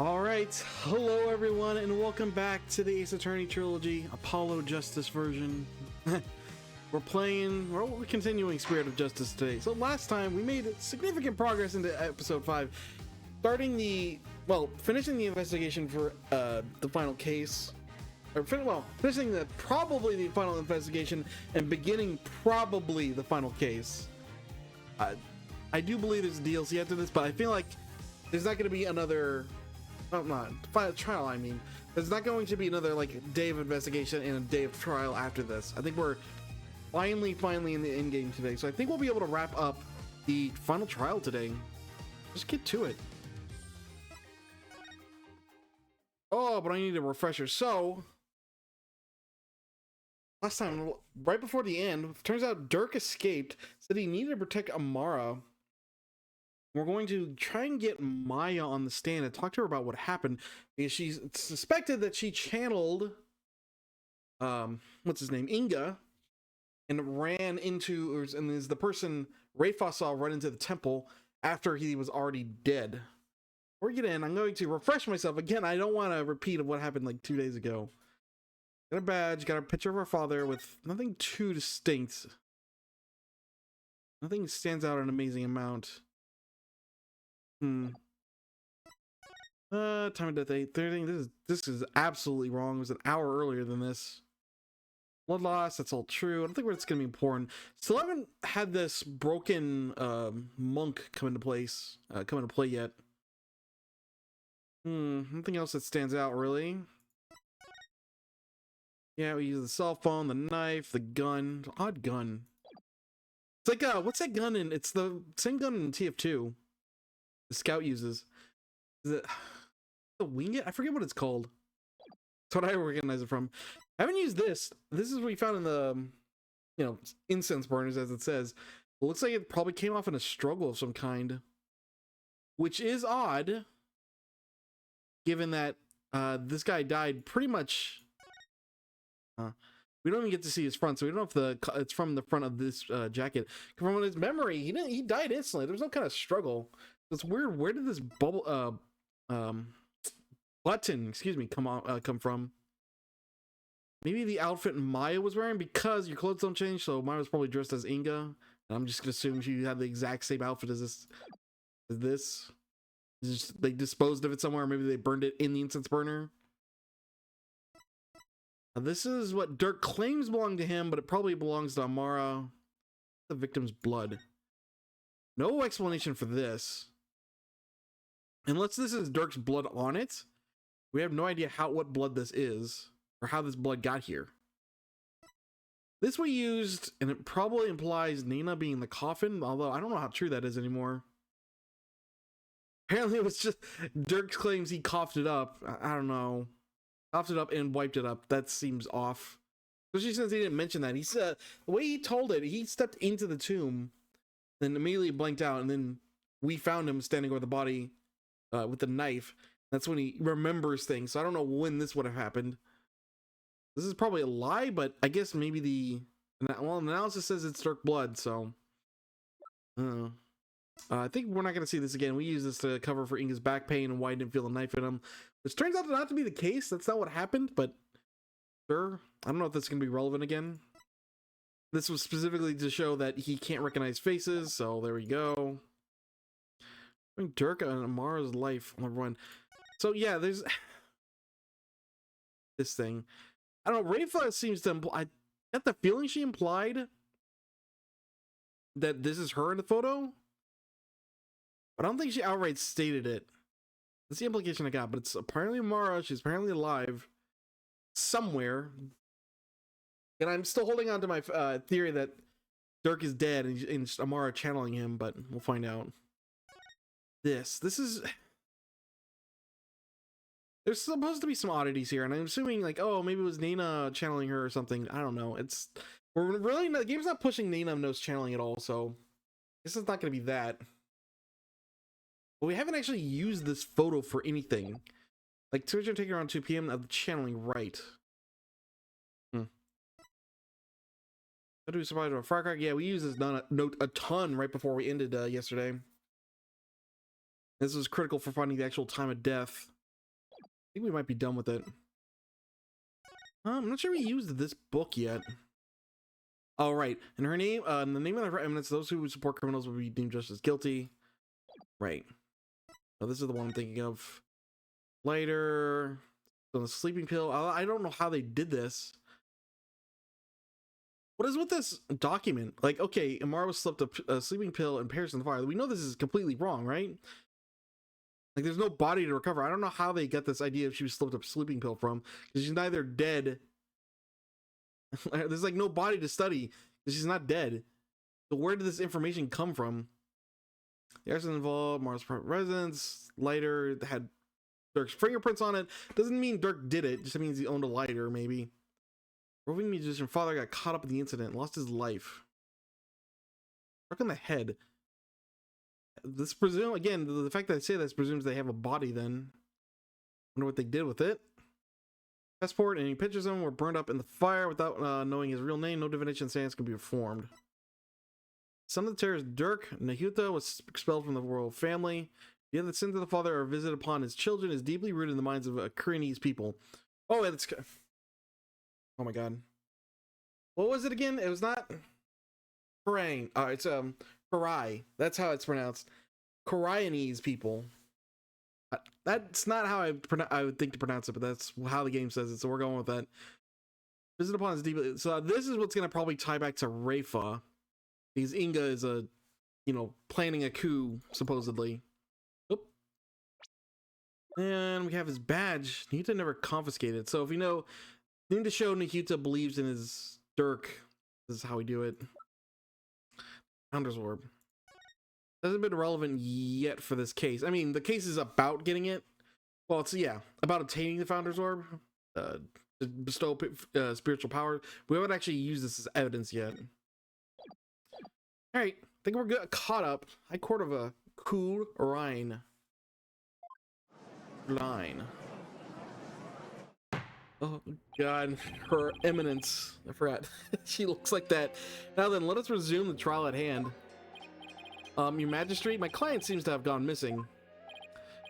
All right, hello everyone, and welcome back to the Ace Attorney trilogy, Apollo Justice version. we're continuing Spirit of Justice today. So last time we made significant progress into episode 5, finishing the investigation for the final case, finishing probably the final investigation and beginning probably the final case. I do believe there's a DLC after this, but I feel like there's not going to be another. Not final trial. I mean, there's not going to be another day of investigation and a day of trial after this. I think we're finally in the end game today, so I think we'll be able to wrap up the final trial today. Just get to it. Oh, but I need a refresher. So last time, right before the end, turns out Dirk escaped. Said he needed to protect Amara. We're going to try and get Maya on the stand and talk to her about what happened, because she's suspected that she channeled what's his name, Inga, and ran into, and is the person Rayfa saw run into the temple after he was already dead. Before we get in, I'm going to refresh myself again. I don't want a repeat of what happened like 2 days ago. Got a badge, got a picture of our father with nothing too distinct. Nothing stands out an amazing amount. Time of death 8:30. This is absolutely wrong. It was an hour earlier than this. Blood loss, that's all true. I don't think it's gonna be important. Still haven't had this broken monk come into play yet. Nothing else that stands out really. Yeah, we use the cell phone, the knife, the gun. Odd gun. It's like what's that gun in? It's the same gun in TF2. The scout uses. Is it the wing it? I forget what it's called. That's what I recognize it from. I haven't used this. This is what we found in the incense burners, as it says. It looks like it probably came off in a struggle of some kind, which is odd given that this guy died pretty much. We don't even get to see his front, so we don't know if it's from the front of this jacket. From his memory, he died instantly. There was no kind of struggle. It's weird. Where did this button, come from? Maybe the outfit Maya was wearing, because your clothes don't change. So Maya was probably dressed as Inga, and I'm just gonna assume she had the exact same outfit as this. Just they disposed of it somewhere. Maybe they burned it in the incense burner. Now, this is what Dirk claims belonged to him, but it probably belongs to Amara. The victim's blood. No explanation for this. Unless this is Dirk's blood on it, we have no idea what blood this is, or how this blood got here. This we used, and it probably implies Nina being in the coffin, although I don't know how true that is anymore. Apparently it was just Dirk claims he coughed it up. I don't know. Coughed it up and wiped it up. That seems off. Especially since he didn't mention that. He said, the way he told it, he stepped into the tomb, then immediately blanked out, and then we found him standing over the body with the knife. That's when he remembers things. So I don't know when this would have happened. This is probably a lie, but I guess maybe the analysis says it's Dirk blood, so I think we're not going to see this again. We use this to cover for Inga's back pain and why he didn't feel the knife in him, which turns out not to be the case. That's not what happened, but sure. I don't know if that's going to be relevant again. This was specifically to show that he can't recognize faces, so there we go. Bring Dirk and Amara's life on everyone. So yeah, there's this thing. I don't know. Rayfa seems to imply. I get the feeling she implied that this is her in the photo, but I don't think she outright stated it. That's the implication I got. But it's apparently Amara. She's apparently alive somewhere, and I'm still holding on to my theory that Dirk is dead and Amara channeling him. But we'll find out. This is. There's supposed to be some oddities here, and I'm assuming oh, maybe it was Nina channeling her or something. I don't know. We're really the game's not pushing Nina knows channeling at all, so this is not going to be that. But we haven't actually used this photo for anything. Like Twitch are taking around 2 p.m. of channeling right. How do we survive a firecracker? Yeah, we used this note a ton right before we ended yesterday. This was critical for finding the actual time of death. think we might be done with it. I'm not sure we used this book yet. Oh, right. And her name, the name of her eminence, those who support criminals will be deemed just as guilty. Right. Oh, this is the one I'm thinking of. Later. So the sleeping pill. I don't know how they did this. What is with this document? Like, okay, Amara slipped a sleeping pill and perished in the fire. We know this is completely wrong, right? Like, there's no body to recover. I don't know how they got this idea if she was slipped a sleeping pill from, because she's neither dead. There's like no body to study because she's not dead. So where did this information come from? The arson involved Mara's residence. Lighter had Dirk's fingerprints on it. Doesn't mean Dirk did it. Just means he owned a lighter, maybe. Roving musician father got caught up in the incident, lost his life. Struck on the head. This presume again, the fact that I say this presumes they have a body. Then wonder what they did with it. Passport and any pictures of him were burned up in the fire without knowing his real name. No divination science can be performed. Son of the terrorist Dirk Nahuta was expelled from the royal family. The other sins of the father are visited upon his children is deeply rooted in the minds of Koreanese people. Oh, it's oh my god. What was it again? It was not Korean. It's Korai. That's how it's pronounced. Koreanese people. That's not how I would think to pronounce it, but that's how the game says it, so we're going with that. Visit upon his deeply. So this is what's going to probably tie back to Rafa, because Inga is planning a coup supposedly. Oop. And we have his badge. Nahuta never confiscated. So if you know, need to show Nahuta believes in his Dirk. This is how we do it. Founder's Orb. Hasn't been relevant yet for this case. I mean, the case is about getting it. Well, it's, yeah, about obtaining the Founder's Orb. To bestow spiritual power. We haven't actually used this as evidence yet. Alright, I think we're good, caught up. High Court of a Cool Rhine. Line. Oh, God. Her eminence. I forgot. She looks like that. Now then, let us resume the trial at hand. Your Majesty, my client seems to have gone missing.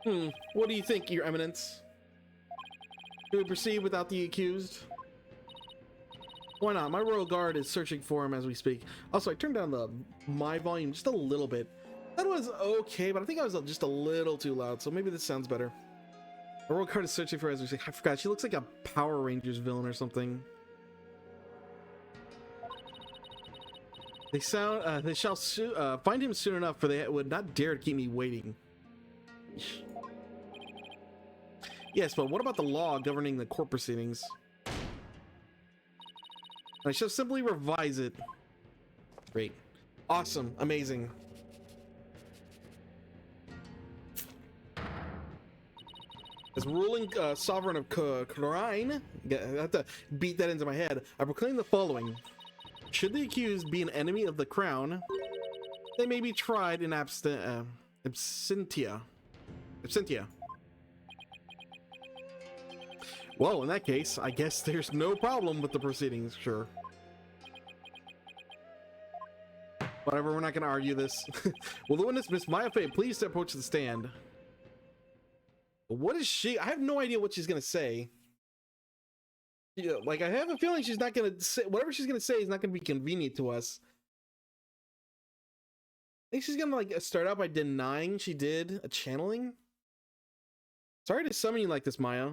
What do you think, Your Eminence? Do we proceed without the accused? Why not? My royal guard is searching for him as we speak. Also, I turned down my volume just a little bit. That was okay, but I think I was just a little too loud, so maybe this sounds better. My royal guard is searching for her as we speak. I forgot, she looks like a Power Rangers villain or something. They shall find him soon enough, for they would not dare to keep me waiting. Yes, but what about the law governing the court proceedings? I shall simply revise it. Great. Awesome. Amazing. As ruling sovereign of Khura'in, I have to beat that into my head, I proclaim the following. Should the accused be an enemy of the crown, they may be tried in absentia. Well, in that case, I guess there's no problem with the proceedings, sure. Whatever, we're not going to argue this. Will the witness, Miss Maya Fey, please approach the stand? What is she? I have no idea what she's going to say. Yeah, like, I have a feeling she's not going to say, whatever she's going to say is not going to be convenient to us. I think she's going to, like, start out by denying she did a channeling. Sorry to summon you like this, Maya.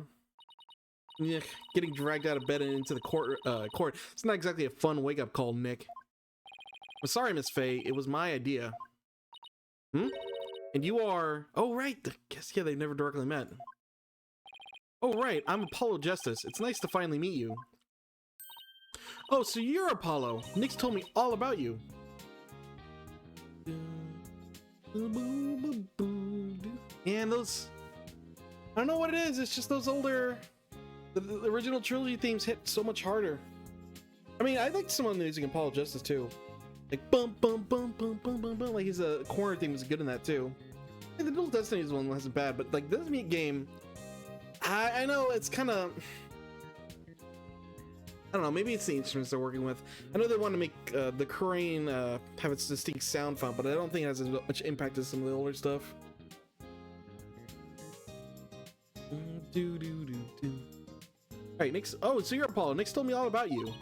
Yeah, getting dragged out of bed and into the court. It's not exactly a fun wake-up call, Nick. I'm sorry, Miss Fey. It was my idea. And you are... Oh, right. I guess, yeah, they've never directly met. Oh, right. I'm Apollo Justice. It's nice to finally meet you. Oh, so you're Apollo. Nick's told me all about you. And those... I don't know what it is. It's just those older... The original trilogy themes hit so much harder. I mean, I like some of the music in Apollo Justice, too. Like, bum, bum, bum, bum, bum, bum, bum. Like, his corner theme was good in that, too. And the Dual Destinies one wasn't bad, but, like, this game... I know it's kind of... I don't know, maybe it's the instruments they're working with. I know they want to make the Korean have its distinct sound font, but I don't think it has as much impact as some of the older stuff. All right, Nick. Oh, so you're Apollo. Nick told me all about you.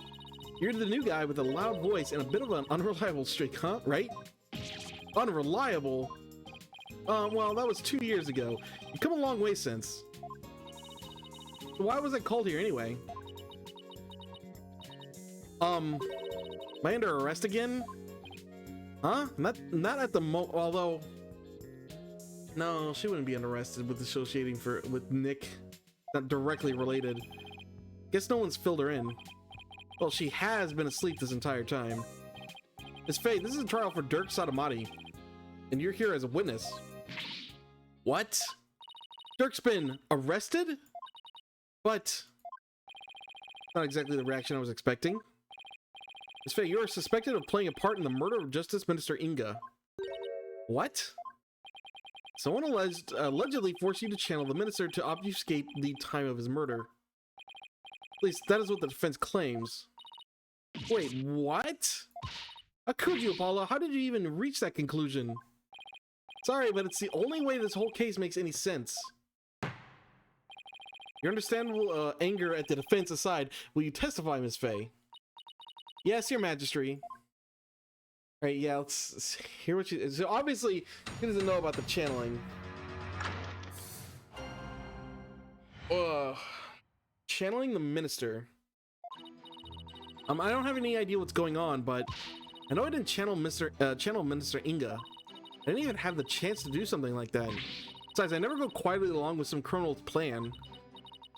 You're the new guy with a loud voice and a bit of an unreliable streak, huh? Right? Unreliable? Well, that was 2 years ago. You've come a long way since. So why was I called here anyway? Am I under arrest again? Huh? Not at the although... No, she wouldn't be arrested with associating with Nick. Not directly related. Guess no one's filled her in. Well, she has been asleep this entire time. Miss Faye, this is a trial for Dirk Sotomati, and you're here as a witness. What? Dirk's been arrested? But not exactly the reaction I was expecting. Miss Faye, you are suspected of playing a part in the murder of Justice Minister Inga. What? Someone allegedly forced you to channel the minister to obfuscate the time of his murder. At least that is what the defense claims. Wait, what? How could you, Apollo? How did you even reach that conclusion? Sorry, but it's the only way this whole case makes any sense. Your understandable anger at the defense aside, will you testify, Miss Faye? Yes, Your Majesty. Alright, yeah, let's hear what you... So obviously, he doesn't know about the channeling. Channeling the minister. I don't have any idea what's going on, but I know I didn't channel Minister Inga. I didn't even have the chance to do something like that. Besides, I never go quietly along with some criminal's plan.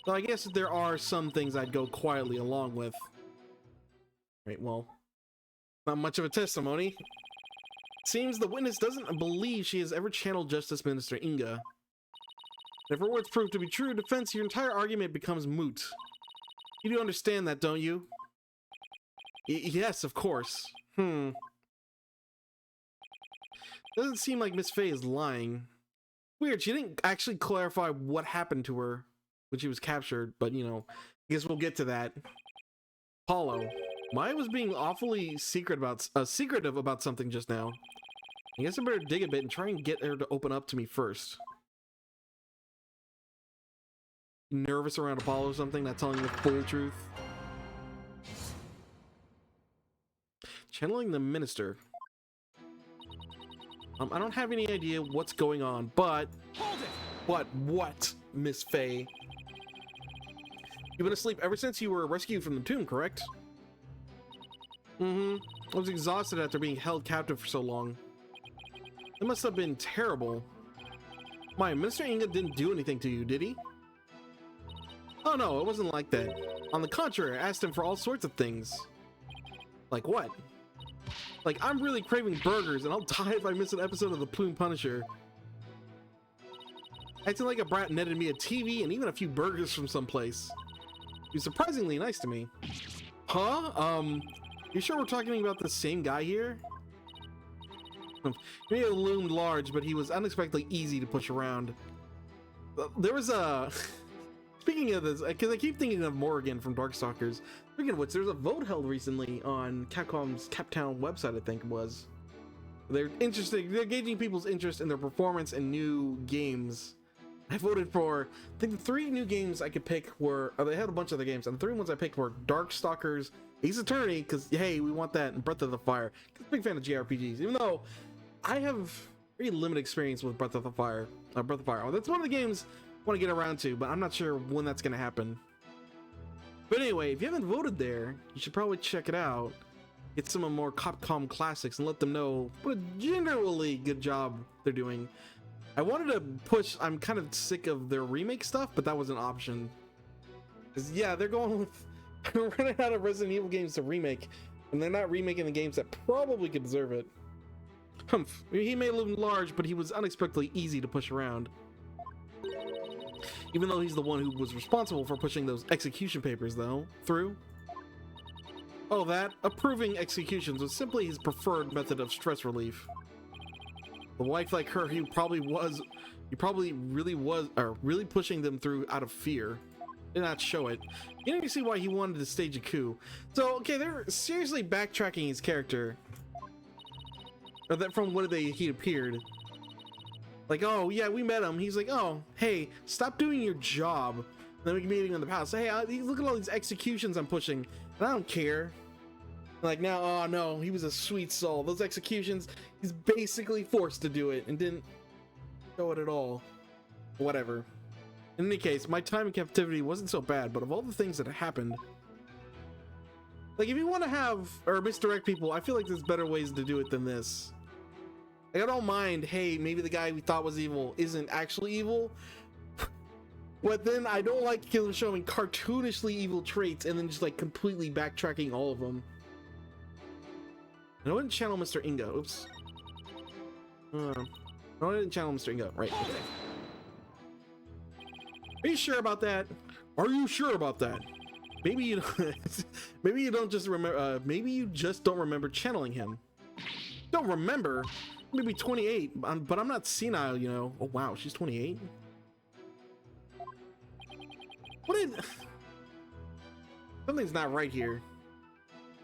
So I guess there are some things I'd go quietly along with. Right, well, not much of a testimony. Seems the witness doesn't believe she has ever channeled Justice Minister Inga. If her words prove to be true, defense, your entire argument becomes moot. You do understand that, don't you? Yes, of course. Doesn't seem like Miss Faye is lying. Weird, she didn't actually clarify what happened to her when she was captured, but you know, I guess we'll get to that. Apollo, Maya was being awfully secretive about something just now. I guess I better dig a bit and try and get her to open up to me first. Nervous around Apollo or something, not telling the full truth. Channeling the minister. I don't have any idea what's going on, but... Hold it! What, Miss Faye? You've been asleep ever since you were rescued from the tomb, correct? I was exhausted after being held captive for so long. It must have been terrible. My Minister Inga didn't do anything to you, did he? Oh no, it wasn't like that. On the contrary, I asked him for all sorts of things. Like what? Like, I'm really craving burgers and I'll die if I miss an episode of the Plume Punisher. Acting like a brat netted me a TV and even a few burgers from someplace. He was surprisingly nice to me. Huh? You sure we're talking about the same guy here? He may have loomed large, but he was unexpectedly easy to push around. There was a... Speaking of this, because I keep thinking of Morrigan from Darkstalkers. Speaking of which, there's a vote held recently on Capcom's Captown website, I think it was. They're gauging people's interest in their performance in new games. I voted for, I think the 3 new games I could pick were, they had a bunch of other games, and the 3 ones I picked were Darkstalkers, Ace Attorney, because hey, we want that, and Breath of the Fire. I'm a big fan of JRPGs, even though I have very limited experience with Breath of the Fire. That's one of the games I want to get around to, but I'm not sure when that's going to happen. But anyway, if you haven't voted there, you should probably check it out. Get some of more Capcom classics and let them know what a generally good job they're doing. I wanted to push, I'm kind of sick of their remake stuff, but that was an option. 'Cause yeah, they're going with, we're running out of Resident Evil games to remake, and they're not remaking the games that probably could deserve it. Humph, he may loom large, but he was unexpectedly easy to push around. Even though he's the one who was responsible for pushing those execution papers, though, through. Oh, that? Approving executions was simply his preferred method of stress relief. The wife like her, he probably really pushing them through out of fear. Did not show it. You know, you see why he wanted to stage a coup. So, okay, they're seriously backtracking his character. Or that from when he appeared. Like, oh yeah, we met him. He's like, oh hey, stop doing your job. And then we can meeting in the palace. Hey, look at all these executions I'm pushing, and I don't care. Like now, oh no, he was a sweet soul. Those executions, he's basically forced to do it and didn't show it at all. Whatever. In any case, my time in captivity wasn't so bad, but of all the things that happened, like if you want to have or misdirect people, I feel like there's better ways to do it than this. Like, I don't mind, hey, maybe the guy we thought was evil isn't actually evil, but then I don't like showing cartoonishly evil traits and then just like completely backtracking all of them. And I wouldn't channel Mr. Inga. Oops. No, I didn't channel Mr. Inga. Right. Okay. Are you sure about that? Are you sure about that? Maybe you don't, maybe you don't just remember. Maybe you just don't remember channeling him. Don't remember? Maybe 28, but I'm not senile, you know. Oh wow, she's 28. What did? Something's not right here.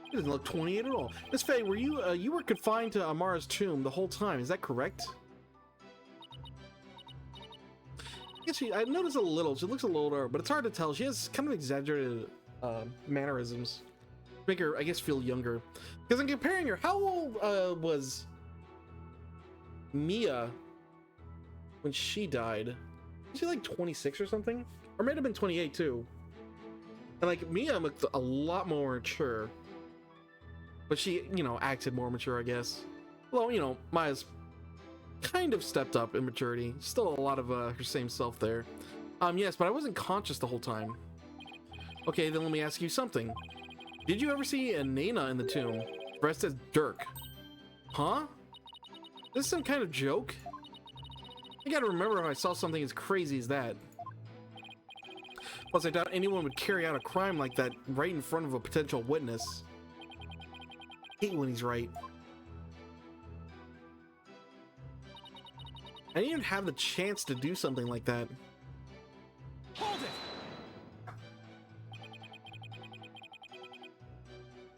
He doesn't look 28 at all. Miss Faye, were you you were confined to Amara's tomb the whole time? Is that correct? I guess I noticed a little. She looks a little older, but it's hard to tell. She has kind of exaggerated mannerisms, make her, I guess, feel younger. Because I'm comparing her. How old was Mia when she died? Was she like 26 or something? Or might have been 28 too. And like Mia looked a lot more mature, but she, you know, acted more mature, I guess. Well, you know, Maya's kind of stepped up in maturity. Still a lot of her same self there. Yes, but I wasn't conscious the whole time. Okay, then let me ask you something. Did you ever see a Nana in the tomb dressed as Dirk? Huh? Is this some kind of joke? I gotta remember if I saw something as crazy as that. Plus, I doubt anyone would carry out a crime like that right in front of a potential witness. I hate when he's right. I didn't even have the chance to do something like that. Hold it!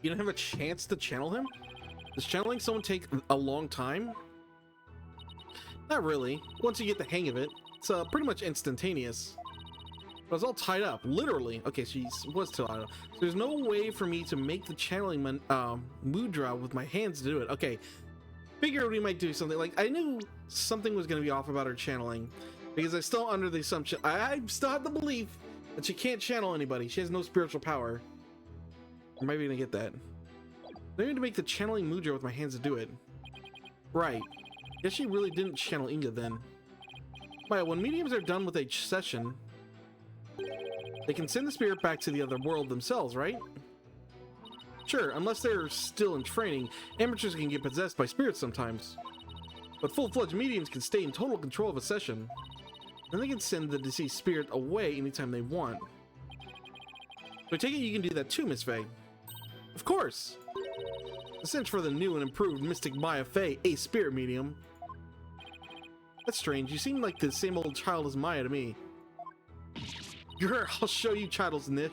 You didn't have a chance to channel him? Does channeling someone take a long time? Not really. Once you get the hang of it, it's pretty much instantaneous. I was all tied up, literally. Okay, she was tied up. So there's no way for me to make the channeling mudra with my hands to do it. Okay, figured we might do something. Like, I knew something was going to be off about her channeling, because I still under the assumption, I still have the belief that she can't channel anybody. She has no spiritual power. Or maybe gonna get that. I need to make the channeling mudra with my hands to do it. Right. Guess she really didn't channel Inga then. But when mediums are done with a session, they can send the spirit back to the other world themselves, right? Sure, unless they're still in training, amateurs can get possessed by spirits sometimes. But full-fledged mediums can stay in total control of a session. And they can send the deceased spirit away anytime they want. So I take it you can do that too, Miss Faye. Of course! A cinch for the new and improved Mystic Maya Faye, a spirit medium. That's strange, you seem like the same old child as Maya to me. I'll show you, Child's Nick.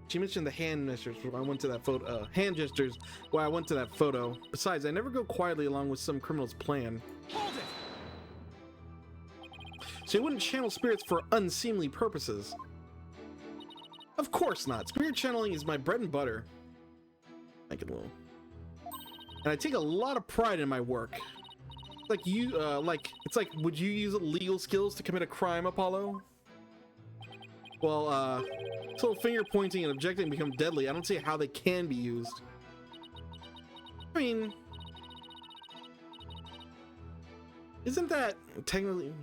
She mentioned the hand gestures when I went to that photo. Hand gestures while I went to that photo. Besides, I never go quietly along with some criminal's plan. Hold it! So you wouldn't channel spirits for unseemly purposes? Of course not. Spirit channeling is my bread and butter. Thank you, Lil. And I take a lot of pride in my work. Like you, it's like, would you use legal skills to commit a crime, Apollo? Well, until finger pointing and objecting become deadly, I don't see how they can be used. I mean, isn't that technically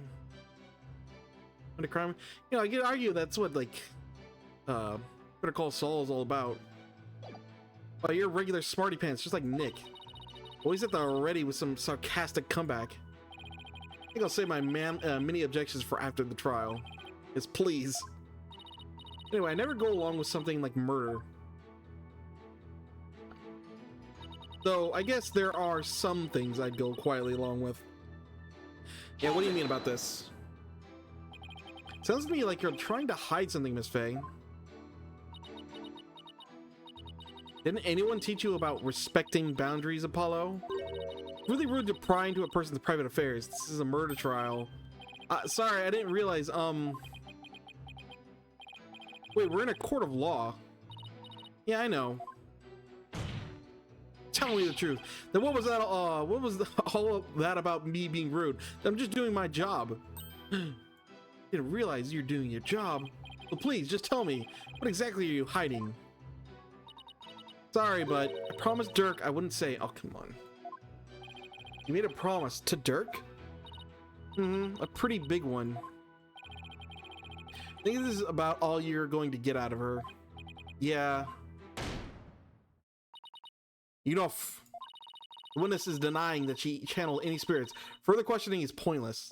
a crime? You know, I could argue that's what, like, Better Call Saul is all about. Oh, you're regular smarty pants, just like Nick. Always at the ready with some sarcastic comeback. I think I'll save my many objections for after the trial. Yes, please. Anyway, I never go along with something like murder. Though, I guess there are some things I'd go quietly along with. Yeah, what do you mean about this? Sounds to me like you're trying to hide something, Miss Faye. Didn't anyone teach you about respecting boundaries, Apollo? Really rude to pry into a person's private affairs. This is a murder trial. Sorry, I didn't realize. Wait, we're in a court of law. Yeah, I know. Tell me the truth. Then what was that? What was all of that about me being rude? I'm just doing my job. Didn't realize you're doing your job. Well, please, just tell me. What exactly are you hiding? Sorry, but I promised Dirk I wouldn't say. Oh, come on. You made a promise to Dirk? A pretty big one. I think this is about all you're going to get out of her. Yeah. You know, the witness is denying that she channeled any spirits. Further questioning is pointless.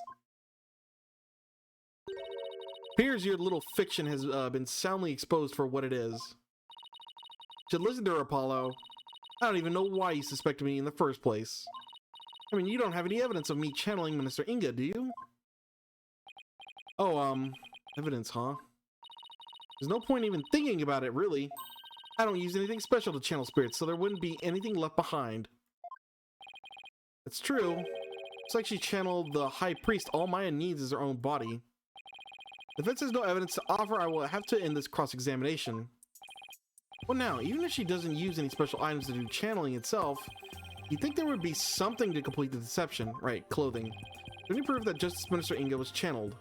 Appears your little fiction has been soundly exposed for what it is. Should listen to her, Apollo. I don't even know why you suspected me in the first place. I mean, you don't have any evidence of me channeling Minister Inga, do you? Oh, evidence, huh? There's no point even thinking about it, really. I don't use anything special to channel spirits, so there wouldn't be anything left behind. That's true. Looks like she channeled the High Priest. All Maya needs is her own body. If it says no evidence to offer, I will have to end this cross-examination. Well now, even if she doesn't use any special items to do channeling itself, you'd think there would be something to complete the deception. Right, clothing. Any proof that Justice Minister Inga was channeled?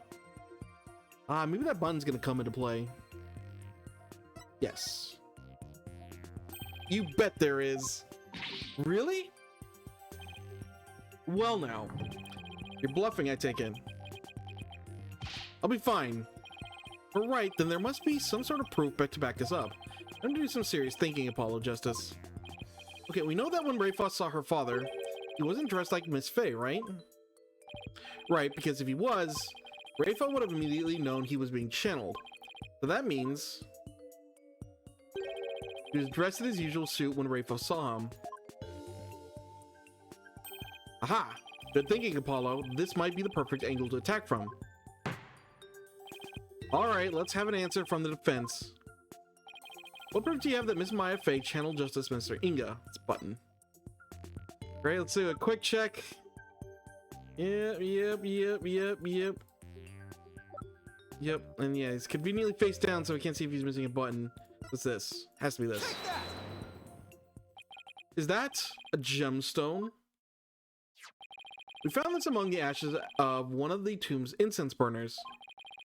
Maybe that button's gonna come into play. Yes. You bet there is. Really? Well now. You're bluffing, I take it. I'll be fine. But right, then there must be some sort of proof to back this up. I'm gonna do some serious thinking, Apollo Justice. Okay, we know that when Rayfa saw her father, he wasn't dressed like Miss Faye, right? Right, because if he was, Rayfa would have immediately known he was being channeled. So that means he was dressed in his usual suit when Rayfa saw him. Aha! Good thinking, Apollo. This might be the perfect angle to attack from. Alright, let's have an answer from the defense. What proof do you have that Miss Maya Faye channeled Justice Minister Inga? It's button. Great, let's do a quick check. Yep. Yep, and yeah, he's conveniently face down so we can't see if he's missing a button. What's this? Has to be this. Is that a gemstone? We found this among the ashes of one of the tomb's incense burners.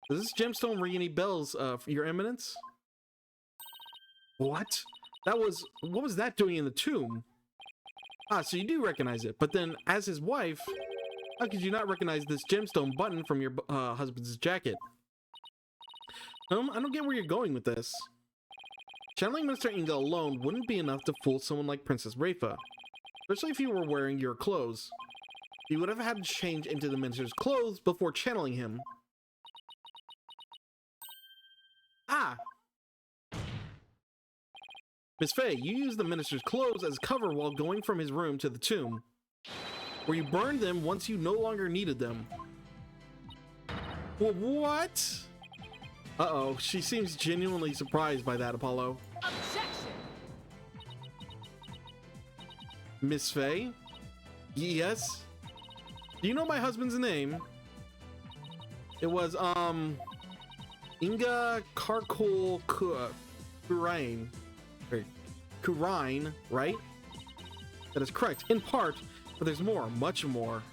Does this gemstone ring any bells, for your eminence? What? What was that doing in the tomb? Ah, so you do recognize it, but then as his wife, how could you not recognize this gemstone button from your husband's jacket? I don't get where you're going with this. Channeling Minister Inga alone wouldn't be enough to fool someone like Princess Rayfa, especially if you were wearing your clothes. You would have had to change into the minister's clothes before channeling him. Ah! Miss Faye, you used the minister's clothes as cover while going from his room to the tomb, where you burned them once you no longer needed them. Well, what? Uh-oh, she seems genuinely surprised by that, Apollo. Objection! Miss Faye? Yes? Do you know my husband's name? It was, Inga Karkul Kurain. Kurain, right? That is correct, in part, but there's more, much more.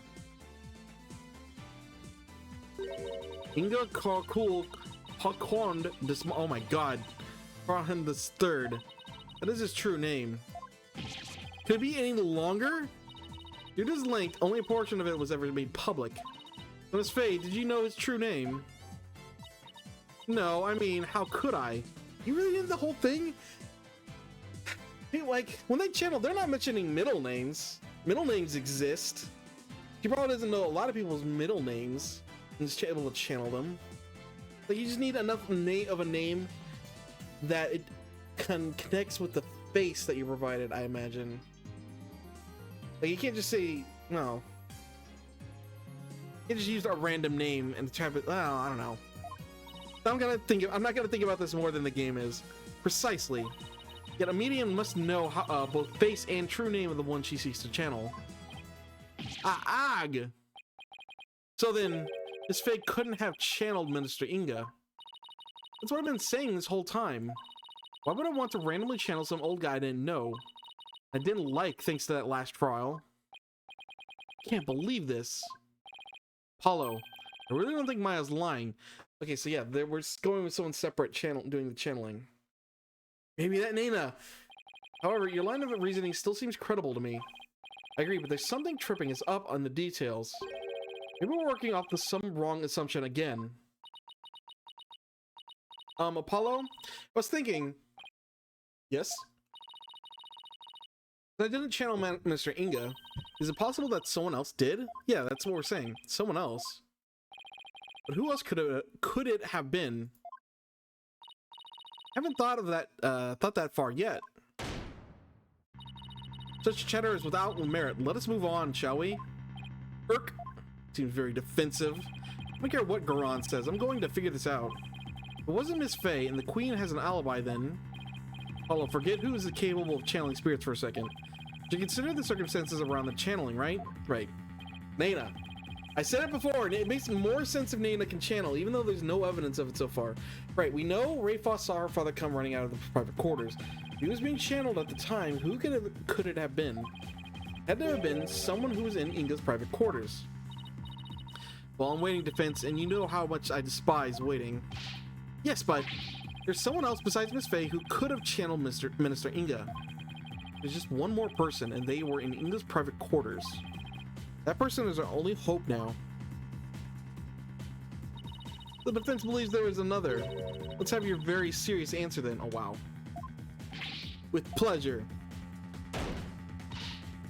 Inga Karkul Hakorn, oh my god. Farhan the Third. That is his true name. Could it be any longer? Due to his length, only a portion of it was ever made public. Miss Faye, did you know his true name? No, I mean, how could I? You really did the whole thing? Hey, like, when they channel, they're not mentioning middle names. Middle names exist. He probably doesn't know a lot of people's middle names and is able to channel them. Like, you just need enough of a name that it connects with the face that you provided, I imagine. Like, you can't just say, no. You just use a random name and try to, well, I don't know. I'm not gonna think about this more than the game is. Precisely. Yet a medium must know how, both face and true name of the one she seeks to channel. Ag! So then, Miss Faye couldn't have channeled Minister Inga. That's what I've been saying this whole time. Why would I want to randomly channel some old guy I didn't know? I didn't like thanks to that last trial. Can't believe this. Apollo, I really don't think Maya's lying. Okay, so yeah, we're going with someone separate doing the channeling. Maybe that Nana. However, your line of reasoning still seems credible to me. I agree, but there's something tripping us up on the details. Maybe we're working off some wrong assumption again. Apollo? I was thinking... Yes? I didn't channel Minister Inga. Is it possible that someone else did? Yeah, that's what we're saying. Someone else. But who else could it have been? I haven't thought of that, thought that far yet. Such chatter is without merit. Let us move on, shall we? Irk. Seems very defensive. I don't care what Garan says. I'm going to figure this out. If it wasn't Miss Faye, and the Queen has an alibi, then... Apollo, forget who is capable of channeling spirits for a second. To consider the circumstances around the channeling, right? Right. Nana. I said it before, and it makes more sense if Nana can channel, even though there's no evidence of it so far. Right, we know Rayfa saw her father come running out of the private quarters. He was being channeled at the time. Who could it have been? Had to have been someone who was in Inga's private quarters. Well, I'm waiting defense, and you know how much I despise waiting. Yes, but there's someone else besides Miss Faye who could have channeled Minister Inga. There's just one more person, and they were in Inga's private quarters. That person is our only hope now. The defense believes there is another. Let's have your very serious answer then. Oh, wow. With pleasure.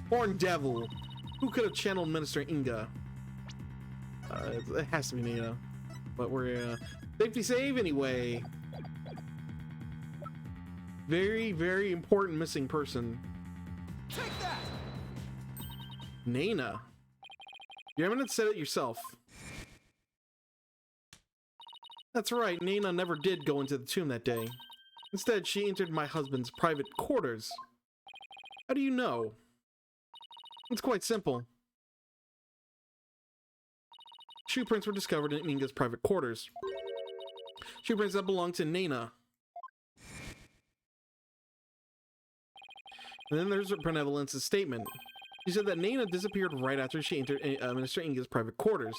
Horn Devil. Who could have channeled Minister Inga? It has to be Nana. But we're safety save anyway. Very, very important missing person. Take that! Nana. Your Eminence said it yourself. That's right, Nana never did go into the tomb that day. Instead, she entered my husband's private quarters. How do you know? It's quite simple. Shoe prints were discovered in Inga's private quarters. Shoe prints that belonged to Nana. And then there's Benevolence's statement. She said that Nana disappeared right after she entered Minister Inga's private quarters.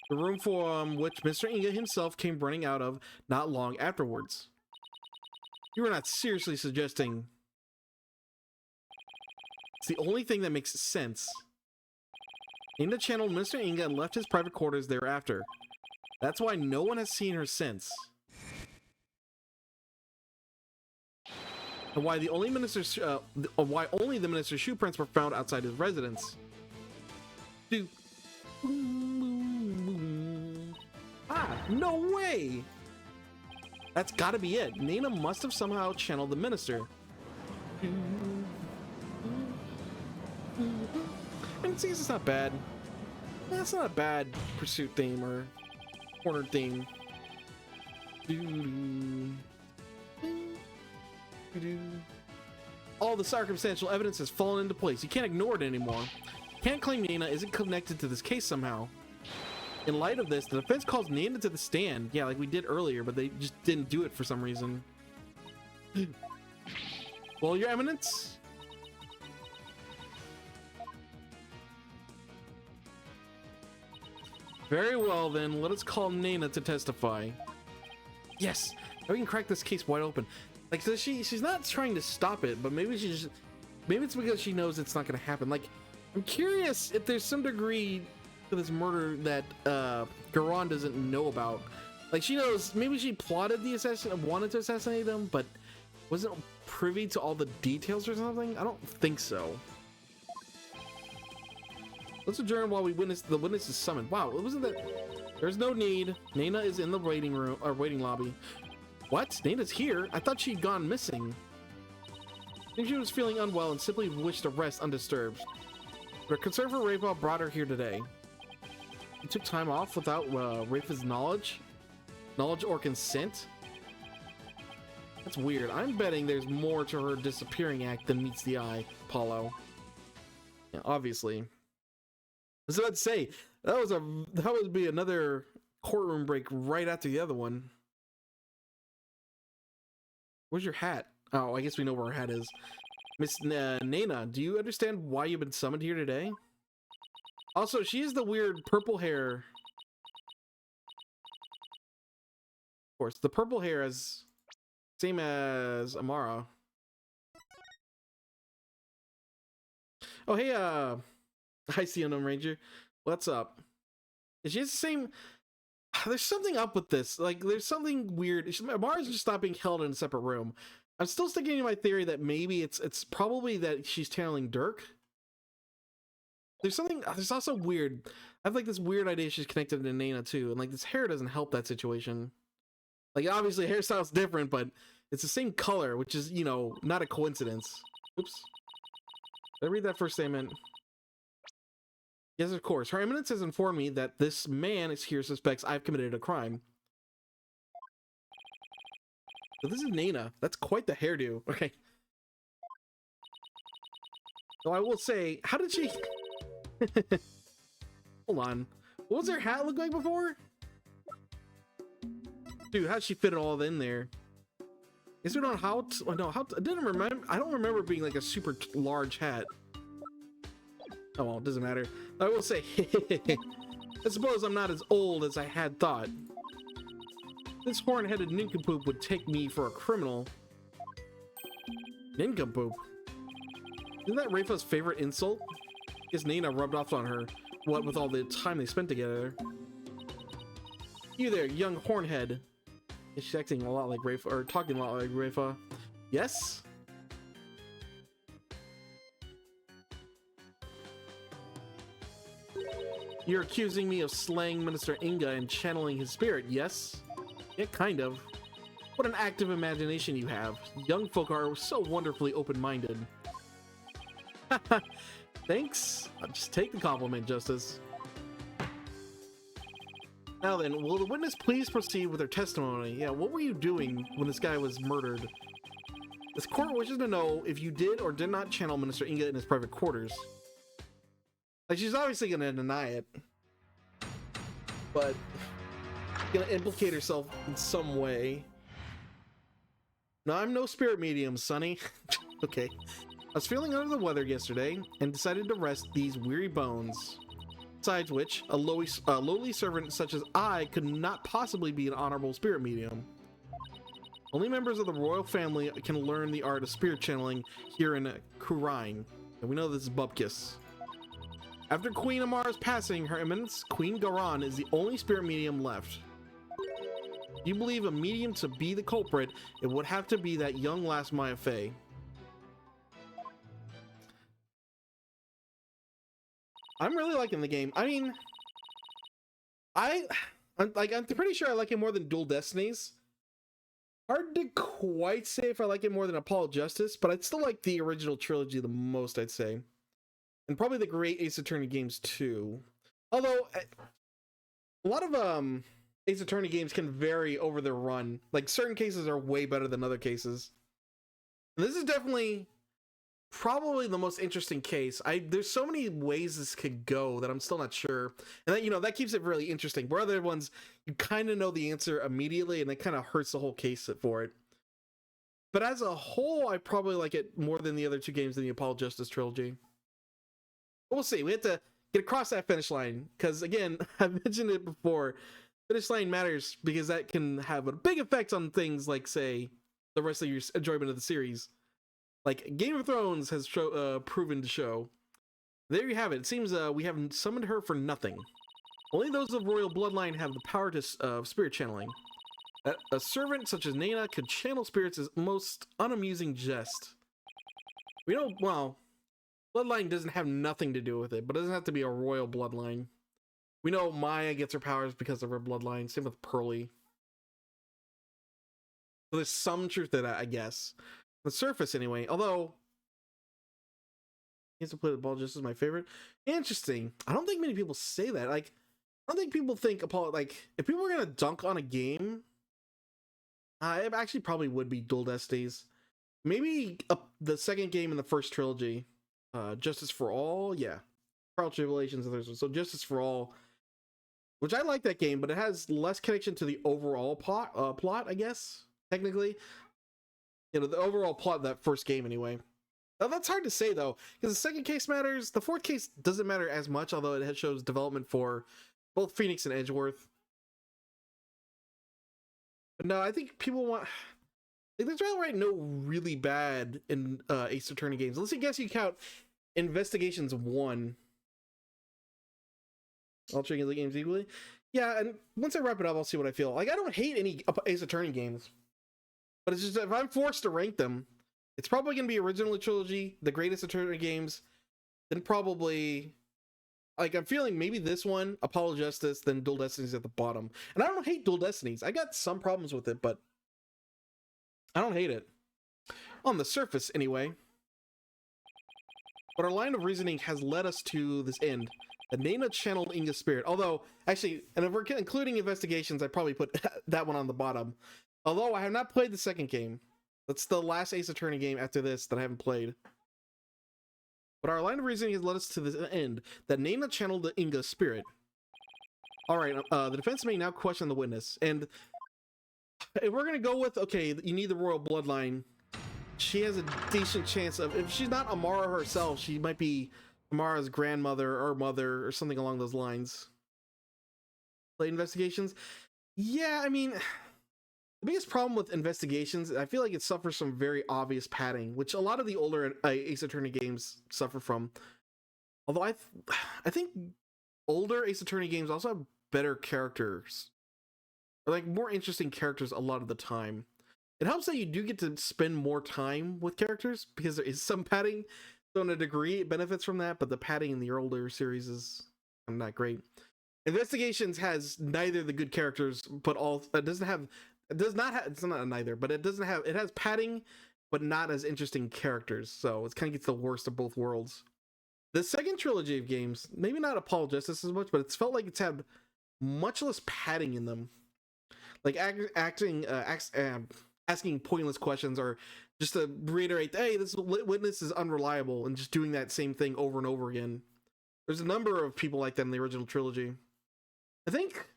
The room from which Mr. Inga himself came running out of not long afterwards. You are not seriously suggesting... It's the only thing that makes sense. Nana channeled Mr. Inga and left his private quarters thereafter. That's why no one has seen her since. And why only the minister's shoe prints were found outside his residence. No way! That's gotta be it. Nana must have somehow channeled the minister. And see, it's not bad. That's not a bad pursuit theme or corner theme. All the circumstantial evidence has fallen into place. You can't ignore it anymore. You can't claim Nana isn't connected to this case somehow. In light of this, the defense calls Nana to the stand. Yeah, like we did earlier, but they just didn't do it for some reason. Well, Your Eminence? Very well, then. Let us call Nana to testify. Yes! Now we can crack this case wide open. Like, so she's not trying to stop it, but maybe maybe it's because she knows it's not going to happen. Like, I'm curious if there's some degree to this murder that Garan doesn't know about. Like, she knows, maybe she plotted the assassin, wanted to assassinate him, but wasn't privy to all the details or something? I don't think so. Let's adjourn while we witness the witnesses summoned. Wow, wasn't that? There's no need. Nana is in the waiting room or waiting lobby. What? Nana's here? I thought she'd gone missing. I think she was feeling unwell and simply wished to rest undisturbed. But concern for Rayfa brought her here today. You took time off without Rayfa's knowledge or consent? That's weird. I'm betting there's more to her disappearing act than meets the eye, Paulo. Yeah, obviously. was about to say that would be another courtroom break right after the other one. Where's your hat? Oh, I guess we know where her hat is. Miss Nana, do you understand why you've been summoned here today? Also, she has the weird purple hair. Of course, the purple hair is same as Amara. Oh, hey, hi, Unknown Ranger. What's up? She has the same... There's something up with this. Like, there's something weird. Amara's just not being held in a separate room. I'm still sticking to my theory that maybe it's probably that she's channeling Dirk. There's also weird. I have like this weird idea she's connected to Nana too, and like this hair doesn't help that situation. Like obviously hairstyle's different, but it's the same color, which is, you know, not a coincidence. Oops. Did I read that first statement? Yes, of course. Her Eminence has informed me that this man is here suspects I've committed a crime. So this is Nana. That's quite the hairdo. Okay. So I will say, how did she... Hold on. What was her hat look like before? Dude, how'd she fit it all in there? Is it on how to... Oh, no, how to, I didn't remember... I don't remember being like a super large hat. Oh, well, it doesn't matter. I will say, I suppose I'm not as old as I had thought. This horn-headed nincompoop would take me for a criminal. Nincompoop? Isn't that Rafa's favorite insult? I guess Nana rubbed off on her, what with all the time they spent together. You there, young hornhead. She's acting a lot like Rafa, or talking a lot like Rafa. Yes? You're accusing me of slaying Minister Inga and channeling his spirit, yes? Yeah, kind of. What an active imagination you have. Young folk are so wonderfully open-minded. Thanks. I'll just take the compliment, Justice. Now then, will the witness please proceed with her testimony? Yeah, what were you doing when this guy was murdered? This court wishes to know if you did or did not channel Minister Inga in his private quarters. Like, she's obviously gonna deny it, but gonna implicate herself in some way. No, I'm no spirit medium, Sonny. Okay. I was feeling under the weather yesterday and decided to rest these weary bones. Besides which, a lowly servant such as I could not possibly be an honorable spirit medium. Only members of the royal family can learn the art of spirit channeling here in Kurine. And we know this is Bupkis. After Queen Amara's passing, Her Eminence, Queen Garan, is the only spirit medium left. If you believe a medium to be the culprit, it would have to be that young lass Maya Fey. I'm really liking the game. I mean, I'm pretty sure I like it more than Dual Destinies. Hard to quite say if I like it more than Apollo Justice, but I'd still like the original trilogy the most, I'd say. And probably the great Ace Attorney games too. Although a lot of Ace Attorney games can vary over their run. Like certain cases are way better than other cases. And this is definitely probably the most interesting case. There's so many ways this could go that I'm still not sure. And that, you know, that keeps it really interesting. Where other ones you kind of know the answer immediately and it kind of hurts the whole case for it. But as a whole, I probably like it more than the other two games in the Apollo Justice trilogy. We'll see. We have to get across that finish line because, again, I've mentioned it before. Finish line matters because that can have a big effect on things like, say, the rest of your enjoyment of the series. Like Game of Thrones has proven to show. There you have it. It seems we haven't summoned her for nothing. Only those of royal bloodline have the power to spirit channeling. A servant such as Nana could channel spirits is most unamusing jest. We know, well, bloodline doesn't have nothing to do with it, but it doesn't have to be a royal bloodline. We know Maya gets her powers because of her bloodline. Same with Pearly. So there's some truth to that, I guess. On the surface, anyway. Although, he has to play the ball just as my favorite. Interesting. I don't think many people say that. Like, I don't think people think Apollo. Like, if people were gonna dunk on a game, it actually probably would be Dual Destinies. Maybe the second game in the first trilogy, Justice for All. Yeah, Trial Tribulations and there's so Justice for All, which I like that game, but it has less connection to the overall plot, I guess, technically. You know, the overall plot of that first game anyway. Now, that's hard to say though, because the second case matters. The fourth case doesn't matter as much, although it shows development for both Phoenix and Edgeworth. But no, I think people want, like, there's right no really bad in Ace Attorney games. Let's guess you count Investigations 1. All treating the games equally. Yeah, and once I wrap it up, I'll see what I feel. Like, I don't hate any Ace Attorney games, but it's just if I'm forced to rank them, it's probably going to be Original Trilogy, the greatest Attorney games, then probably, like, I'm feeling maybe this one, Apollo Justice, then Dual Destinies at the bottom. And I don't hate Dual Destinies. I got some problems with it, but I don't hate it. On the surface, anyway. But our line of reasoning has led us to this end. The Nana channeled Inga's spirit. Although, actually, and if we're including Investigations, I probably put that one on the bottom. Although I have not played the second game. That's the last Ace Attorney game after this that I haven't played. But our line of reasoning has led us to this end. That Nana channeled the Inga spirit. Alright, the defense may now question the witness. And if we're going to go with, okay, you need the royal bloodline, she has a decent chance of, if she's not Amara herself, she might be Amara's grandmother or mother or something along those lines. Play Investigations? Yeah, I mean, the biggest problem with Investigations, I feel like it suffers from very obvious padding, which a lot of the older Ace Attorney games suffer from. Although I think older Ace Attorney games also have better characters, or like more interesting characters a lot of the time. It helps that you do get to spend more time with characters because there is some padding. So in a degree, it benefits from that, but the padding in the older series is not great. Investigations has neither the good characters, but all it does not have. It's not a neither, but it doesn't have. It has padding, but not as interesting characters. So it kind of gets the worst of both worlds. The second trilogy of games, maybe not Apollo Justice as much, but it's felt like it's had much less padding in them, like asking pointless questions, or just to reiterate, hey, this witness is unreliable, and just doing that same thing over and over again. There's a number of people like that in the original trilogy. I think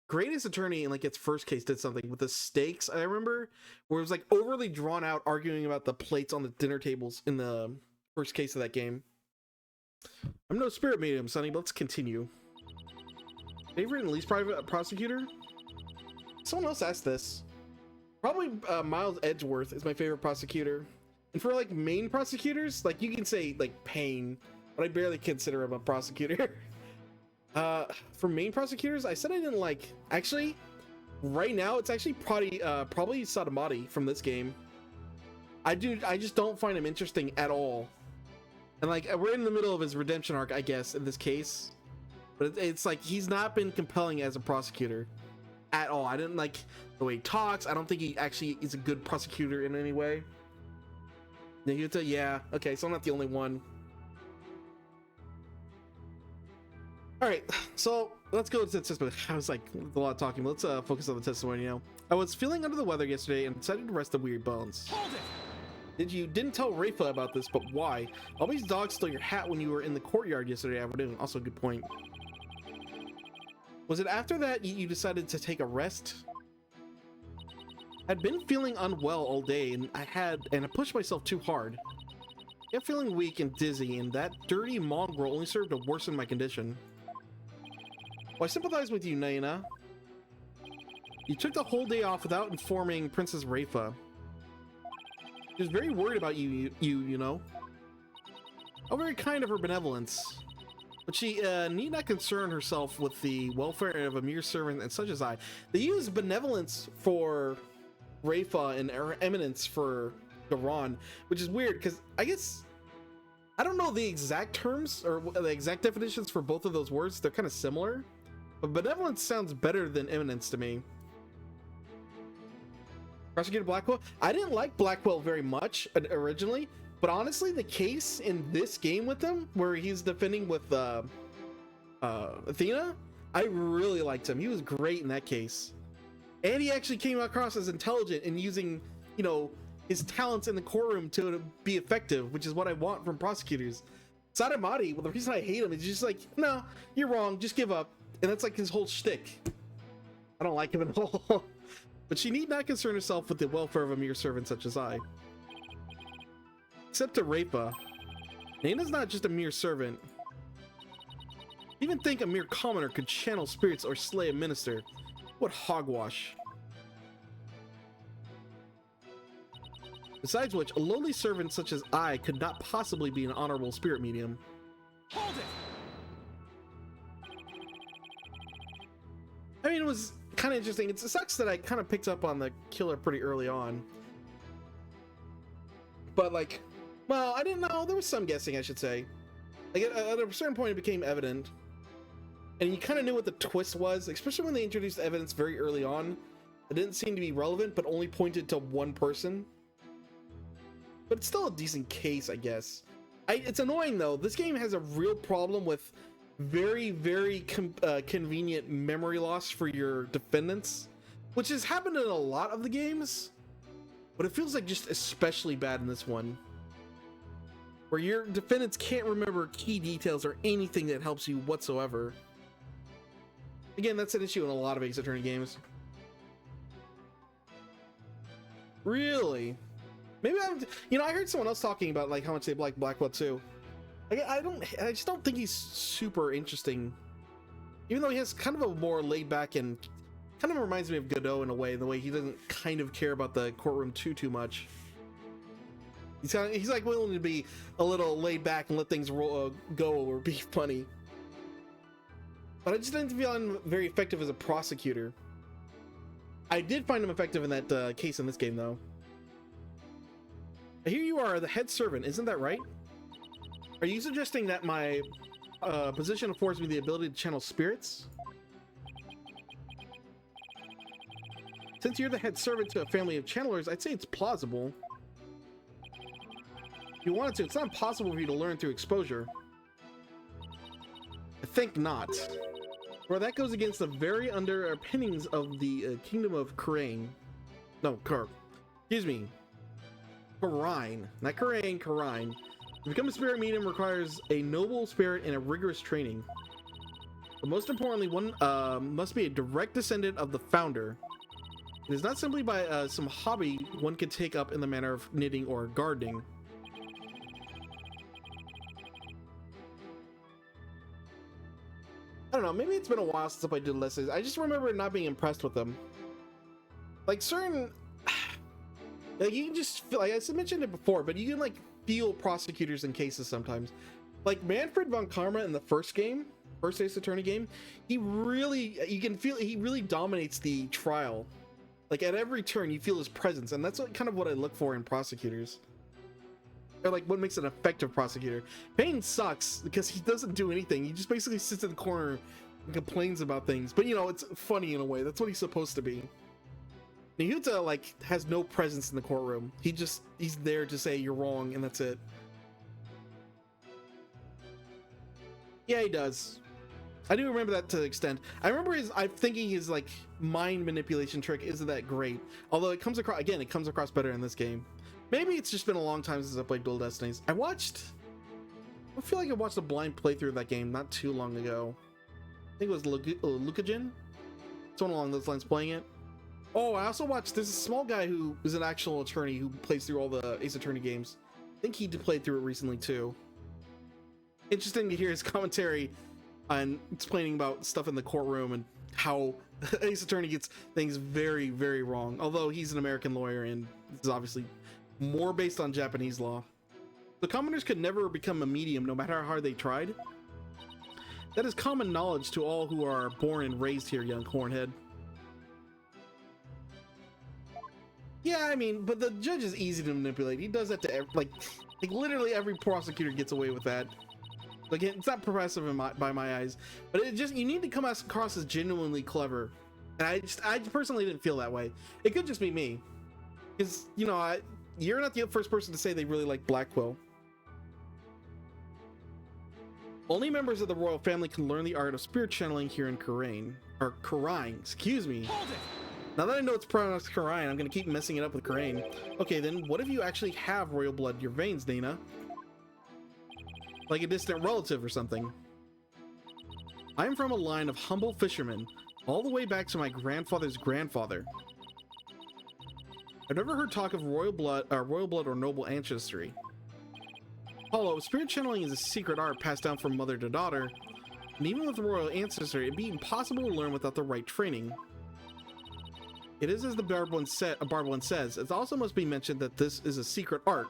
Greatest Attorney in like its first case did something with the stakes. I remember where it was like overly drawn out, arguing about the plates on the dinner tables in the first case of that game. I'm no spirit medium, Sonny, but let's continue. Favorite and least private prosecutor? Someone else asked this. Probably Miles Edgeworth is my favorite prosecutor. And for like main prosecutors, like you can say like Payne, but I barely consider him a prosecutor. For main prosecutors, I said I didn't like. Actually, right now it's actually probably Sadamati from this game. I just don't find him interesting at all. And like we're in the middle of his redemption arc, I guess, in this case. But it's like he's not been compelling as a prosecutor at all. I didn't like the way he talks. I don't think he actually is a good prosecutor in any way. Nahuta, yeah. Okay, so I'm not the only one. Alright, so let's go to the testimony. I was like, a lot of talking, but let's focus on the testimony now. I was feeling under the weather yesterday and decided to rest the weird bones. Hold it! Didn't tell Rafa about this, but why? All these dogs stole your hat when you were in the courtyard yesterday afternoon. Also a good point. Was it after that you decided to take a rest? I'd been feeling unwell all day, and I pushed myself too hard. I kept feeling weak and dizzy, and that dirty mongrel only served to worsen my condition. Well, I sympathize with you, Naina. You took the whole day off without informing Princess Rafa. She was very worried about you know. How very kind of her benevolence. But she need not concern herself with the welfare of a mere servant and such as I. They use benevolence for Rafa and eminence for Garon, which is weird because I guess I don't know the exact terms or the exact definitions for both of those words. They're kind of similar, but benevolence sounds better than eminence to me. Prosecutor Blackwell. I didn't like Blackwell very much originally, but honestly, the case in this game with him, where he's defending with Athena, I really liked him. He was great in that case. And he actually came across as intelligent and using, you know, his talents in the courtroom to be effective, which is what I want from prosecutors. Sadamati, well, the reason I hate him is just like, no, you're wrong, just give up. And that's like his whole shtick. I don't like him at all. But she need not concern herself with the welfare of a mere servant such as I. Except to Rapa, Naina's not just a mere servant. Even think a mere commoner could channel spirits or slay a minister. What hogwash. Besides which, a lowly servant such as I could not possibly be an honorable spirit medium. Hold it! I mean, it was kind of interesting. It sucks that I kind of picked up on the killer pretty early on. But like, well, I didn't know. There was some guessing, I should say. Like at a certain point, it became evident. And you kind of knew what the twist was, especially when they introduced evidence very early on. It didn't seem to be relevant, but only pointed to one person. But it's still a decent case, I guess. It's annoying, though. This game has a real problem with very, very convenient memory loss for your defendants, which has happened in a lot of the games, but it feels like just especially bad in this one, where your defendants can't remember key details or anything that helps you whatsoever. Again, that's an issue in a lot of Ace Attorney games. Really? Maybe I'm, you know, I heard someone else talking about like how much they like Blackwell too. Like, I just don't think he's super interesting. Even though he has kind of a more laid back and kind of reminds me of Godot in a way, the way he doesn't kind of care about the courtroom too much. He's like willing to be a little laid back and let things go or be funny. But I just didn't feel him very effective as a prosecutor. I did find him effective in that case in this game, though. Here you are, the head servant, isn't that right? Are you suggesting that my position affords me the ability to channel spirits? Since you're the head servant to a family of channelers, I'd say it's plausible. If you wanted to, it's not possible for you to learn through exposure. I think not. Well, that goes against the very underpinnings of the kingdom of Khura'in. No, excuse me. Khura'in. Not Khura'in, Khura'in. To become a spirit medium requires a noble spirit and a rigorous training. But most importantly, one must be a direct descendant of the founder. It is not simply by some hobby one could take up in the manner of knitting or gardening. I don't know, maybe it's been a while since I played Dual Lessons. I just remember not being impressed with them. Like certain, like you can just feel, like I mentioned it before, but you can like feel prosecutors in cases sometimes. Like Manfred von Karma in the first game, first Ace Attorney game, you can feel he really dominates the trial. Like at every turn you feel his presence, and that's kind of what I look for in prosecutors. Or like what makes an effective prosecutor. Payne sucks because he doesn't do anything. He just basically sits in the corner and complains about things. But you know, it's funny in a way. That's what he's supposed to be. Nihuta like has no presence in the courtroom. He's there to say you're wrong and that's it. Yeah, he does. I do remember that to the extent. I remember I'm thinking his like mind manipulation trick isn't that great. Although it comes across, again, it comes across better in this game. Maybe it's just been a long time since I played Dual Destinies. I feel like I watched a blind playthrough of that game not too long ago. I think it was Lucajin? Someone along those lines playing it. Oh, I also watched, there's a small guy who is an actual attorney who plays through all the Ace Attorney games. I think he played through it recently too. Interesting to hear his commentary on explaining about stuff in the courtroom and how Ace Attorney gets things very, very wrong. Although he's an American lawyer and this is obviously more based on Japanese law. The commoners could never become a medium no matter how hard they tried. That is common knowledge to all who are born and raised here, young hornhead. Yeah, I mean, but the judge is easy to manipulate. He does that to like literally every prosecutor gets away with that. Like it's not progressive by my eyes, but it just, you need to come across as genuinely clever. And I personally didn't feel that way. It could just be me, because you know you're not the first person to say they really like Blackwell. Only members of the royal family can learn the art of spirit channeling here in Khura'in. Or Khura'in, excuse me. Hold it! Now that I know it's pronounced Khura'in, I'm gonna keep messing it up with Khura'in. Okay, then what if you actually have royal blood in your veins, Dana? like a distant relative or something. I'm from a line of humble fishermen, all the way back to my grandfather's grandfather. I've never heard talk of royal blood or noble ancestry. Apollo, spirit channeling is a secret art passed down from mother to daughter, and even with royal ancestry, it'd be impossible to learn without the right training. It is as the Bard one says. It also must be mentioned that this is a secret art.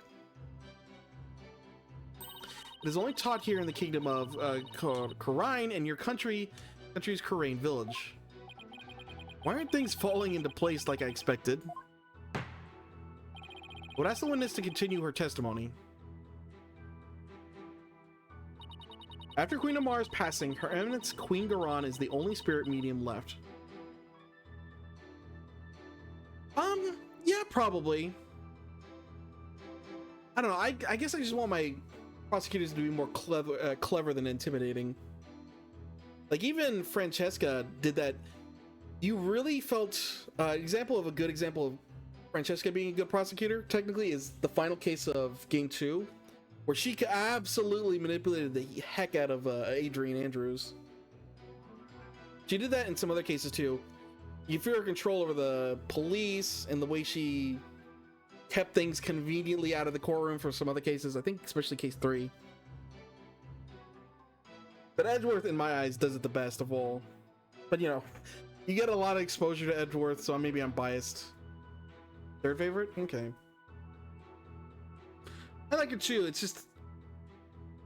It is only taught here in the kingdom of Khura'in and your country's Khura'in village. Why aren't things falling into place like I expected? Would ask the witness to continue her testimony. After Queen Amara's passing, Her Eminence Queen Garan is the only spirit medium left. Yeah, probably. I don't know. I guess I just want my prosecutors to be more clever than intimidating. Like, even Francesca did that. You really felt a good example of Francesca being a good prosecutor technically is the final case of game 2, where she absolutely manipulated the heck out of Adrian Andrews. She did that in some other cases too. You feel her control over the police and the way she kept things conveniently out of the courtroom for some other cases. I think especially case 3. But Edgeworth, in my eyes, does it the best of all. But you know, you get a lot of exposure to Edgeworth, so maybe I'm biased. Third favorite? Okay. I like her too. It's just,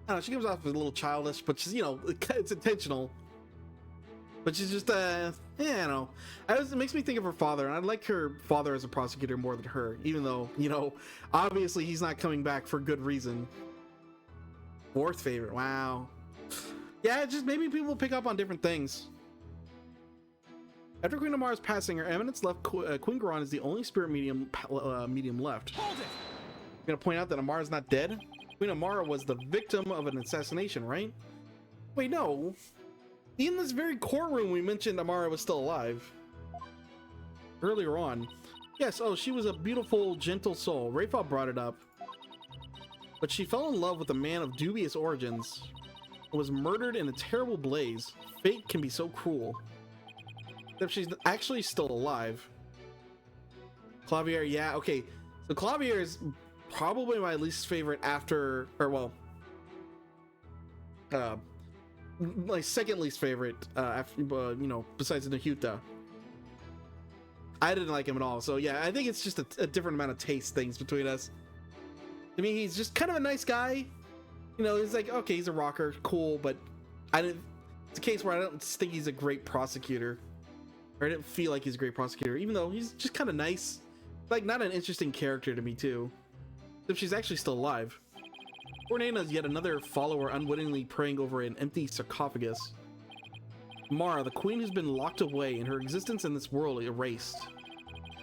I don't know, she comes off as a little childish, but she's, you know, it's intentional. But she's just, yeah, I don't know. It makes me think of her father, and I like her father as a prosecutor more than her, even though, you know, obviously he's not coming back for good reason. Fourth favorite, wow. Yeah, just maybe people pick up on different things. After Queen Amara's passing, Her Eminence left. Queen Garan is the only spirit medium left. Hold it! I'm gonna point out that Amara's not dead. Queen Amara was the victim of an assassination, right? Wait, no. In this very courtroom, we mentioned Amara was still alive. Earlier on. Yes, oh, she was a beautiful, gentle soul. Rafa brought it up. But she fell in love with a man of dubious origins and was murdered in a terrible blaze. Fate can be so cruel. Except she's actually still alive. Clavier, yeah, okay. So Clavier is probably my least favorite after, or well, my second least favorite after, you know, besides Nahuta. I didn't like him at all. So yeah, I think it's just a different amount of taste things between us. I mean, he's just kind of a nice guy. You know, he's like, okay, he's a rocker, cool, but it's a case where I don't think he's a great prosecutor. Or I didn't feel like he's a great prosecutor, even though he's just kind of nice. Like, not an interesting character to me, too. If she's actually still alive. Poor Nana is yet another follower unwittingly praying over an empty sarcophagus. Mara, the queen who's been locked away and her existence in this world erased.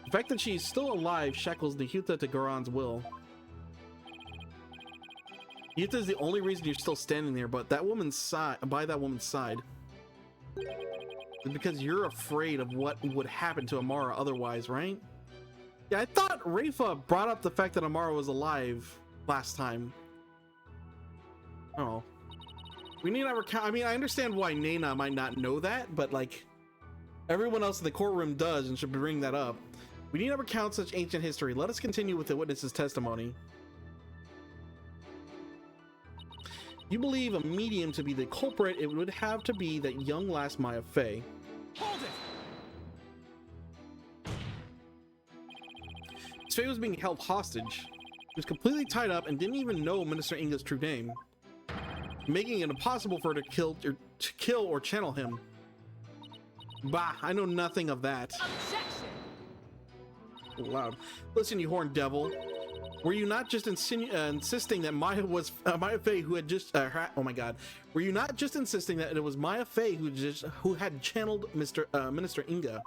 The fact that she is still alive shackles Nahuta to Garan's will. Nahuta is the only reason you're still standing there, but that woman's side, by that woman's side. It's because you're afraid of what would happen to Amara otherwise, right? Yeah, I thought Rafa brought up the fact that Amara was alive last time. Oh. We need to recount. I mean, I understand why Nana might not know that, but like, everyone else in the courtroom does and should bring that up. We need to recount such ancient history. Let us continue with the witness's testimony. You believe a medium to be the culprit, it would have to be that young lass Maya Fey. Hold it! Fey was being held hostage. She was completely tied up and didn't even know Minister Inga's true name, making it impossible for her to kill or channel him. Bah, I know nothing of that. Objection! Oh, loud. Listen, you horned devil. Were you not just insisting that Maya was Maya Fey who had just oh my god, were you not just insisting that it was Maya Fey who had channeled Minister Inga?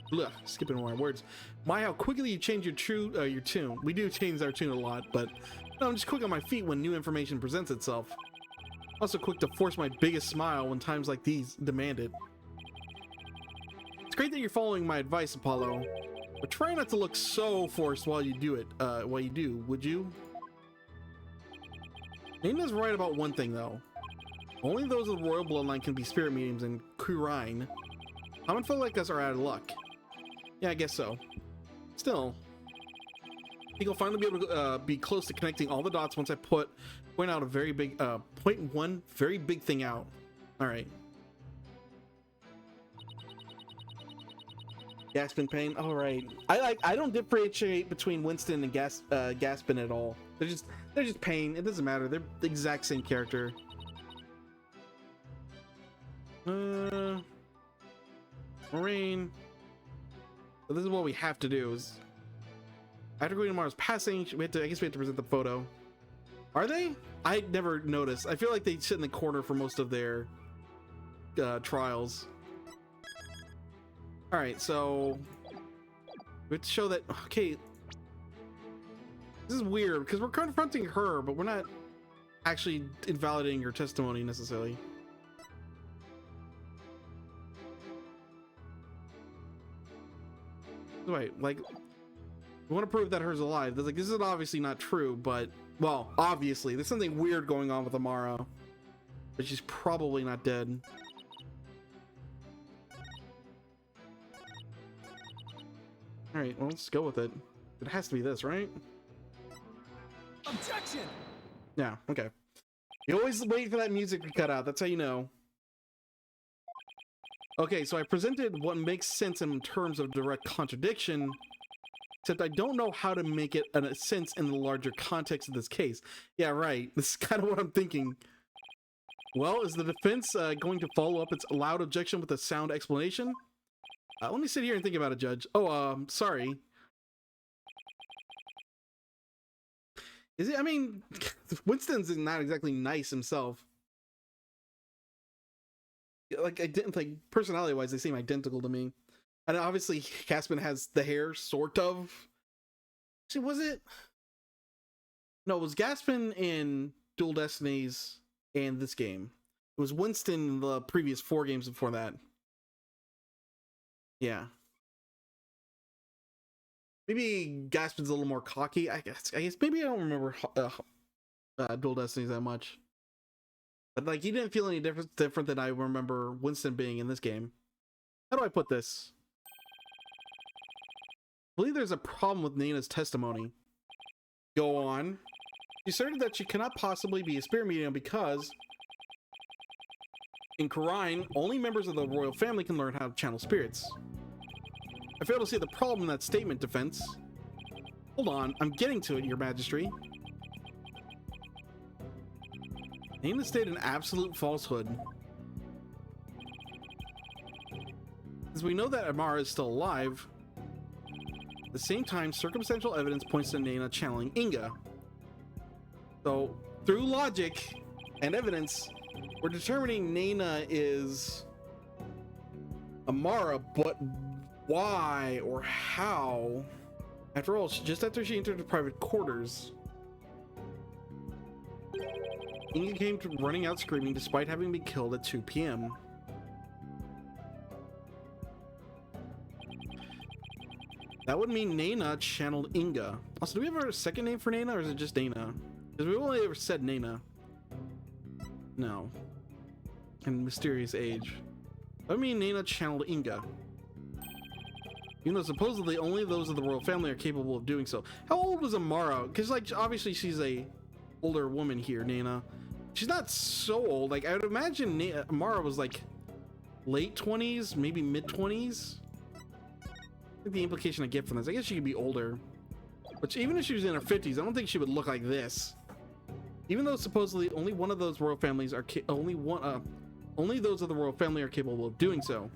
Blah, skipping my words. My, how quickly you change your tune. We do change our tune a lot, but no, I'm just quick on my feet when new information presents itself. Also quick to force my biggest smile when times like these demand it. It's great that you're following my advice, Apollo. But try not to look so forced while you do it. Would you? Nana's right about one thing, though. Only those of the royal bloodline can be spirit mediums in Kurine. Common folk like us are out of luck. Yeah, I guess so. Still, I think I'll finally be able to be close to connecting all the dots once I point out a very big, point one very big thing out. All right. Gaspin Pain. All right. I don't differentiate between Winston and Gaspin at all. They're just Pain. It doesn't matter. They're the exact same character. Marine. So this is what we have to do. Is after going to Mars passing, I guess we have to present the photo. Are they? I never noticed. I feel like they sit in the corner for most of their trials. All right, so we have to show that. Okay, this is weird because we're confronting her, but we're not actually invalidating her testimony necessarily. Wait, like, we want to prove that her's alive. That's like, this is obviously not true, but, well, obviously there's something weird going on with Amara, but she's probably not dead. All right, well, let's go with it. It has to be this, right? Objection! Yeah, okay. You always wait for that music to cut out. That's how you know. Okay, so I presented what makes sense in terms of direct contradiction, except I don't know how to make it a sense in the larger context of this case. Yeah, right. This is kind of what I'm thinking. Well, is the defense going to follow up its loud objection with a sound explanation? Let me sit here and think about it, Judge. Oh, sorry. Is it? I mean, Winston's not exactly nice himself. Like, I didn't like personality-wise, they seem identical to me. And obviously, Caspin has the hair, sort of. See, was it? No, it was Gaspin in Dual Destinies and this game. It was Winston in the previous 4 games before that. Yeah. Maybe Gaspin's a little more cocky. I guess maybe I don't remember Dual Destinies that much. But like, he didn't feel any different than I remember Winston being in this game. How do I put this? I believe there's a problem with Nana's testimony. Go on. She asserted that she cannot possibly be a spirit medium because in Kurine, only members of the royal family can learn how to channel spirits. I fail to see the problem in that statement, defense. Hold on, I'm getting to it, Your Majesty. Nana stated an absolute falsehood. As we know that Amara is still alive, at the same time, circumstantial evidence points to Nana channeling Inga. So, through logic and evidence, we're determining Nana is Amara, but why or how? After all, just after she entered the private quarters, Inga came running out screaming despite having been killed at 2 p.m. That would mean Nana channeled Inga. Also, do we have a second name for Nana, or is it just Nana? Because we've only ever said Nana. No. And Mysterious Age. That would mean Nana channeled Inga. Even though supposedly only those of the royal family are capable of doing so. How old was Amara? Because, like, obviously she's a older woman here, Nana. She's not so old. Like, I would imagine Amara was, like, late 20s, maybe mid-20s. I think the implication I get from this, I guess she could be older. But even if she was in her 50s, I don't think she would look like this. Even though supposedly only one of those royal families are only those of the royal family are capable of doing so.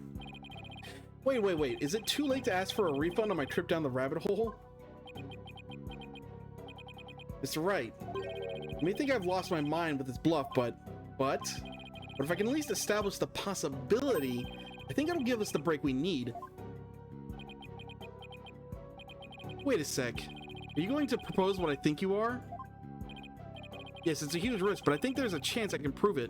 Wait. Is it too late to ask for a refund on my trip down the rabbit hole? Mr. Wright, you may think I've lost my mind with this bluff, but if I can at least establish the possibility, I think it'll give us the break we need. Wait a sec. Are you going to propose what I think you are? Yes, it's a huge risk, but I think there's a chance I can prove it.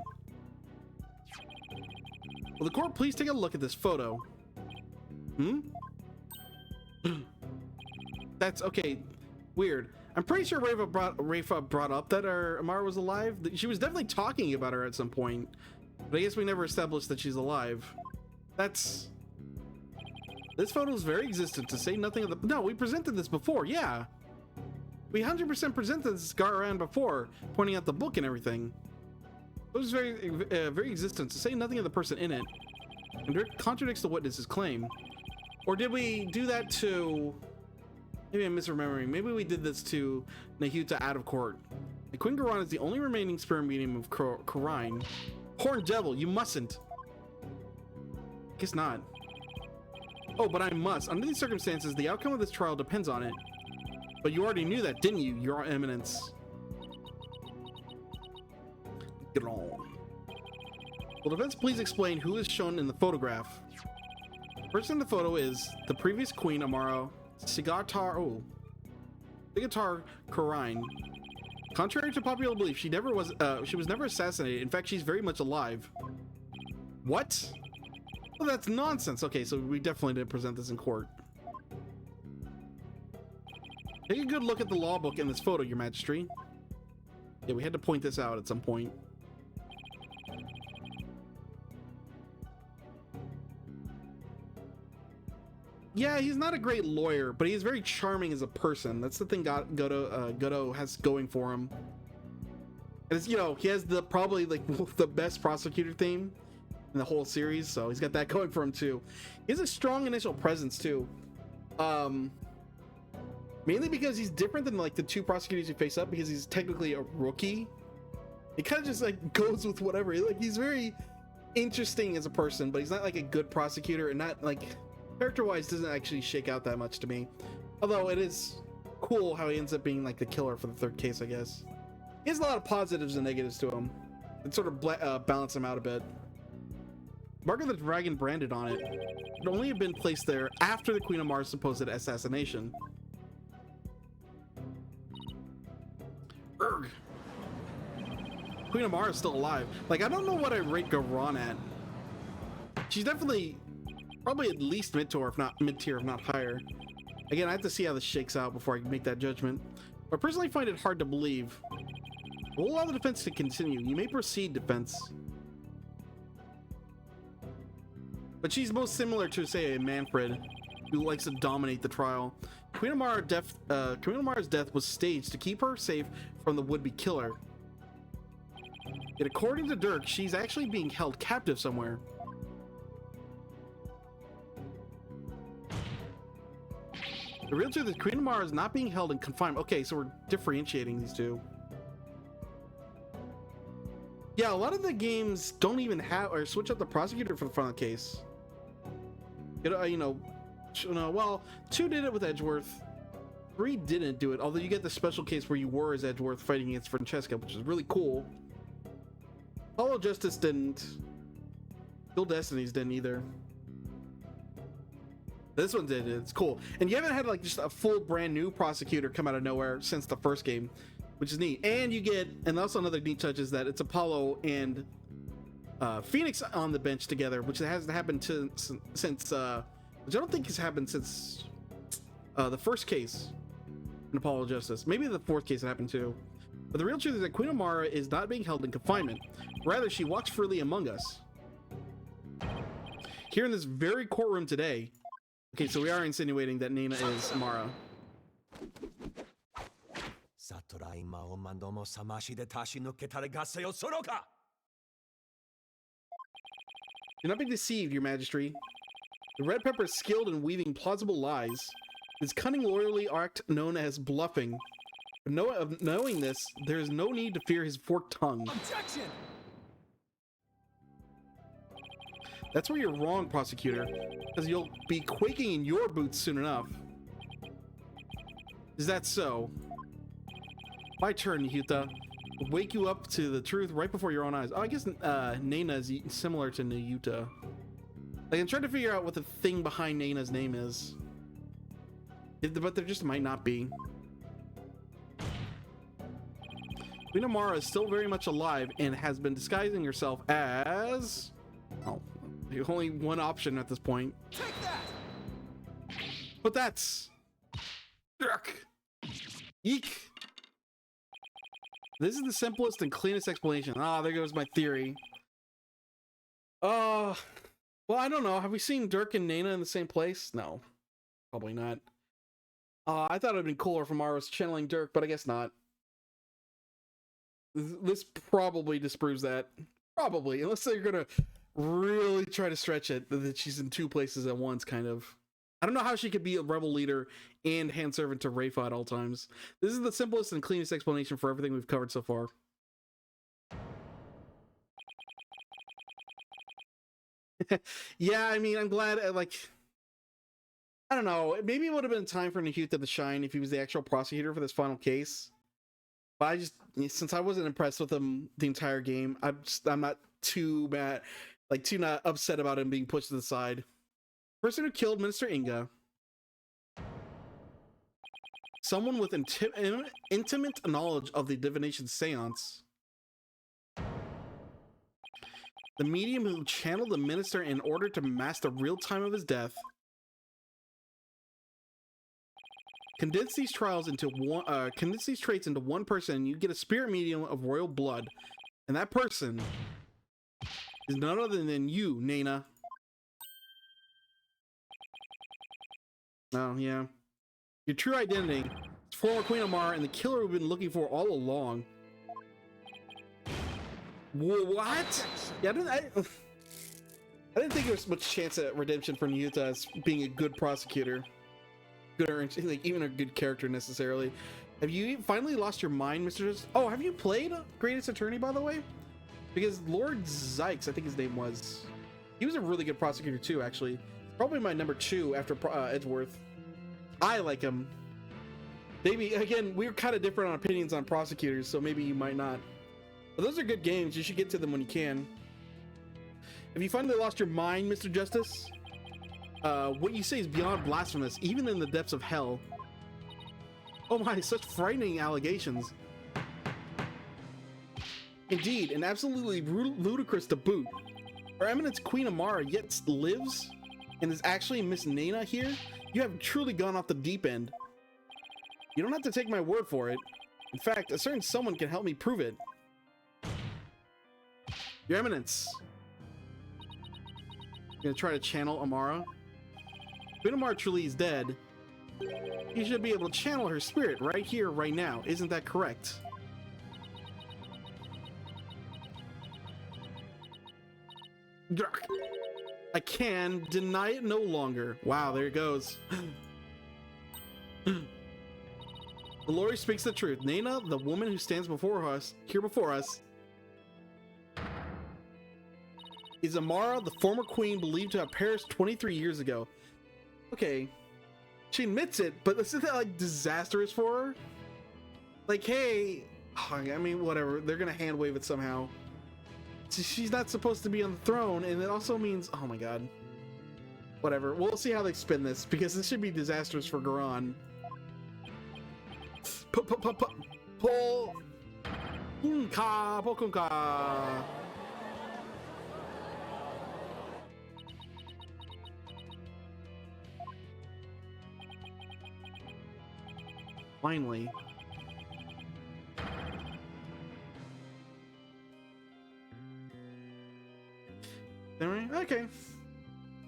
Will the court please take a look at this photo? That's okay. Weird. I'm pretty sure Rafa brought up that Amara was alive. She was definitely talking about her at some point, but I guess we never established that she's alive. This photo is very existent, to say nothing of the... No, we presented this before, yeah. We 100% presented this around before, pointing out the book and everything. It was very existent, to say nothing of the person in it. And it contradicts the witness's claim. Or did we do that to... Maybe I'm misremembering. Maybe we did this to Nahuta out of court. And Queen Garan is the only remaining spirit medium of Karine. Horned Devil, you mustn't. Guess not. Oh, but I must. Under these circumstances, the outcome of this trial depends on it. But you already knew that, didn't you, Your Eminence? Get on. Will defense please explain who is shown in the photograph? The person in the photo is the previous Queen Amara Sigatar Karine. Contrary to popular belief, she was never assassinated. In fact, she's very much alive. What? Well, that's nonsense. Okay, so we definitely didn't present this in court. Take a good look at the law book in this photo, Your Majesty. Yeah, we had to point this out at some point. Yeah, he's not a great lawyer, but he's very charming as a person. That's the thing Goto has going for him. And it's, you know, he has probably like the best prosecutor theme in the whole series, so he's got that going for him too. He has a strong initial presence too. Mainly because he's different than like the two prosecutors you face up, because he's technically a rookie. He kind of just like goes with whatever. Like, he's very interesting as a person, but he's not like a good prosecutor, and not like character-wise doesn't actually shake out that much to me. Although it is cool how he ends up being like the killer for the third case, I guess. He has a lot of positives and negatives to him. It sort of balance him out a bit. Mark of the Dragon branded on it would only have been placed there after the Queen of Mars' supposed assassination. Urgh. Queen of Mars is still alive. Like, I don't know what I rate Garan at. She's definitely probably at least mid-tier, if not higher. Again, I have to see how this shakes out before I can make that judgment. I personally find it hard to believe. We'll allow the defense to continue. You may proceed, defense. But she's most similar to, say, a Manfred, who likes to dominate the trial. Queen of Mara's death was staged to keep her safe from the would-be killer. Yet according to Dirk, she's actually being held captive somewhere. The real truth is Queen of Mara is not being held in confinement. Okay, so we're differentiating these two. Yeah, a lot of the games don't even have or switch up the prosecutor for the front of the case. You know, well, 2 did it with Edgeworth. 3 didn't do it, although you get the special case where you were as Edgeworth fighting against Francesca, which is really cool. Hollow Justice didn't. Dual Destinies didn't either. This one did. It's cool. And you haven't had like just a full brand new prosecutor come out of nowhere since the first game, which is neat. And you get, and also another neat touch is that it's Apollo and Phoenix on the bench together, which hasn't happened since which I don't think has happened since the first case in Apollo Justice. Maybe the 4th case it happened too. But the real truth is that Queen Amara is not being held in confinement. Rather, she walks freely among us. Here in this very courtroom today. Okay, so we are insinuating that Nina is Amara. Do not be deceived, Your Majesty. The Red Pepper is skilled in weaving plausible lies. His cunning lawyerly act known as bluffing. Knowing this, there is no need to fear his forked tongue. Objection! That's where you're wrong, prosecutor, because you'll be quaking in your boots soon enough. Is that so? My turn, Yuta. Wake you up to the truth right before your own eyes. Oh, I guess Nana is similar to Nayuta. Like, I'm trying to figure out what the thing behind Nana's name is. But there just might not be. Queen Amara is still very much alive and has been disguising herself as... Oh, there's only one option at this point. Take that! But that's... Dirk! Eek! This is the simplest and cleanest explanation. Ah, there goes my theory. Well, I don't know. Have we seen Dirk and Nana in the same place? No, probably not. I thought it'd been cooler if Amara was channeling Dirk, but I guess not. This probably disproves that. Probably, unless they're gonna really try to stretch it that she's in two places at once, kind of. I don't know how she could be a rebel leader and hand servant to Rayfa at all times. This is the simplest and cleanest explanation for everything we've covered so far. Yeah, I mean, I'm glad, I don't know, maybe it would have been time for Nahuta to shine if he was the actual prosecutor for this final case. But since I wasn't impressed with him the entire game, I'm not too mad, too not upset about him being pushed to the side. Person who killed Minister Inga. Someone with intimate knowledge of the divination seance. The medium who channeled the minister in order to mask the real time of his death. Condense these traits into one person, and you get a spirit medium of royal blood. And that person is none other than you, Nana. Oh, yeah. Your true identity is former Queen Amara and the killer we've been looking for all along. What? Yeah, I didn't think there was much chance at redemption for Nahuta as being a good prosecutor. Good, or even a good character necessarily. Have you finally lost your mind, Mr. Oh, have you played Greatest Attorney, by the way? Because Lord Zykes, I think his name was. He was a really good prosecutor too, actually. Probably my number 2 after Edgeworth. I like him. Maybe, again, we're kind of different on opinions on prosecutors, so maybe you might not. But those are good games. You should get to them when you can. Have you finally lost your mind, Mr. Justice? What you say is beyond blasphemous, even in the depths of hell. Oh my, such frightening allegations. Indeed, and absolutely ludicrous to boot. Her Eminence Queen Amara yet lives and is actually Miss Nana here? You have truly gone off the deep end. You don't have to take my word for it. In fact, a certain someone can help me prove it. Your Eminence. You're gonna try to channel Amara? Queen Amara truly is dead. You should be able to channel her spirit right here, right now. Isn't that correct? I can deny it no longer. Wow, there it goes. The Lord speaks the truth. Nana, the woman who stands before us, is Amara, the former queen believed to have perished 23 years ago. Okay, she admits it, but isn't that disastrous for her? Hey, I mean, whatever. They're gonna hand wave it somehow. She's not supposed to be on the throne, and it also means, oh my god. Whatever. We'll see how they spin this, because this should be disastrous for Garan. Pokunka. Finally. Okay.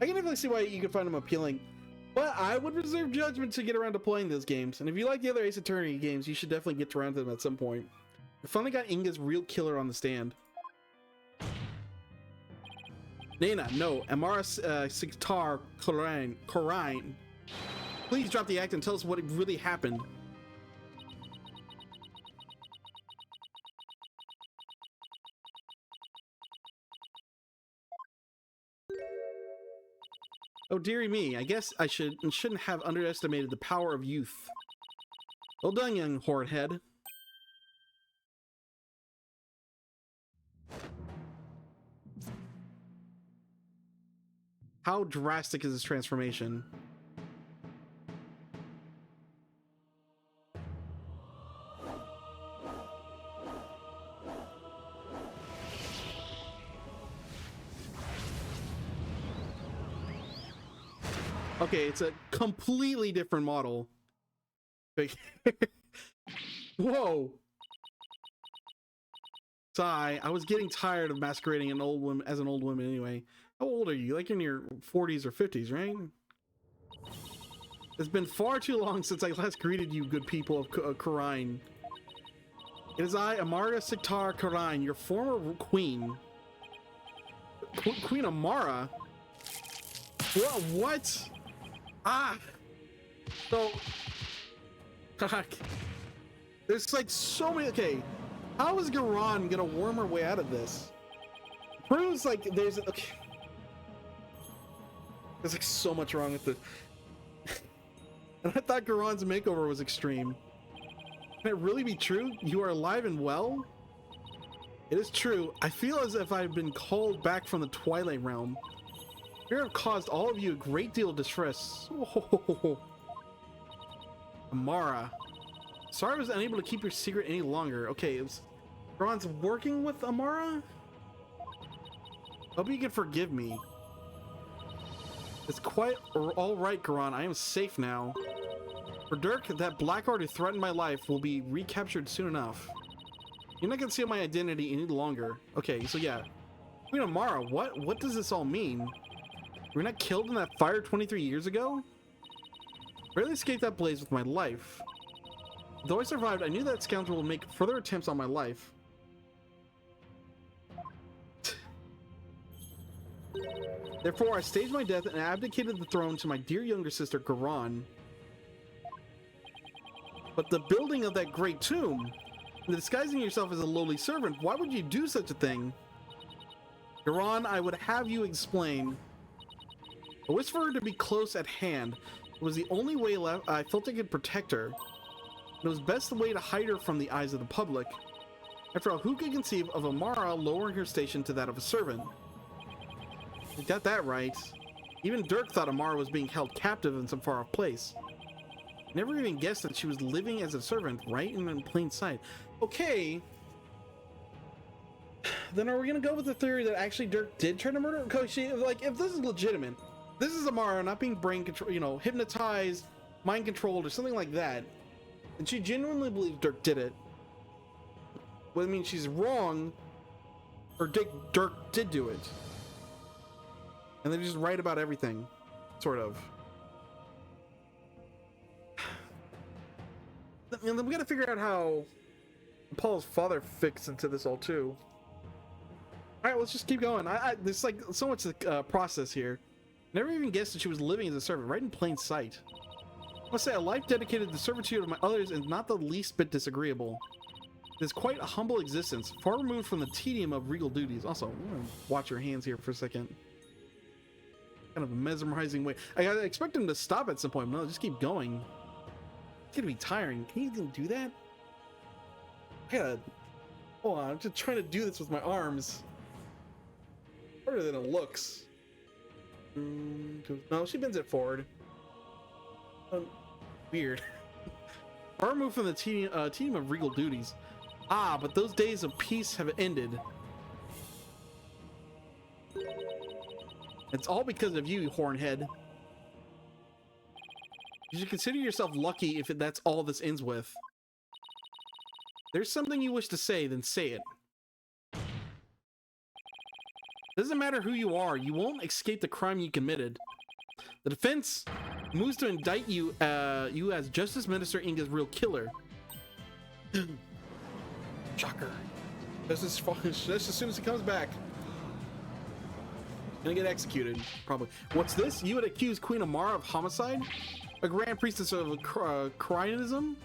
I can definitely see why you could find them appealing, but I would reserve judgment to get around to playing those games. And if you like the other Ace Attorney games, you should definitely get around to them at some point. We finally got Inga's real killer on the stand. Nana, no, Amara Sigtar Korine. Please drop the act and tell us what really happened. Oh, dearie me, I guess I shouldn't have underestimated the power of youth. Well done, young horrid head. How drastic is this transformation? Okay, it's a completely different model. Whoa. Sigh. I was getting tired of masquerading an old woman as an old woman anyway. How old are you? Like in your 40s or 50s, right? It's been far too long since I last greeted you, good people of Khura'in. It is I, Amara Siktar Khura'in, your former queen. Queen Amara? What? Ah! So... There's like so many... Okay, how is Garan gonna worm her way out of this? Proves like there's... Okay. There's like so much wrong with this. And I thought Garon's makeover was extreme. Can it really be true? You are alive and well? It is true. I feel as if I've been called back from the Twilight Realm. Fear have caused all of you a great deal of distress. Oh. Amara. Sorry I was unable to keep your secret any longer. Okay, Garon's working with Amara? Hope you can forgive me. It's quite all right, Garan. I am safe now. For Dirk, that Blackheart who threatened my life will be recaptured soon enough. You're not conceal my identity any longer. Okay, so yeah. Queen Amara, what does this all mean? Were you not killed in that fire 23 years ago? Barely escaped that blaze with my life. Though I survived, I knew that scoundrel would make further attempts on my life. Therefore, I staged my death and abdicated the throne to my dear younger sister, Garan. But the building of that great tomb, and disguising yourself as a lowly servant, why would you do such a thing? Garan, I would have you explain. I wished for her to be close at hand. It was the only way left. I felt I could protect her. It was best the way to hide her from the eyes of the public. After all, who could conceive of Amara lowering her station to that of a servant? You got that right. Even Dirk thought Amara was being held captive in some far-off place. Never even guessed that she was living as a servant right in plain sight. Okay. Then are we gonna go with the theory that actually Dirk did try to murder her? Because she, like, if this is legitimate, this is Amara not being brain control, you know, hypnotized, mind controlled, or something like that, and she genuinely believes Dirk did it. Well, I mean, she's wrong, or Dirk did do it. And they just write about everything, sort of. And then we gotta figure out how Paul's father fits into this all too. All right, let's just keep going. There's like so much process here. Never even guessed that she was living as a servant, right in plain sight. I must say, a life dedicated to the servitude of my others is not the least bit disagreeable. It is quite a humble existence, far removed from the tedium of regal duties. Also, I'm gonna watch your hands here for a second. Kind of a mesmerizing way. I expect him to stop at some point. No, just keep going. It's gonna be tiring. Can you even do that? I gotta... Hold on, I'm just trying to do this with my arms. Harder than it looks. No, she bends it forward. Weird. Far removed from the tedium of regal duties. Ah, but those days of peace have ended. It's all because of you, Hornhead. You should consider yourself lucky if that's all this ends with. There's something you wish to say, then say it. Doesn't matter who you are, you won't escape the crime you committed. The defense moves to indict you, you as Justice Minister Inga's real killer. Shocker. Just as soon as he comes back. Gonna get executed, probably. What's this? You would accuse Queen Amara of homicide? A Grand Priestess of Khura'ism?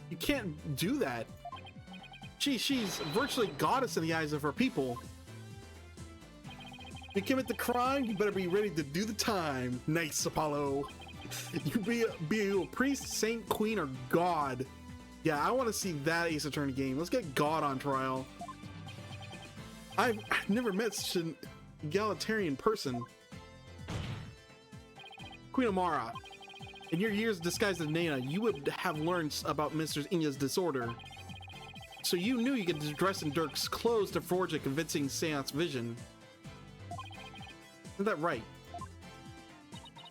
You can't do that. She's virtually goddess in the eyes of her people. You commit the crime, you better be ready to do the time. Nice, Apollo. You be a priest, saint, queen, or god. Yeah, I want to see that Ace Attorney game. Let's get God on trial. I've never met such an egalitarian person. Queen Amara, in your years disguised as Nana, you would have learned about Mr. Inga's disorder. So you knew you could dress in Dirk's clothes to forge a convincing seance vision. Isn't that right?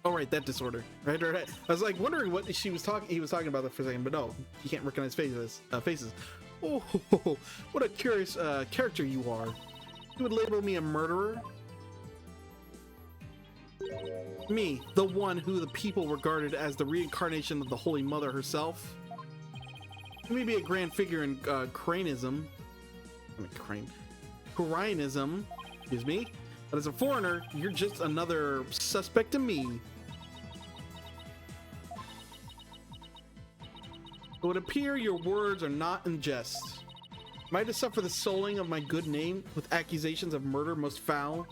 Oh, right, that disorder. Right. I was like wondering what he was talking about that for a second, but no, you can't recognize faces. Oh, what a curious character you are. You would label me a murderer? Me, the one who the people regarded as the reincarnation of the Holy Mother herself? You may be a grand figure in Cranianism. Cranianism, excuse me. But as a foreigner, you're just another suspect to me. It would appear your words are not in jest. Am I to suffer the sullying of my good name with accusations of murder most foul?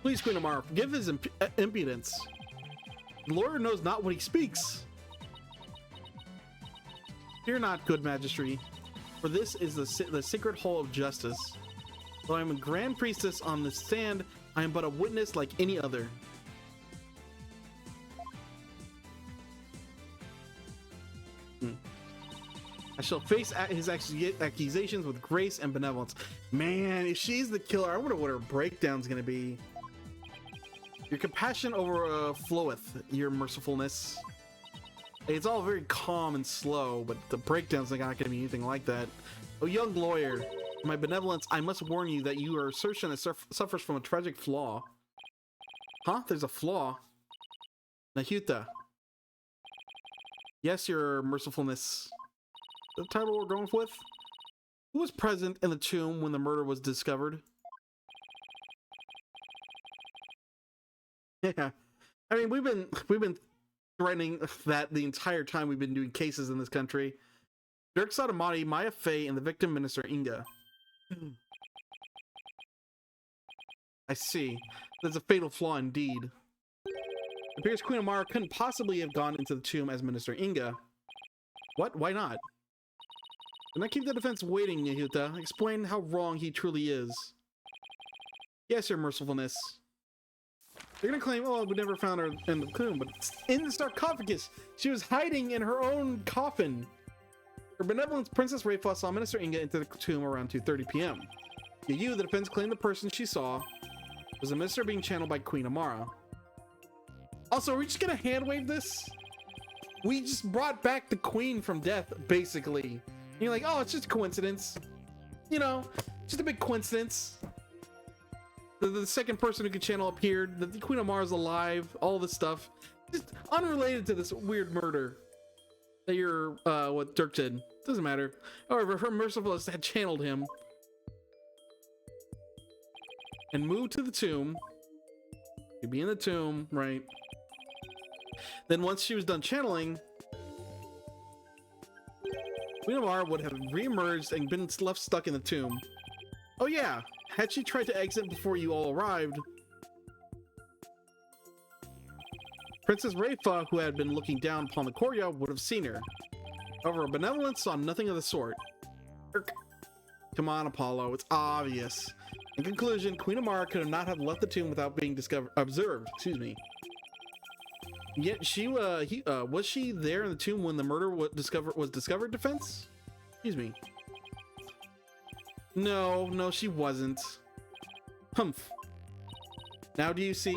Please, Queen Amara, forgive his impudence. The lawyer knows not what he speaks. Fear not, good majesty, for this is the sacred hall of justice. Though I am a grand priestess on the stand, I am but a witness like any other. I shall face his accusations with grace and benevolence. Man, if she's the killer, I wonder what her breakdown's gonna be. Your compassion overfloweth your mercifulness. It's all very calm and slow, but the breakdown's not gonna be anything like that. Oh, young lawyer, my benevolence, I must warn you that your assertion suffers from a tragic flaw. Huh? There's a flaw? Nahuta. Yes, your mercifulness. The title we're going with? Who was present in the tomb when the murder was discovered? Yeah, I mean we've been threatening that the entire time we've been doing cases in this country. Dirk Sotomati, Maya Fey, and the victim Minister Inga. I see. There's a fatal flaw indeed. It appears Queen Amara couldn't possibly have gone into the tomb as Minister Inga. What? Why not? And I keep the defense waiting, Nahuta. Explain how wrong he truly is. Yes, your mercifulness. They're gonna claim, oh, we never found her in the tomb, but in the sarcophagus, she was hiding in her own coffin. Her benevolence, Princess Rayfa, saw Minister Inga into the tomb around 2:30 p.m. You, the defense, claim the person she saw was a minister being channeled by Queen Amara. Also, are we just gonna hand wave this? We just brought back the queen from death, basically. And you're like, oh, it's just a coincidence. You know, just a big coincidence. The second person who could channel appeared. The Queen of Mars alive. All this stuff, just unrelated to this weird murder that you're what Dirk did. Doesn't matter. However, her mercifulness had channeled him and moved to the tomb. He'd be in the tomb, right? Then once she was done channeling, Queen of Mars would have reemerged and been left stuck in the tomb. Oh yeah. Had she tried to exit before you all arrived, Princess Rayfa, who had been looking down upon the courtyard, would have seen her. However, Benevolence saw nothing of the sort. Come on, Apollo, it's obvious. In conclusion, Queen Amara could not have left the tomb without being observed. Excuse me. Yet was she there in the tomb when the murder was discovered? Defense? Excuse me. No, she wasn't. Humph. Now do you see?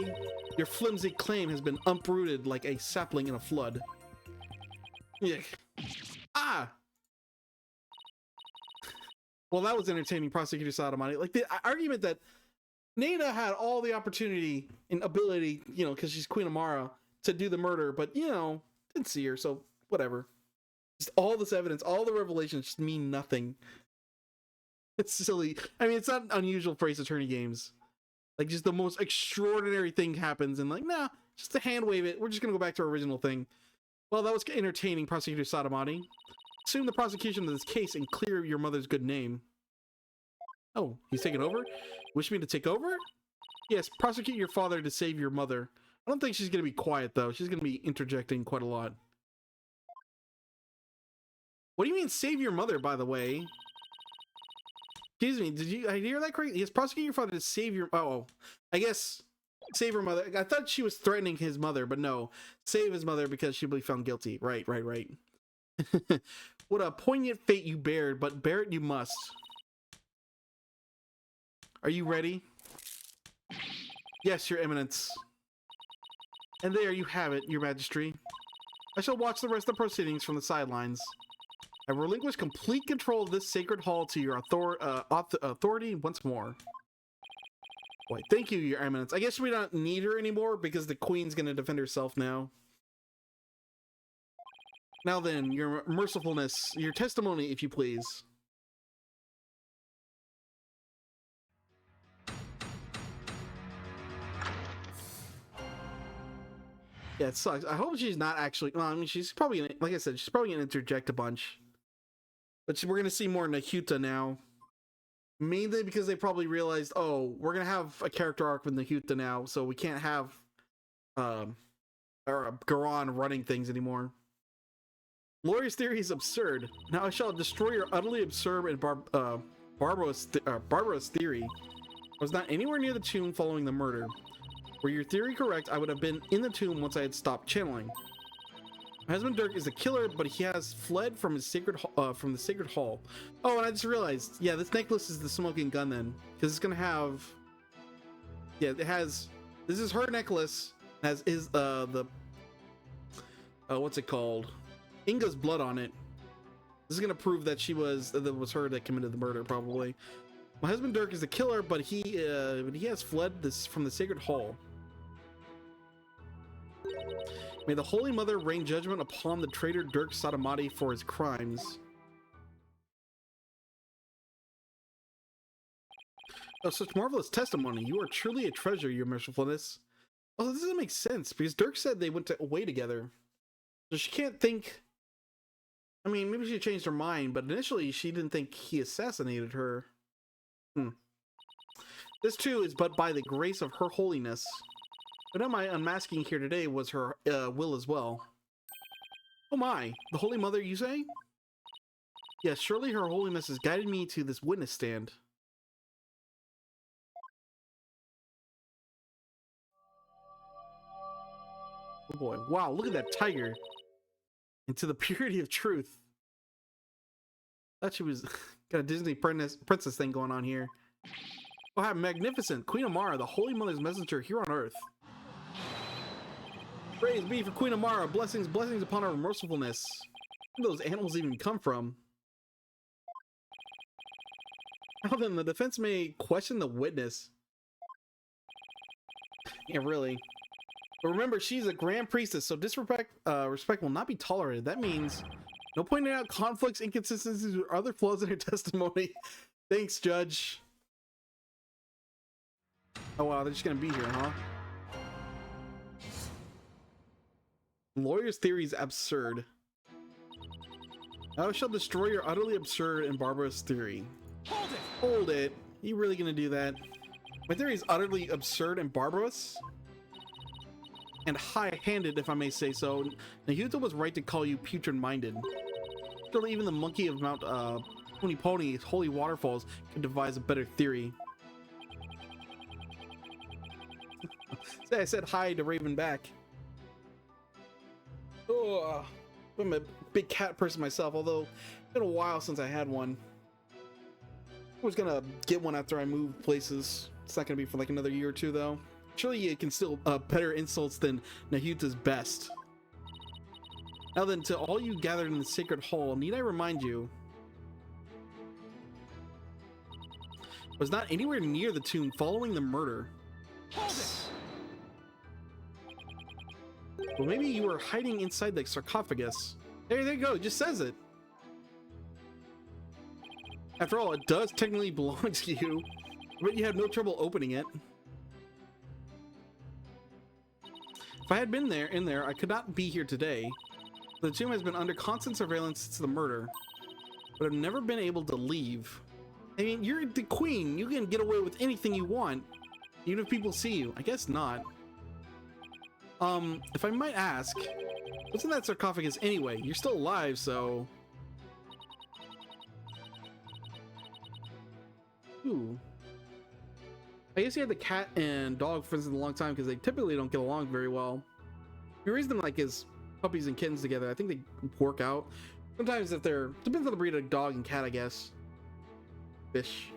Your flimsy claim has been uprooted like a sapling in a flood. Yuck. Ah! Well, that was entertaining, Prosecutor Sotomati. Like, the argument that Nada had all the opportunity and ability, you know, because she's Queen Amara, to do the murder, but, you know, didn't see her, so whatever. Just all this evidence, all the revelations just mean nothing. It's silly. I mean, it's not unusual for Ace Attorney games. Like, just the most extraordinary thing happens, and like, nah, just to hand wave it, we're just gonna go back to our original thing. Well, that was entertaining, Prosecutor Sotomati. Assume the prosecution of this case and clear your mother's good name. Oh, he's taking over? Wish me to take over? Yes, prosecute your father to save your mother. I don't think she's gonna be quiet, though. She's gonna be interjecting quite a lot. What do you mean, save your mother, by the way? Excuse me, did I hear that correctly? Yes, prosecute your father to save your... Oh, I guess save her mother. I thought she was threatening his mother, but no. Save his mother because she'll be found guilty. Right. What a poignant fate you bared, but bear it you must. Are you ready? Yes, your eminence. And there you have it, your majesty. I shall watch the rest of the proceedings from the sidelines. I relinquish complete control of this sacred hall to your authority once more. Boy, thank you, your eminence. I guess we don't need her anymore because the queen's gonna defend herself now. Now then, your mercifulness, your testimony, if you please. Yeah, it sucks. I hope she's not actually. Well, I mean, she's probably gonna, like I said, she's probably gonna interject a bunch. But we're gonna see more Nahuta now. Mainly because they probably realized, oh, we're gonna have a character arc with Nahuta now, so we can't have Garon running things anymore. Lawyer's theory is absurd. Now I shall destroy your utterly absurd and barbarous theory. I was not anywhere near the tomb following the murder. Were your theory correct, I would have been in the tomb once I had stopped channeling. My husband Dirk is a killer, but he has fled from his sacred from the sacred hall. Oh, and I just realized, yeah, this necklace is the smoking gun then, because it's gonna have, yeah, it has. This is her necklace. Has what's it called? Inga's blood on it. This is gonna prove that that it was her that committed the murder, probably. My husband Dirk is a killer, but he has fled from the sacred hall. May the Holy Mother rain judgment upon the traitor Dirk Satamati for his crimes. Oh, such marvelous testimony. You are truly a treasure, your mercifulness. Oh, this doesn't make sense, because Dirk said they went away together. So she can't think... I mean, maybe she changed her mind, but initially she didn't think he assassinated her. This too is but by the grace of her holiness. But my unmasking here today was her will as well. Oh my, the Holy Mother, you say? Yes, surely her holiness has guided me to this witness stand. Oh boy, wow, look at that tiger. Into the purity of truth. Thought she was got a Disney princess thing going on here. Oh, how magnificent! Queen Amara, the Holy Mother's messenger here on Earth. Praise be for Queen Amara. Blessings upon her mercifulness. Where do those animals even come from? Now then, the defense may question the witness. Yeah, really. But remember, she's a grand priestess, so disrespect respect will not be tolerated. That means no pointing out conflicts, inconsistencies, or other flaws in her testimony. Thanks, Judge. Oh wow, they're just gonna be here, huh? Lawyer's theory is absurd. I shall destroy your utterly absurd and barbarous theory. Hold it! Hold it. Are you really gonna do that? My theory is utterly absurd and barbarous? And high-handed, if I may say so. Nahuta was right to call you putrid-minded. Surely even the monkey of Mount Pony's holy waterfalls can devise a better theory. Say I said hi to Ravenback. Oh, I'm a big cat person myself, although it's been a while since I had one. I was gonna get one after I moved places. It's not gonna be for like another year or two, though. Surely you can still better insults than Nahuta's best. Now then, to all you gathered in the sacred hall, need I remind you, I was not anywhere near the tomb following the murder. Hold it! Well, maybe you were hiding inside the sarcophagus. There you go, it just says it. After all, it does technically belong to you, but you had no trouble opening it. If I had been in there, I could not be here today. The tomb has been under constant surveillance since the murder, but I've never been able to leave. I mean, you're the queen. You can get away with anything you want, even if people see you. I guess not. If I might ask, what's in that sarcophagus anyway? You're still alive, so... Ooh. I guess you had the cat and dog friends in a long time because they typically don't get along very well. You raise them like as puppies and kittens together. I think they work out. Sometimes if they're... Depends on the breed of dog and cat, I guess. Fish.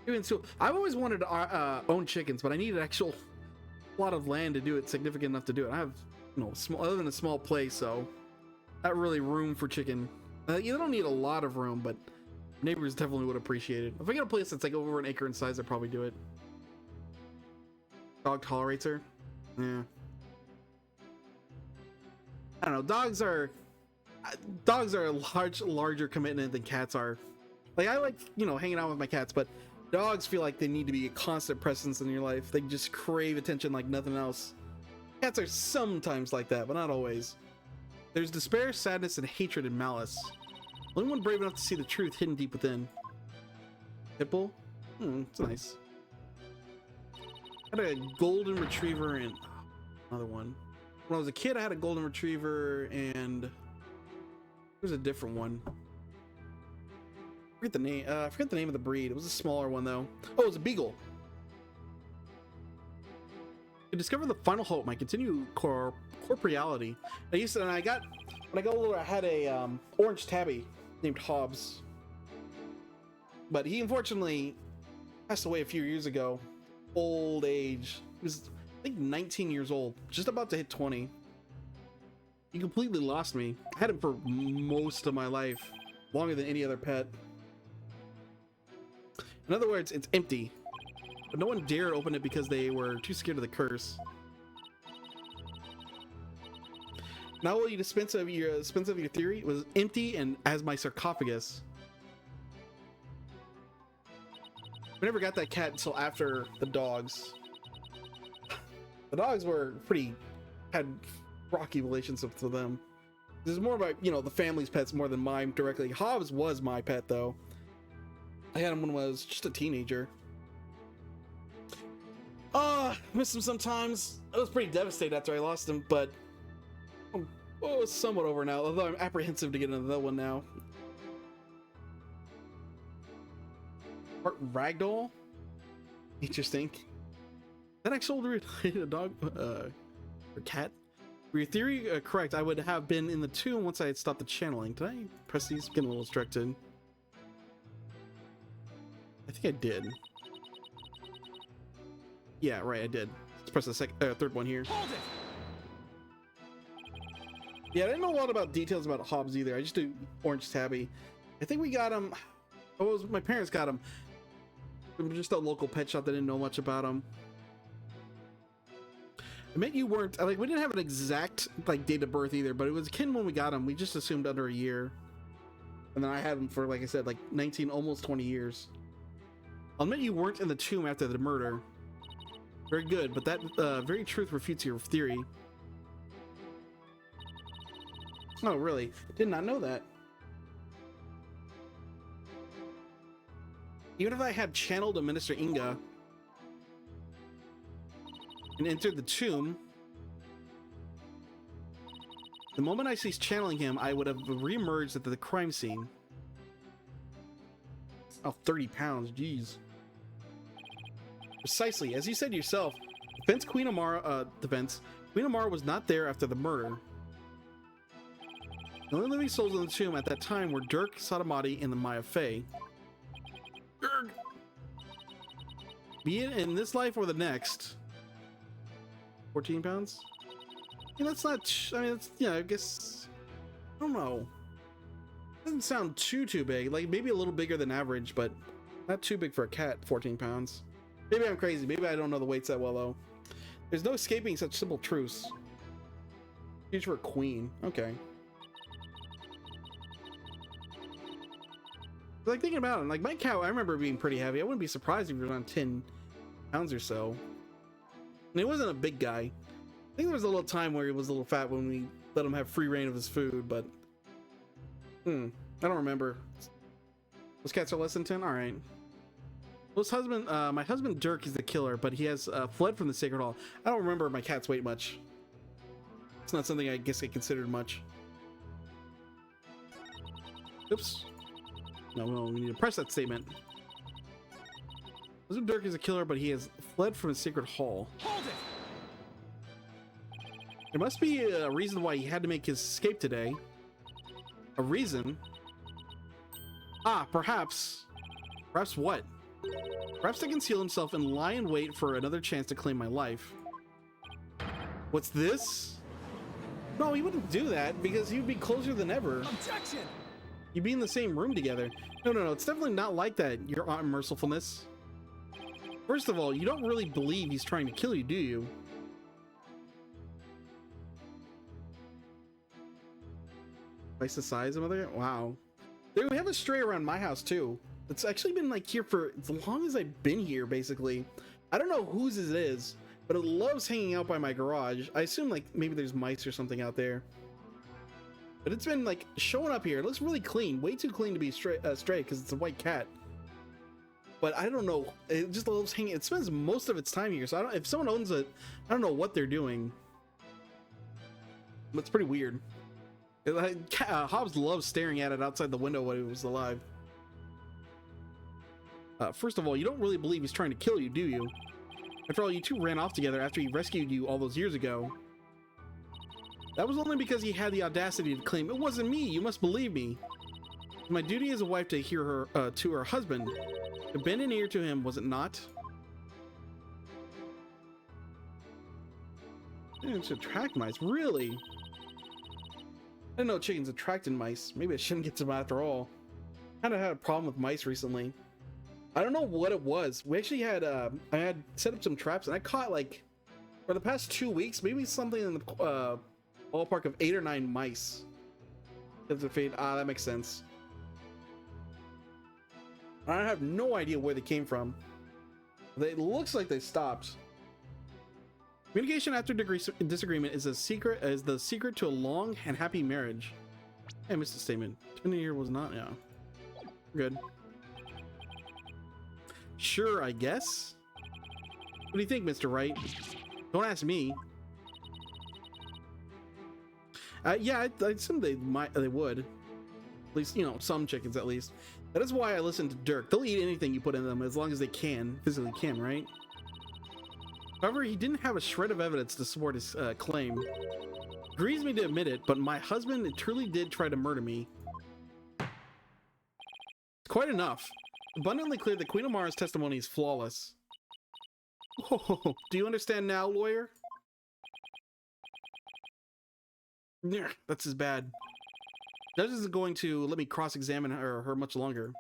Even so, I've always wanted to own chickens, but I need an actual plot of land to do it, significant enough to do it. I have, you know, small, other than a small place, so not really room for chicken. You don't need a lot of room, but neighbors definitely would appreciate it. If I get a place that's like over an acre in size, I'd probably do it. Dog tolerates her. Yeah. I don't know. Dogs are a larger commitment than cats are. Like, I like, you know, hanging out with my cats, but dogs feel like they need to be a constant presence in your life. They just crave attention like nothing else. Cats are sometimes like that, but not always. There's despair, sadness, and hatred and malice. Only one brave enough to see the truth hidden deep within. Hipple? It's nice. I had a golden retriever and another one. When I was a kid, I had a golden retriever and there's a different one. I forget the name of the breed. It was a smaller one though. Oh, it was a beagle. To discover the final hope, my continued corporeality. When I got older, I had a orange tabby named Hobbs, but he unfortunately passed away a few years ago. Old age. He was, I think, 19 years old, just about to hit 20. He completely lost me. I had him for most of my life, longer than any other pet. In other words, it's empty, but no one dared open it because they were too scared of the curse. Now will you dispense of your theory? It was empty and as my sarcophagus. We never got that cat until after the dogs. The dogs were had rocky relationships with them. This is more about, you know, the family's pets more than mine directly. Hobbs was my pet though. I had him when I was just a teenager. Miss him sometimes. I was pretty devastated after I lost him, but it's somewhat over now, although I'm apprehensive to get another one now. Ragdoll? Interesting. That actually related a dog or cat? For your theory correct, I would have been in the tomb once I had stopped the channeling. Did I press these? I'm getting a little distracted. I think I did. Yeah, right, I did. Let's press the third one here. Hold it. Yeah, I didn't know a lot about details about Hobbs either. I just do orange tabby. I think we got him. My parents got him. Just a local pet shop that didn't know much about him. I meant you weren't like, we didn't have an exact like date of birth either, but it was kin when we got him. We just assumed under a year, and then I had him for, like I said, like 19, almost 20 years. I'll admit you weren't in the tomb after the murder. Very good, but that very truth refutes your theory. Oh, really? Did not know that. Even if I had channeled a Minister Inga and entered the tomb, the moment I ceased channeling him, I would have re-emerged at the crime scene. Oh, 30 pounds, jeez. Precisely, as you said yourself, Queen Amara was not there after the murder. The only living souls in the tomb at that time were Dirk, Sadamati, and the Maya Fey. Be it in this life or the next. 14 pounds? I mean, that's not, I mean, it's, yeah, I guess, I don't know. Doesn't sound too big. Like, maybe a little bigger than average, but not too big for a cat, 14 pounds. Maybe I'm crazy. Maybe I don't know the weights that well, though. There's no escaping such simple truths. Huge for a queen. Okay. Like, thinking about it, like, my cow, I remember being pretty heavy. I wouldn't be surprised if it was on 10 pounds or so. And he wasn't a big guy. I think there was a little time where he was a little fat when we let him have free reign of his food, but I don't remember. Those cats are less than 10? Alright. My husband Dirk is the killer, but he has fled from the Sacred Hall. I don't remember my cat's weight much. It's not something I guess I considered much. Oops. No, we need to press that statement. Husband Dirk is a killer, but he has fled from the Sacred Hall. Hold it. There must be a reason why he had to make his escape today. A reason? Ah, perhaps. Perhaps what? Perhaps to conceal himself and lie in wait for another chance to claim my life. What's this? No, he wouldn't do that because he would be closer than ever. Objection! You'd be in the same room together. No, it's definitely not like that, your unmercifulness. First of all, you don't really believe he's trying to kill you, do you? Twice the size of other? Wow. Dude, we have a stray around my house too. It's actually been like here for as long as I've been here, basically. I don't know whose it is, but it loves hanging out by my garage. I assume like maybe there's mice or something out there. But it's been like showing up here. It looks really clean, way too clean to be stray because it's a white cat. But I don't know. It just loves hanging. It spends most of its time here. So I don't. If someone owns it, I don't know what they're doing. But it's pretty weird. Hobbs loves staring at it outside the window when he was alive. First of all, you don't really believe he's trying to kill you, do you? After all, you two ran off together after he rescued you all those years ago. That was only because he had the audacity to claim, "It wasn't me, you must believe me." My duty as a wife to hear her, to her husband. To bend an ear to him, was it not? Chickens attract mice, really? I didn't know chickens attracted mice. Maybe I shouldn't get to them after all. Kind of had a problem with mice recently. I don't know what it was. We actually had, I had set up some traps and I caught like, for the past 2 weeks, maybe something in the ballpark of 8 or 9 mice. That makes sense. I have no idea where they came from. It looks like they stopped. Communication after disagreement is the secret to a long and happy marriage. I missed a statement. 20 year was not. Yeah. Good. Sure, I guess. What do you think, Mr. Wright? Don't ask me. Yeah, I assume they would. At least, you know, some chickens at least. That is why I listen to Dirk. They'll eat anything you put in them as long as they physically can, right? However, he didn't have a shred of evidence to support his claim. Grieves me to admit it, but my husband truly did try to murder me. It's quite enough. Abundantly clear that Queen Amara's testimony is flawless. Oh, do you understand now, lawyer? Yeah, that's as bad. Judge isn't going to let me cross-examine her much longer.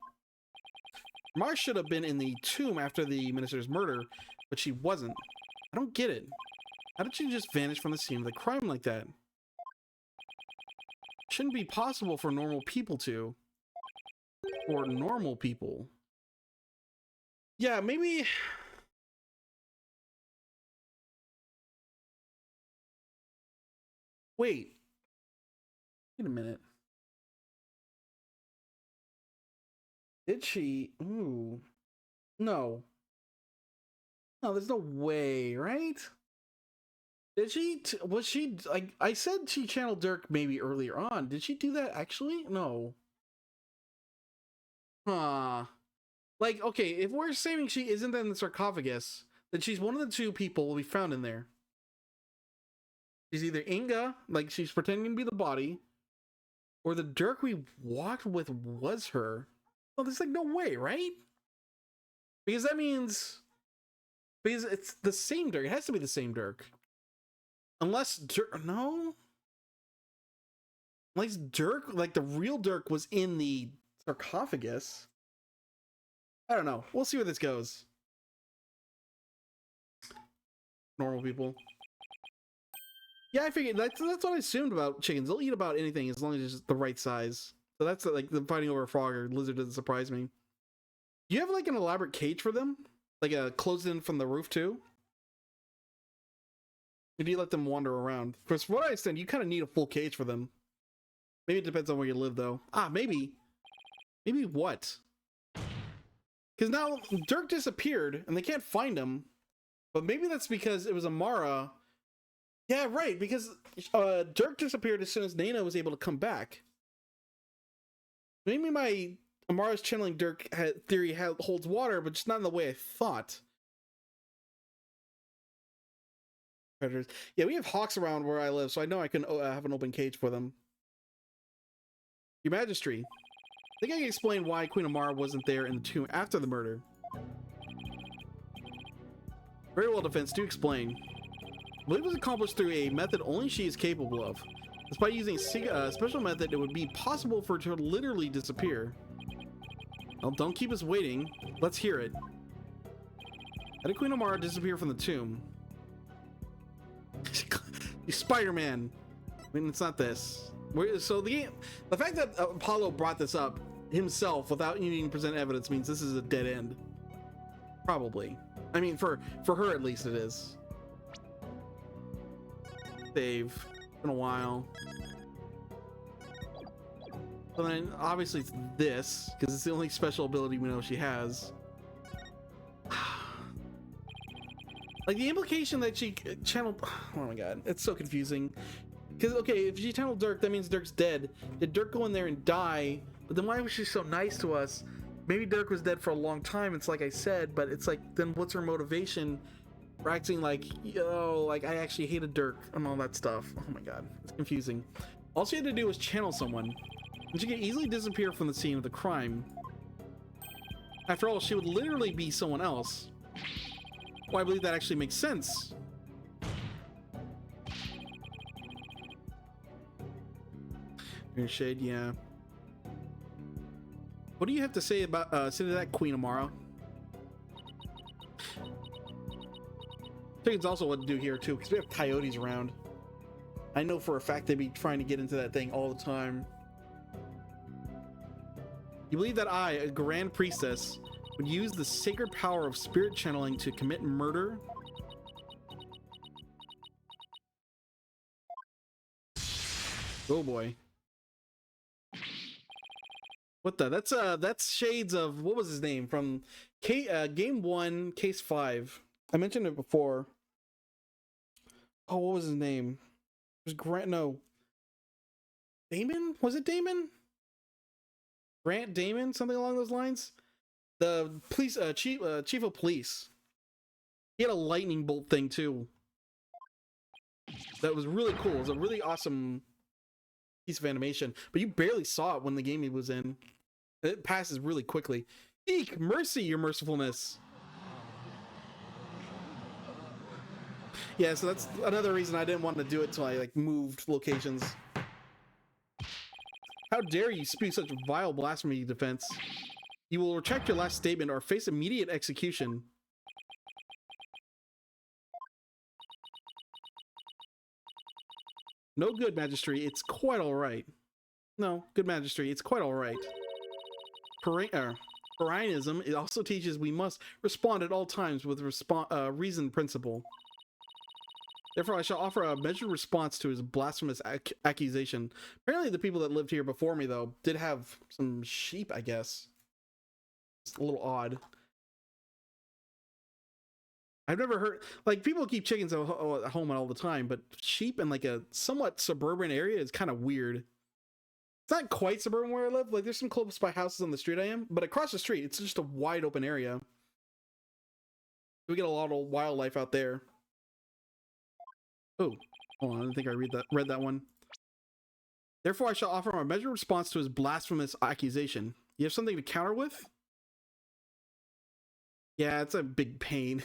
Amara should have been in the tomb after the minister's murder, but she wasn't. I don't get it. How did she just vanish from the scene of the crime like that? Shouldn't be possible for normal people to. Or normal people. Yeah, maybe... Wait a minute. Did she? Ooh. No. No, there's no way, right? Did she? Was she? Like, I said she channeled Dirk maybe earlier on. Did she do that actually? No. Huh. Like, okay, if we're saying she isn't in the sarcophagus, then she's one of the two people will be found in there. She's either Inga, like she's pretending to be the body, or the Dirk we walked with was her. Well, there's like no way, right? Because that means... Because it's the same Dirk. It has to be the same Dirk. Unless Dirk... No? Unless Dirk, like the real Dirk, was in the sarcophagus. I don't know. We'll see where this goes. Normal people. Yeah, I figured that's what I assumed about chickens. They'll eat about anything as long as it's the right size. So that's like them fighting over a frog or lizard doesn't surprise me. Do you have like an elaborate cage for them? Like a closed in from the roof too? Or do you let them wander around? Because from what I understand, you kind of need a full cage for them. Maybe it depends on where you live though. Ah, maybe. Maybe what? Because now Dirk disappeared and they can't find him. But maybe that's because it was Amara. Yeah, right, because Dirk disappeared as soon as Nana was able to come back. Maybe my Amara's channeling Dirk theory holds water, but just not in the way I thought. Predators. Yeah, we have hawks around where I live, so I know I can have an open cage for them. Your Majesty, I think I can explain why Queen Amara wasn't there in the tomb after the murder. Very well, defense. Do explain. I believe it was accomplished through a method only she is capable of. Despite using a special method, it would be possible for her to literally disappear. Well, don't keep us waiting. Let's hear it. How did Queen Amara disappear from the tomb? Spider-Man. I mean, it's not this. So the fact that Apollo brought this up himself without needing to present evidence means this is a dead end. Probably. I mean, for her at least it is. Save. It's been a while. So then obviously it's this, because it's the only special ability we know she has. Like the implication that she channeled, oh my god, it's so confusing. Because okay, if she channeled Dirk, that means Dirk's dead. Did Dirk go in there and die? But then why was she so nice to us? Maybe Dirk was dead for a long time, it's like I said, but it's like, then what's her motivation for acting like, yo, like I actually hated Dirk and all that stuff? Oh my god, it's confusing. All she had to do was channel someone, and she could easily disappear from the scene of the crime. After all, she would literally be someone else. Well, I believe that actually makes sense. Your shade, yeah. What do you have to say about say to that, Queen Amara? I think it's also what to do here too, because we have coyotes around. I know for a fact they'd be trying to get into that thing all the time. You believe that I, a grand priestess, would use the sacred power of spirit channeling to commit murder? Oh boy. What the? That's shades of, what was his name from game 1, case 5. I mentioned it before. Oh, what was his name? It was Grant. No, Damon. Was it Damon? Grant Damon, something along those lines. The police chief of police. He had a lightning bolt thing too. That was really cool. It was a really awesome piece of animation, but you barely saw it when the game he was in. It passes really quickly. Eek, mercy, your mercifulness. Yeah, so that's another reason I didn't want to do it until I like moved locations. How dare you spew such vile blasphemy, defense? You will retract your last statement or face immediate execution. No good, Magistry. It's quite all right. No, good Magistry. It's quite all right. Parianism, it also teaches we must respond at all times with reason principle. Therefore, I shall offer a measured response to his blasphemous accusation. Apparently, the people that lived here before me, though, did have some sheep, I guess. It's a little odd. I've never heard, like, people keep chickens at home all the time, but sheep in like a somewhat suburban area is kind of weird. It's not quite suburban where I live. Like, there's some close by houses on the street I am, but across the street, it's just a wide open area. We get a lot of wildlife out there. Oh, hold on, I didn't think I read that one. Therefore, I shall offer a measured response to his blasphemous accusation. You have something to counter with? Yeah, it's a big pain.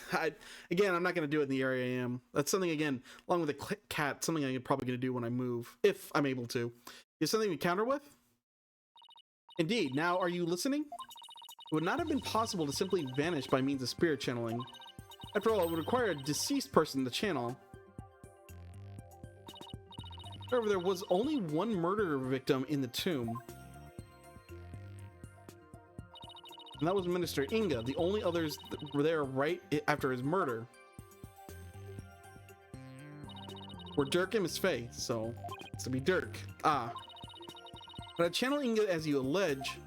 Again, I'm not going to do it in the area I am. That's something, again, along with a cat, something I'm probably going to do when I move, if I'm able to. You have something to counter with? Indeed. Now, are you listening? It would not have been possible to simply vanish by means of spirit channeling. After all, it would require a deceased person to channel. However, there was only one murder victim in the tomb. And that was Minister Inga. The only others were there right after his murder were Dirk and Miss Faye, so it's to be Dirk. Ah. But I channel Inga as you allege.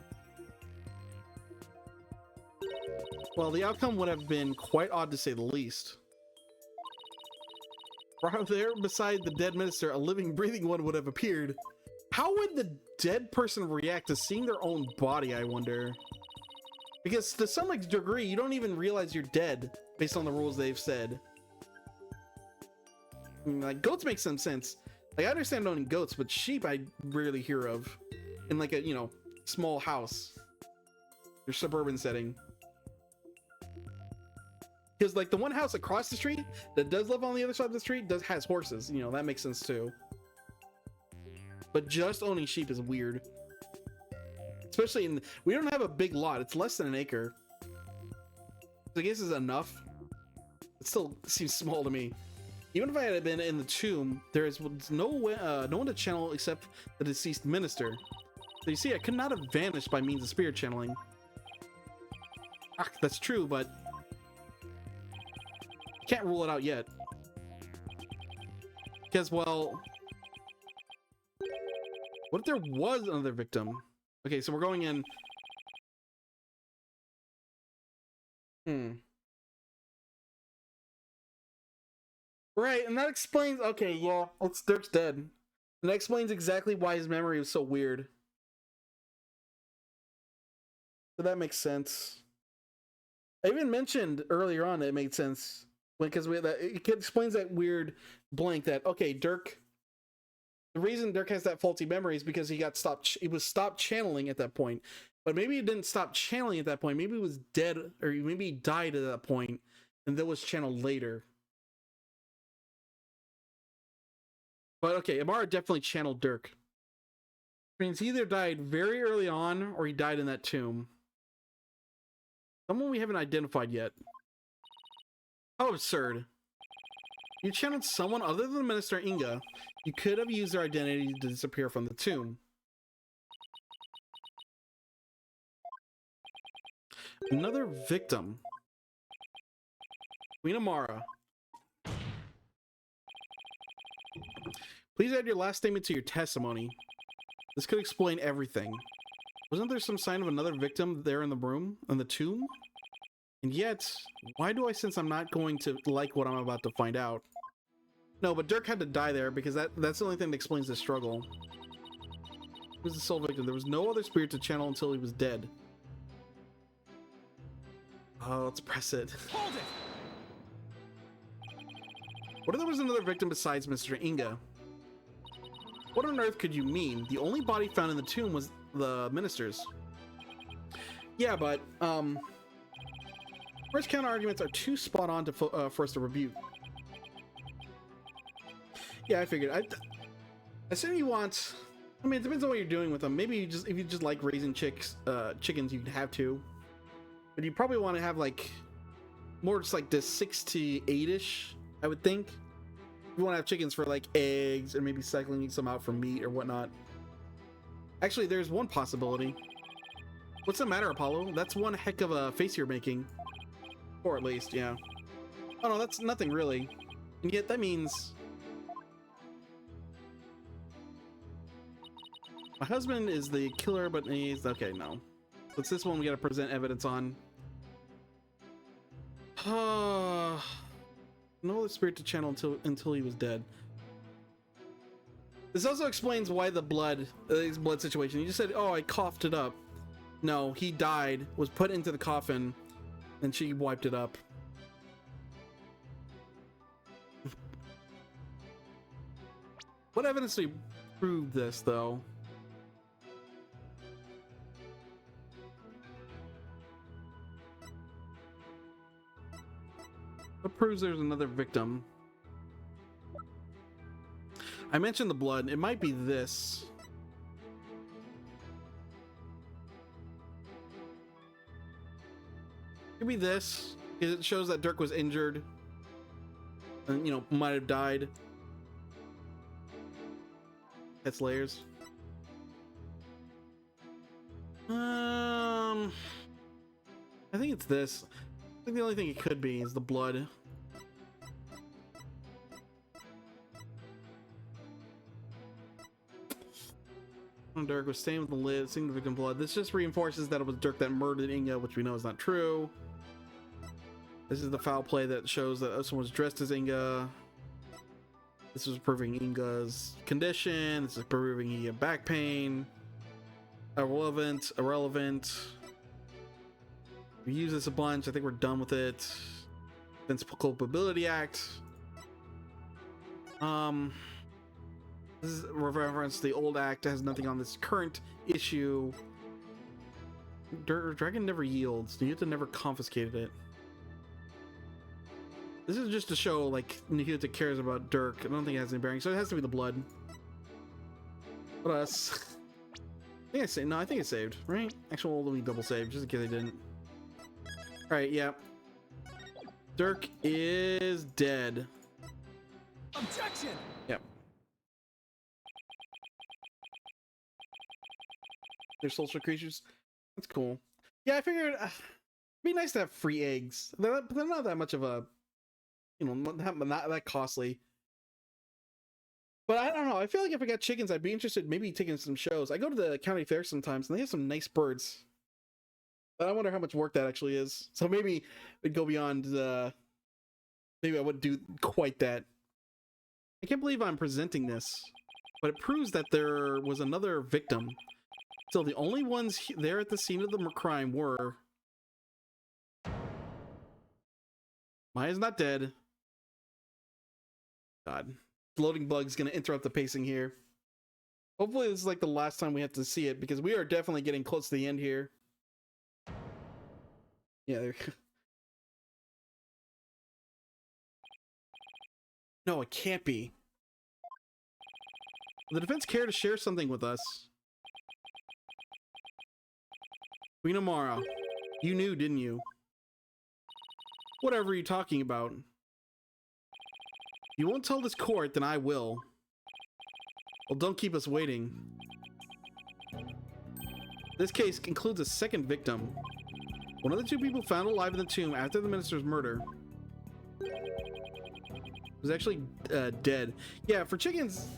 Well, the outcome would have been quite odd to say the least. Right there beside the dead minister, a living, breathing one would have appeared. How would the dead person react to seeing their own body, I wonder? Because to some degree, you don't even realize you're dead based on the rules they've said. I mean, like, goats make some sense. Like, I understand owning goats, but sheep I rarely hear of in like a, you know, small house or suburban setting. Because like the one house across the street that does live on the other side of the street has horses. You know, that makes sense too. But just owning sheep is weird. Especially we don't have a big lot. It's less than an acre. So I guess it's enough. It still seems small to me. Even if I had been in the tomb, there is no one to channel except the deceased minister. So you see, I could not have vanished by means of spirit channeling. Ah, that's true, but can't rule it out yet. Because, well, what if there was another victim? Okay, so we're going in. Right, and that explains. Okay, yeah, Dirk's dead. And that explains exactly why his memory was so weird. So that makes sense. I even mentioned earlier on that it made sense because it explains that weird blank that Dirk. The reason Dirk has that faulty memory is because he was stopped channeling at that point. But maybe he didn't stop channeling at that point. Maybe he was dead, or maybe he died at that point, and that was channeled later. But okay, Amara definitely channeled Dirk. It means he either died very early on, or he died in that tomb. Someone we haven't identified yet. How absurd. You channeled someone other than Minister Inga. You could have used their identity to disappear from the tomb. Another victim. Queen Amara. Please add your last statement to your testimony. This could explain everything. Wasn't there some sign of another victim there in the room, in the tomb? And yet, why do I sense I'm not going to like what I'm about to find out? No, but Dirk had to die there because that's the only thing that explains the struggle. He was the sole victim. There was no other spirit to channel until he was dead. Oh, let's press it. Hold it! What if there was another victim besides Mr. Inga? What on earth could you mean? The only body found in the tomb was the minister's. Yeah, but first counter arguments are too spot on to for us to rebuke. Yeah, I figured. I assume you want. I mean, it depends on what you're doing with them. Maybe if you just like raising chickens, you'd have to. But you probably want to have like more just like this 6 to 8-ish, I would think. You want to have chickens for like eggs and maybe cycling some out for meat or whatnot. Actually, there's one possibility. What's the matter, Apollo? That's one heck of a face you're making. Or at least, yeah. Oh no, that's nothing really. And yet that means my husband is the killer, but he's okay. No, it's this one we gotta present evidence on. No other spirit to channel until he was dead. This also explains why the blood situation. You just said, "Oh, I coughed it up." No, he died, was put into the coffin, and she wiped it up. What evidence do we prove this, though? What proves there's another victim? I mentioned the blood. It might be this. Could be this. It shows that Dirk was injured and, you know, might have died. That's layers. I think it's this. I think the only thing it could be is the blood. Dirk was stained with the lid, seeing the victim blood. This just reinforces that it was Dirk that murdered Inga, which we know is not true. This is the foul play that shows that someone was dressed as Inga. This is proving Inga's condition. This is proving he had back pain. Irrelevant. We use this a bunch. I think we're done with it. Defense Culpability Act. This is a reference to the old act. It has nothing on this current issue. Dragon never yields. You have to never confiscated it. This is just to show, like, Nihuta cares about Dirk. I don't think it has any bearing, so it has to be the blood. What else? I think I saved. No, I think it saved, right? Actually, let me double save, just in case I didn't. Alright, yeah. Dirk is dead. Objection! Yep. They're social creatures. That's cool. Yeah, I figured it'd be nice to have free eggs. They're not that much of a, you know, not that costly. But I don't know. I feel like if I got chickens, I'd be interested maybe taking some shows. I go to the county fair sometimes, and they have some nice birds. But I wonder how much work that actually is. So maybe it'd go beyond. Maybe I wouldn't do quite that. I can't believe I'm presenting this, but it proves that there was another victim. So the only ones there at the scene of the crime were... Maya's not dead. God. Loading bug's gonna interrupt the pacing here. Hopefully this is like the last time we have to see it, because we are definitely getting close to the end here. Yeah, there. No, it can't be. The defense care to share something with us. Queen Amara, you knew, didn't you? Whatever are you talking about? You won't tell this court, then I will. Well, don't keep us waiting. This case includes a second victim. One of the two people found alive in the tomb after the minister's murder was actually dead. Yeah, for chickens,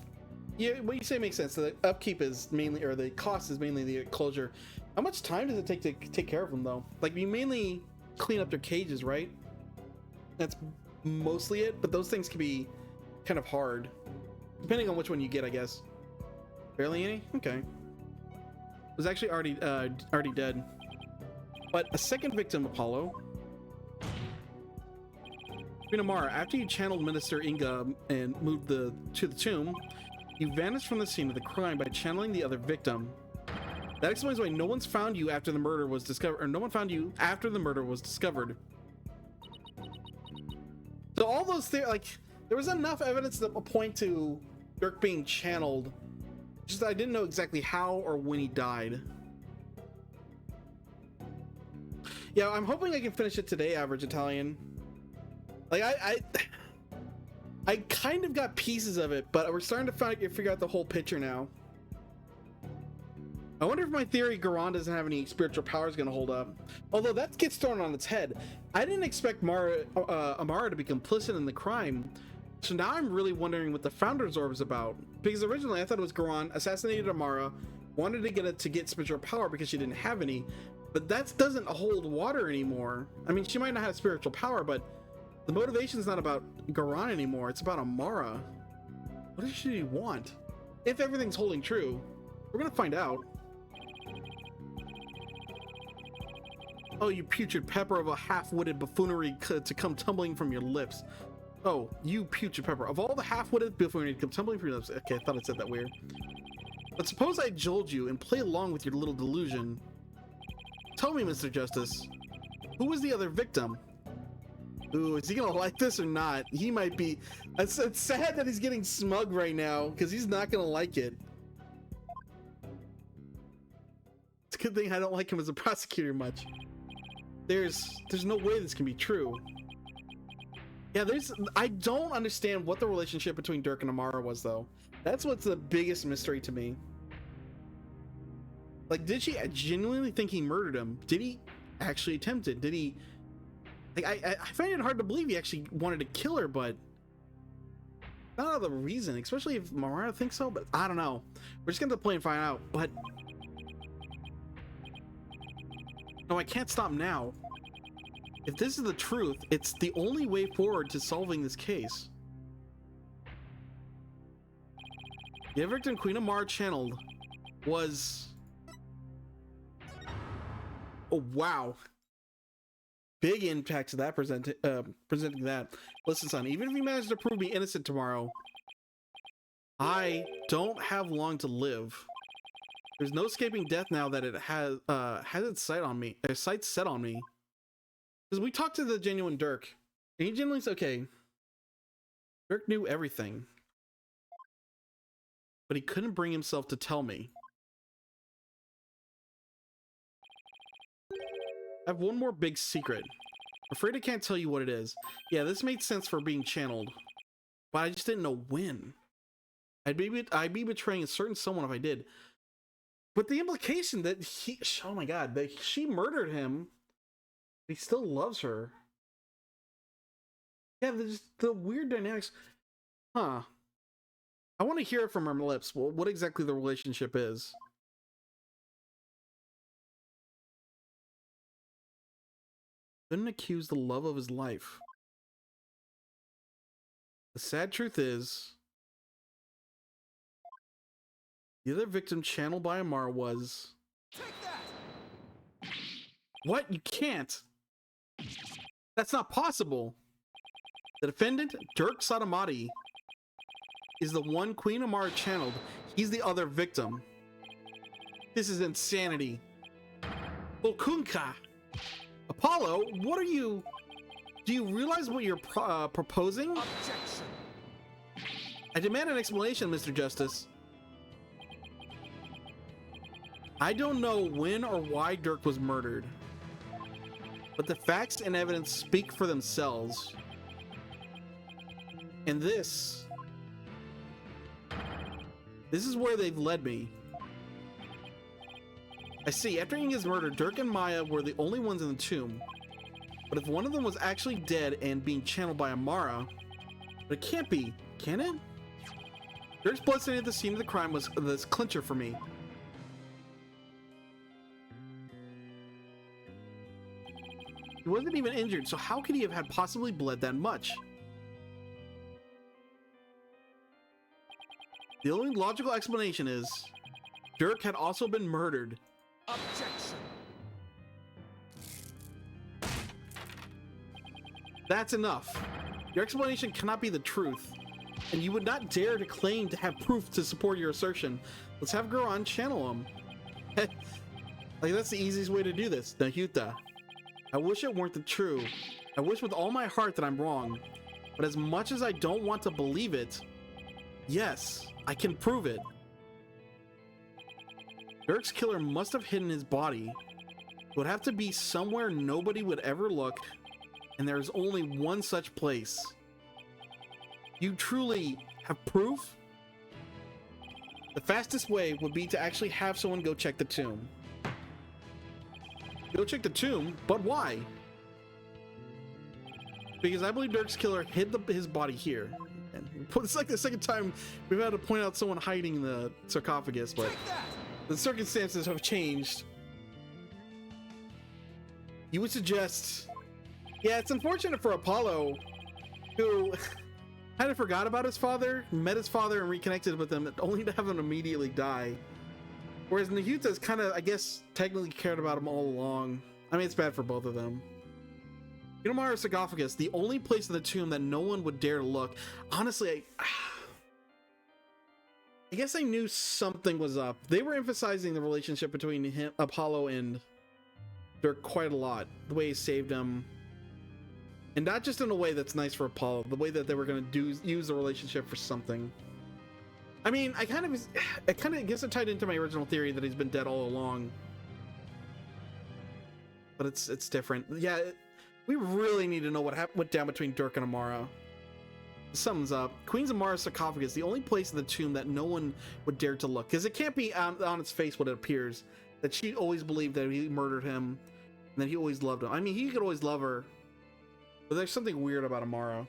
yeah, what you say makes sense. The upkeep is mainly, or the cost is mainly the closure. How much time does it take to take care of them, though? Like, you mainly clean up their cages, right? That's mostly it, but those things can be kind of hard, depending on which one you get, I guess. Barely any? Okay. It was actually already dead. But a second victim, Apollo. Queen Amara, after you channeled Minister Inga and moved to the tomb, you vanished from the scene of the crime by channeling the other victim. That explains why no one's found you after the murder was discovered, or no one found you after the murder was discovered. So all those things, like, there was enough evidence to point to Dirk being channeled. Just I didn't know exactly how or when he died. Yeah, I'm hoping I can finish it today, Average Italian. Like, I kind of got pieces of it, but we're starting to figure out the whole picture now. I wonder if my theory Garan doesn't have any spiritual power is going to hold up. Although that gets thrown on its head. I didn't expect Amara to be complicit in the crime. So now I'm really wondering what the Founder's Orb is about. Because originally I thought it was Garan assassinated Amara, wanted to get it to get spiritual power because she didn't have any. But that doesn't hold water anymore. I mean, she might not have spiritual power, but the motivation is not about Garan anymore. It's about Amara. What does she want? If everything's holding true, we're going to find out. Oh, you putrid pepper of a half-witted buffoonery to come tumbling from your lips. Oh, you putrid pepper. Of all the half-witted buffoonery to come tumbling from your lips. Okay, I thought I said that weird. But suppose I jolt you and play along with your little delusion. Tell me, Mr. Justice, who was the other victim? Ooh, is he gonna like this or not? He might be. It's sad that he's getting smug right now, because he's not gonna like it. It's a good thing I don't like him as a prosecutor much. There's no way this can be true. Yeah, I don't understand what the relationship between Dirk and Amara was, though. That's what's the biggest mystery to me. Like, did she genuinely think he murdered him? Did he actually attempt it? Did he... Like, I find it hard to believe he actually wanted to kill her, but... not the reason, especially if Amara thinks so, but I don't know. We're just gonna have to play and find out, but... No, I can't stop now. If this is the truth, it's the only way forward to solving this case. The victim Queen Amara channeled was... Oh, wow. Big impact to that presenting that. Listen, son, even if you manage to prove me innocent tomorrow, I don't have long to live. There's no escaping death now that it has its sights set on me. Because we talked to the genuine Dirk. He genuinely said, okay, Dirk knew everything, but he couldn't bring himself to tell me. I have one more big secret. I'm afraid I can't tell you what it is. Yeah, this made sense for being channeled, but I just didn't know when. I'd be betraying a certain someone if I did. But the implication that oh my god, that she murdered him, he still loves her. Yeah, there's the weird dynamics. Huh. I want to hear it from her lips. Well, what exactly the relationship is. Couldn't accuse the love of his life. The sad truth is, the other victim channeled by Amara was... Take that! What? You can't! That's not possible! The defendant, Dirk Satamati, is the one Queen Amara channeled. He's the other victim. This is insanity. Okunka! Apollo, what are you... Do you realize what you're proposing? Objection! I demand an explanation, Mr. Justice. I don't know when or why Dirk was murdered, but the facts and evidence speak for themselves. And this is where they've led me. I see, after Inga's murder, Dirk and Maya were the only ones in the tomb. But if one of them was actually dead and being channeled by Amara, but it can't be, can it? Dirk's blood stain at the scene of the crime was this clincher for me. He wasn't even injured, so how could he have had possibly bled that much? The only logical explanation is Dirk had also been murdered. Objection! That's enough. Your explanation cannot be the truth, and you would not dare to claim to have proof to support your assertion. Let's have Goran channel him. Like, that's the easiest way to do this, Nahuta. I wish it weren't the true. I wish with all my heart that I'm wrong. But as much as I don't want to believe it, yes, I can prove it. Dirk's killer must have hidden his body. It would have to be somewhere nobody would ever look, and there is only one such place. You truly have proof? The fastest way would be to actually have someone go check the tomb. Go check the tomb, but why? Because I believe Dirk's killer hid his body here. And it's like the second time we've had to point out someone hiding in the sarcophagus, but the circumstances have changed. You would suggest... Yeah, it's unfortunate for Apollo, who kind of forgot about his father, met his father and reconnected with him, only to have him immediately die. Whereas Nahuta's kind of, I guess, technically cared about him all along. I mean, it's bad for both of them. Inamara's sarcophagus, the only place in the tomb that no one would dare to look. Honestly, I guess I knew something was up. They were emphasizing the relationship between him, Apollo and Dirk quite a lot. The way he saved him. And not just in a way that's nice for Apollo, the way that they were going to use the relationship for something. I mean, I kind of guess it tied into my original theory that he's been dead all along. But it's different. Yeah, we really need to know what went down between Dirk and Amara. Something's up. Queen Amara's sarcophagus, the only place in the tomb that no one would dare to look. Because it can't be on its face what it appears. That she always believed that he murdered him. And that he always loved him. I mean, he could always love her. But there's something weird about Amara.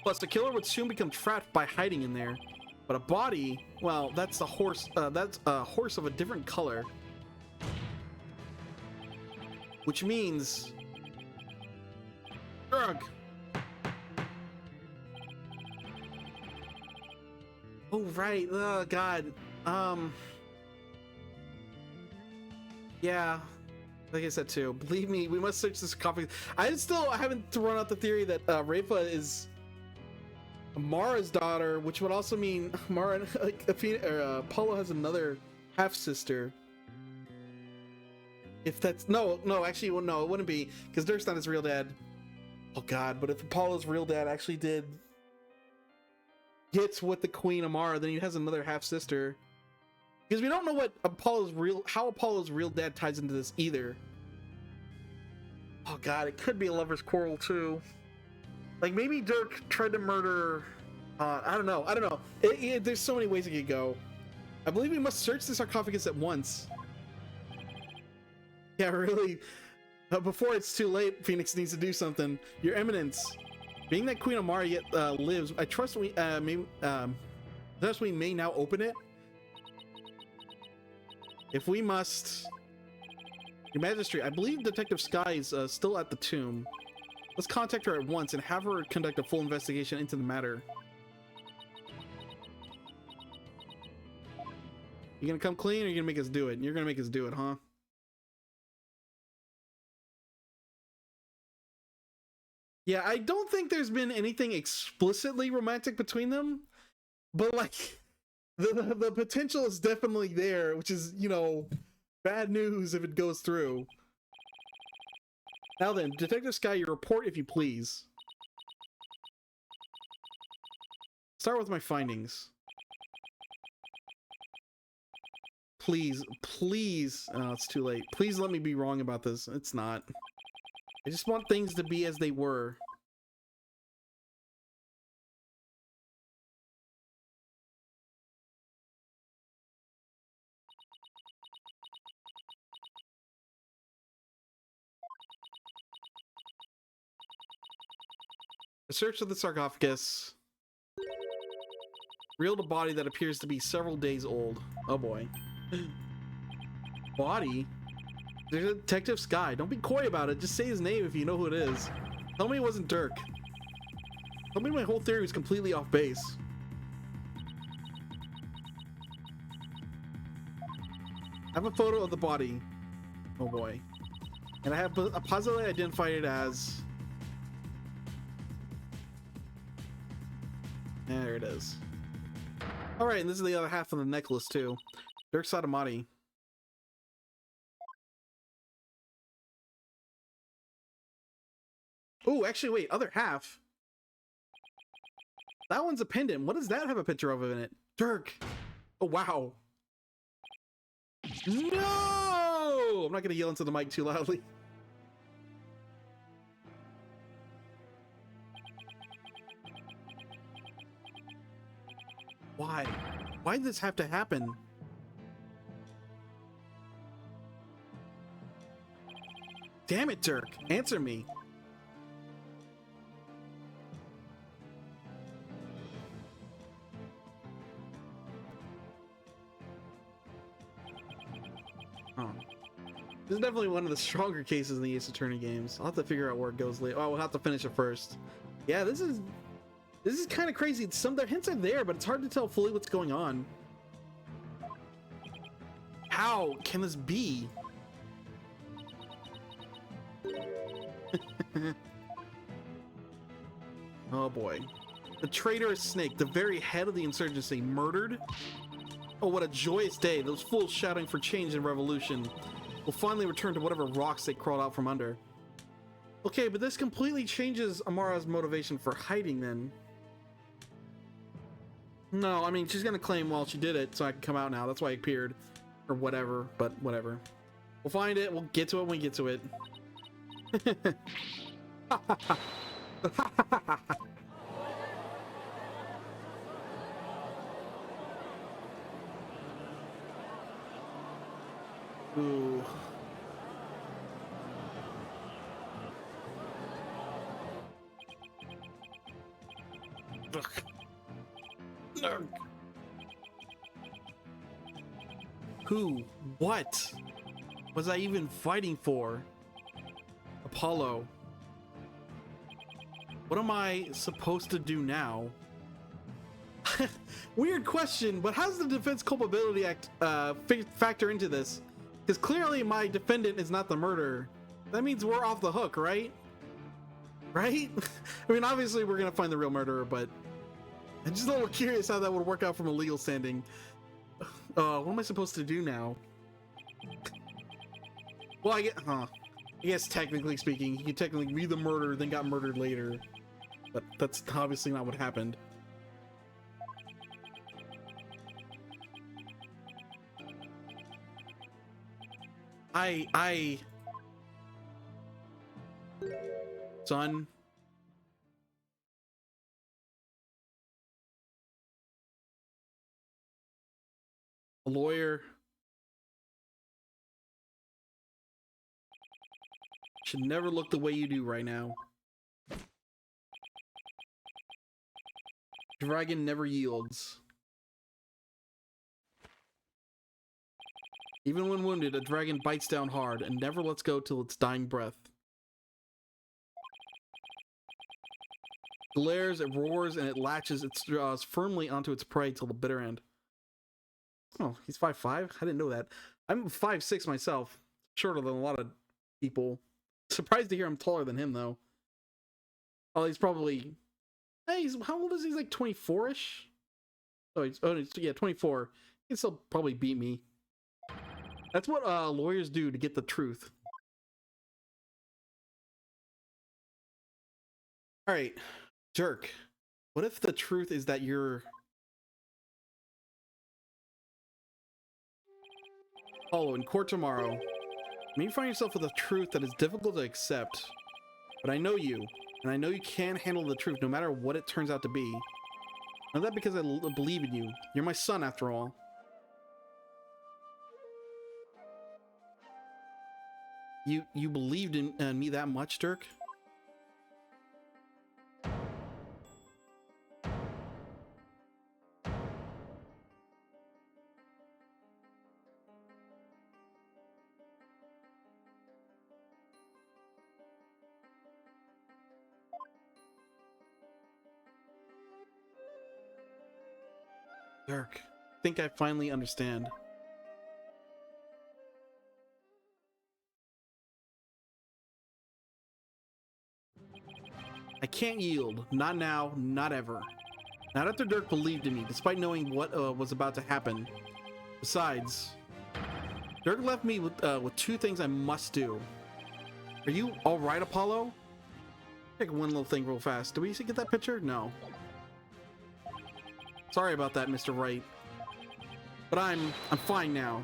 Plus, the killer would soon become trapped by hiding in there. But a body, well, that's a horse. That's a horse of a different color. Which means... Drug! Oh, right. Oh, God. Yeah. Like I said, too. Believe me, we must search this coffee. I haven't thrown out the theory that Rafa is Mara's daughter, which would also mean Mara, like, Apollo has another half-sister. If that's no, actually, well, no, it wouldn't be because Dirk's not his real dad. Oh God! But if Apollo's real dad actually gets with the Queen Amara, then he has another half sister. Because we don't know what how Apollo's real dad ties into this either. Oh God! It could be a lover's quarrel too. Like maybe Dirk tried to murder. I don't know. There's so many ways it could go. I believe we must search the sarcophagus at once. Yeah, really. Before it's too late, Phoenix needs to do something. Your Eminence, being that Queen Amara yet lives, I trust we may now open it. If we must, Your Majesty, I believe Detective Sky is still at the tomb. Let's contact her at once and have her conduct a full investigation into the matter. You gonna come clean, or you gonna make us do it? You're gonna make us do it, huh? Yeah, I don't think there's been anything explicitly romantic between them, but like the potential is definitely there, which is, you know, bad news if it goes through. Now then, Detective Sky, your report if you please. Start with my findings. Please, please. Oh, it's too late. Please let me be wrong about this. It's not. I just want things to be as they were. A search of the sarcophagus revealed a body that appears to be several days old. Oh boy. Body? There's a Detective Sky. Don't be coy about it. Just say his name if you know who it is. Tell me it wasn't Dirk. Tell me my whole theory was completely off base. I have a photo of the body. Oh boy. And I have positively identified it as... There it is. Alright, and this is the other half of the necklace too. Dirk Satamati. Oh, actually, wait, other half. That one's a pendant. What does that have a picture of in it? Dirk. Oh, wow. No! I'm not gonna yell into the mic too loudly. Why? Why did this have to happen? Damn it, Dirk. Answer me. Oh. This is definitely one of the stronger cases in the Ace Attorney games. I'll have to figure out where it goes later. Oh, we'll have to finish it first. Yeah, this is kind of crazy. The hints are there, but it's hard to tell fully what's going on. How can this be? Oh boy. The traitorous snake, the very head of the insurgency, murdered? Oh, what a joyous day. Those fools shouting for change and revolution will finally return to whatever rocks they crawled out from under. Okay, but this completely changes Amara's motivation for hiding then. No, I mean, she's gonna claim, well, she did it, so I can come out now. That's why I appeared. Or whatever, but whatever. We'll find it. We'll get to it when we get to it. Ooh. Ugh. Who? What? Was I even fighting for? Apollo. What am I supposed to do now? Weird question, but how does the Defense Culpability Act factor into this? Because clearly my defendant is not the murderer. That means we're off the hook, right? Right? I mean, obviously we're gonna find the real murderer, but I'm just a little curious how that would work out from a legal standing. What am I supposed to do now? Well, I get, huh? I guess technically speaking, he could technically be the murderer, then got murdered later. But that's obviously not what happened. Son. A lawyer. Should never look the way you do right now. Dragon never yields. Even when wounded, a dragon bites down hard and never lets go till its dying breath. Glares, it roars, and it latches its jaws firmly onto its prey till the bitter end. Oh, he's 5'5"? I didn't know that. I'm 5'6" myself. Shorter than a lot of people. Surprised to hear I'm taller than him, though. Oh, he's probably... Hey, how old is he? He's like 24-ish? Yeah, 24. He can still probably beat me. That's what lawyers do to get the truth. Alright, Dirk. What if the truth is that you're... Apollo, in court tomorrow. Maybe you find yourself with a truth that is difficult to accept. But I know you, and I know you can handle the truth no matter what it turns out to be. Not that because I believe in you. You're my son, after all. You believed in me that much, Dirk? Dirk, I think I finally understand. I can't yield. Not now, not ever. Not after Dirk believed in me, despite knowing what was about to happen. Besides, Dirk left me with two things I must do. Are you alright, Apollo? Check one little thing real fast. Did we get that picture? No. Sorry about that, Mr. Wright. But I'm fine now.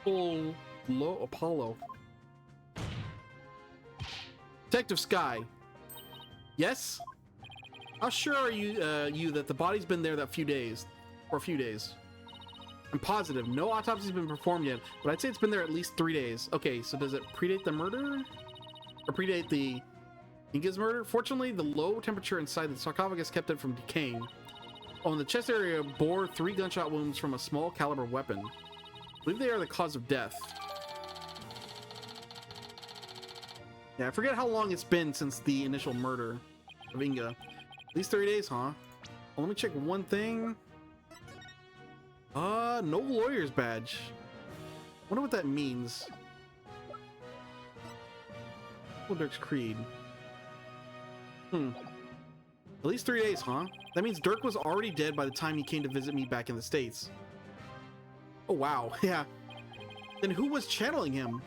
Apollo. Detective Sky. Yes? How sure are you that the body's been there for a few days? I'm positive. No autopsy's been performed yet, but I'd say it's been there at least 3 days. Okay, so does it predate the murder? Or predate the Inga's murder? Fortunately, the low temperature inside the sarcophagus kept it from decaying. Oh, in the chest area bore 3 gunshot wounds from a small caliber weapon. I believe they are the cause of death. Yeah, I forget how long it's been since the initial murder of Inga. At least 3 days, huh? Well, let me check one thing. No lawyer's badge. Wonder what that means. Dirk's creed. At least 3 days, huh? That means Dirk was already dead by the time he came to visit me back in the States. Oh, wow. Yeah. Then who was channeling him?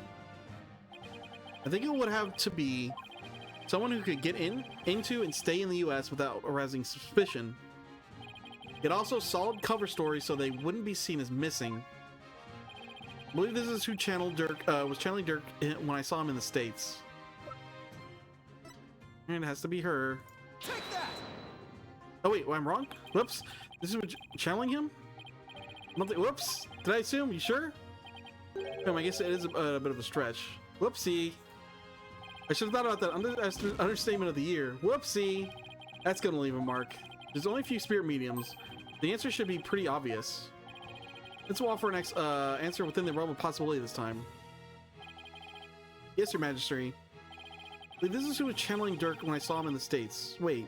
I think it would have to be someone who could get into and stay in the US without arousing suspicion. Yet also solid cover story so they wouldn't be seen as missing. I believe this is who channeled Dirk, was channeling Dirk when I saw him in the States. And it has to be her. Take that! Oh wait, I'm wrong? Whoops. This is channeling him? Whoops. Did I assume? You sure? I guess it is a bit of a stretch. Whoopsie. I should have thought about that understatement of the year. Whoopsie. That's gonna leave a mark. There's only a few spirit mediums. The answer should be pretty obvious. Let's offer an answer within the realm of possibility this time. Yes, Your Majesty. This is who was channeling Dirk when I saw him in the States. Wait.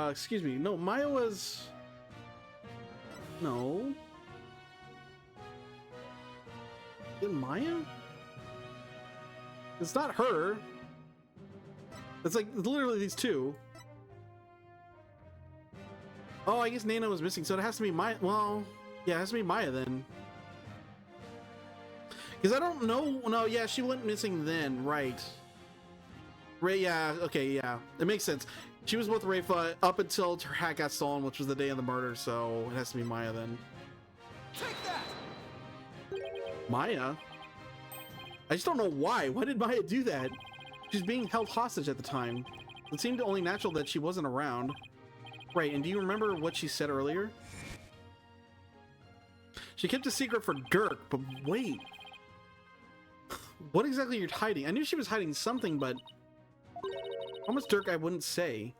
Excuse me. No, Maya was... No. Is it Maya? It's not her. It's like literally these two. Oh, I guess Nana was missing, so it has to be Maya. Well, yeah, it has to be Maya then. Because I don't know. No, yeah, she went missing then, right? Ray, yeah, okay, yeah, it makes sense. She was with Rayfa up until her hat got stolen, which was the day of the murder, so it has to be Maya then. Take that! Maya? I just don't know why. Why did Maya do that? She's being held hostage at the time. It seemed only natural that she wasn't around. Right, and do you remember what she said earlier? She kept a secret for Dirk, but wait. What exactly are you hiding? I knew she was hiding something, but how much Dirk I wouldn't say.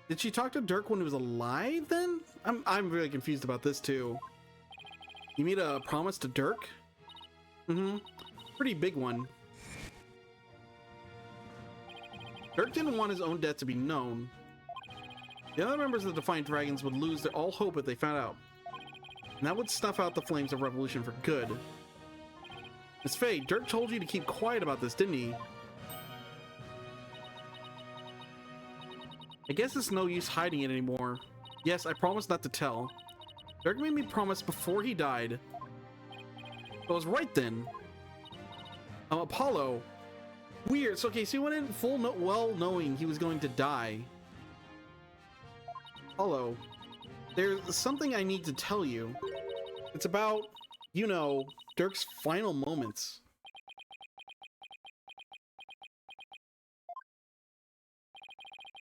Did she talk to Dirk when he was alive then? I'm really confused about this too. You made a promise to Dirk? Mm-hmm. Pretty big one. Dirk didn't want his own death to be known. The other members of the Defiant Dragons would lose all hope if they found out. And that would snuff out the flames of revolution for good. Miss Faye, Dirk told you to keep quiet about this, didn't he? I guess it's no use hiding it anymore. Yes, I promised not to tell. Dirk made me promise before he died. I was right then. Apollo. Weird. So, okay, so he went in full well knowing he was going to die. Apollo. There's something I need to tell you. It's about, you know, Dirk's final moments.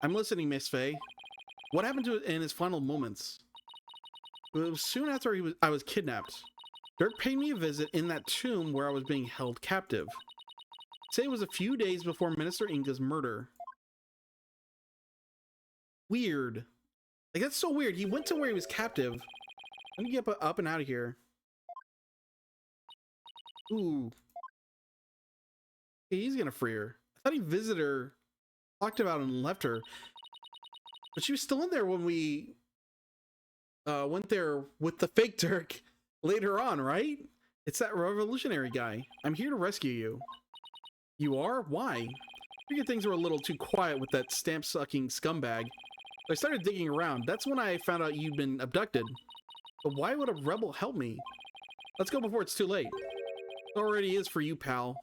I'm listening, Miss Faye. What happened to it in his final moments? It was soon after I was kidnapped. Dirk paid me a visit in that tomb where I was being held captive. Say it was a few days before Minister Inga's murder. Weird. Like, that's so weird. He went to where he was captive. Let me get up and out of here. Ooh. Okay, he's gonna free her. I thought he visited her, talked about it, and left her. But she was still in there when we went there with the fake Dirk later on, right? It's that revolutionary guy. I'm here to rescue you. You are? Why? I figured things were a little too quiet with that stamp-sucking scumbag. So I started digging around. That's when I found out you'd been abducted. But why would a rebel help me? Let's go before it's too late. It already is for you, pal.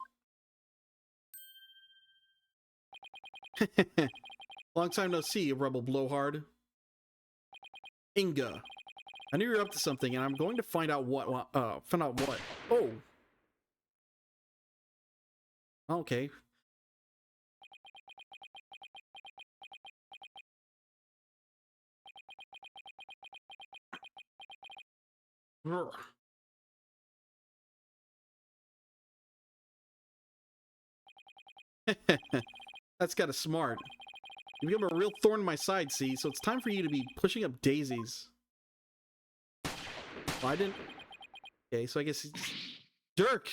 Long time no see, rebel blowhard. Inga. I knew you were up to something, and I'm going to find out what. Find out what. Oh. Okay. Brr. That's kind of smart. You become a real thorn in my side, see? So it's time for you to be pushing up daisies. Well, I didn't... Okay, so I guess... Dirk!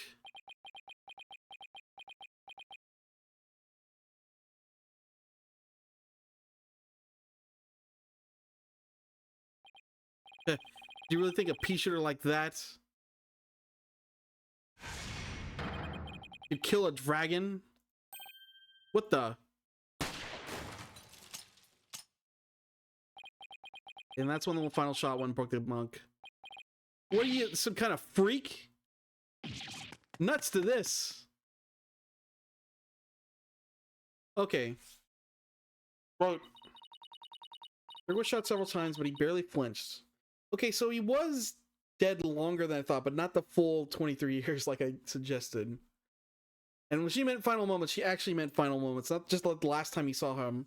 Do you really think a pea shooter like that could kill a dragon? What the? And that's when the final shot one broke the monk. What are you, some kind of freak? Nuts to this. Okay. Well, Dirk was shot several times, but he barely flinched. Okay, so he was dead longer than I thought, but not the full 23 years like I suggested. And when she meant final moments, she actually meant final moments, not just like the last time you saw him.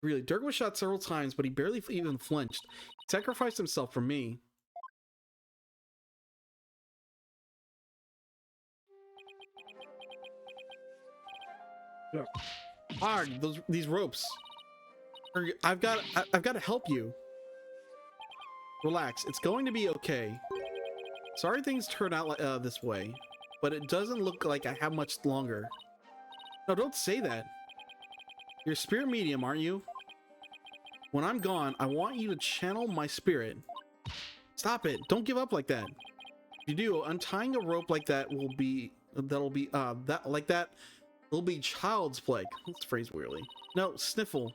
Really, Dirk was shot several times, but he barely even flinched. He sacrificed himself for me. Ah, these ropes. I've got to help you. Relax, it's going to be okay. Sorry things turn out like this way, but it doesn't look like I have much longer. No, don't say that. You're a spirit medium, aren't you? When I'm gone, I want you to channel my spirit. Stop it! Don't give up like that. If you do, untying a rope like that will be child's play. Let's phrase weirdly. No, sniffle.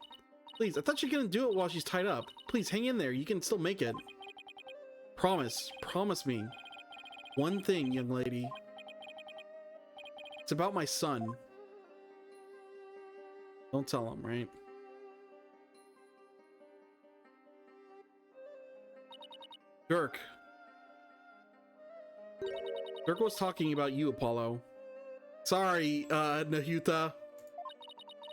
Please, I thought you were gonna do it while she's tied up. Please, hang in there. You can still make it. Promise. Promise me. One thing, young lady. It's about my son. Don't tell him, right? Dirk. Dirk was talking about you, Apollo. Sorry, Nahuta.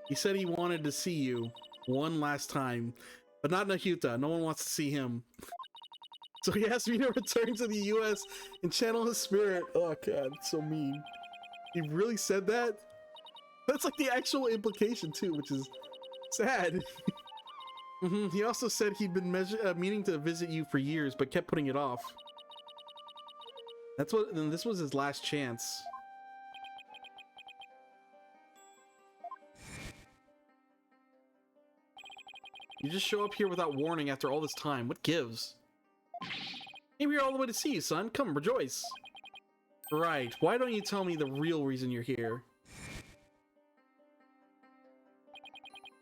He said he wanted to see you one last time, but not Nahuta. No one wants to see him. So he asked me to return to the US and channel his spirit. Oh god, it's so mean. He really said that? That's like the actual implication too, which is sad. He also said he'd been meaning to visit you for years, but kept putting it off. That's what, and this was his last chance. You just show up here without warning after all this time. What gives? Came here all the way to see you, son. Come, rejoice. Right. Why don't you tell me the real reason you're here?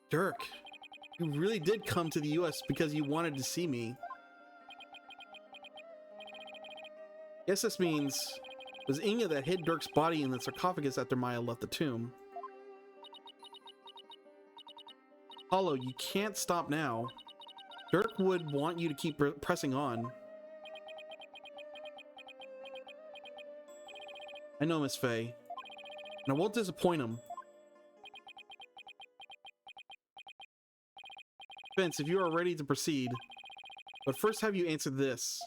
Dirk, you really did come to the US because you wanted to see me. Guess this means it was Inga that hid Dirk's body in the sarcophagus after Maya left the tomb. Apollo, you can't stop now. Dirk would want you to keep pressing on. I know, Miss Faye, and I won't disappoint him. Vince, if you are ready to proceed, but first have you answer this.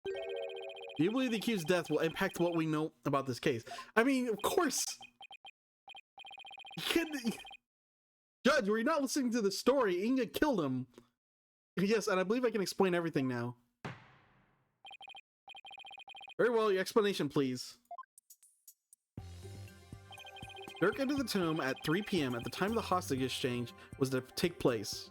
Do you believe the accused's death will impact what we know about this case? I mean, of course. Judge, were you not listening to the story? Inga killed him. Yes, and I believe I can explain everything now. Very well, your explanation, please. Dirk entered the tomb at 3 p.m. at the time of the hostage exchange was to take place.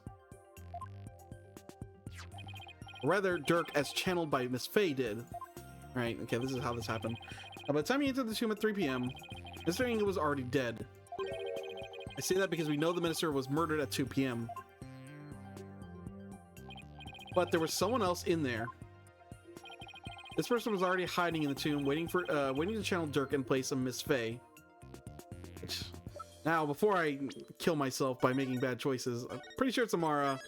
Or rather, Dirk as channeled by Miss Faye did. Right, okay, this is how this happened. By the time he entered the tomb at 3 p.m., Mr. Inga was already dead. I say that because we know the minister was murdered at 2 p.m. But there was someone else in there. This person was already hiding in the tomb, waiting to channel Dirk in place of Miss Faye. Now, before I kill myself by making bad choices, I'm pretty sure it's Amara.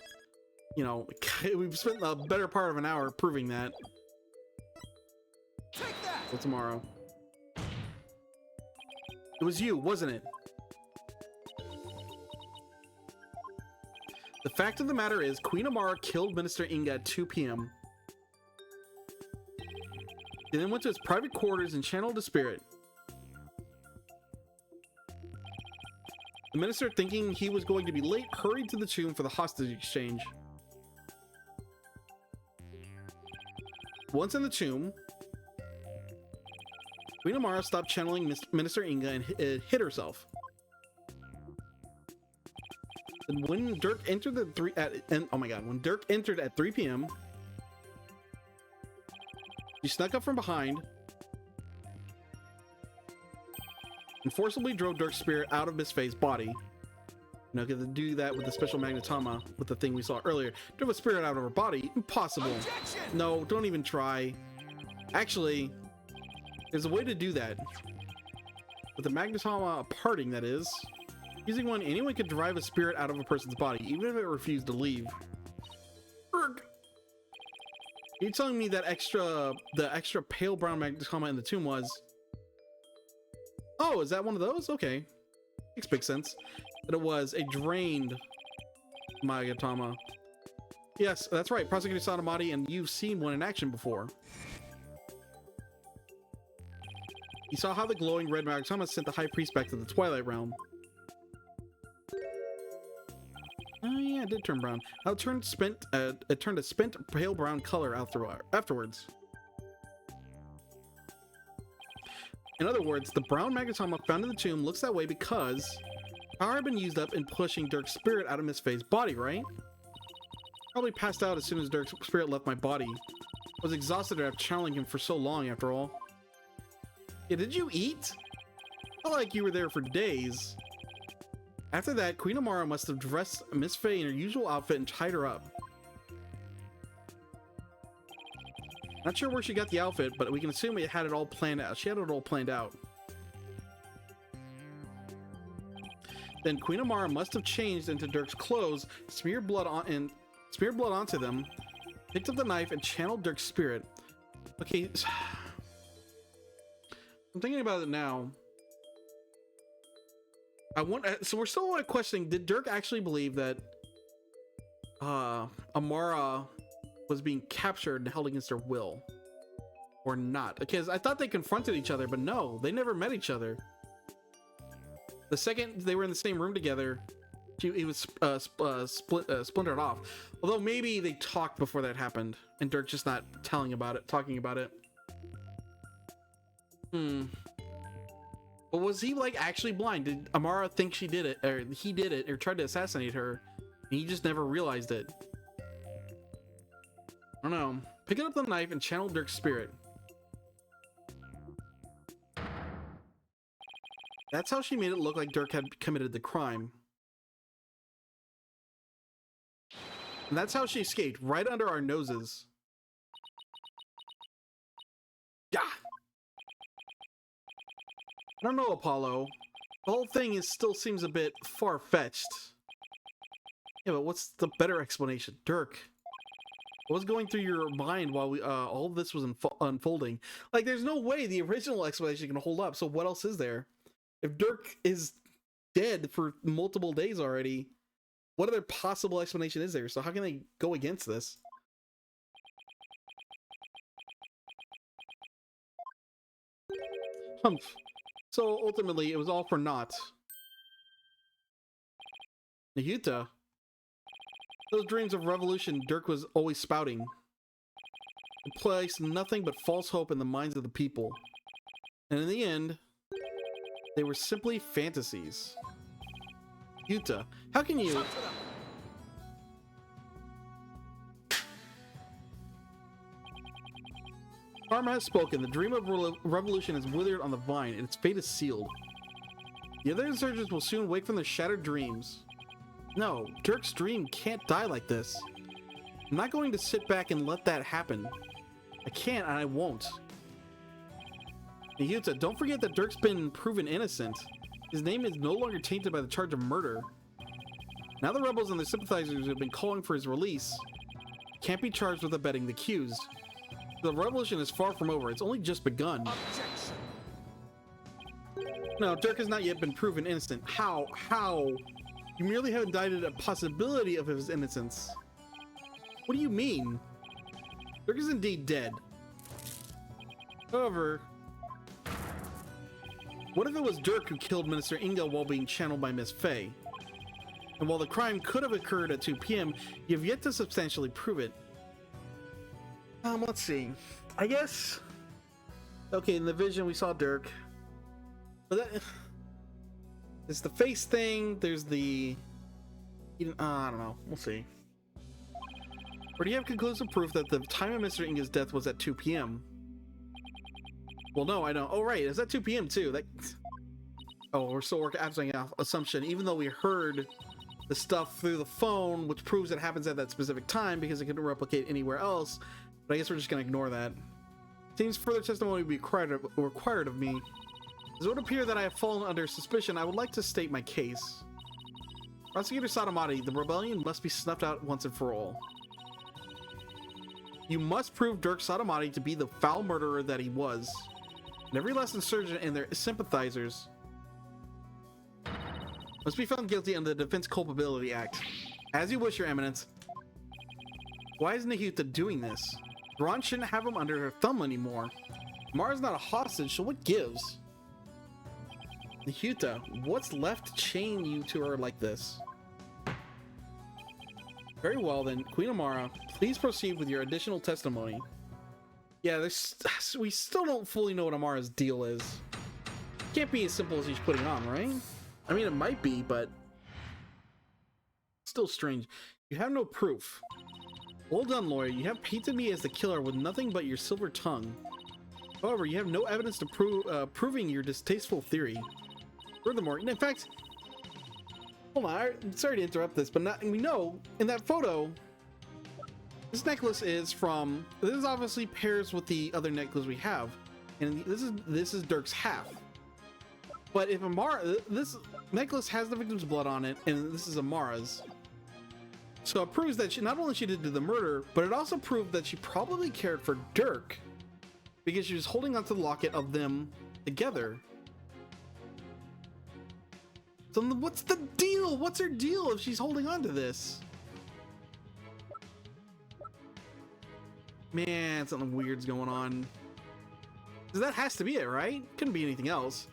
You know, we've spent the better part of an hour proving that. Take that! What's tomorrow? It was you, wasn't it? The fact of the matter is, Queen Amara killed Minister Inga at 2 p.m. He then went to his private quarters and channeled the spirit. The minister, thinking he was going to be late, hurried to the tomb for the hostage exchange. Once in the tomb, Queen Amara stopped channeling Minister Inga and hid herself. And when Dirk entered when Dirk entered at 3 p.m., she snuck up from behind and forcibly drove Dirk's spirit out of Miss Faye's body. You know, to do that with the special magnetoma, with the thing we saw earlier. Drove a spirit out of her body? Impossible. Objection! No, don't even try. Actually, there's a way to do that. With the magnetoma parting, that is. Using one, anyone could drive a spirit out of a person's body, even if it refused to leave. Urgh. Are you telling me that the extra pale brown magnetoma in the tomb was... Oh, is that one of those? Okay. Makes big sense. But it was a drained magnetoma. Yes, that's right. Prosecutor Sadamati, and you've seen one in action before. You saw how the glowing red magnetoma sent the High Priest back to the Twilight Realm. Oh yeah, it did turn brown. How it turned a spent pale brown color afterwards. In other words, the brown magnetoma found in the tomb looks that way because power had been used up in pushing Dirk's spirit out of Miss Faye's body, right? Probably passed out as soon as Dirk's spirit left my body. I was exhausted after channeling him for so long, after all. Yeah, did you eat? Not like you were there for days. After that, Queen Amara must have dressed Miss Faye in her usual outfit and tied her up. Not sure where she got the outfit, but we can assume it had it all planned out. She had it all planned out. Then Queen Amara must have changed into Dirk's clothes, smeared blood onto them, picked up the knife, and channeled Dirk's spirit. Okay, I'm thinking about it now. So we're still questioning, did Dirk actually believe that Amara was being captured and held against her will, or not? Because I thought they confronted each other, but no, they never met each other. The second they were in the same room together, he was splintered off. Although maybe they talked before that happened, and Dirk just not talking about it. But was he like actually blind? Did Amara think she did it, or he did it, or tried to assassinate her, and he just never realized it? I don't know. Picking up the knife and channeled Dirk's spirit. That's how she made it look like Dirk had committed the crime. And that's how she escaped, right under our noses. Yeah. I don't know, Apollo. The whole thing still seems a bit far-fetched. Yeah, but what's the better explanation? Dirk, what was going through your mind while all of this was unfolding? Like, there's no way the original explanation can hold up, so what else is there? If Dirk is dead for multiple days already, what other possible explanation is there? So how can they go against this? Humph. So ultimately, it was all for naught. Nahuta. Those dreams of revolution Dirk was always spouting. It placed nothing but false hope in the minds of the people. And in the end, they were simply fantasies. Yuta, how can you... Karma has spoken. The dream of revolution is withered on the vine, and its fate is sealed. The other insurgents will soon wake from their shattered dreams. No, Dirk's dream can't die like this. I'm not going to sit back and let that happen. I can't, and I won't. Yuta, don't forget that Dirk's been proven innocent. His name is no longer tainted by the charge of murder. Now the rebels and their sympathizers have been calling for his release. He can't be charged with abetting the accused. The revolution is far from over. It's only just begun. Objection. No, Dirk has not yet been proven innocent. How? How? You merely have indicted a possibility of his innocence. What do you mean? Dirk is indeed dead. However, what if it was Dirk who killed Minister Inga while being channeled by Miss Faye? And while the crime could have occurred at 2 p.m., you have yet to substantially prove it. Let's see. I guess... Okay, in the vision we saw Dirk. But that... There's the face thing, there's the... I don't know. We'll see. Or do you have conclusive proof that the time of Mr. Inga's death was at 2 p.m.? Well, no, I don't. Oh, right. It's at 2 p.m. too. That... Oh, we're still acting off assumption, even though we heard the stuff through the phone, which proves it happens at that specific time because it couldn't replicate anywhere else. But I guess we're just going to ignore that. Seems further testimony would be required of me. As it would appear that I have fallen under suspicion, I would like to state my case. Prosecutor Satomati, the rebellion must be snuffed out once and for all. You must prove Dirk Satomati to be the foul murderer that he was. And every last insurgent and their sympathizers must be found guilty under the Defense Culpability Act. As you wish, Your Eminence. Why is Nahuta doing this? Ron shouldn't have him under her thumb anymore. Mara's not a hostage, so what gives? Nahuta, what's left to chain you to her like this? Very well then, Queen Amara, please proceed with your additional testimony. Yeah, we still don't fully know what Amara's deal is. Can't be as simple as he's putting on, right? I mean, it might be, but still strange. You have no proof. Well done, lawyer. You have painted me as the killer with nothing but your silver tongue. However, you have no evidence to proving your distasteful theory. Furthermore, in fact, hold on. I'm sorry to interrupt this, but we know in that photo, this necklace is from. This is obviously pairs with the other necklace we have, and this is Dirk's half. But if Amara, this necklace has the victim's blood on it, and this is Amara's. So it proves that not only she did the murder, but it also proved that she probably cared for Dirk because she was holding onto the locket of them together. So what's the deal? What's her deal if she's holding on to this? Man, something weird's going on. Because that has to be it, right? Couldn't be anything else.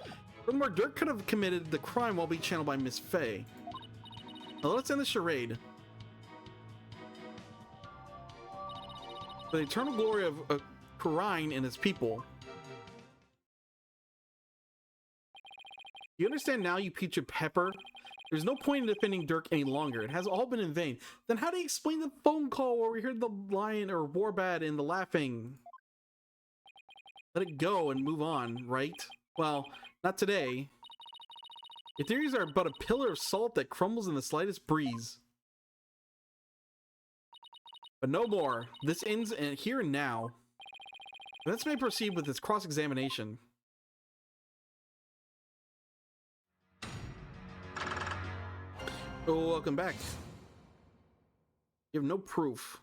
Furthermore, Dirk could have committed the crime while being channeled by Miss Faye. Now let's end the charade. For the eternal glory of Karine and his people. You understand now, you peach of pepper? There's no point in defending Dirk any longer. It has all been in vain. Then how do you explain the phone call where we heard the lion or Warbad and the laughing? Let it go and move on, right? Well, not today. Your theories are but a pillar of salt that crumbles in the slightest breeze. But no more. This ends here and now. Let's may proceed with this cross-examination. Oh, welcome back. You have no proof.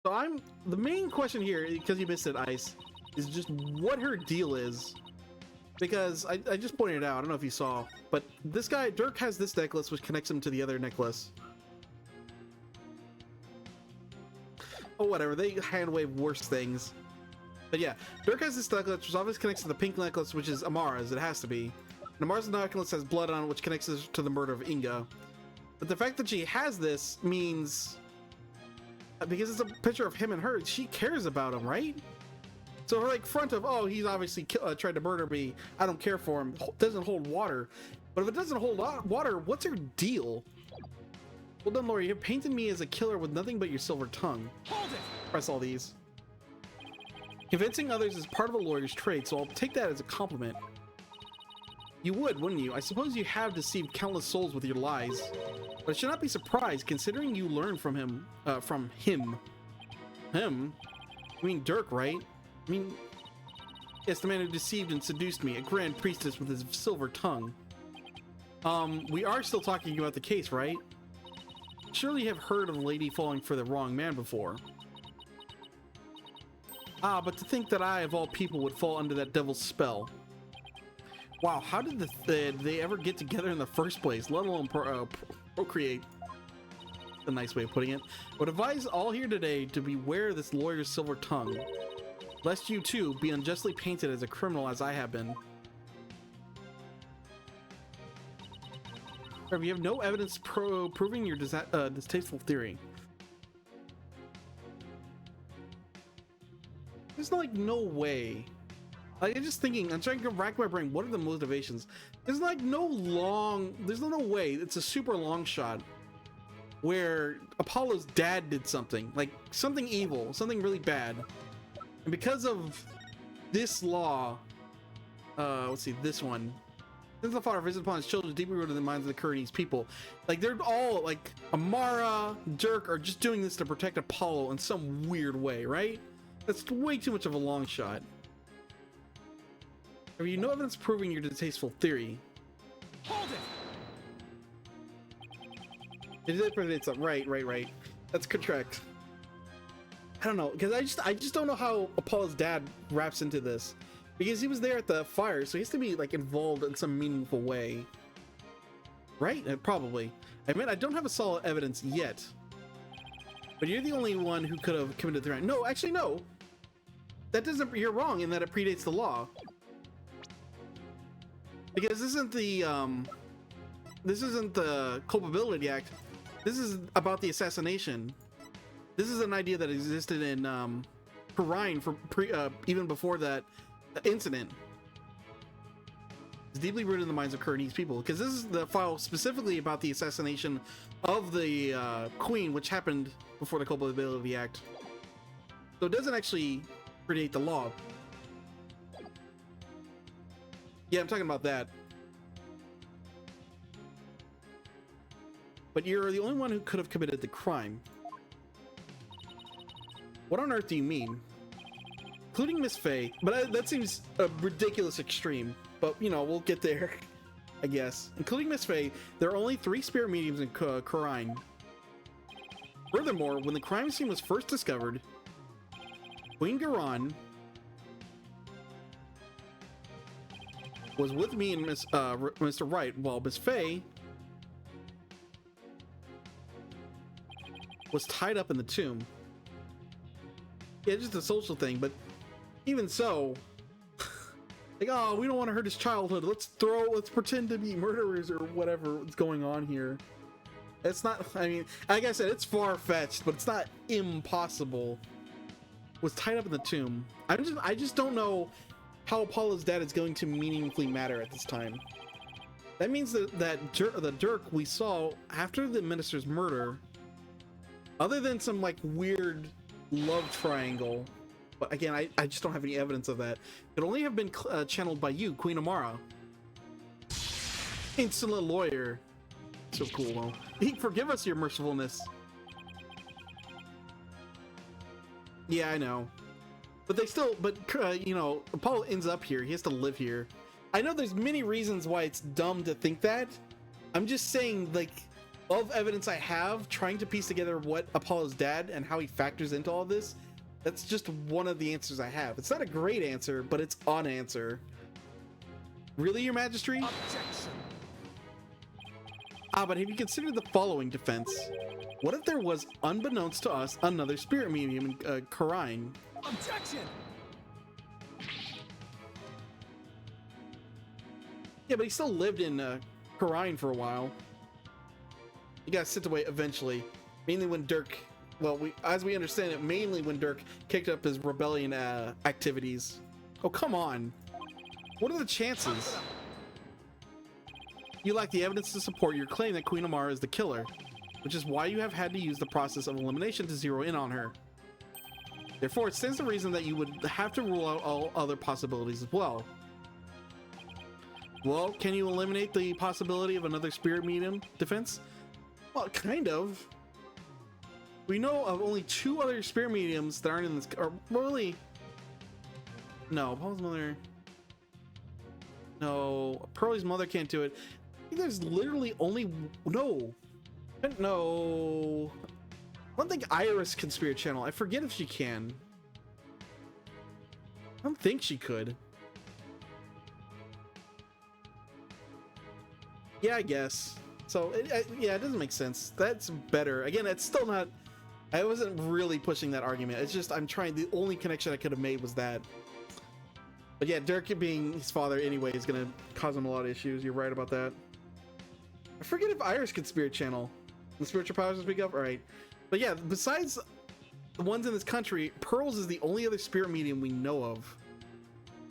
So the main question here, because you missed it, Ice, is just what her deal is. Because I just pointed it out, I don't know if you saw, but this guy, Dirk, has this necklace which connects him to the other necklace. Oh, whatever, they hand wave worse things. But yeah, Dirk has this necklace which obviously connects to the pink necklace, which is Amara's, it has to be. And Amara's necklace has blood on it, which connects us to the murder of Inga. But the fact that she has this means, because it's a picture of him and her, she cares about him, right? So her like front of, oh, he's obviously tried to murder me, I don't care for him, doesn't hold water. But if it doesn't hold water, what's her deal? Well done, Lori, you're painting me as a killer with nothing but your silver tongue. Hold it! Press all these. Convincing others is part of a lawyer's trade, so I'll take that as a compliment. You would, wouldn't you? I suppose you have deceived countless souls with your lies. But I should not be surprised, considering you learned from him. Him? I mean Dirk, right? I mean, yes, the man who deceived and seduced me, a grand priestess with his silver tongue. We are still talking about the case, right? Surely you have heard of a lady falling for the wrong man before. Ah, but to think that I, of all people, would fall under that devil's spell. Wow, how did they ever get together in the first place, let alone procreate? A nice way of putting it. I would advise all here today to beware this lawyer's silver tongue, lest you too be unjustly painted as a criminal as I have been. However, you have no evidence proving your distasteful theory. There's like no way. Like, I'm just thinking, I'm trying to rack my brain, what are the motivations? There's like there's no way, it's a super long shot where Apollo's dad did something, like something evil, something really bad. And because of this law, let's see, this one. Since the father visited upon his children deeply rooted in the minds of the Kuranese people. Like, they're all, like, Amara, Dirk are just doing this to protect Apollo in some weird way, right? That's way too much of a long shot. Have you no evidence proving your distasteful theory? Hold it! It's up. Right. That's correct. I don't know, because I just don't know how Apollo's dad wraps into this. Because he was there at the fire, so he has to be like involved in some meaningful way. Right? Probably. I mean, I don't have a solid evidence yet. But you're the only one who could have committed the crime. No, actually no. That doesn't, you're wrong in that it predates the law. Because this isn't the Culpability Act. This is about the assassination. This is an idea that existed in Karine even before that incident. It's deeply rooted in the minds of Kuranese people, because this is the file specifically about the assassination of the queen, which happened before the Culpability Act. So it doesn't actually predate the law. Yeah, I'm talking about that. but you're the only one who could have committed the crime. What on earth do you mean? Including Miss Faye, but that seems a ridiculous extreme, but you know, we'll get there, I guess. Including Miss Faye, there are only 3 spirit mediums in Khura'in. Furthermore, when the crime scene was first discovered, Queen Garan was with me and Mr. Wright, while Miss Faye was tied up in the tomb. Yeah, just a social thing, but even so, like, oh, we don't want to hurt his childhood. Let's pretend to be murderers or whatever's going on here. It's not, I mean, like I said, it's far-fetched, but it's not impossible. Was tied up in the tomb. I just don't know how Apollo's dad is going to meaningfully matter at this time. That means that the Dirk we saw after the minister's murder, other than some like weird love triangle, but again, I just don't have any evidence of that, could only have been channeled by you, Queen Amara. Insolent lawyer. So cool, though. Forgive us your mercifulness. Yeah, I know. But they still, you know, Apollo ends up here. He has to live here. I know there's many reasons why it's dumb to think that. I'm just saying, like, of evidence I have, trying to piece together what Apollo's dad and how he factors into all this, that's just one of the answers I have. It's not a great answer, but it's an answer. Really, Your Majesty? Objection. But have you considered the following defense? What if there was, unbeknownst to us, another spirit medium in Khura'in? Objection. Yeah, but he still lived in Khura'in for a while. He got sent away eventually, mainly when Dirk, well, as we understand it, mainly when Dirk kicked up his rebellion activities. Oh, come on. What are the chances? You lack the evidence to support your claim that Queen Amara is the killer, which is why you have had to use the process of elimination to zero in on her. Therefore, it stands to reason that you would have to rule out all other possibilities as well. Well, can you eliminate the possibility of another spirit medium defense? Well, kind of. We know of only 2 other spirit mediums that aren't in this, or really, no, Paul's mother, no, Pearlie's mother can't do it. I think there's literally only, no, I don't think Iris can spirit channel. I forget if she can. I don't think she could. Yeah, I guess. So, yeah, it doesn't make sense. That's better. Again, it's still not, I wasn't really pushing that argument. It's just, I'm trying, the only connection I could have made was that. But yeah, Dirk being his father anyway is going to cause him a lot of issues. You're right about that. I forget if Iris could spirit channel. The spiritual powers to speak of? Alright. But yeah, besides the ones in this country, Pearls is the only other spirit medium we know of.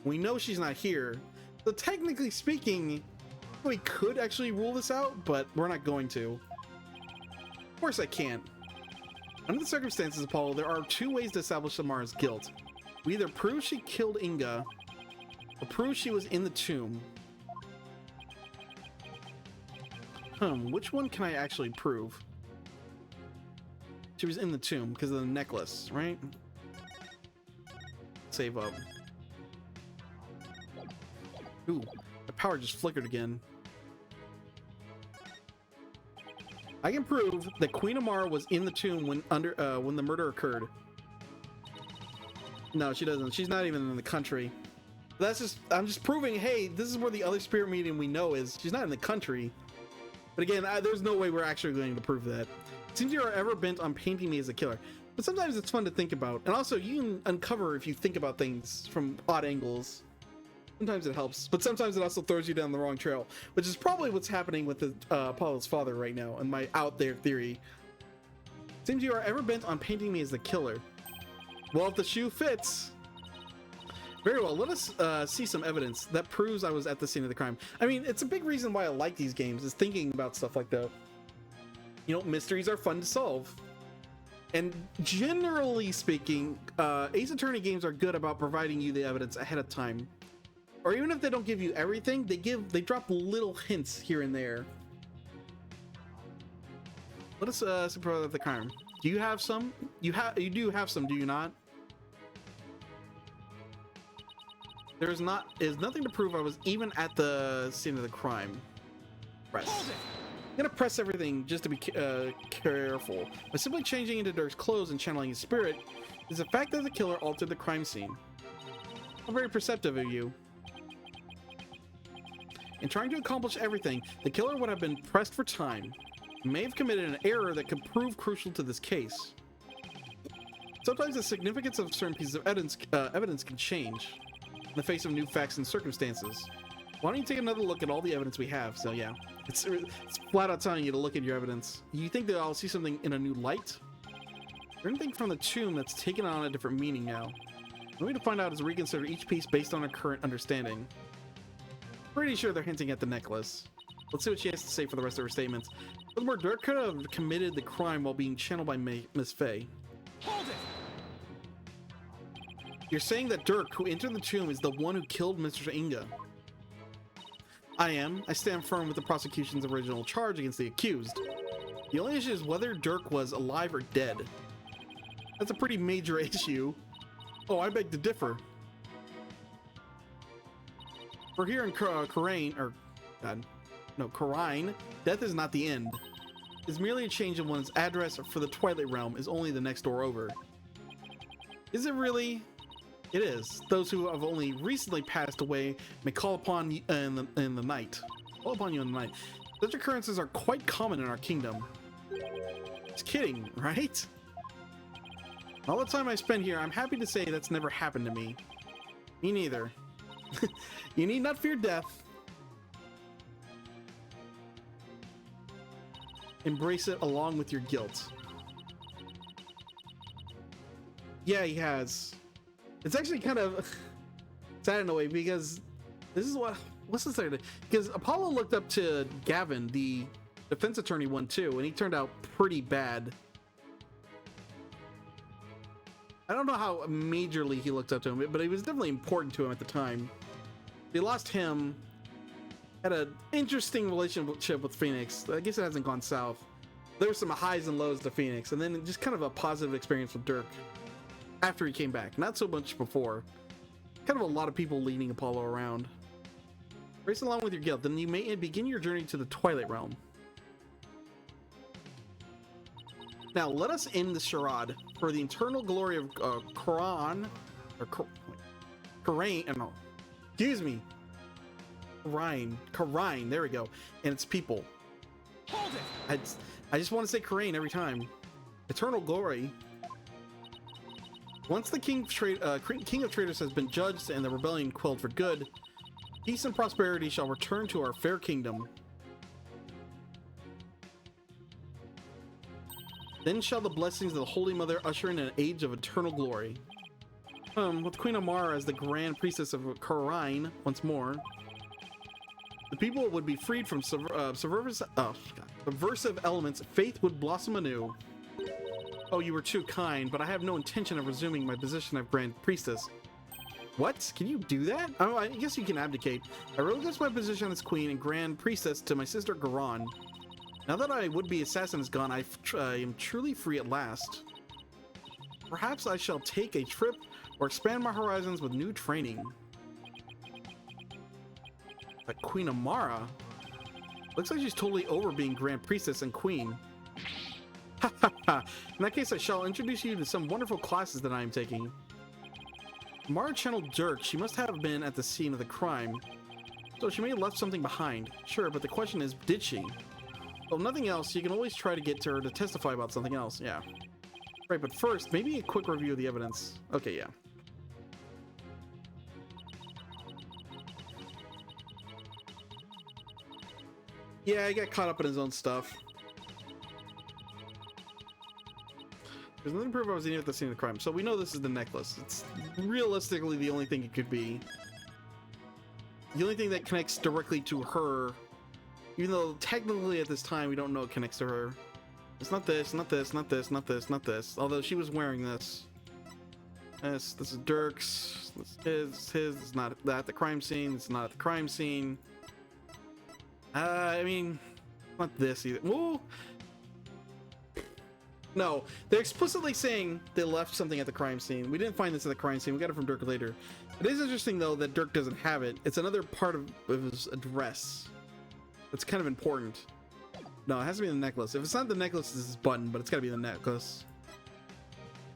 We know she's not here. So technically speaking, we could actually rule this out, but we're not going to. Of course I can't. Under the circumstances, Apollo, there are 2 ways to establish Amara's guilt. We either prove she killed Inga, or prove she was in the tomb. Which one can I actually prove? She was in the tomb because of the necklace, right? Save up. Ooh, my power just flickered again. I can prove that Queen Amara was in the tomb when the murder occurred. No, she doesn't. She's not even in the country. That's just, I'm just proving, hey, this is where the other spirit medium we know is. She's not in the country. But again, there's no way we're actually going to prove that. It seems you are ever bent on painting me as a killer. But sometimes it's fun to think about. And also, you can uncover if you think about things from odd angles. Sometimes it helps, but sometimes it also throws you down the wrong trail, which is probably what's happening with the Apollo's father right now, and my out there theory. Seems you are ever bent on painting me as the killer. Well, if the shoe fits. Very well, let us see some evidence that proves I was at the scene of the crime. I mean, it's a big reason why I like these games, is thinking about stuff like that. You know, mysteries are fun to solve. And generally speaking, Ace Attorney games are good about providing you the evidence ahead of time. Or even if they don't give you everything, they drop little hints here and there. Let us support the crime. Do you have some? You do have some, do you not? There's nothing to prove I was even at the scene of the crime. Press. I'm gonna press everything just to be careful. By simply changing into Dirk's clothes and channeling his spirit, is the fact that the killer altered the crime scene. How very perceptive of you. In trying to accomplish everything, the killer would have been pressed for time. He may have committed an error that could prove crucial to this case. Sometimes the significance of certain pieces of evidence can change in the face of new facts and circumstances. Why don't you take another look at all the evidence we have? So yeah, it's flat out telling you to look at your evidence. You think that I'll see something in a new light? Or anything from the tomb that's taken on a different meaning now? What we need to find out is reconsider each piece based on our current understanding. Pretty sure they're hinting at the necklace. Let's see what she has to say for the rest of her statements. Furthermore, Dirk could have committed the crime while being channeled by Miss Faye. Hold it! You're saying that Dirk, who entered the tomb, is the one who killed Mr. Inga. I am. I stand firm with the prosecution's original charge against the accused. The only issue is whether Dirk was alive or dead. That's a pretty major issue. Oh, I beg to differ. For here in Khura'in, death is not the end. It's merely a change in one's address for the Twilight Realm is only the next door over. Is it really? It is. Those who have only recently passed away may call upon you in the night. Call upon you in the night. Such occurrences are quite common in our kingdom. Just kidding, right? All the time I spend here, I'm happy to say that's never happened to me. Me neither. You need not fear death. Embrace it along with your guilt. Yeah, he has. It's actually kind of sad in a way because this is what's this thing? Because Apollo looked up to Gavin, the defense attorney one too, and he turned out pretty bad. I don't know how majorly he looked up to him, but he was definitely important to him at the time. They lost him, had an interesting relationship with Phoenix. I guess it hasn't gone south. There were some highs and lows to Phoenix, and then just kind of a positive experience with Dirk after he came back. Not so much before. Kind of a lot of people leading Apollo around. Race along with your guilt, then you may begin your journey to the Twilight Realm. Now, let us end the charade for the eternal glory of Khura'in, or Khura'in, no, excuse me, Khura'in, there we go, and its people. Hold it! I just want to say Khura'in every time. Eternal glory. Once the King of Traitors has been judged and the rebellion quelled for good, peace and prosperity shall return to our fair kingdom. Then shall the blessings of the Holy Mother usher in an age of eternal glory. With Queen Amara as the Grand Priestess of Khura'in once more, the people would be freed from subversive elements. Faith would blossom anew. Oh, you were too kind, but I have no intention of resuming my position of Grand Priestess. What? Can you do that? Oh, I guess you can abdicate. I relinquish my position as Queen and Grand Priestess to my sister Garan. Now that my would-be assassin is gone, I am truly free at last. Perhaps I shall take a trip or expand my horizons with new training. But Queen Amara? Looks like she's totally over being Grand Priestess and Queen. Ha ha ha! In that case, I shall introduce you to some wonderful classes that I am taking. Amara channeled Dirk. She must have been at the scene of the crime. So she may have left something behind. Sure, but the question is, did she? Well, if nothing else, you can always try to get to her to testify about something else, yeah. Right, but first, maybe a quick review of the evidence. Okay, yeah. Yeah, he got caught up in his own stuff. There's nothing to prove I was even at the scene of the crime. So we know this is the necklace. It's realistically the only thing it could be. The only thing that connects directly to her. Even though technically at this time we don't know it connects to her. It's not this, not this, not this, not this, not this. Although she was wearing this. This is Dirk's. This is his. It's not at the crime scene. It's not at the crime scene. I mean, not this either. Whoa! No, they're explicitly saying they left something at the crime scene. We didn't find this at the crime scene. We got it from Dirk later. It is interesting, though, that Dirk doesn't have it. It's another part of his address. It's kind of important. No, it has to be the necklace. If it's not the necklace, it's this button, but it's got to be the necklace.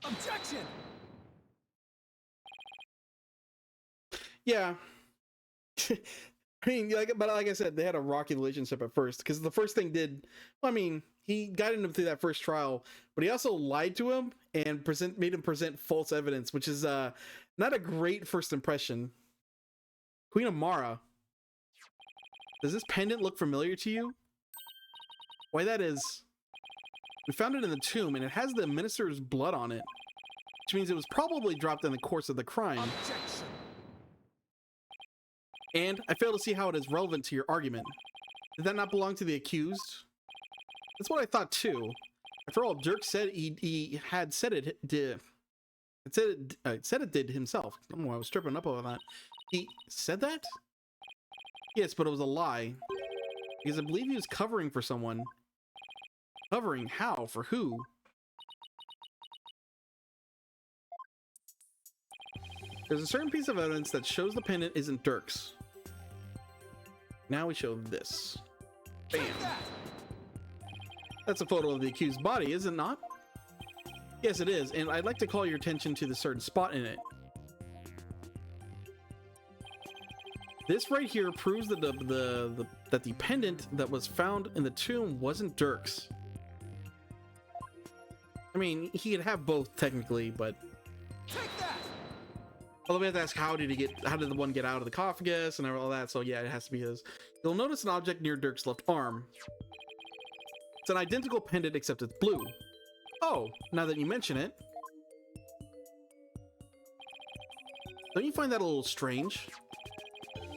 Objection! Yeah. I mean, but like I said, they had a rocky relationship at first, because the first thing did, well, I mean, he got him through that first trial, but he also lied to him and made him present false evidence, which is not a great first impression. Queen Amara, does this pendant look familiar to you? Why, that is, we found it in the tomb, and it has the minister's blood on it, which means it was probably dropped in the course of the crime. Objection! And I fail to see how it is relevant to your argument. Did that not belong to the accused? That's what I thought too. After all, Dirk said he had said it did. It said it did himself. Oh, I was tripping up over that. He said that? Yes, but it was a lie. Because I believe he was covering for someone. Covering how? For who? There's a certain piece of evidence that shows the pendant isn't Dirk's. Now we show this. Bam. That's a photo of the accused's body, is it not? Yes, it is, and I'd like to call your attention to the certain spot in it. This right here proves that the pendant that was found in the tomb wasn't Dirk's. I mean, he could have both technically, but although we have to ask how did the one get out of the coffagus and all that, so yeah, it has to be his. You'll notice an object near Dirk's left arm. It's an identical pendant except it's blue. Oh, now that you mention it. Don't you find that a little strange?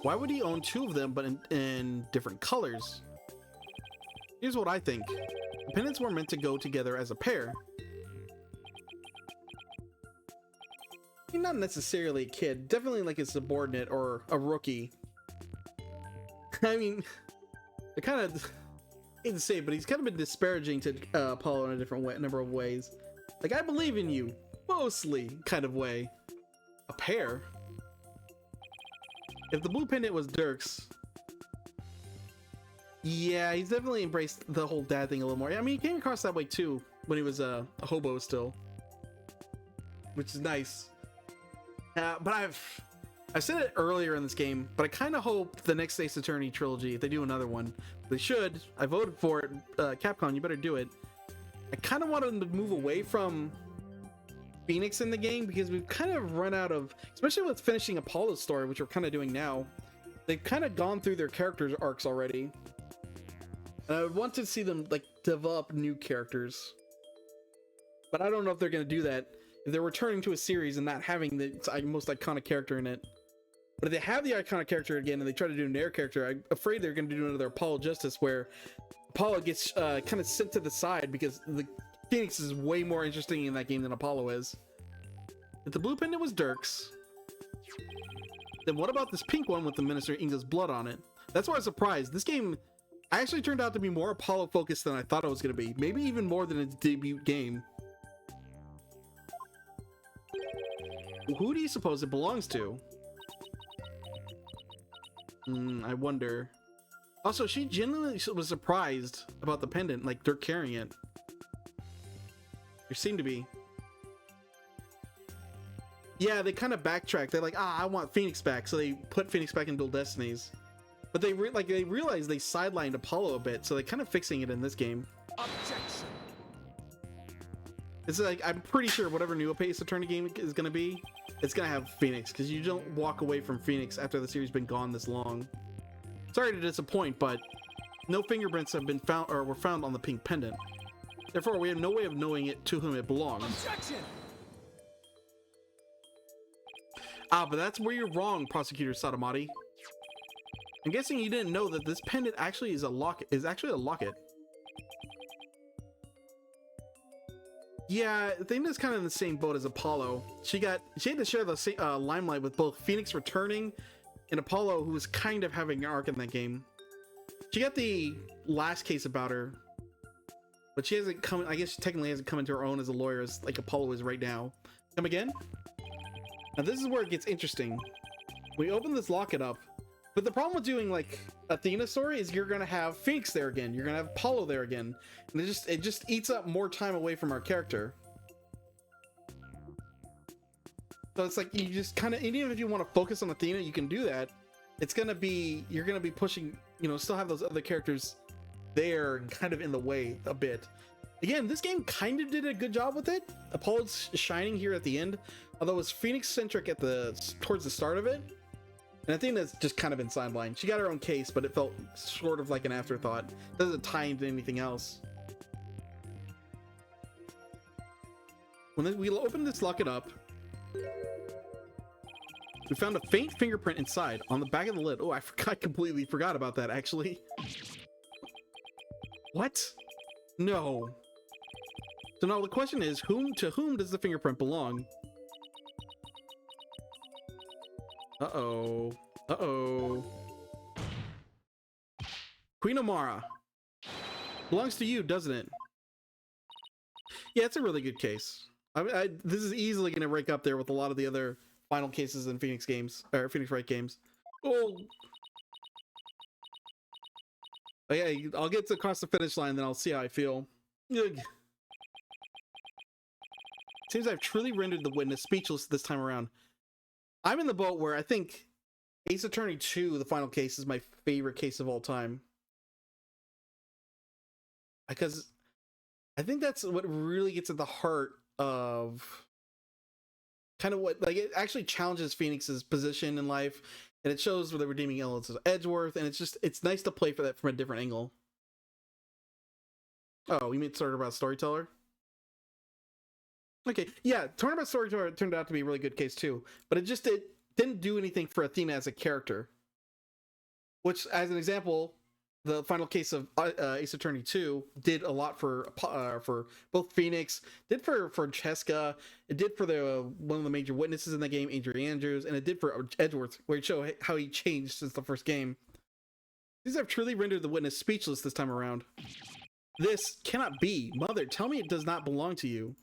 Why would he own two of them but in different colors? Here's what I think. The pendants were meant to go together as a pair. He's not necessarily a kid, definitely like a subordinate or a rookie. I mean, it kind of, I hate to say it, but he's kind of been disparaging to Apollo in a number of ways. Like, I believe in you, mostly kind of way. A pair? If the blue pendant was Dirk's, yeah, he's definitely embraced the whole dad thing a little more. I mean, he came across that way too when he was a hobo still, which is nice. But I've said it earlier in this game, but I kind of hope the next Ace Attorney trilogy, if they do another one, they should. I voted for it. Capcom, you better do it. I kind of want them to move away from Phoenix in the game because we've kind of run out of, especially with finishing Apollo's story, which we're kind of doing now. They've kind of gone through their characters' arcs already. And I would want to see them like develop new characters. But I don't know if they're going to do that. If they're returning to a series and not having the most iconic character in it. But if they have the iconic character again and they try to do their character, I'm afraid they're going to do another Apollo Justice where Apollo gets kind of sent to the side because the Phoenix is way more interesting in that game than Apollo is. If the blue pendant was Dirk's, then what about this pink one with the Minister Inga's blood on it? That's why I was surprised. This game actually turned out to be more Apollo focused than I thought it was going to be. Maybe even more than its debut game. Who do you suppose it belongs to? I wonder. Also, she genuinely was surprised about the pendant, like Dirk carrying it. There seemed to be. Yeah, they kind of backtracked. They're like, I want Phoenix back, so they put Phoenix back in Dual Destinies. But they realized they sidelined Apollo a bit, so they're kind of fixing it in this game. Objection. It's like, I'm pretty sure whatever new Ace Attorney game is going to be, it's going to have Phoenix, because you don't walk away from Phoenix after the series been gone this long. Sorry to disappoint, but no fingerprints have been found or were found on the pink pendant. Therefore, we have no way of knowing it to whom it belongs. Objection. But that's where you're wrong, Prosecutor Satomati. I'm guessing you didn't know that this pendant actually is actually a locket. Yeah, I think that's kind of in the same boat as Apollo. She had to share the limelight with both Phoenix returning and Apollo, who was kind of having an arc in that game. She got the last case about her, but she hasn't come. I guess she technically hasn't come into her own as a lawyer as like Apollo is right now. Come again? Now this is where it gets interesting. We open this locket up, but the problem with doing like Athena's story is you're gonna have Phoenix there again. You're gonna have Apollo there again, and it just eats up more time away from our character. So it's like you just kind of, even if you want to focus on Athena, you can do that. It's gonna be, you're gonna be pushing, you know, still have those other characters there and kind of in the way a bit. Again, this game kind of did a good job with it. Apollo's shining here at the end, although it's Phoenix centric at towards the start of it. And I think that's just kind of been sidelined. She got her own case, but it felt sort of like an afterthought. Doesn't tie into anything else. When we open this locket up, we found a faint fingerprint inside on the back of the lid. Oh, I completely forgot about that, actually. What? No. So now the question is, to whom does the fingerprint belong? Uh-oh. Uh-oh. Queen Amara. Belongs to you, doesn't it? Yeah, it's a really good case. This is easily going to rank up there with a lot of the other final cases in Phoenix games, or Phoenix Wright games. Oh. Yeah, I'll get to across the finish line, then I'll see how I feel. Ugh. Seems I've truly rendered the witness speechless this time around. I'm in the boat where I think Ace Attorney 2, the final case, is my favorite case of all time. Because I think that's what really gets at the heart of kind of what, like, it actually challenges Phoenix's position in life, and it shows the redeeming elements of Edgeworth, and it's nice to play for that from a different angle. Oh, you mean Turnabout Storyteller? Okay, yeah, Turnabout Storyteller turned out to be a really good case too, but it didn't do anything for Athena as a character. Which, as an example, the final case of Ace Attorney 2 did a lot for both Phoenix, did for Francesca, it did for one of the major witnesses in the game, Adrian Andrews, and it did for Edgeworth, where it showed how he changed since the first game. These have truly rendered the witness speechless this time around. This cannot be. Mother, tell me it does not belong to you.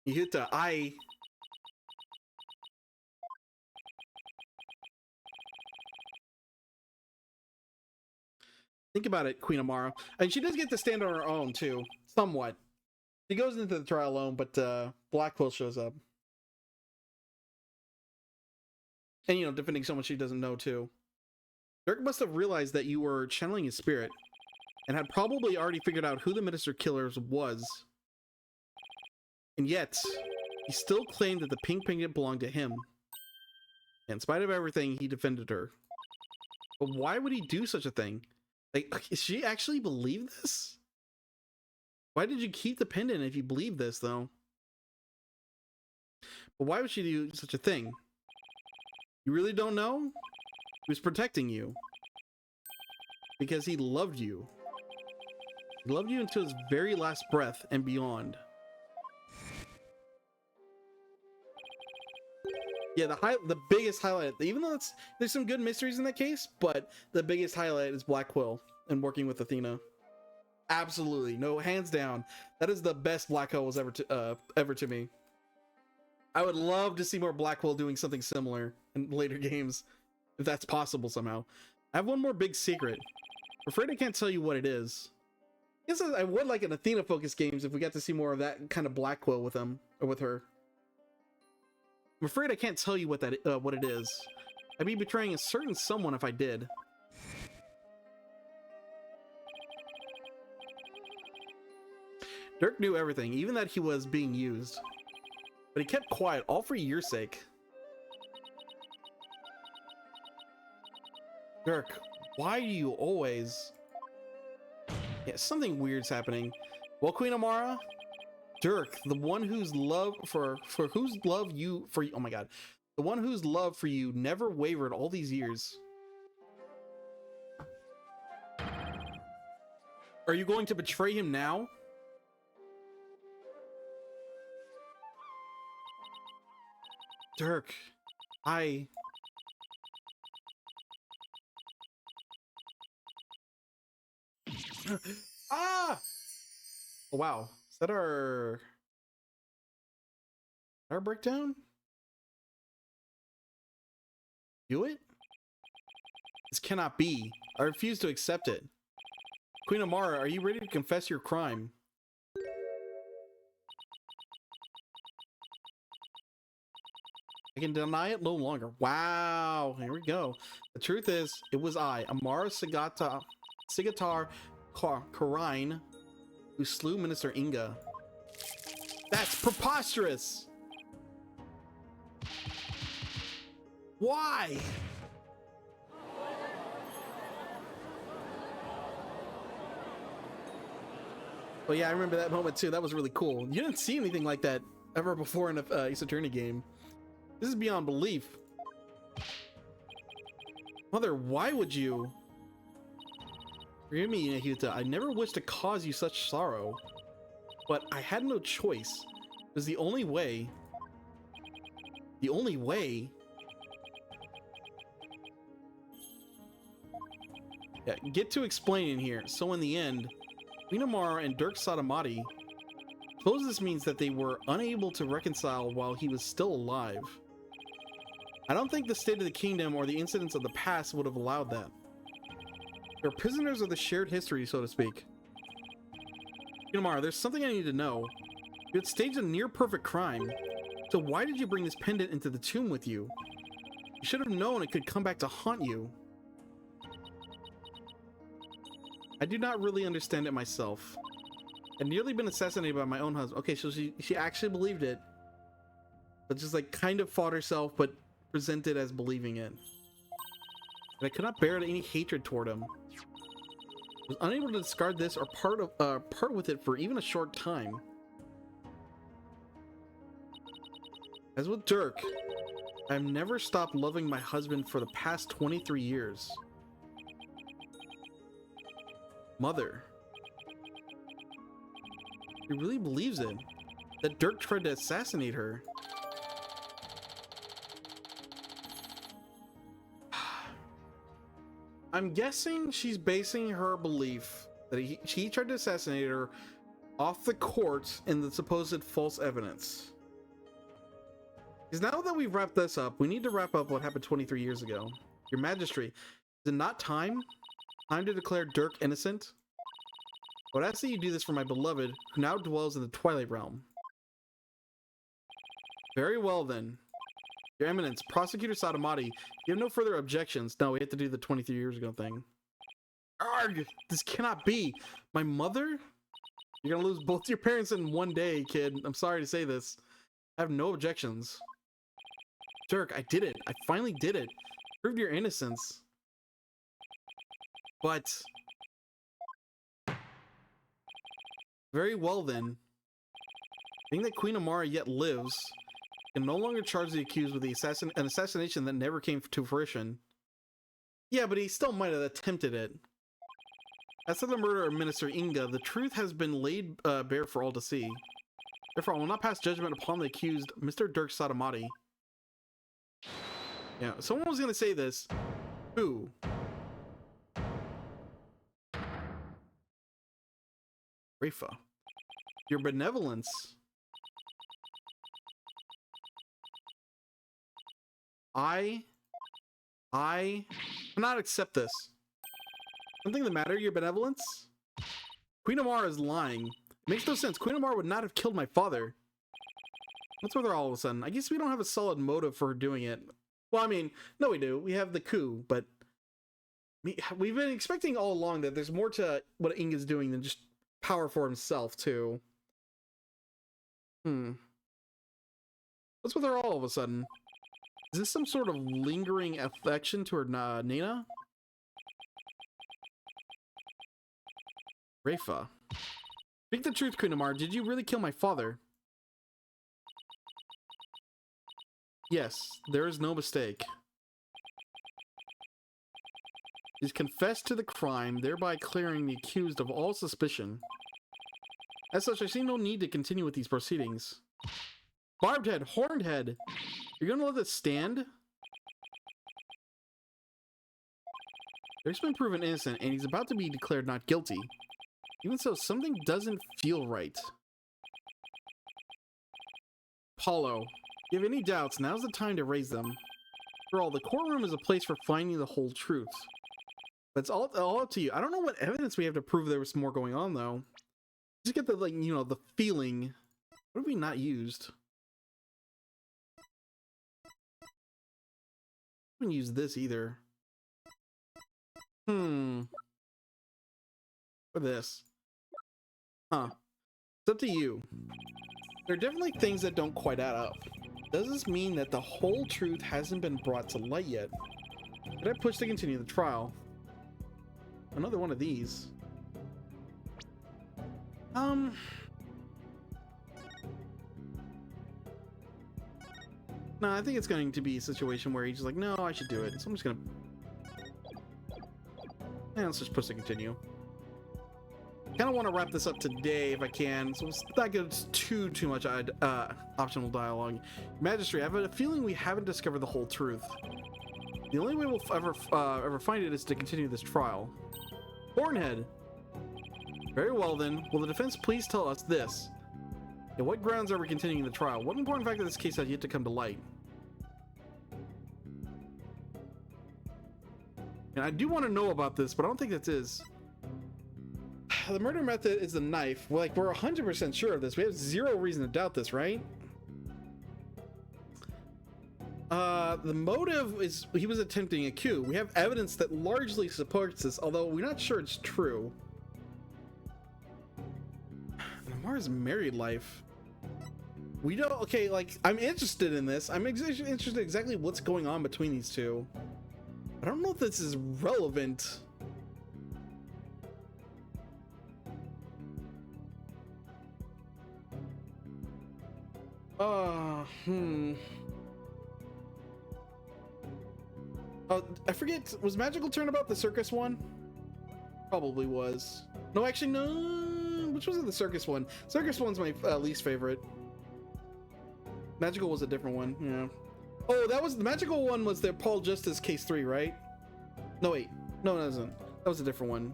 You hit the I. Think about it, Queen Amara. And she does get to stand on her own, too. Somewhat. She goes into the trial alone, but Blackwell shows up. And, you know, defending someone she doesn't know, too. Dirk must have realized that you were channeling his spirit, and had probably already figured out who the Minister Killers was. And yet, he still claimed that the pink pendant belonged to him. And in spite of everything, he defended her. But why would he do such a thing? Like, does she actually believe this? Why did you keep the pendant if you believe this, though? But why would she do such a thing? You really don't know? He was protecting you. Because he loved you. He loved you until his very last breath and beyond. Yeah, the biggest highlight, even though there's some good mysteries in that case, but the biggest highlight is Black Quill and working with Athena. Absolutely, no, hands down, that is the best Black Quill was ever to me. I would love to see more Black Quill doing something similar in later games, if that's possible somehow. I have one more big secret. I'm afraid I can't tell you what it is. I guess I would like an Athena focused games if we got to see more of that kind of Black Quill with him or with her. I'm afraid I can't tell you what it is. I'd be betraying a certain someone if I did. Dirk knew everything, even that he was being used. But he kept quiet, all for your sake. Dirk, why do you always... Yeah, something weird's happening. Well, Queen Amara... Dirk, the one whose love oh my god, the one whose love for you never wavered all these years. Are you going to betray him now? Dirk, Ah! Oh, wow. Is that our breakdown? Do it? This cannot be. I refuse to accept it. Queen Amara, are you ready to confess your crime? I can deny it no longer. Wow, here we go. The truth is, it was I, Amara Sigatar Karine, who slew Minister Inga. That's preposterous! Why? Oh yeah, I remember that moment too. That was really cool. You didn't see anything like that ever before in a Ace Attorney game. This is beyond belief. Mother, why would you? Forgive me, Nahuta. I never wished to cause you such sorrow. But I had no choice. It was the only way. The only way? Yeah, get to explaining here. So in the end, Queen Amara and Dirk Satamati, suppose this means that they were unable to reconcile while he was still alive. I don't think the state of the kingdom or the incidents of the past would have allowed that. They're prisoners of the shared history, so to speak. Queen Amara, there's something I need to know. You had staged a near-perfect crime, so why did you bring this pendant into the tomb with you? You should have known it could come back to haunt you. I do not really understand it myself. I'd nearly been assassinated by my own husband. Okay, so she actually believed it, but just like kind of fought herself, but presented as believing it. And I could not bear any hatred toward him. I was unable to discard this or part with it for even a short time. As with Dirk, I've never stopped loving my husband for the past 23 years. Mother. He really believes it. That Dirk tried to assassinate her. I'm guessing she's basing her belief that he tried to assassinate her off the court in the supposed false evidence. Because now that we've wrapped this up, we need to wrap up what happened 23 years ago. Your Majesty, is it not time? Time to declare Dirk innocent? I would ask that you do this for my beloved, who now dwells in the Twilight Realm. Very well then. Your Eminence, Prosecutor Satamati, you have no further objections. No, we have to do the 23 years ago thing. Arg! This cannot be! My mother? You're gonna lose both your parents in one day, kid. I'm sorry to say this. I have no objections. Dirk, I did it. I finally did it. Proved your innocence. But... very well then. Being that Queen Amara yet lives, can no longer charge the accused with an assassination that never came to fruition. Yeah, but he still might have attempted it. As to the murder of Minister Inga, the truth has been laid bare for all to see. Therefore, I will not pass judgment upon the accused, Mr. Dirk Satamati. Yeah, someone was gonna say this. Who? Rafa. Your benevolence. I cannot accept this. Something the matter, your benevolence? Queen Amara is lying. It makes no sense. Queen Amara would not have killed my father. What's with her all of a sudden? I guess we don't have a solid motive for her doing it. Well, I mean, no we do. We have the coup, but we've been expecting all along that there's more to what Inga's doing than just power for himself, too. What's with her all of a sudden? Is this some sort of lingering affection to her Nana? Rafa. Speak the truth, Queen Amara. Did you really kill my father? Yes, there is no mistake. He's confessed to the crime, thereby clearing the accused of all suspicion. As such, I see no need to continue with these proceedings. Barbed head, horned head! You're gonna let this stand? Dirk's been proven innocent, and he's about to be declared not guilty. Even so, something doesn't feel right. Apollo, if you have any doubts, now's the time to raise them. After all, the courtroom is a place for finding the whole truth. But it's all up to you. I don't know what evidence we have to prove there was more going on, though. Just get the, like, you know, the feeling. What have we not used? I haven't used this either. For this. Huh. It's up to you. There are definitely things that don't quite add up. Does this mean that the whole truth hasn't been brought to light yet? Did I push to continue the trial? Another one of these. No, I think it's going to be a situation where he's just like, no, I should do it. So I'm just gonna... Yeah, let's just push to continue. Kind of want to wrap this up today if I can, so it's not good too much optional dialogue. Magistrate, I have a feeling we haven't discovered the whole truth. The only way we'll ever find it is to continue this trial. Hornhead. Very well then, will the defense please tell us this? On what grounds are we continuing the trial? What important fact of this case has yet to come to light? And I do want to know about this, but I don't think that is. The murder method is the knife. Like, we're 100% sure of this. We have zero reason to doubt this, right? The motive is he was attempting a coup. We have evidence that largely supports this, although we're not sure it's true. Amara's married life. We don't. Okay, like, I'm interested in this. I'm interested in exactly what's going on between these two. I don't know if this is relevant. I forget, was Magical Turnabout the circus one? Probably was. No, actually, no. Which was the circus one? Circus one's my least favorite. Magical was a different one, yeah. Oh, that was the Magical one was the Paul Justice case 3, right? No, wait. No, it wasn't. That was a different one.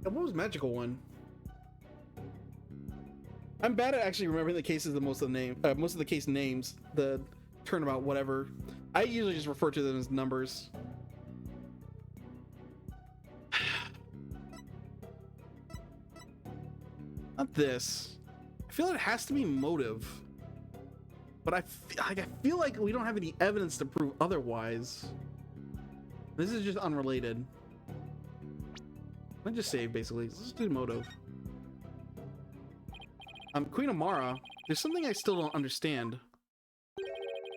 What was Magical one? I'm bad at actually remembering the cases, most of the case names, the turnabout, whatever. I usually just refer to them as numbers. Not this. I feel like it has to be motive, but I feel like we don't have any evidence to prove otherwise. This is just unrelated. I just save basically. Let's just do motive. Queen Amara, there's something I still don't understand.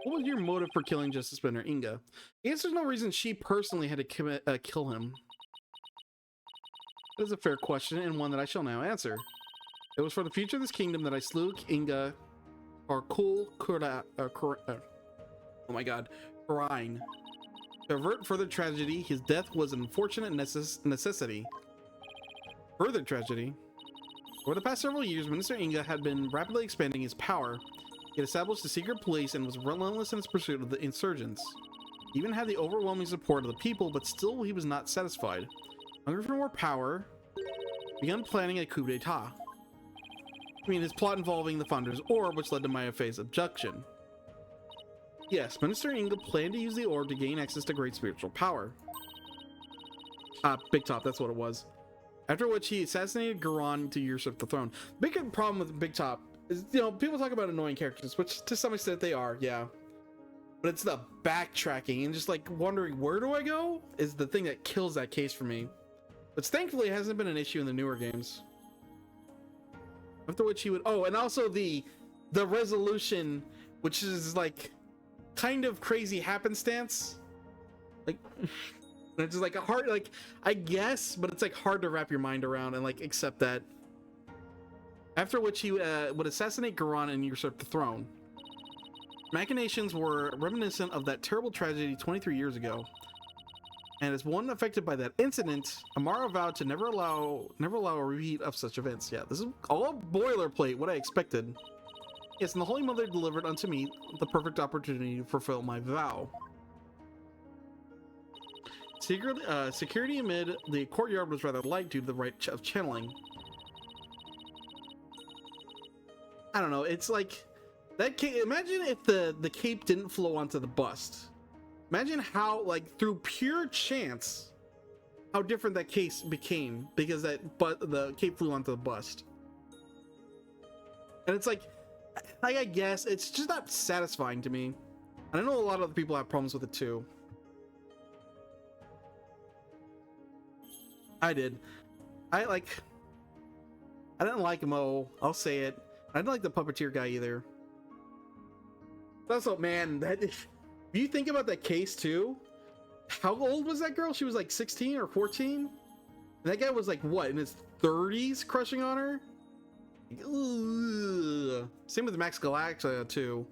What was your motive for killing Justice Spinner Inga? I guess there's no reason she personally had to kill him. That is a fair question, and one that I shall now answer. It was for the future of this kingdom that I slew Inga, or oh my god, Karine. To avert further tragedy, his death was an unfortunate necessity. Further tragedy? Over the past several years, Minister Inga had been rapidly expanding his power. He had established a secret police and was relentless in his pursuit of the insurgents. He even had the overwhelming support of the people, but still he was not satisfied. Hungry for more power, he began planning a coup d'etat. I mean, his plot involving the Founder's Orb, which led to Maya Fey's abduction. Yes, Minister Inga planned to use the orb to gain access to great spiritual power. Big Top, that's what it was. After which he assassinated Garon to usurp the throne. Big problem with Big Top is, you know, people talk about annoying characters, which to some extent they are, yeah. But it's the backtracking and just like wondering where do I go is the thing that kills that case for me. But thankfully it hasn't been an issue in the newer games. After which he would, oh, and also the resolution, which is like kind of crazy happenstance. Like it's just like a hard, like, I guess, but it's like hard to wrap your mind around and like accept that. After which he would assassinate Garon and usurp the throne. Machinations were reminiscent of that terrible tragedy 23 years ago. And as one affected by that incident, Amara vowed to never allow a repeat of such events. Yeah, this is all boilerplate, what I expected. Yes, and the Holy Mother delivered unto me the perfect opportunity to fulfill my vow. Security amid the courtyard was rather light due to the right of channeling. I don't know. It's like that. Imagine if the cape didn't flow onto the bust. Imagine how, like, through pure chance, how different that case became because the cape flew onto the bust. And it's like I guess it's just not satisfying to me. And I know a lot of other people have problems with it too. I did. I didn't like Mo. I'll say it. I didn't like the puppeteer guy either. Also, man, if you think about that case too, how old was that girl? She was like 16 or 14. And that guy was like, what, in his 30s, crushing on her? Ugh. Same with Max Galaxa too.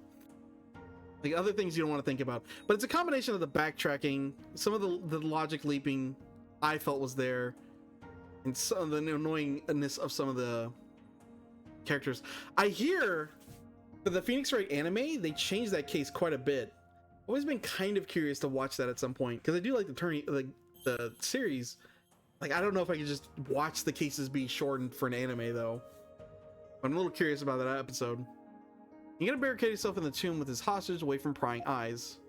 Like, other things you don't want to think about. But it's a combination of the backtracking, some of the logic leaping I felt was there, and some of the annoyingness of some of the characters. I hear for the Phoenix Wright anime, they changed that case quite a bit. I've always been kind of curious to watch that at some point because I do like the series. Like, I don't know if I could just watch the cases be shortened for an anime though. I'm a little curious about that episode. You gotta barricade yourself in the tomb with his hostage away from prying eyes.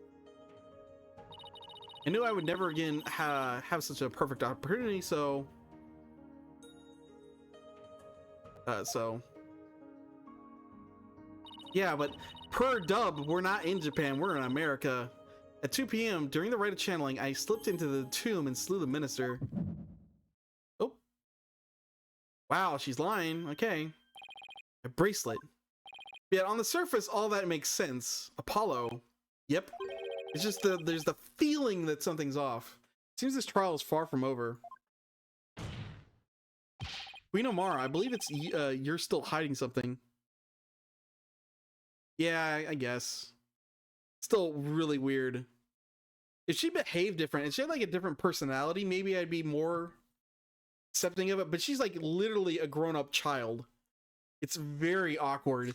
I knew I would never again have such a perfect opportunity, so yeah, but per dub, we're not in Japan, we're in America. At 2 p.m. during the rite of channeling, I slipped into the tomb and slew the minister. Oh, wow, she's lying. Okay, a bracelet. Yeah, on the surface, all that makes sense. Apollo. Yep. It's just there's the feeling that something's off. Seems this trial is far from over. Queen Omara, I believe it's you're still hiding something. Yeah, I guess. Still really weird. If she behaved different, if she had like a different personality, maybe I'd be more accepting of it. But she's like literally a grown-up child. It's very awkward.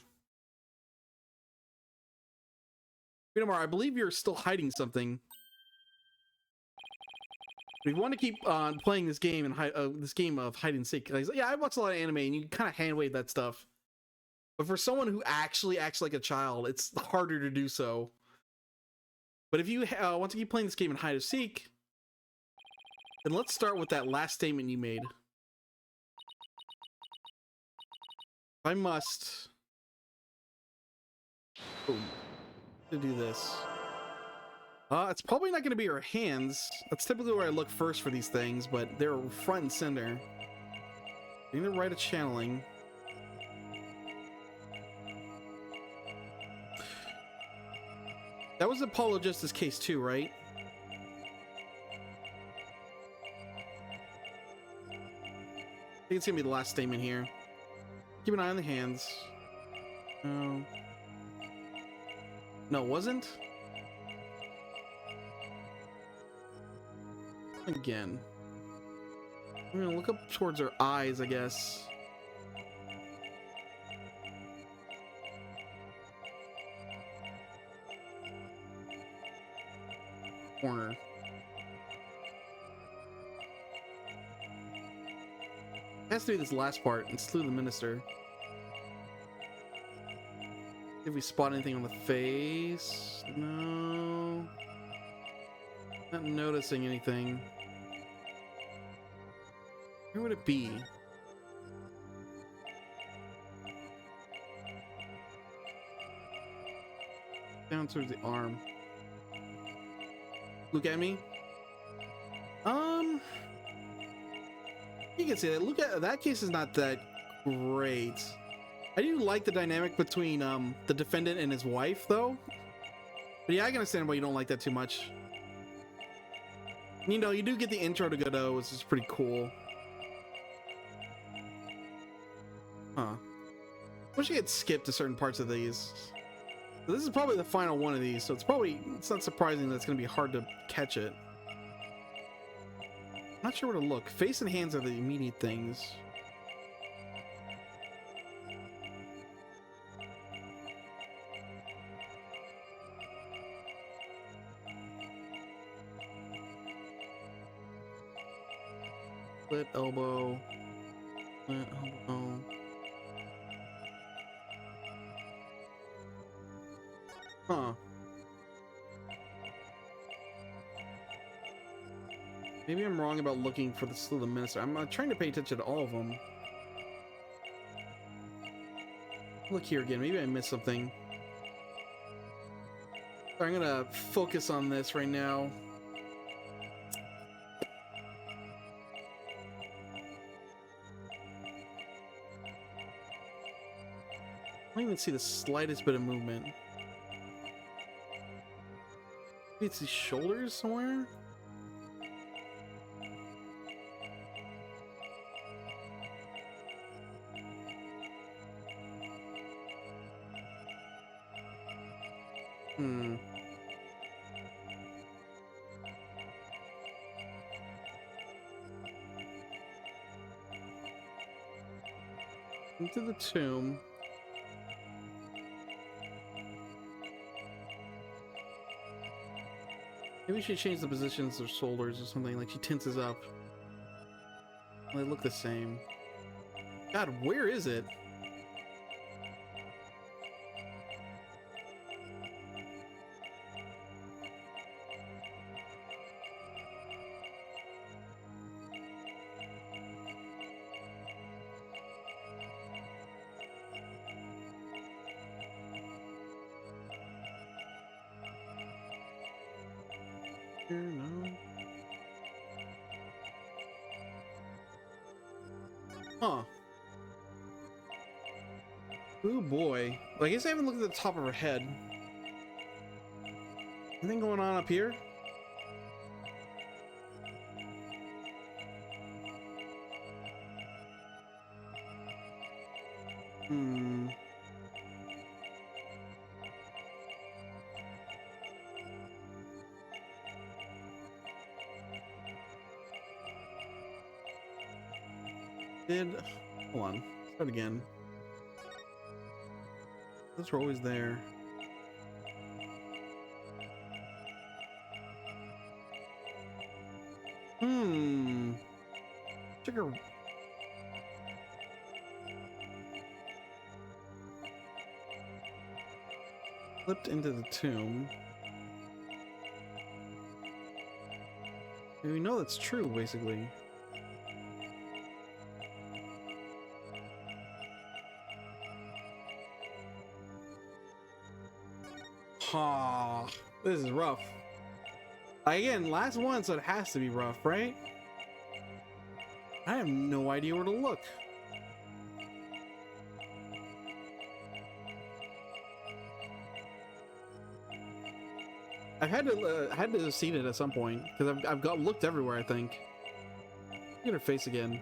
Queen Omara, I believe you're still hiding something. We want to keep playing this game and this game of hide and seek. Like, yeah, I watch a lot of anime, and you can kind of hand wave that stuff. But for someone who actually acts like a child, it's harder to do so. But if you want to keep playing this game in hide and seek, then let's start with that last statement you made. I must. Boom. To do this. It's probably not going to be her hands. That's typically where I look first for these things, but they're front and center. Getting the right of channeling. That was Apollo Justice case too, right? I think it's gonna be the last statement here. Keep an eye on the hands. No. No, it wasn't? Again. I'm gonna look up towards her eyes, I guess. Corner. Has to be this last part and slew the minister. If we spot anything on the face, no. Not noticing anything. Where would it be? Down towards the arm. Look at me. You can say that. Look at that case is not that great. I do like the dynamic between the defendant and his wife, though. But yeah, I can understand why you don't like that too much. You know, you do get the intro to Godot, which is pretty cool. Huh. Wish I could skip to certain parts of these. So this is probably the final one of these, so it's not surprising that it's going to be hard to catch it. Not sure where to look. Face and hands are the immediate things. Split elbow. Split elbow. Huh. Maybe I'm wrong about looking for the minister. I'm trying to pay attention to all of them. Look here again. Maybe I missed something. I'm gonna focus on this right now. I don't even see the slightest bit of movement. Maybe it's these shoulders somewhere? Into the tomb. Maybe she changed the positions of shoulders or something, like she tenses up. They look the same. God, where is it? Here, no. Huh. Oh boy. Well, I guess I haven't looked at the top of her head. Anything going on up here? Hold on. Start again. Those were always there. Trigger. Flipped into the tomb. And we know that's true, basically. Ha! This is rough. Again, last one, so it has to be rough, right? I have no idea where to look. I had to have seen it at some point because I've got looked everywhere. I think. Look at her face again.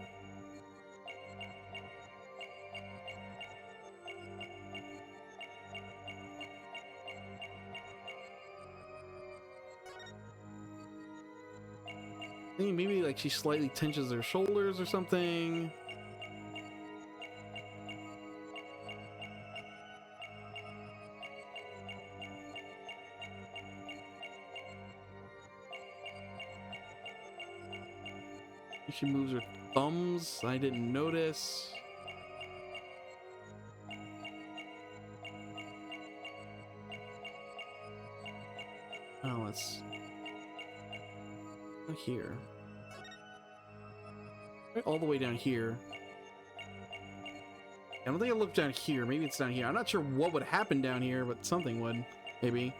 I think maybe like she slightly tenses her shoulders or something. She moves her thumbs. I didn't notice. Oh, let's not here. Right all the way down here. I don't think I looked down here. Maybe it's down here. I'm not sure what would happen down here, but something would. Maybe.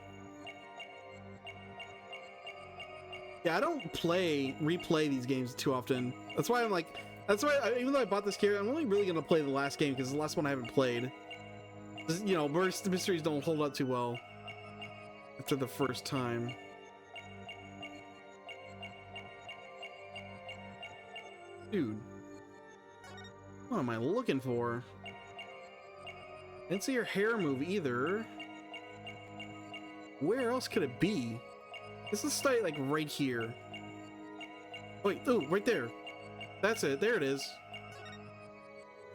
Yeah, I don't replay these games too often. That's why I'm like, even though I bought this character, I'm only really gonna play the last game because the last one I haven't played. You know, burst mysteries don't hold up too well after the first time. Dude, what am I looking for? Didn't see her hair move either. Where else could it be? This is like right here. Wait, oh, right there. That's it. There it is.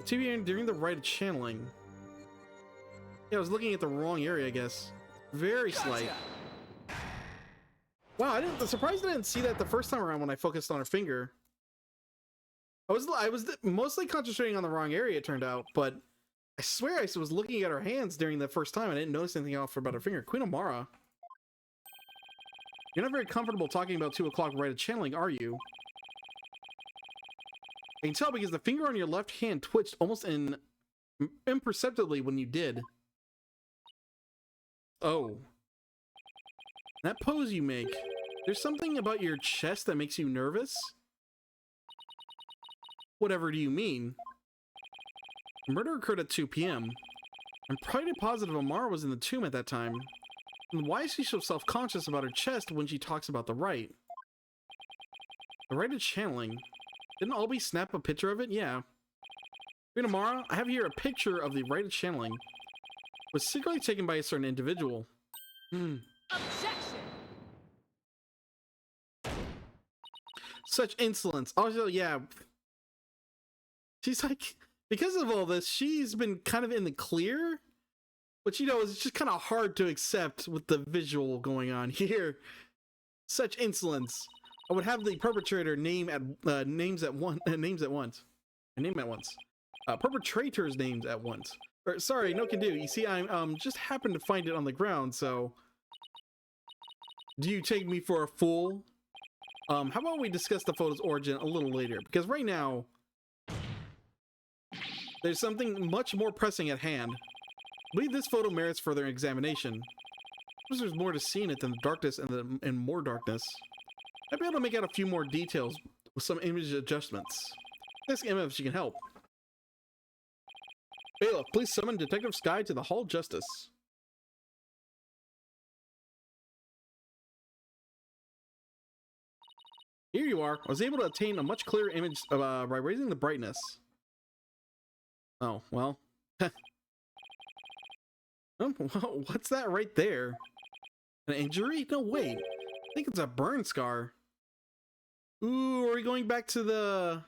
TV during the rite of channeling. Yeah, I was looking at the wrong area, I guess. Very slight. Wow, I'm surprised I didn't see that the first time around when I focused on her finger. I was mostly concentrating on the wrong area, it turned out, but I swear I was looking at her hands during the first time. I didn't notice anything off about her finger. Queen Amara. You're not very comfortable talking about 2 o'clock right at channeling, are you? I can tell because the finger on your left hand twitched almost imperceptibly when you did. Oh. That pose you make. There's something about your chest that makes you nervous? Whatever do you mean? The murder occurred at 2 p.m. I'm pretty positive Amara was in the tomb at that time. And why is she so self-conscious about her chest when she talks about the right? The right is channeling. Didn't Albie snap a picture of it? Yeah. Queen Amara, I have here a picture of the right of channeling. It was secretly taken by a certain individual. Objection! Such insolence. Also, yeah. She's like, because of all this, she's been kind of in the clear. But you know, it's just kind of hard to accept with the visual going on here. Such insolence. I would have the perpetrator names at once. Perpetrators' names at once. Or, sorry, no can do. You see, I just happened to find it on the ground, so. Do you take me for a fool? How about we discuss the photo's origin a little later? Because right now, there's something much more pressing at hand. I believe this photo merits further examination. There's more to see in it than the darkness and more darkness. I'd be able to make out a few more details with some image adjustments. Ask Emma if she can help. Bailiff, please summon Detective Sky to the Hall of Justice. Here you are. I was able to obtain a much clearer image by raising the brightness. Oh, well. Oh, what's that right there? An injury? No, wait. I think it's a burn scar. Ooh, are we going back to the...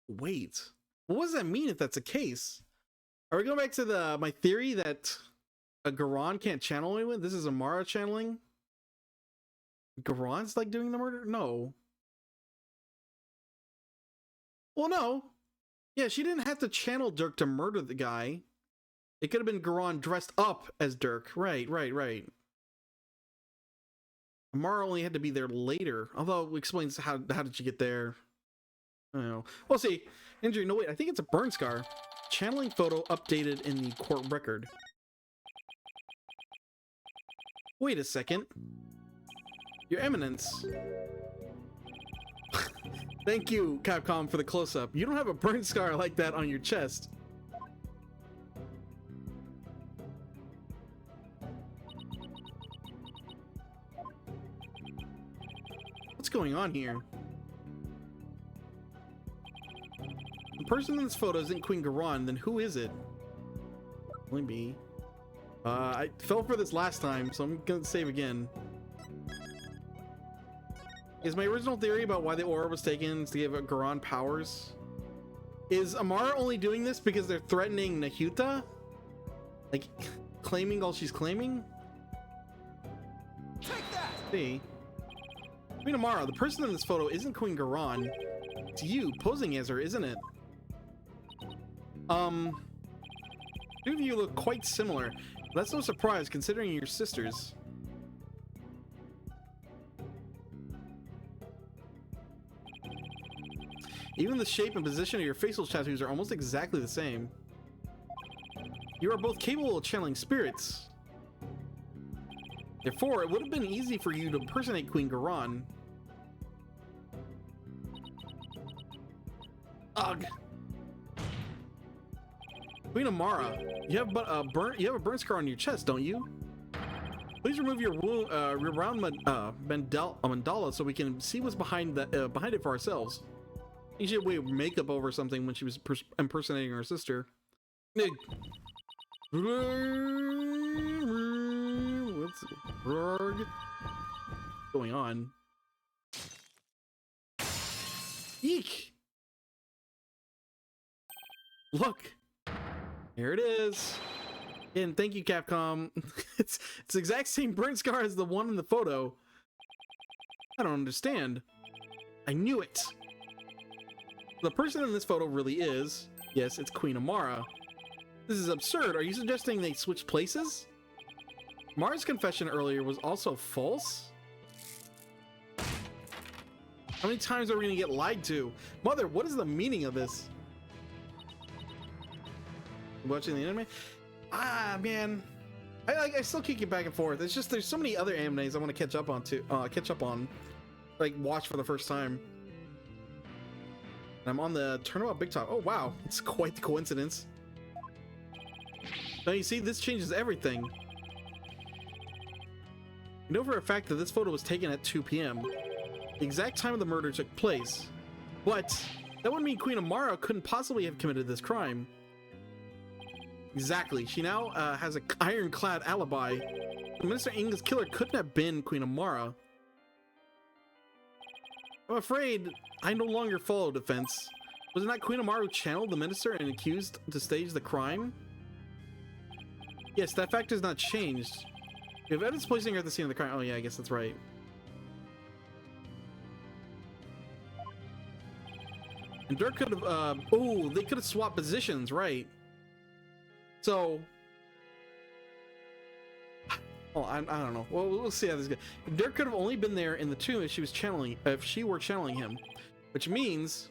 Wait. What does that mean if that's the case? Are we going back to my theory that a Garon can't channel anyone? This is Amara channeling? Garon's like doing the murder? No. Well, no. Yeah, she didn't have to channel Dirk to murder the guy. It could have been Garon dressed up as Dirk. Right. Amara only had to be there later. Although it explains how did she get there. I don't know. We'll see. Injury. No, wait. I think it's a burn scar. Channeling photo updated in the court record. Wait a second. Your Eminence. Thank you, Capcom, for the close-up. You don't have a burn scar like that on your chest. What's going on here? The person in this photo isn't Queen Garon, then who is it? Only me. I fell for this last time, so I'm gonna save again. Is my original theory about why the aura was taken is to give Garon powers? Is Amara only doing this because they're threatening Nahuta? Like, claiming all she's claiming? Take that! See? Queen Amara, the person in this photo isn't Queen Garon. It's you, posing as her, isn't it? Two of you look quite similar. That's no surprise, considering you're sisters. Even the shape and position of your facial tattoos are almost exactly the same. You are both capable of channeling spirits. Therefore, it would have been easy for you to impersonate Queen Garon. Ugh. Queen Amara, you have a burn scar on your chest, don't you? Please remove your wound, your round mandala, so we can see what's behind it for ourselves. You should wear makeup over something when she was impersonating her sister. What's going on? Eek! Look! Here it is. And thank you, Capcom. It's the exact same burn scar as the one in the photo. I don't understand. I knew it. The person in this photo really is, yes, it's Queen Amara. This is absurd. Are you suggesting they switched places? Amara's confession earlier was also false? How many times are we gonna get lied to? Mother, what is the meaning of this? Watching the anime? Ah, man. I still keep it back and forth. It's just there's so many other animes I want to catch up on, like watch for the first time. And I'm on the Turnabout Big Top. Oh wow, it's quite the coincidence. Now you see, this changes everything. You know for a fact that this photo was taken at 2 p.m. The exact time of the murder took place. But that would mean Queen Amara couldn't possibly have committed this crime. Exactly. She now has an ironclad alibi. Minister Inga's killer couldn't have been Queen Amara. I'm afraid I no longer follow defense. Was it not Queen Amara who channeled the minister and accused to stage the crime? Yes, that fact has not changed. We have evidence placing her at the scene of the crime. Oh yeah, I guess that's right. And Dirk could have, oh, they could have swapped positions, right? So, oh, I don't know. Well, we'll see how this goes. Dirk could have only been there in the tomb if she were channeling him, which means,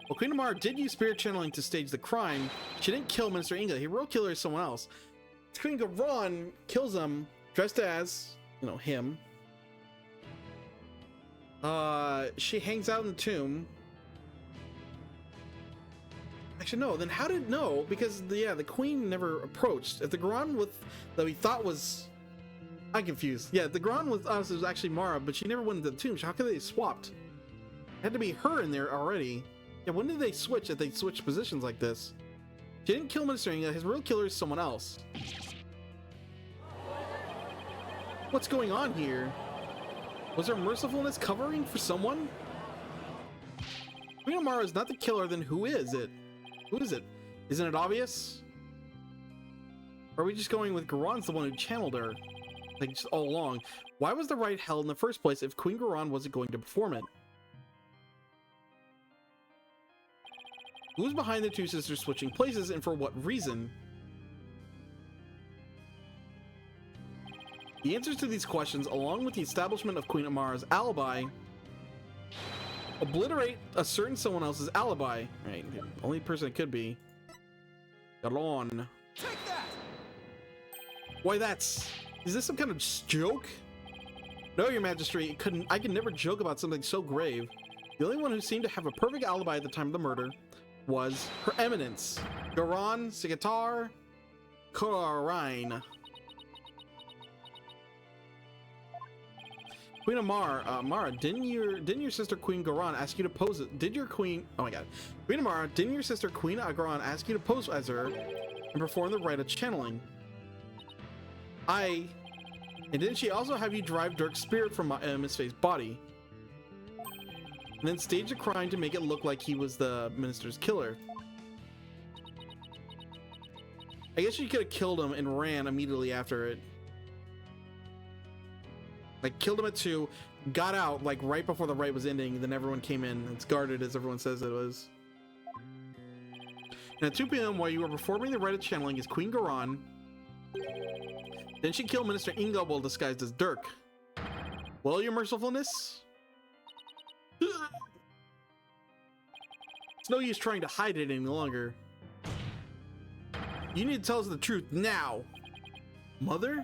well, Queen Amara did use spirit channeling to stage the crime. She didn't kill Minister Inga. He real killer is someone else. Queen Garon kills him dressed as, you know, him. She hangs out in the tomb. Actually, no. Then how did no? Because the queen never approached. If the Garon that we thought was, I'm confused. Yeah, the Garon with us was actually Mara, but she never went into the tomb. So how could they have swapped? It had to be her in there already. Yeah, when did they switch? If they switched positions like this, she didn't kill Minister Inga. His real killer is someone else. What's going on here? Was her mercifulness covering for someone? Queen Amara is not the killer, then who is it? Who is it? Isn't it obvious? Or are we just going with Garon's the one who channeled her? Like, just all along. Why was the rite held in the first place if Queen Garon wasn't going to perform it? Who's behind the two sisters switching places and for what reason? The answers to these questions, along with the establishment of Queen Amara's alibi, obliterate a certain someone else's alibi. Right, the only person it could be. Garon. Take that! Why is this some kind of joke? No, Your Majesty, I could never joke about something so grave. The only one who seemed to have a perfect alibi at the time of the murder was Her Eminence, Garon Sigatar Korine. Queen Amara, Mara, didn't your sister Queen Garon ask you to pose it? Queen Amara, didn't your sister Queen Garon ask you to pose as her and perform the rite of channeling? And didn't she also have you drive Dirk's spirit from Miss Faye's body? And then stage a crime to make it look like he was the minister's killer? I guess she could have killed him and ran immediately after it. Like, killed him at 2, got out, like, right before the rite was ending, then everyone came in. It's guarded, as everyone says it was. And at 2 p.m., while you were performing the rite of channeling as Queen Garon, then she killed Minister Inga while disguised as Dirk. Well, your mercifulness? It's no use trying to hide it any longer. You need to tell us the truth now. Mother?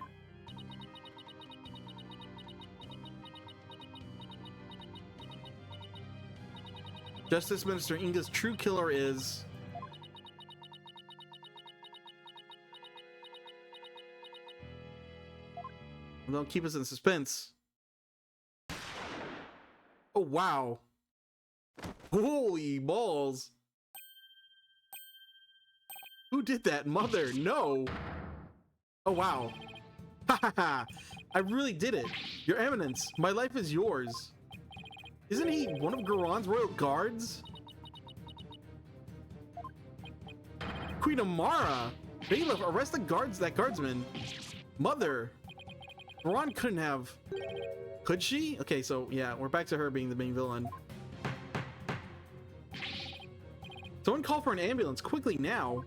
Justice Minister Inga's true killer is... Don't keep us in suspense. Oh, wow. Holy balls. Who did that? Mother, no. Oh, wow. Ha ha ha. I really did it. Your Eminence, my life is yours. Isn't he one of Garon's royal guards? Queen Amara! Bailiff, arrest the guardsman. Mother! Garon couldn't have... Could she? Okay, so yeah, we're back to her being the main villain. Someone call for an ambulance quickly now.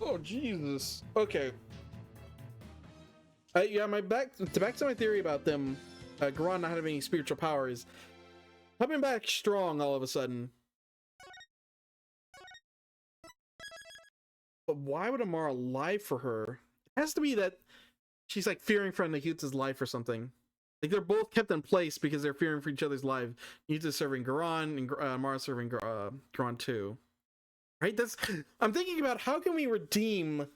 Oh Jesus. Okay. Yeah, back to my theory about them, Garon not having any spiritual powers, coming back strong all of a sudden. But why would Amara lie for her? It has to be that she's like fearing for Nahuta's life or something. Like they're both kept in place because they're fearing for each other's lives. Nahuta's serving Garon and Amara serving Garon too. Right? I'm thinking about how can we redeem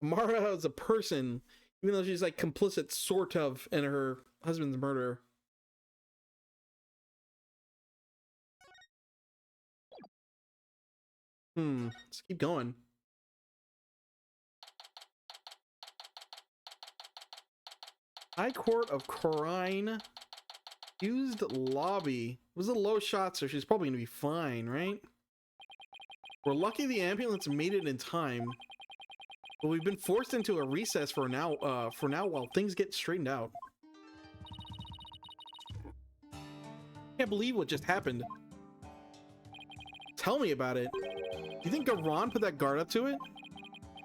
Amara as a person, even though she's like complicit sort of in her husband's murder. Let's keep going. High Court of Corine. Used lobby. It was a low shot, so she's probably gonna be fine, right? We're lucky the ambulance made it in time. But we've been forced into a recess for now while things get straightened out. Can't believe what just happened. Tell me about it. You think Garon put that guard up to it?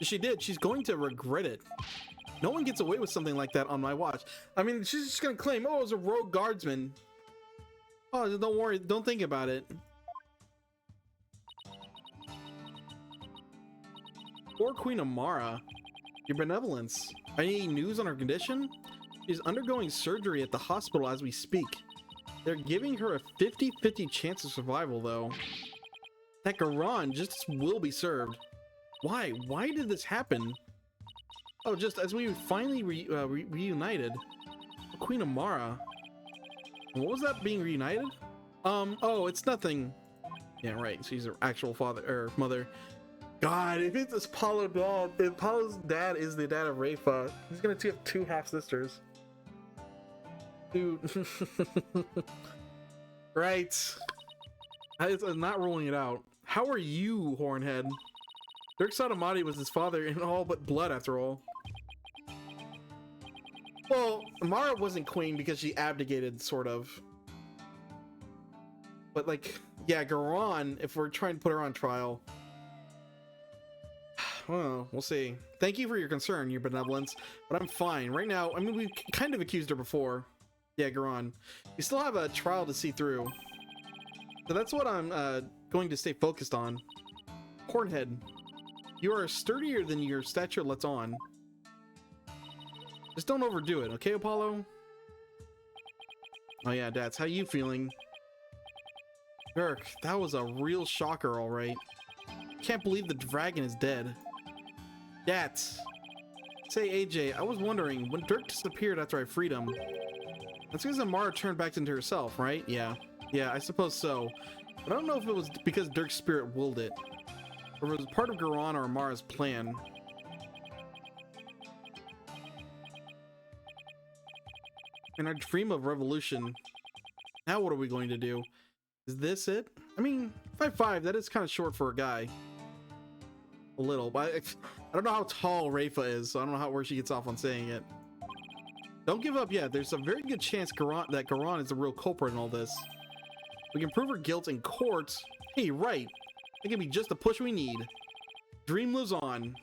If she did, she's going to regret it. No one gets away with something like that on my watch. I mean, she's just gonna claim, oh, it was a rogue guardsman. Oh, don't worry, don't think about it. Poor Queen Amara. Your benevolence. Any news on her condition? She's undergoing surgery at the hospital as we speak. They're giving her a 50-50 chance of survival, though. That Garon just will be served. Why? Why did this happen? Oh, just as we finally reunited. Queen Amara. What was that, being reunited? Oh, it's nothing. Yeah, right. She's her actual father or mother. God, if it's Apollo dad, if Apollo's dad is the dad of Rafa, he's gonna have two half sisters. Dude. Right. I'm not ruling it out. How are you, Hornhead? Dirk Sotomati was his father in all but blood, after all. Well, Amara wasn't queen because she abdicated, sort of. But, like, yeah, Garon, if we're trying to put her on trial. Well, we'll see. Thank you for your concern, your benevolence, but I'm fine. Right now, I mean, we kind of accused her before. Yeah, Garon. We still have a trial to see through. So that's what I'm going to stay focused on. Hornhead, you are sturdier than your stature lets on. Just don't overdo it, okay, Apollo? Oh yeah, Dats, how you feeling? Dirk, that was a real shocker, alright. Can't believe the dragon is dead. Dats. Say, AJ, I was wondering, when Dirk disappeared after I freed him, that's because Amara turned back into herself, right? Yeah. Yeah, I suppose so. But I don't know if it was because Dirk's spirit willed it, or if it was part of Garon or Amara's plan. In our dream of revolution, now what are we going to do? Is this it? I mean, 5'5", that is kind of short for a guy. A little, but I don't know how tall Rafa is, so I don't know where she gets off on saying it. Don't give up yet. There's a very good chance that Garon is the real culprit in all this. We can prove her guilt in court. Hey, right. That can be just the push we need. Dream lives on.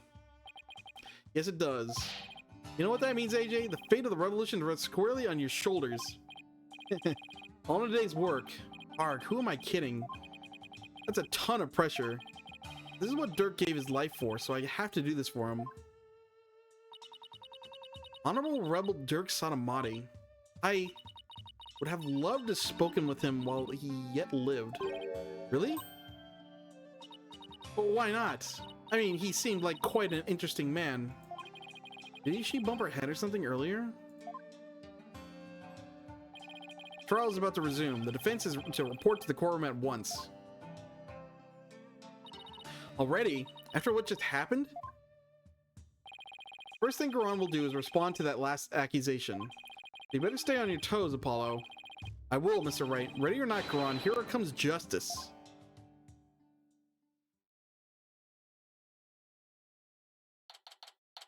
Yes, it does. You know what that means, AJ? The fate of the revolution rests squarely on your shoulders. All in a day's work. Ark, who am I kidding? That's a ton of pressure. This is what Dirk gave his life for, so I have to do this for him. Honorable Rebel Dirk Sotomati. I would have loved to have spoken with him while he yet lived. Really? Well, why not? I mean, he seemed like quite an interesting man. Did she bump her head or something earlier? Trial is about to resume. The defense is to report to the courtroom at once. Already? After what just happened? First thing Garon will do is respond to that last accusation. You better stay on your toes, Apollo. I will, Mr. Wright. Ready or not, Garon, here comes justice.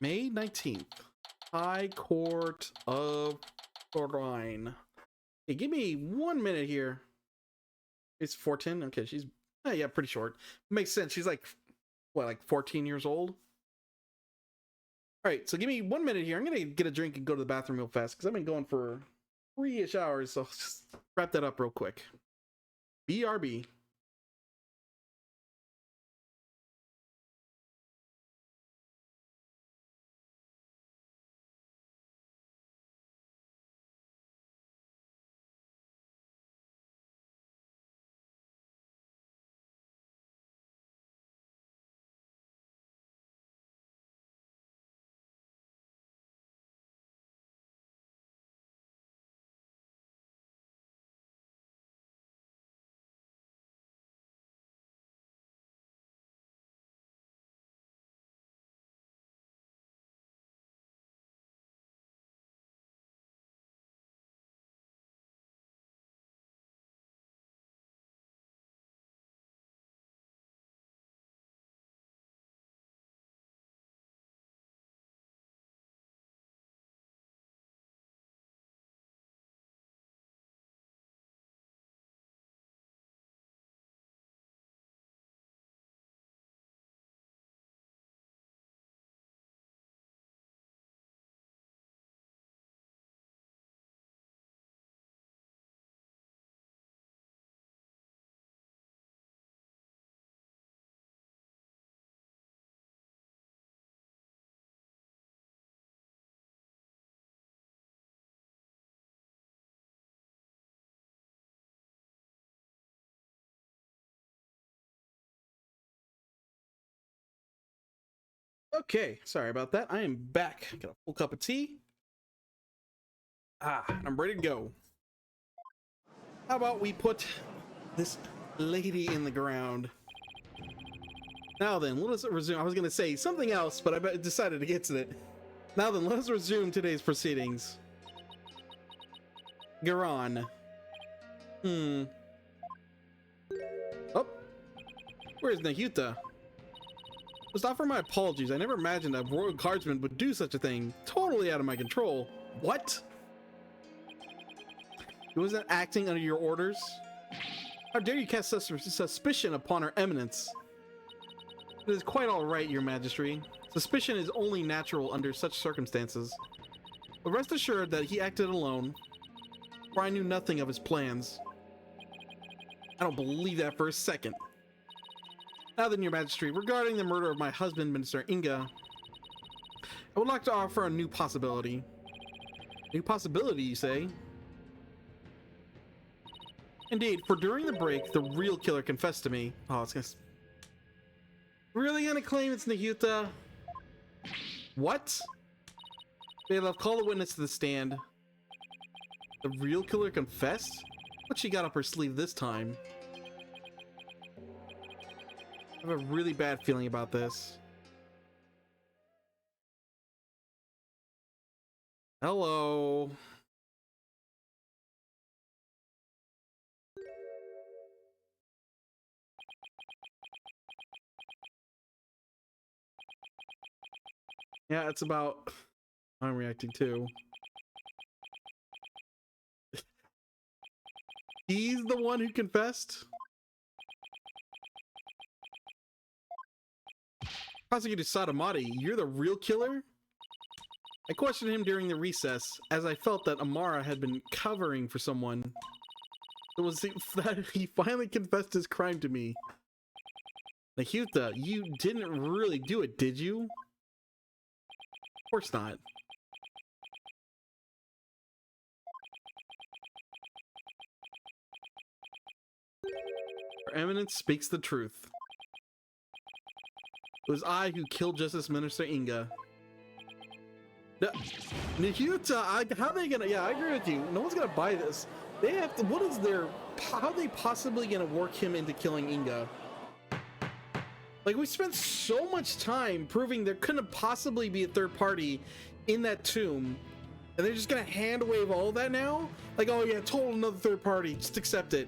May 19th. High Court of Corine. Hey, give me 1 minute here. It's 14. Okay, she's yeah, pretty short. Makes sense. She's like what, like 14 years old? All right, so give me 1 minute here. I'm gonna get a drink and go to the bathroom real fast because I've been going for 3-ish hours. So just wrap that up real quick. BRB. Okay, sorry about that. I am back. Got a full cup of tea. I'm ready to go. How about we put this lady in the ground? Now then, let us resume. I was gonna say something else, but I decided against it. Now then, let us resume today's proceedings. Garon. Oh, where's Nahyuta? Just offer my apologies. I never imagined a royal guardsman would do such a thing. Totally out of my control. What? He wasn't acting under your orders? How dare you cast suspicion upon her eminence? It is quite all right, your majesty. Suspicion is only natural under such circumstances. But rest assured that he acted alone, for I knew nothing of his plans. I don't believe that for a second. Now then, your majesty, regarding the murder of my husband, Minister Inga, I would like to offer a new possibility. New possibility, you say? Indeed, for during the break, the real killer confessed to me. Oh, it's gonna... Really gonna claim it's Nahyuta? What? Bailiff, call the witness to the stand. The real killer confessed? What she got up her sleeve this time? I have a really bad feeling about this. Hello. Yeah, it's about... I'm reacting too. He's the one who confessed? Prosecutor Sadamati, you're the real killer? I questioned him during the recess, as I felt that Amara had been covering for someone. It was that he finally confessed his crime to me. Nahyuta, you didn't really do it, did you? Of course not. Your Eminence speaks the truth. It was I who killed Justice Minister Inga. Nahyuta, how are they gonna... Yeah, I agree with you. No one's gonna buy this. They have to... What is their... How are they possibly gonna work him into killing Inga? Like, we spent so much time proving there couldn't possibly be a third party in that tomb, and they're just gonna hand wave all that now? Like, oh yeah, total another third party, just accept it.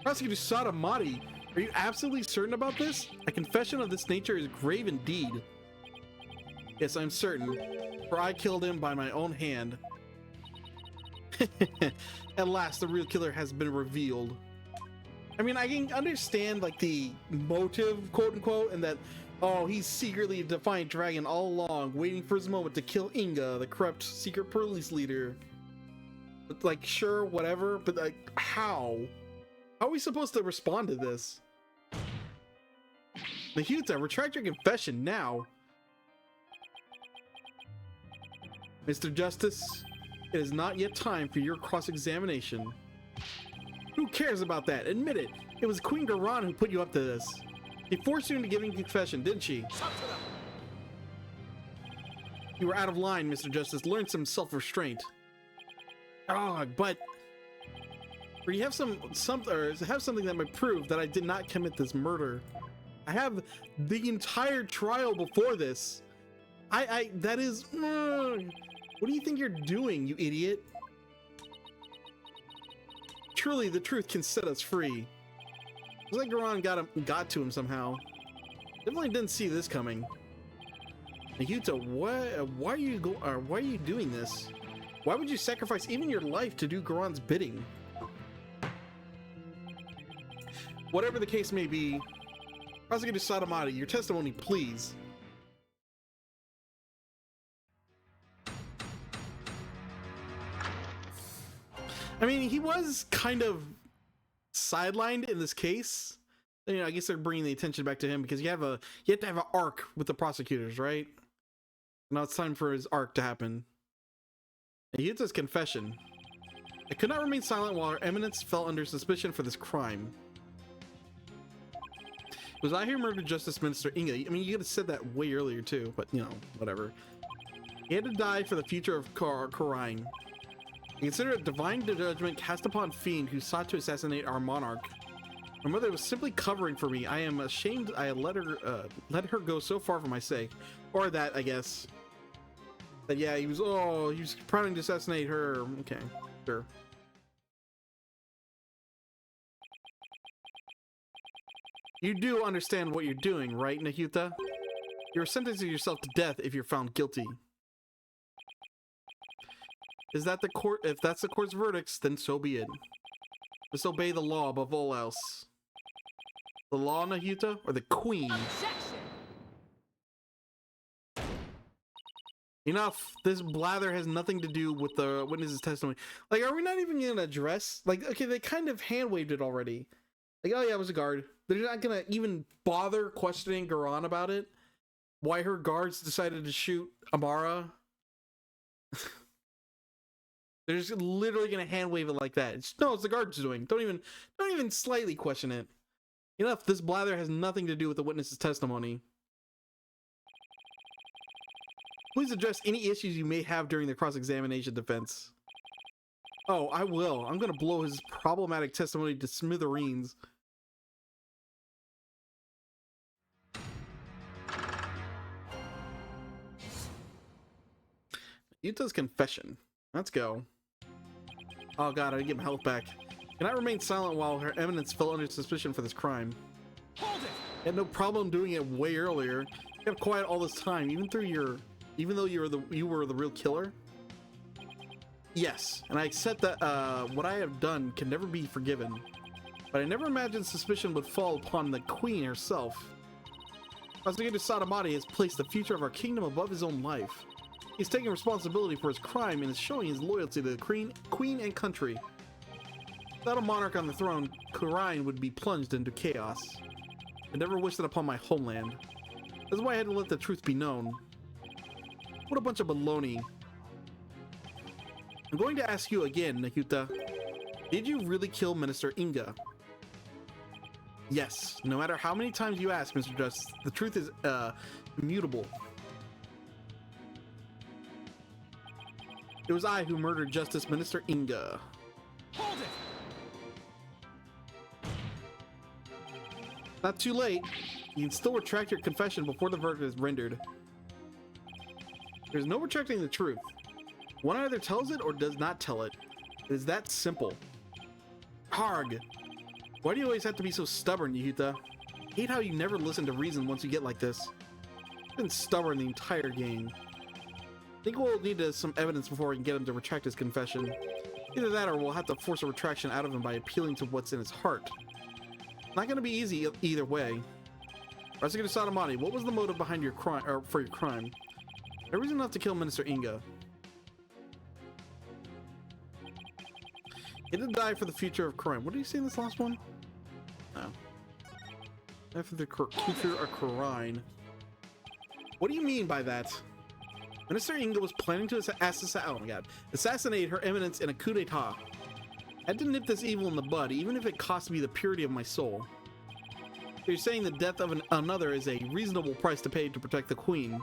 Prosecutor Sadamati, are you absolutely certain about this? A confession of this nature is grave indeed. Yes, I'm certain, for I killed him by my own hand. At last, the real killer has been revealed. I mean, I can understand like the motive, quote unquote, and that, oh, he's secretly a defiant dragon all along, waiting for his moment to kill Inga, the corrupt secret police leader. But, like, sure, whatever, but like, how? How are we supposed to respond to this? Nahuta, retract your confession now. Mr. Justice, it is not yet time for your cross-examination. Who cares about that? Admit it. It was Queen Garan who put you up to this. She forced you into giving confession, didn't she? You were out of line, Mr. Justice. Learn some self-restraint. Oh, but or you have something that might prove that I did not commit this murder. I have the entire trial before this. That is. What do you think you're doing, you idiot? Truly, the truth can set us free. Looks like Garan got to him somehow. Definitely didn't see this coming. Nahuta, why are you doing this? Why would you sacrifice even your life to do Garan's bidding? Whatever the case may be, Prosecutor Satomata, your testimony, please. I mean, he was kind of sidelined in this case. You know, I guess they're bringing the attention back to him because you have to have an arc with the prosecutors, right? Now it's time for his arc to happen. And he hits his confession. I could not remain silent while Her Eminence fell under suspicion for this crime. It was I who murdered Justice Minister Inga. I mean, you could have said that way earlier too, but you know, whatever. He had to die for the future of Karain. I consider it divine judgment cast upon fiend who sought to assassinate our monarch. My mother was simply covering for me. I am ashamed I let her go so far for my sake. Or that, I guess. That, yeah, he was planning to assassinate her. Okay, sure. You do understand what you're doing, right, Nahuta? You're sentencing yourself to death if you're found guilty. Is that the court? If that's the court's verdicts, then so be it. Disobey the law above all else. The law, Nahuta, or the queen? Objection! Enough. This blather has nothing to do with the witness's testimony. Like, are we not even gonna address? Like, okay, they kind of hand waved it already. Like, oh yeah, it was a guard. They're not gonna even bother questioning Garan about it. Why her guards decided to shoot Amara. They're just literally gonna hand wave it like that. It's the guards doing. Don't even slightly question it. Enough. This blather has nothing to do with the witness's testimony. Please address any issues you may have during the cross-examination defense. Oh, I will. I'm gonna blow his problematic testimony to smithereens. Yuta's confession. Let's go. Oh god, I didn't get my health back. Can I remain silent while Her Eminence fell under suspicion for this crime? Hold it! I had no problem doing it way earlier. You kept quiet all this time, even though you were the real killer. Yes, and I accept that what I have done can never be forgiven. But I never imagined suspicion would fall upon the queen herself. Prosecutor Satomata has placed the future of our kingdom above his own life. He's taking responsibility for his crime and is showing his loyalty to the queen and country. Without a monarch on the throne, Karain would be plunged into chaos. I never wished it upon my homeland. That's why I had to let the truth be known. What a bunch of baloney. I'm going to ask you again, Nahuta. Did you really kill Minister Inga? Yes. No matter how many times you ask, Mr. Justice, the truth is immutable. It was I who murdered Justice Minister Inga. Hold it! Not too late. You can still retract your confession before the verdict is rendered. There's no retracting the truth. One either tells it or does not tell it. It is that simple. Harg! Why do you always have to be so stubborn, Nahuta? I hate how you never listen to reason once you get like this. Been stubborn the entire game. I think we'll need some evidence before we can get him to retract his confession. Either that or we'll have to force a retraction out of him by appealing to what's in his heart. Not gonna be easy either way. Prosecutor Sadamati, what was the motive behind your crime, or for your crime? No reason enough to kill Minister Inga. He didn't die for the future of crime. What did he say in this last one? No. After the future of crime. What do you mean by that? Minister Inga was planning to assassinate Her Eminence in a coup d'etat. I had to nip this evil in the bud, even if it cost me the purity of my soul. You're saying the death of another is a reasonable price to pay to protect the Queen.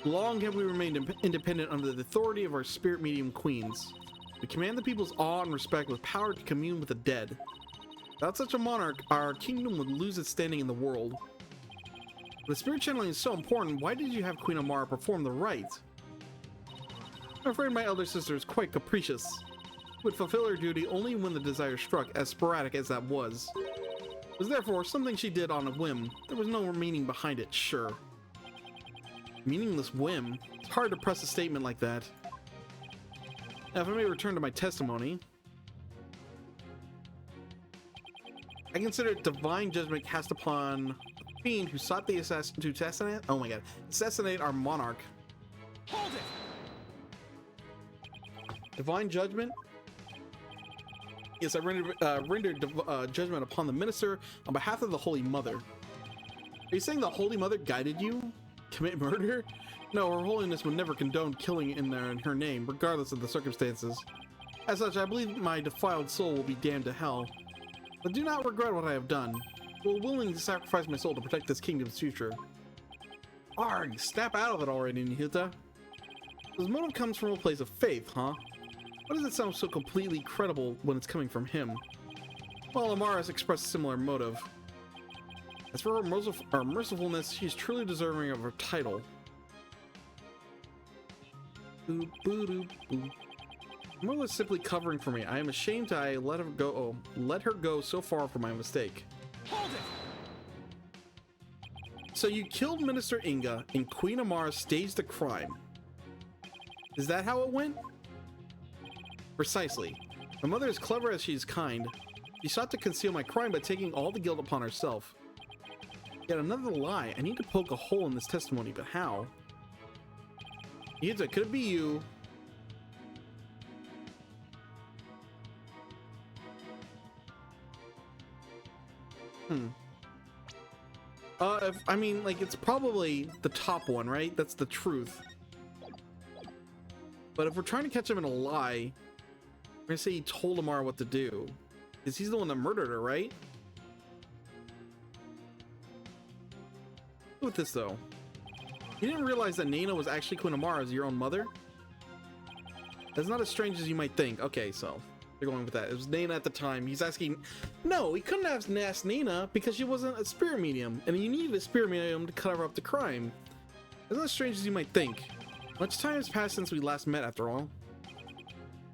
Long have we remained independent under the authority of our spirit medium queens. We command the people's awe and respect with power to commune with the dead. Without such a monarch, our kingdom would lose its standing in the world. If the spirit channeling is so important, why did you have Queen Amara perform the rite? I'm afraid my elder sister is quite capricious. She would fulfill her duty only when the desire struck, as sporadic as that was. It was therefore something she did on a whim. There was no meaning behind it, sure. Meaningless whim? It's hard to press a statement like that. Now, if I may return to my testimony, I consider it divine judgment cast upon the fiend who sought the assassinate our monarch. Hold it! Divine judgment? Yes, I rendered judgment upon the minister on behalf of the Holy Mother. Are you saying the Holy Mother guided you? Commit murder? No, Her Holiness would never condone killing in her name, regardless of the circumstances. As such, I believe my defiled soul will be damned to hell. But do not regret what I have done. I will willingly sacrifice my soul to protect this kingdom's future. Arg, snap out of it already, Nihuta. This motive comes from a place of faith, huh? Why does it sound so completely credible when it's coming from him? Well, Amara has expressed a similar motive. As for her mercifulness, she is truly deserving of her title. Amara was simply covering for me. I am ashamed I let her go so far for my mistake. Hold it! So you killed Minister Inga and Queen Amara staged the crime. Is that how it went? Precisely. My mother is clever as she is kind. She sought to conceal my crime by taking all the guilt upon herself. Yet another lie. I need to poke a hole in this testimony, but how? Yuta, could it be you? I mean, like, it's probably the top one, right? That's the truth. But if we're trying to catch him in a lie, we're gonna say he told Amara what to do. Because he's the one that murdered her, right? With this, though. You didn't realize that Nana was actually Queen Amara's your own mother? That's not as strange as you might think. Okay, so they're going with that. It was Nana at the time. He's asking... No, he couldn't have asked Nana because she wasn't a spirit medium. And you needed a spirit medium to cover up the crime. It's not as strange as you might think. Much time has passed since we last met, after all.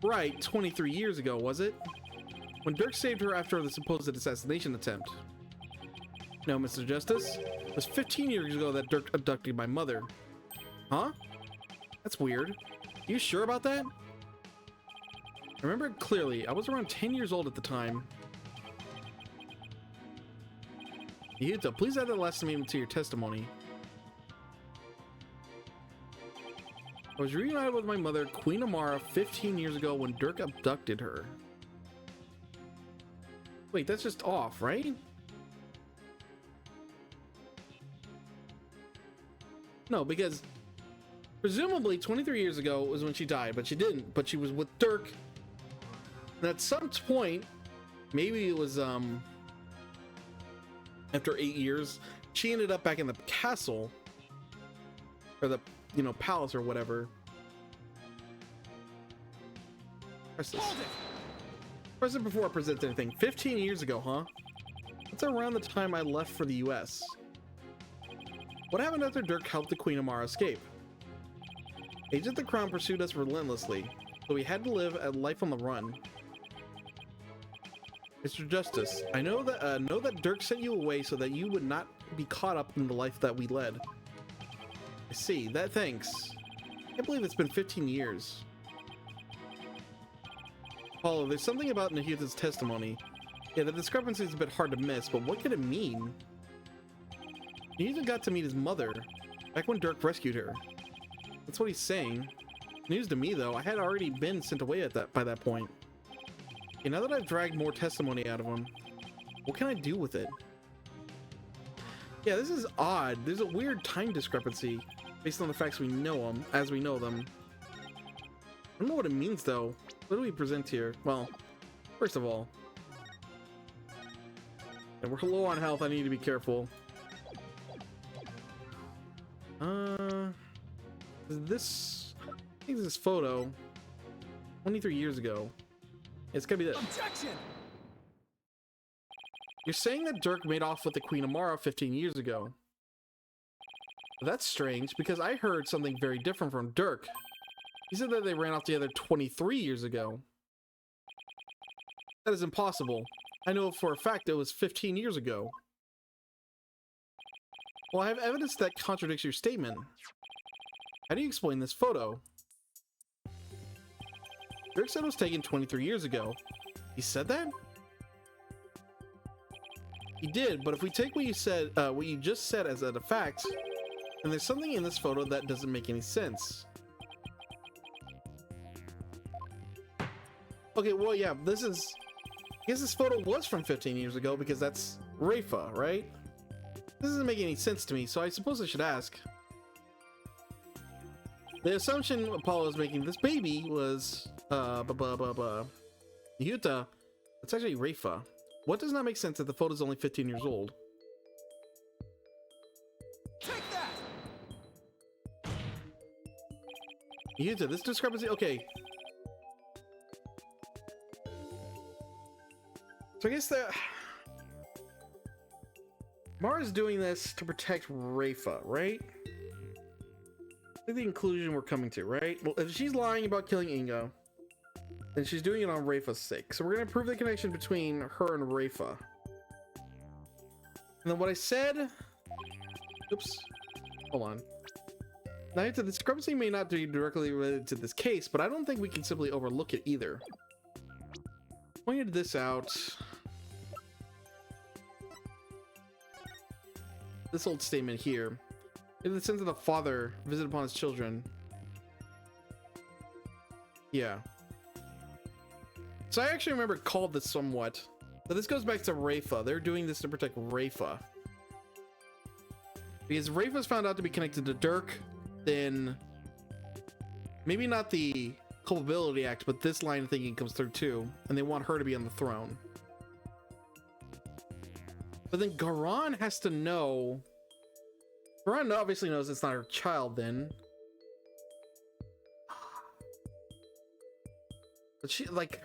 Right, 23 years ago, was it? When Dirk saved her after the supposed assassination attempt. No, Mr. Justice. It was 15 years ago that Dirk abducted my mother. Huh? That's weird. Are you sure about that? I remember it clearly. I was around 10 years old at the time. Yuta, please add the last name to your testimony. I was reunited with my mother, Queen Amara, 15 years ago when Dirk abducted her. Wait, that's just off, right? No, because presumably 23 years ago was when she died, but she didn't. But she was with Dirk. And at some point, maybe it was after 8 years, she ended up back in the castle, or the palace or whatever. Press this. Press it before I present anything. 15 years ago, huh? That's around the time I left for the US. What happened after Dirk helped the Queen Amara escape? Agents of the Crown pursued us relentlessly, so we had to live a life on the run. Mr. Justice, I know that Dirk sent you away so that you would not be caught up in the life that we led. I see. That thanks. I can't believe it's been 15 years. Paulo, there's something about Nahuta's testimony. Yeah, the discrepancy is a bit hard to miss, but what could it mean? Nahuta got to meet his mother back when Dirk rescued her. That's what he's saying. News to me, though. I had already been sent away by that point. Okay, now that I've dragged more testimony out of him, what can I do with it? Yeah, this is odd. There's a weird time discrepancy based on the facts we know them, as we know them. I don't know what it means, though. What do we present here? Well, first of all, and we're low on health. I need to be careful. This, I think this photo 23 years ago. It's gonna be this. Objection! You're saying that Dirk made off with the Queen Amara 15 years ago. That's strange because I heard something very different from Dirk. He said that they ran off together 23 years ago. That is impossible. I know for a fact it was 15 years ago. Well, I have evidence that contradicts your statement. How do you explain this photo? Dirk said it was taken 23 years ago. He said that? He did, but if we take what you said, what you just said as a fact, then there's something in this photo that doesn't make any sense. Okay, well, yeah, this is... I guess this photo was from 15 years ago because that's Rafa, right? This doesn't make any sense to me, so I suppose I should ask. The assumption Apollo is making this baby was, Nahuta. That's actually Rafa. What does not make sense that the photo is only 15 years old? Take that! Nahuta, this discrepancy, okay. So I guess that Mara's doing this to protect Rafa, right? I think the conclusion we're coming to, right? Well, if she's lying about killing Inga, then she's doing it on Rafa's sake. So we're gonna prove the connection between her and Rafa. And then what I said, oops, hold on. Now, the discrepancy may not be directly related to this case, but I don't think we can simply overlook it either. Pointed this out. This old statement here. In the sense of the father visit upon his children. Yeah. So I actually remember called this somewhat. But this goes back to Rafa. They're doing this to protect Rafa. Because Rafa's found out to be connected to Dirk, then maybe not the culpability act, but this line of thinking comes through too, and they want her to be on the throne. But then Garan has to know. Garan obviously knows it's not her child then. But she, like,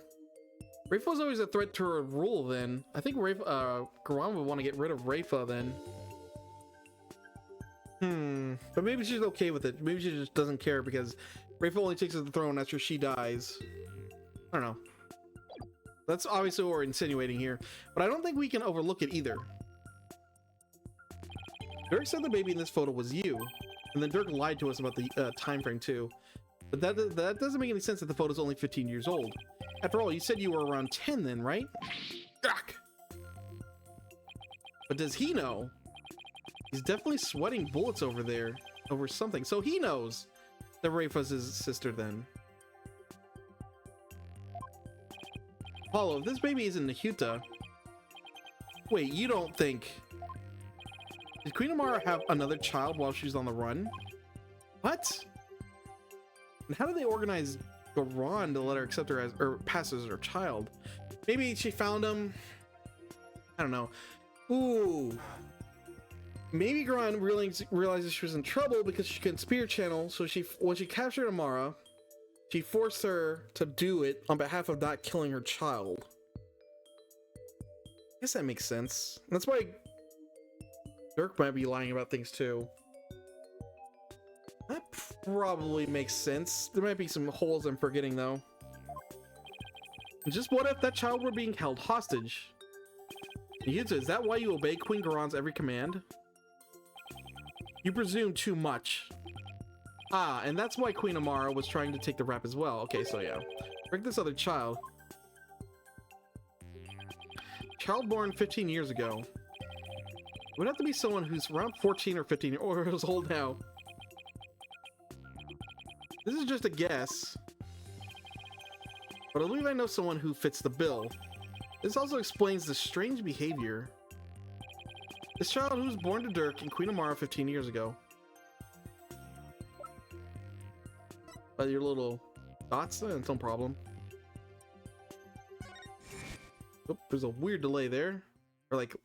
Rafa was always a threat to her rule then. I think Garan would want to get rid of Rafa then. But maybe she's okay with it. Maybe she just doesn't care because Rafa only takes the throne after she dies. I don't know. That's obviously what we're insinuating here. But I don't think we can overlook it either. Dirk said the baby in this photo was you. And then Dirk lied to us about the time frame too. But that doesn't make any sense that the photo's only 15 years old. After all, you said you were around 10 then, right? Ugh. But does he know? He's definitely sweating bullets over there. Over something. So he knows that Rafa's his sister then. Paulo, if this baby isn't Nahuta... Wait, you don't think... Did Queen Amara have another child while she's on the run? What? And how do they organize Garan to let her accept her as, or pass as her child? Maybe she found him. I don't know. Ooh. Maybe Garan realizes she was in trouble because she couldn't spirit channel. So when she captured Amara, she forced her to do it on behalf of not killing her child. I guess that makes sense. That's why Dirk might be lying about things too. That probably makes sense. There might be some holes I'm forgetting though. Just what if that child were being held hostage? Yuta, is that why you obey Queen Garan's every command? You presume too much. Ah, and that's why Queen Amara was trying to take the rap as well. Okay, so yeah. Break this other child. Child born 15 years ago. Would have to be someone who's around 14 or 15 or years old now. This is just a guess. But I believe I know someone who fits the bill. This also explains the strange behavior. This child who was born to Dirk and Queen Amara 15 years ago. Your little dots, that's no problem. Oh, there's a weird delay there. Or like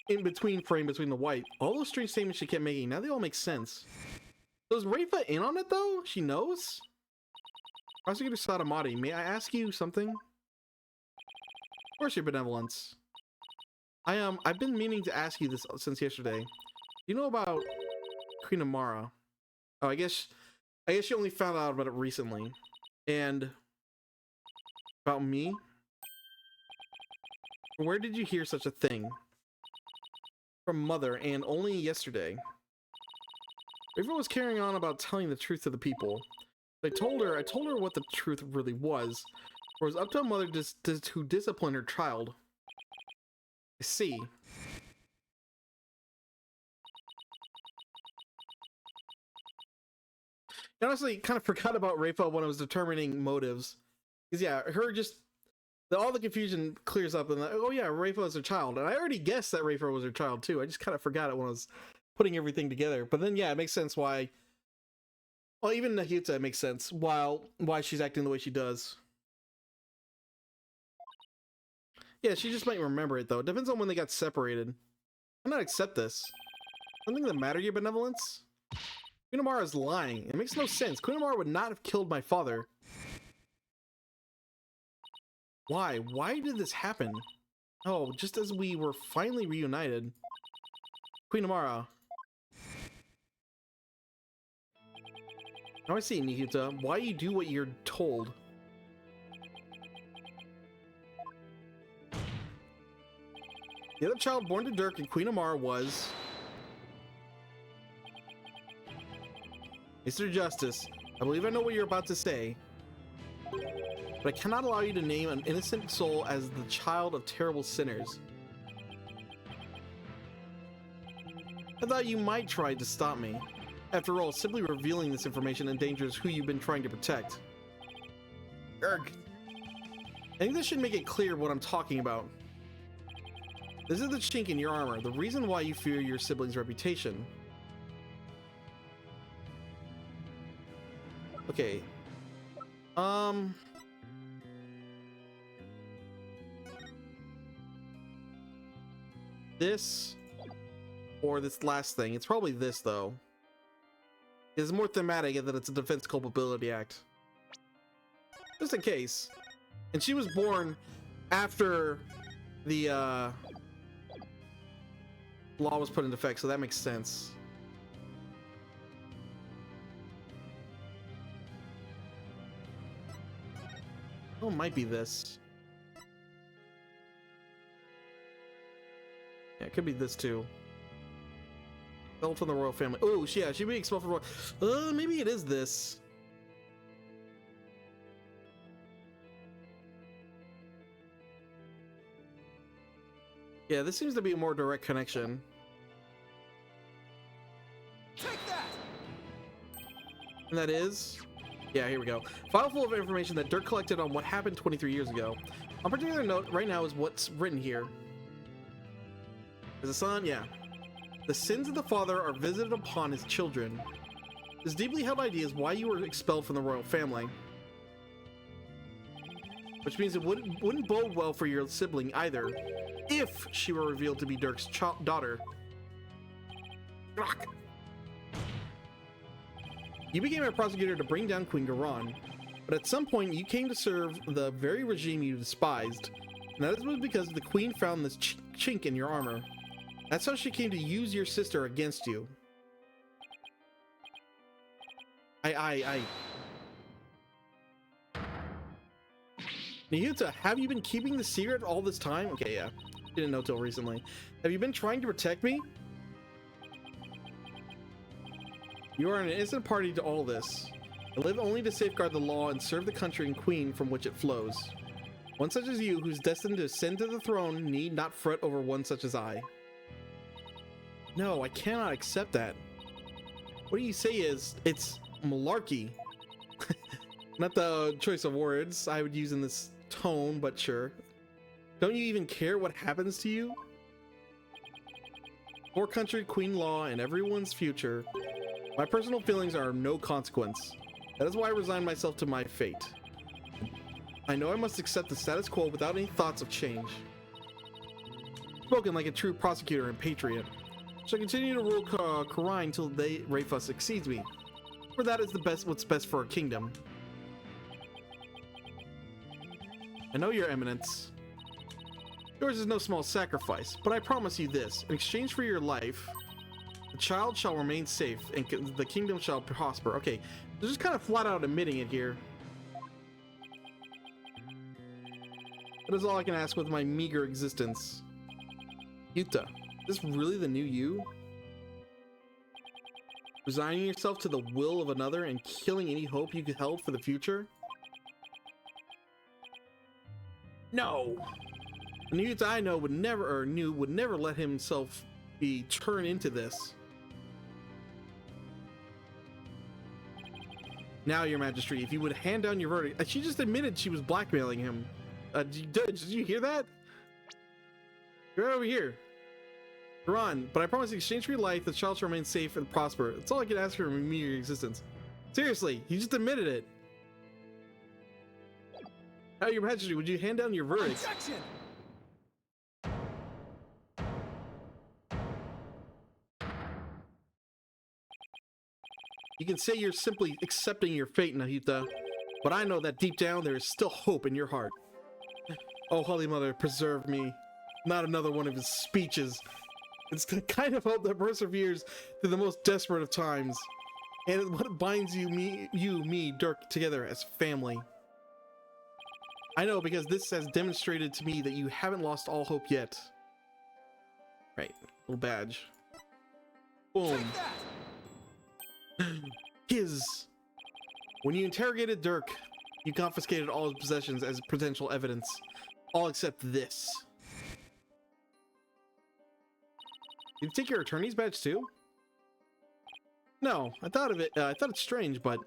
in between frame between the white. All those strange statements she kept making, now they all make sense. So is Rafa in on it though? She knows? Prosecutor Sadamati, may I ask you something? Of course, your benevolence. I've been meaning to ask you this since yesterday. Do you know about Queen Amara? Oh, I guess you only found out about it recently. And about me? Where did you hear such a thing? From Mother, and only yesterday. Rafa was carrying on about telling the truth to the people. I told her what the truth really was. It was up to a mother to discipline her child. I see. I honestly kind of forgot about Rafa when I was determining motives. Because yeah, all the confusion clears up and oh yeah, Rafa is her child. And I already guessed that Rafa was her child too. I just kind of forgot it when I was putting everything together. But then yeah, it makes sense why. Well, even Nahyuta, it makes sense why she's acting the way she does. Yeah, she just might remember it though. It depends on when they got separated. Why not accept this? Something that matter, your benevolence? Queen Amara is lying. It makes no sense. Queen Amara would not have killed my father. Why? Why did this happen? Oh, just as we were finally reunited. Queen Amara. Now I see, Nahyuta. Why you do what you're told. The other child born to Dirk and Queen Amara was... Mr. Justice, I believe I know what you're about to say. But I cannot allow you to name an innocent soul as the child of terrible sinners. I thought you might try to stop me. After all, simply revealing this information endangers who you've been trying to protect. Erg. I think this should make it clear what I'm talking about. This is the chink in your armor, the reason why you fear your sibling's reputation. Okay. This or this last thing. It's probably this though. It's more thematic in that it's a defense culpability act. Just in case. And she was born after the law was put into effect, so that makes sense. Oh, it might be this. Yeah, it could be this too. Expelled from the royal family. Oh, yeah, she'd be expelled from royal. Maybe it is this. Yeah, this seems to be a more direct connection. Take that! And that is... Yeah, here we go. File full of information that Dirk collected on what happened 23 years ago. A particular note right now is what's written here. As a son, yeah. The sins of the father are visited upon his children. This deeply held idea is why you were expelled from the royal family. Which means it wouldn't bode well for your sibling either, if she were revealed to be Dirk's daughter. You became a prosecutor to bring down Queen Garan, but at some point you came to serve the very regime you despised, and that was because the queen found this chink in your armor. That's how she came to use your sister against you. Nahyuta, have you been keeping the secret all this time? Okay, yeah. Didn't know till recently. Have you been trying to protect me? You are an innocent party to all this. I live only to safeguard the law and serve the country and queen from which it flows. One such as you, who's destined to ascend to the throne, need not fret over one such as I. No, I cannot accept that. What you say is, it's malarkey. Not the choice of words I would use in this tone, but sure. Don't you even care what happens to you? For country, queen law, and everyone's future, my personal feelings are of no consequence. That is why I resign myself to my fate. I know I must accept the status quo without any thoughts of change. Spoken like a true prosecutor and patriot. Shall continue to rule Karine till Rafa succeeds me. For that is what's best for our kingdom. I know, your eminence. Yours is no small sacrifice, but I promise you this. In exchange for your life, the child shall remain safe and the kingdom shall prosper. Okay, they're just kind of flat out admitting it here. That is all I can ask with my meager existence. Yuta, is this really the new you? Resigning yourself to the will of another and killing any hope you could held for the future? No! The Yuta I know would never let himself be turned into this. Now, your majesty, if you would hand down your verdict. She just admitted she was blackmailing him. Did you hear that? You're over here. Quran, but I promise in exchange for your life, the child shall remain safe and prosper. That's all I can ask for in your existence. Seriously, he just admitted it. Now, your majesty, would you hand down your verdict? Objection! You can say you're simply accepting your fate, Nahita, but I know that deep down there is still hope in your heart. Oh, Holy Mother, preserve me. Not another one of his speeches. It's the kind of hope that perseveres through the most desperate of times. And it's what binds me, Dirk, together as family. I know, because this has demonstrated to me that you haven't lost all hope yet. Right, little badge. Boom. His. When you interrogated Dirk, you confiscated all his possessions as potential evidence. All except this. Did you take your attorney's badge too? No, I thought it's strange, but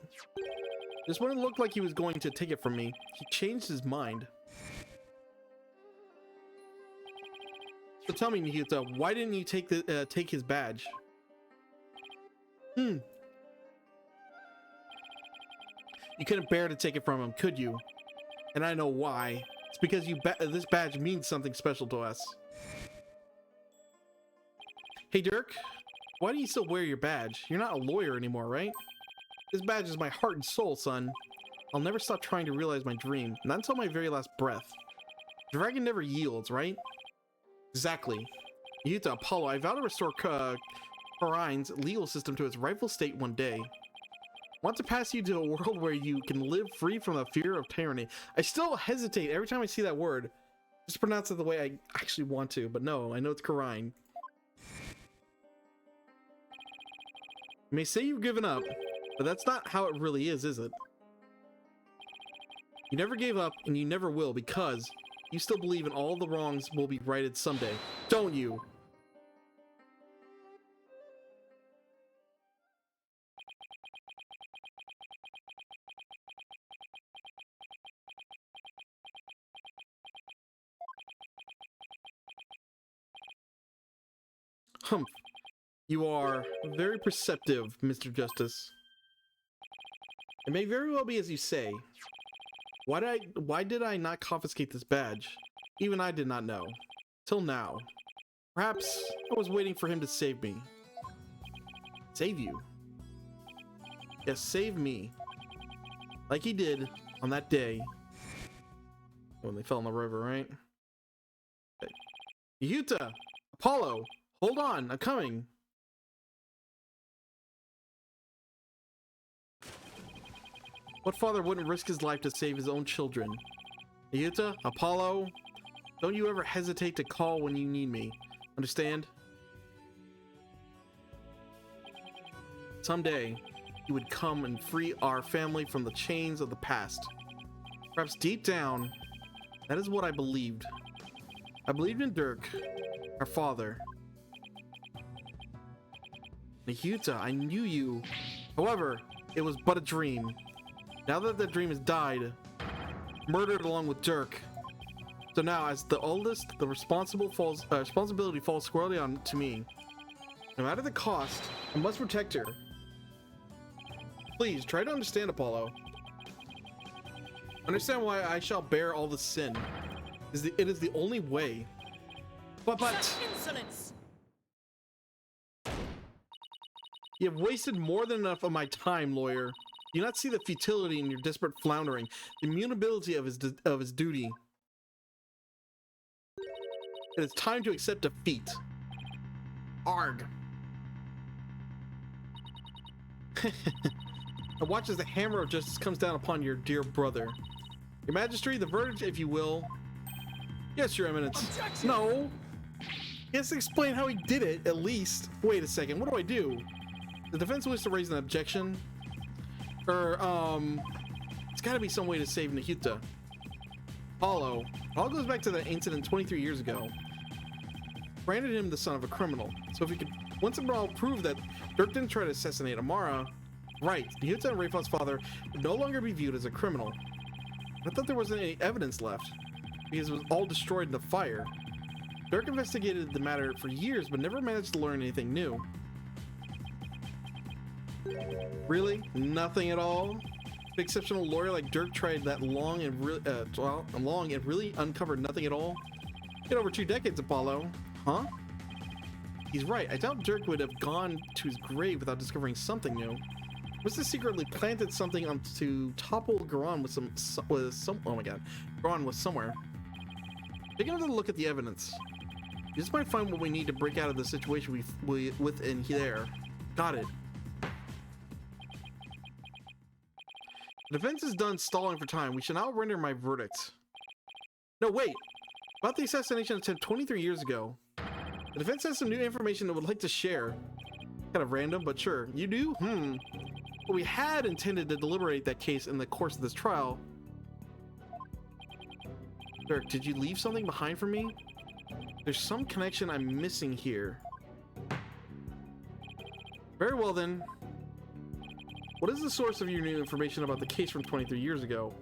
this one looked like he was going to take it from me. He changed his mind. So tell me, Nihuta, why didn't you take his badge? You couldn't bear to take it from him, could you? And I know why. It's because this badge means something special to us. Hey Dirk, why do you still wear your badge? You're not a lawyer anymore, right? This badge is my heart and soul, son. I'll never stop trying to realize my dream, not until my very last breath. Dragon never yields, right? Exactly. Yuta, Apollo, I vow to restore Karine's legal system to its rightful state one day. Want to pass you to a world where you can live free from the fear of tyranny. I still hesitate every time I see that word. Just pronounce it the way I actually want to, but no, I know it's Karine. You may say you've given up, but that's not how it really is it? You never gave up, and you never will, because you still believe in all the wrongs will be righted someday, don't you? Humph. You are very perceptive, Mr. Justice. It may very well be as you say. Why did I not confiscate this badge? Even I did not know. Till now. Perhaps I was waiting for him to save me. Save you? Yes, save me. Like he did on that day. When they fell in the river, right? Okay. Yuta! Apollo! Hold on, I'm coming! What father wouldn't risk his life to save his own children? Yuta, Apollo, don't you ever hesitate to call when you need me. Understand? Someday, he would come and free our family from the chains of the past. Perhaps deep down, that is what I believed. I believed in Dirk, our father. Nahuta, I knew you. However, it was but a dream. Now that the dream has died, murdered along with Dirk. So now, as the oldest, the responsibility falls squarely on to me. No matter the cost, I must protect her. Please, try to understand, Apollo. Understand why I shall bear all the sin. It is the only way. But... Such insolence! You have wasted more than enough of my time, lawyer. Do you not see the futility in your desperate floundering, the immutability of his duty? It is time to accept defeat. Arg. Now watch as the hammer of justice comes down upon your dear brother. Your Majesty, the verdict, if you will. Yes, Your Eminence. Objection! No. He has to explain how he did it, at least. Wait a second, what do I do? The defense wishes to raise an objection. It's gotta be some way to save Nahuta. Apollo. All goes back to the incident 23 years ago. Branded him the son of a criminal. So if we could once and for all prove that Dirk didn't try to assassinate Amara, right, Nahuta and Rayfal's father would no longer be viewed as a criminal. I thought there wasn't any evidence left, because it was all destroyed in the fire. Dirk investigated the matter for years, but never managed to learn anything new. Really? Nothing at all? An exceptional lawyer like Dirk tried that long and really uncovered nothing at all? Get over 2 decades, Apollo. Huh? He's right. I doubt Dirk would have gone to his grave without discovering something new. Must have secretly planted something to topple Garan with some. Oh my god, Garan was somewhere. Take another look at the evidence. You just might find what we need to break out of the situation we within there. Got it. The defense is done stalling for time. We shall now render my verdict. No, wait. About the assassination attempt 23 years ago. The defense has some new information it would like to share. Kind of random, but sure. You do? But we had intended to deliberate that case in the course of this trial. Dirk, did you leave something behind for me? There's some connection I'm missing here. Very well then. What is the source of your new information about the case from 23 years ago?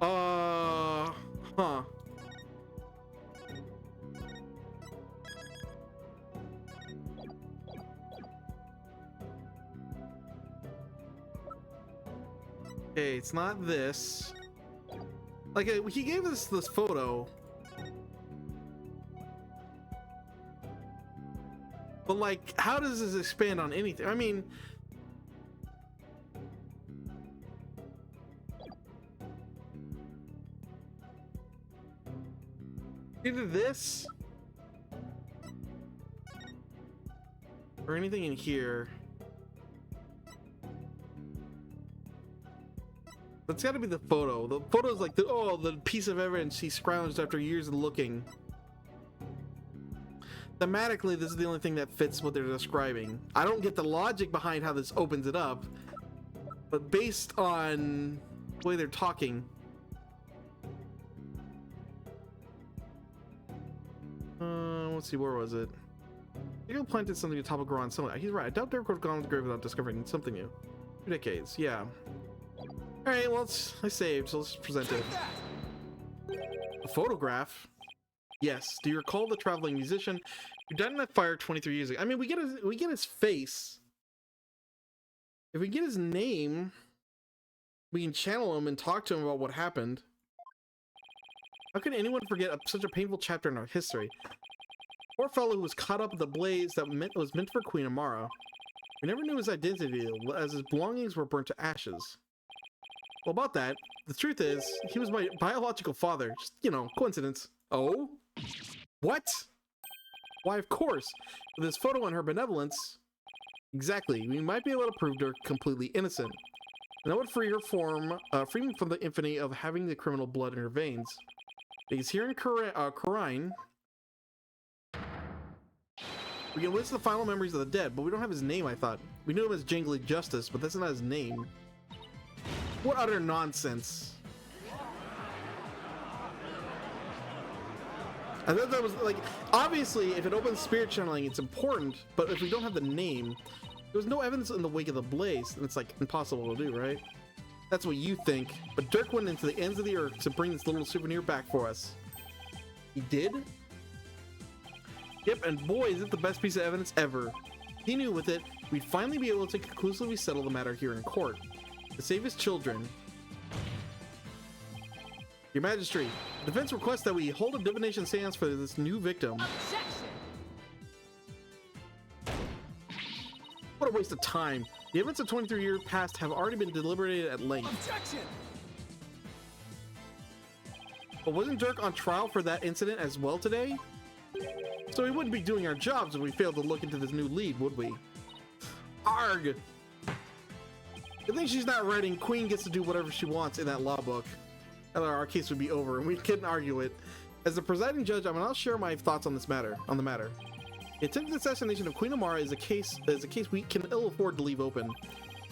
Huh. Okay, it's not this. Like, he gave us this photo. But, like, how does this expand on anything? I mean... either this... or anything in here. That's got to be the photo. The photo is like the piece of evidence he scrounged after years of looking. Thematically, this is the only thing that fits what they're describing. I don't get the logic behind how this opens it up, but based on the way they're talking, let's see, where was it? I planted something to top of Garan somewhere. He's right. I doubt Dirk would have gone to the grave without discovering something new. 2 decades, yeah. Alright, well, I saved, so let's present it. A photograph? Yes. Do you recall the traveling musician who died in that fire 23 years ago? I mean, we get his face. If we get his name, we can channel him and talk to him about what happened. How can anyone forget such a painful chapter in our history? Poor fellow who was caught up in the blaze that was meant for Queen Amara. We never knew his identity, as his belongings were burnt to ashes. Well, about that, the truth is, he was my biological father. Just, you know, coincidence. Oh? What? Why, of course. With this photo and her benevolence... Exactly. We might be able to prove her completely innocent. And that would free her free me from the infamy of having the criminal blood in her veins. Because here in Khura'in... We can list the final memories of the dead, but we don't have his name, I thought. We knew him as Jangly Justice, but that's not his name. What utter nonsense. I thought that was like, obviously, if it opens spirit channeling, it's important, but if we don't have the name, there was no evidence in the wake of the blaze, and it's like impossible to do, right? That's what you think, but Dirk went into the ends of the earth to bring this little souvenir back for us. He did? Yep, and boy, is it the best piece of evidence ever. He knew with it, we'd finally be able to conclusively settle the matter here in court. To save his children. Your Majesty, the defense requests that we hold a divination seance for this new victim. Objection! What a waste of time. The events of 23 years past have already been deliberated at length. Objection! But wasn't Dirk on trial for that incident as well today? So we wouldn't be doing our jobs if we failed to look into this new lead, would we? Arg! I think she's not writing. Queen gets to do whatever she wants in that law book. And our case would be over, and we couldn't argue it. As the presiding judge, I will now share my thoughts on this matter. The attempted assassination of Queen Amara is a case we can ill afford to leave open.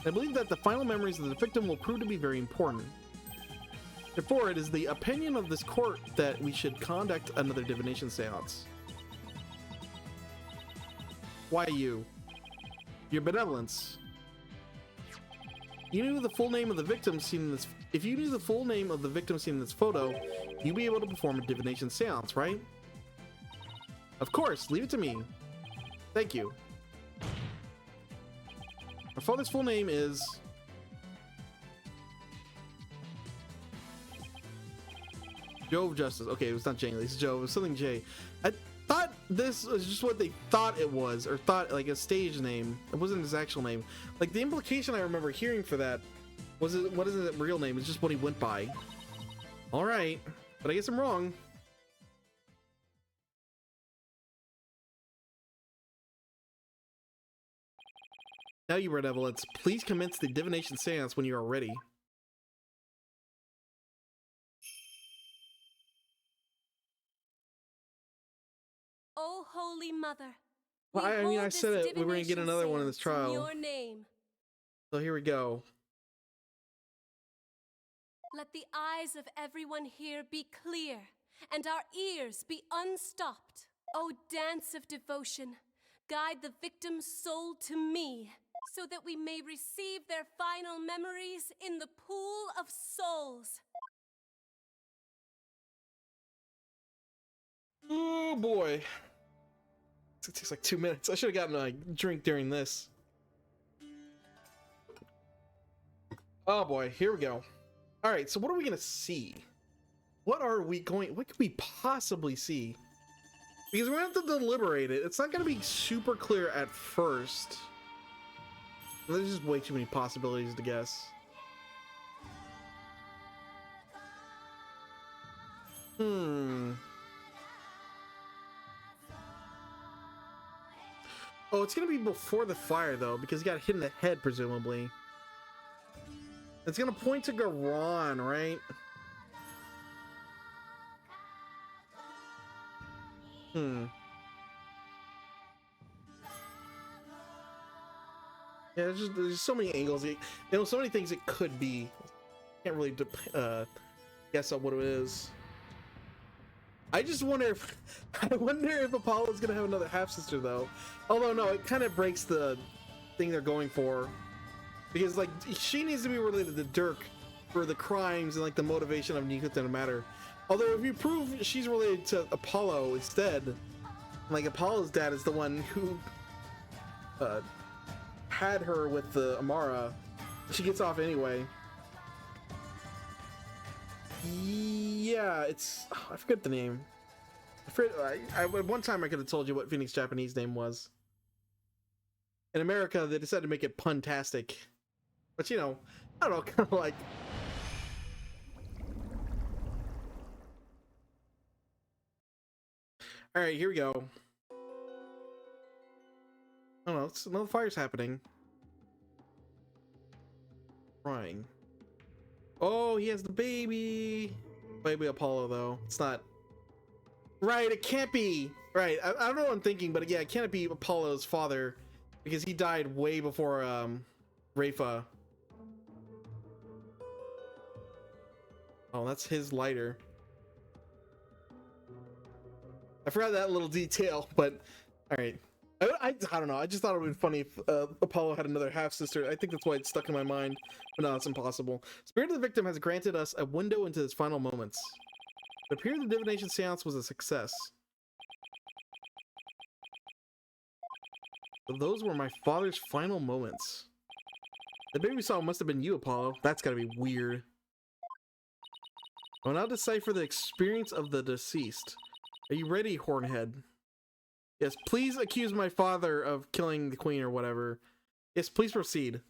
I believe that the final memories of the victim will prove to be very important. Therefore, it is the opinion of this court that we should conduct another divination seance. Why you? Your benevolence. You knew the full name of the victim seen in this. If you knew the full name of the victim seen in this photo, you'd be able to perform a divination seance, right? Of course, leave it to me. Thank you. My father's full name is... Jove Justice. Okay, it was not Jangly, it's Jove. It was something J. I thought this was just what they thought it was, or thought like a stage name. It wasn't his actual name. Like the implication I remember hearing for that was it, what is his real name? It's just what he went by. All right, but I guess I'm wrong. Now, you benevolence, please commence the divination seance when you are ready. O Holy Mother, Well, I mean, I said it. We were gonna get another one in this trial. in your name. So here we go. Let the eyes of everyone here be clear, and our ears be unstopped. O dance of devotion, guide the victim's soul to me, so that we may receive their final memories in the pool of souls. Oh boy. It takes like 2 minutes. I should have gotten a drink during this. Oh boy, here we go. All right, so what are we gonna see? What could we possibly see? Because we're gonna have to deliberate it. It's not gonna be super clear at first. There's just way too many possibilities to guess. Oh, it's gonna be before the fire though, because he got hit in the head, presumably. It's gonna point to Garon, right? Yeah, there's just so many angles. So many things it could be. Can't really guess on what it is. I just wonder if Apollo's gonna have another half sister though. Although no, it kind of breaks the thing they're going for, because like she needs to be related to Dirk for the crimes and like the motivation of Nico to matter. Although if you prove she's related to Apollo instead, like Apollo's dad is the one who had her with the Amara, she gets off anyway. Yeah, it's I forget the name. At one time I could have told you what Phoenix's Japanese name was. In America, they decided to make it pun-tastic, but you know, I don't know, kind of like. All right, here we go. Oh no, no fire's happening. Crying. Oh, he has the baby. Baby Apollo, though. It's not. Right, it can't be. Right. I don't know what I'm thinking, but yeah, it can't be Apollo's father because he died way before Rafa. Oh, that's his lighter. I forgot that little detail, but all right. I don't know. I just thought it would be funny if Apollo had another half sister. I think that's why it's stuck in my mind. But no, it's impossible. Spirit of the victim has granted us a window into his final moments. It appears the divination seance was a success. But those were my father's final moments. The baby we saw must have been you, Apollo. That's gotta be weird. I will now decipher the experience of the deceased. Are you ready, Hornhead? Yes, please accuse my father of killing the queen or whatever. Yes, please proceed.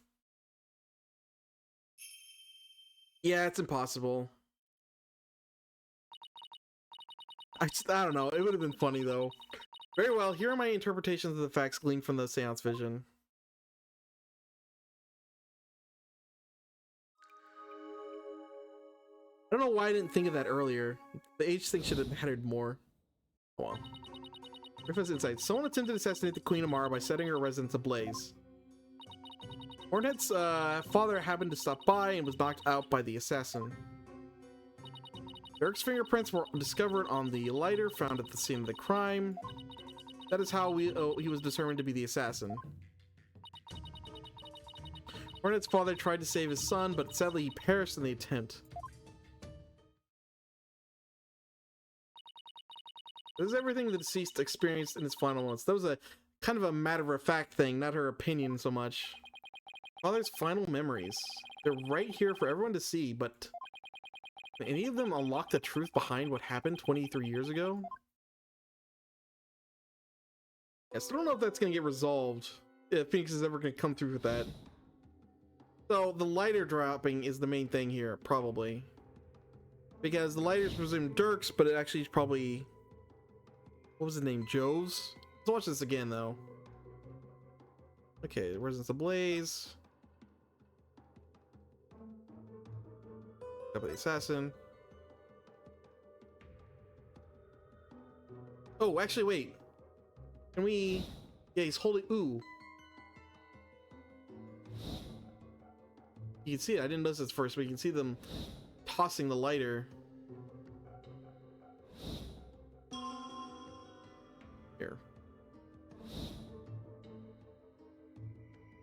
Yeah, it's impossible. I don't know. It would have been funny, though. Very well, here are my interpretations of the facts gleaned from the seance vision. I don't know why I didn't think of that earlier. The age thing should have mattered more. Go on. Griffith's insight. Someone attempted to assassinate the Queen Amara by setting her residence ablaze. Hornhead's father happened to stop by and was knocked out by the assassin. Dirk's fingerprints were discovered on the lighter found at the scene of the crime. That is how he was determined to be the assassin. Hornet's father tried to save his son, but sadly he perished in the attempt. This is everything the deceased experienced in his final moments. That was a kind of a matter-of-fact thing, not her opinion so much. Father's final memories. They're right here for everyone to see, but can any of them unlock the truth behind what happened 23 years ago? I still don't know if that's going to get resolved, if Phoenix is ever going to come through with that. So the lighter dropping is the main thing here, probably. Because the lighter is presumed Dirk's, but it actually is probably... What was his name? Joe's? Let's watch this again, though. Okay, Residence Ablaze. Got the assassin. Oh, actually, wait. Can we... Yeah, he's holding... Ooh. You can see it. I didn't notice this first, but you can see them tossing the lighter. Here.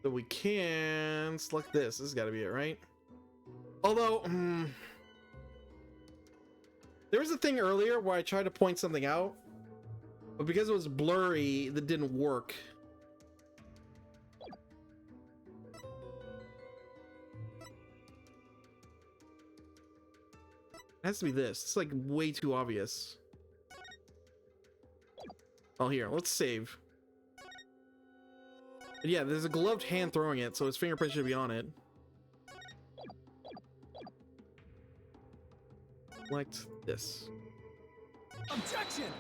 So we can select this. This has got to be it, right? Although, there was a thing earlier where I tried to point something out, but because it was blurry, that didn't work. It has to be this. It's like way too obvious. Oh, here, let's save. But yeah, there's a gloved hand throwing it, so his fingerprint should be on it. Select this. Objection!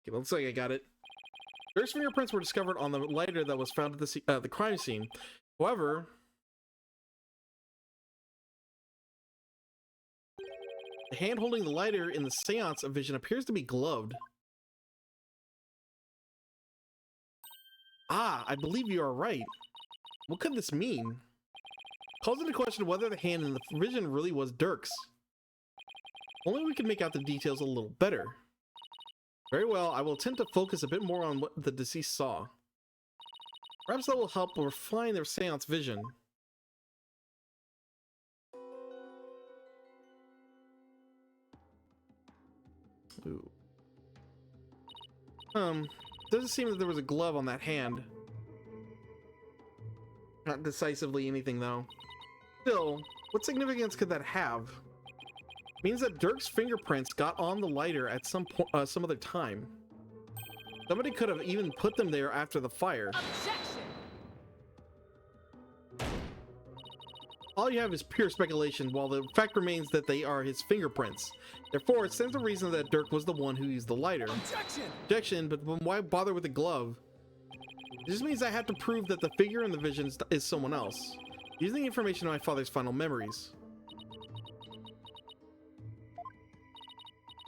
Okay, looks like I got it. Dirk's fingerprints were discovered on the lighter that was found at the crime scene. However, the hand holding the lighter in the seance of vision appears to be gloved. Ah, I believe you are right. What could this mean? Calls into question whether the hand in the vision really was Dirk's. Only we can make out the details a little better. Very well, I will attempt to focus a bit more on what the deceased saw. Perhaps that will help refine their seance vision. Ooh. Doesn't seem that there was a glove on that hand. Not decisively anything, though. Still, what significance could that have? Means that Dirk's fingerprints got on the lighter at some other time. Somebody could have even put them there after the fire. Objection! All you have is pure speculation, while the fact remains that they are his fingerprints. Therefore, it stands to reason that Dirk was the one who used the lighter. Objection! Objection, but why bother with the glove? This means I have to prove that the figure in the vision is someone else, using the information of my father's final memories.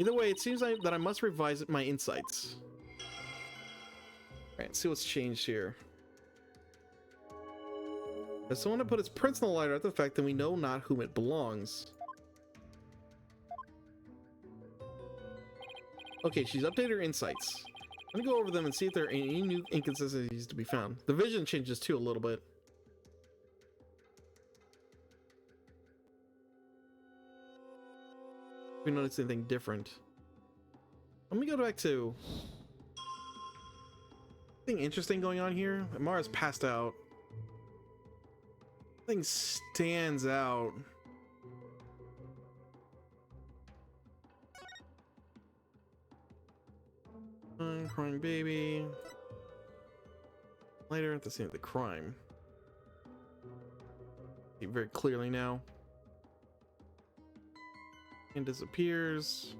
Either way, it seems that I must revise my insights. Alright, see what's changed here. If someone to put its prints on the lighter at the fact that we know not whom it belongs. Okay, she's updated her insights. I'm gonna go over them and see if there are any new inconsistencies to be found. The vision changes too a little bit. If we notice anything different. Let me go back to anything interesting going on here. Mara's passed out. Nothing stands out. Crying baby. Later at the scene of the crime. See very clearly now. And disappears.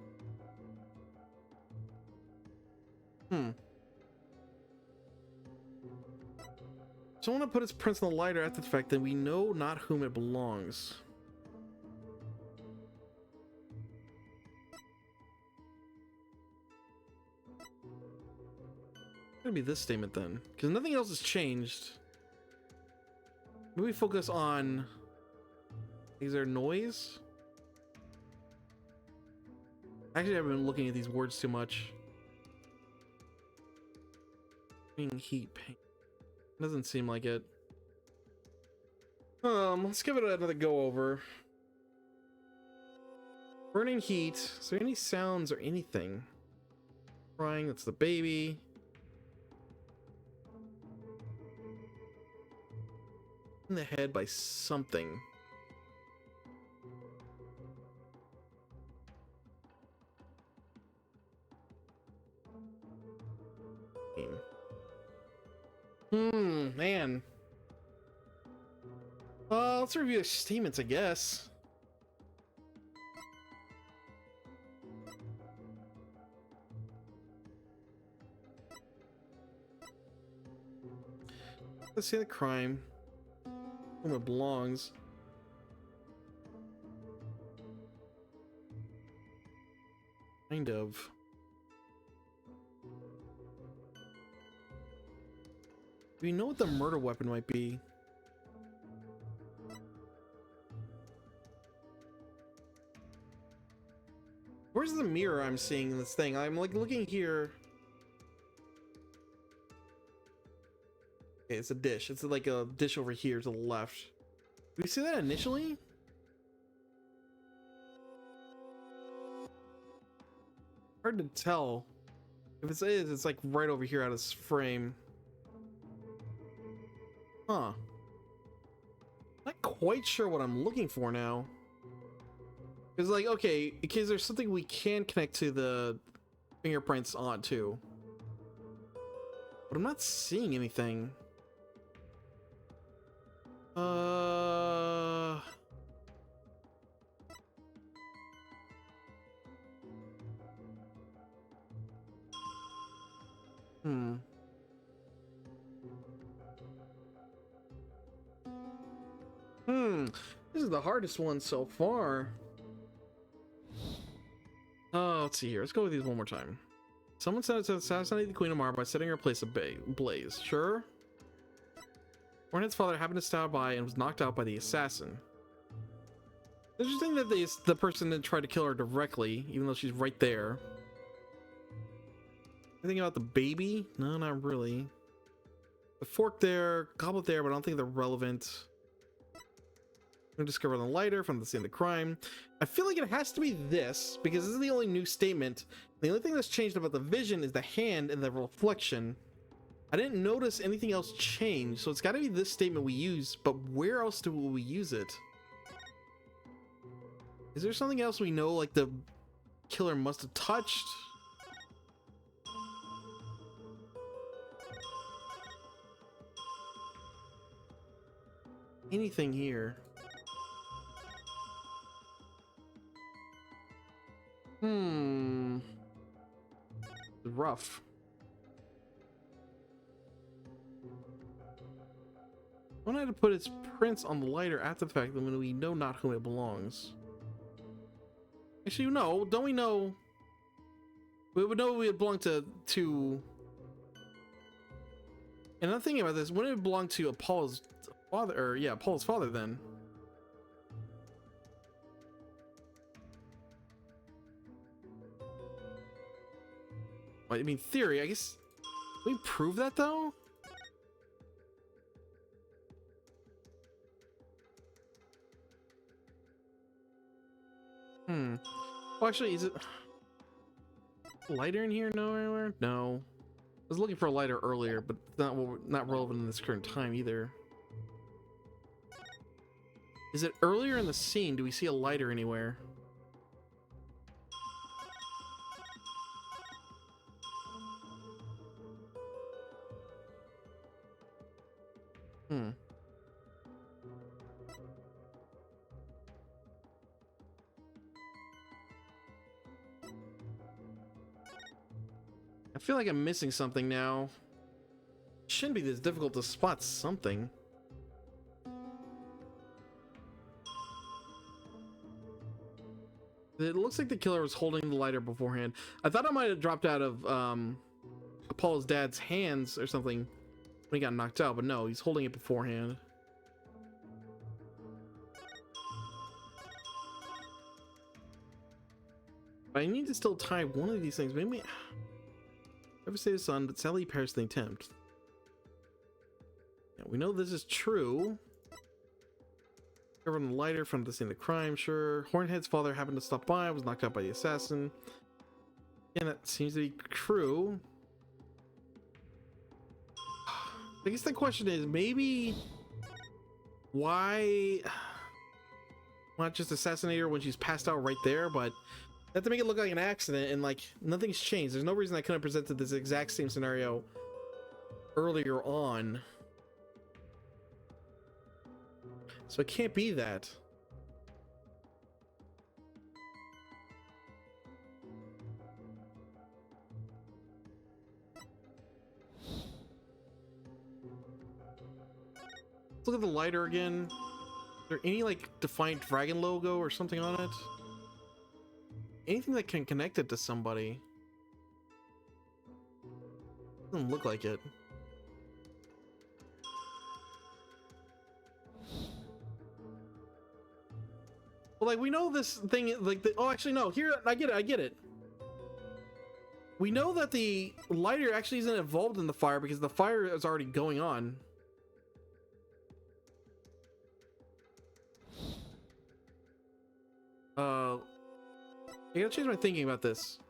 Someone to put its prints on the lighter after the fact that we know not whom it belongs. Gonna be this statement then, because nothing else has changed. Maybe focus on. Is there noise? Actually, I've been looking at these words too much. Heat pain. Doesn't seem like it. Let's give it another go over. Burning heat. Is there any sounds or anything? Crying, that's the baby. In the head by something. Man. Let's review the statements, I guess. Let's see the crime. Whom it belongs. Kind of. Do we know what the murder weapon might be? Where's the mirror I'm seeing in this thing? I'm like looking here. Okay, it's a dish. It's like a dish over here to the left. Did we see that initially? Hard to tell. If it is, it's like right over here out of this frame. Huh. Not quite sure what I'm looking for now. Because, like, okay, because there's something we can connect to the fingerprints on too. But I'm not seeing anything. This is the hardest one so far. Let's see here. Let's go with these one more time. Someone set out to assassinate the Queen of Mara by setting her place ablaze. Sure. Ornette's father happened to stop by and was knocked out by the assassin. Interesting that the person didn't try to kill her directly, even though she's right there. Anything about the baby? No, not really. The fork there, goblet there, but I don't think they're relevant. We discovered the lighter from the scene of the crime. I feel like it has to be this, because this is the only new statement. The only thing that's changed about the vision is the hand and the reflection. I didn't notice anything else change, so it's got to be this statement we use, but where else do we use it? Is there something else we know, like the killer must have touched? Anything here? Rough. One had to put its prints on the lighter after the fact that when we know not whom it belongs. Actually, no, don't we know? We would know it belonged to and I'm thinking about this, wouldn't it belong to Apollo's father, or yeah, Apollo's father then? I mean, theory, I guess. Can we prove that though? Well, actually, is it lighter in here? No, anywhere? No. I was looking for a lighter earlier, but not relevant in this current time either. Is it earlier in the scene? Do we see a lighter anywhere? I feel like I'm missing something now. It shouldn't be this difficult to spot something. It looks like the killer was holding the lighter beforehand. I thought it might have dropped out of Apollo's dad's hands or something when he got knocked out, but no, he's holding it beforehand. But I need to still tie one of these things. Maybe never say the sun, but sadly perished in the attempt. Yeah, we know this is true. Covered on the lighter from the scene of the crime, sure. Hornhead's father happened to stop by, was knocked out by the assassin. And that seems to be true. I guess the question is, maybe why not just assassinate her when she's passed out right there, but they have to make it look like an accident, and like nothing's changed. There's no reason I couldn't have presented this exact same scenario earlier on. So it can't be that. Let's look at the lighter again. Is there any like defiant dragon logo or something on it? Anything that can connect it to somebody? Doesn't look like it. Well, like we know this thing, like oh, actually no. Here, I get it. We know that the lighter actually isn't involved in the fire because the fire is already going on. I gotta change my thinking about this.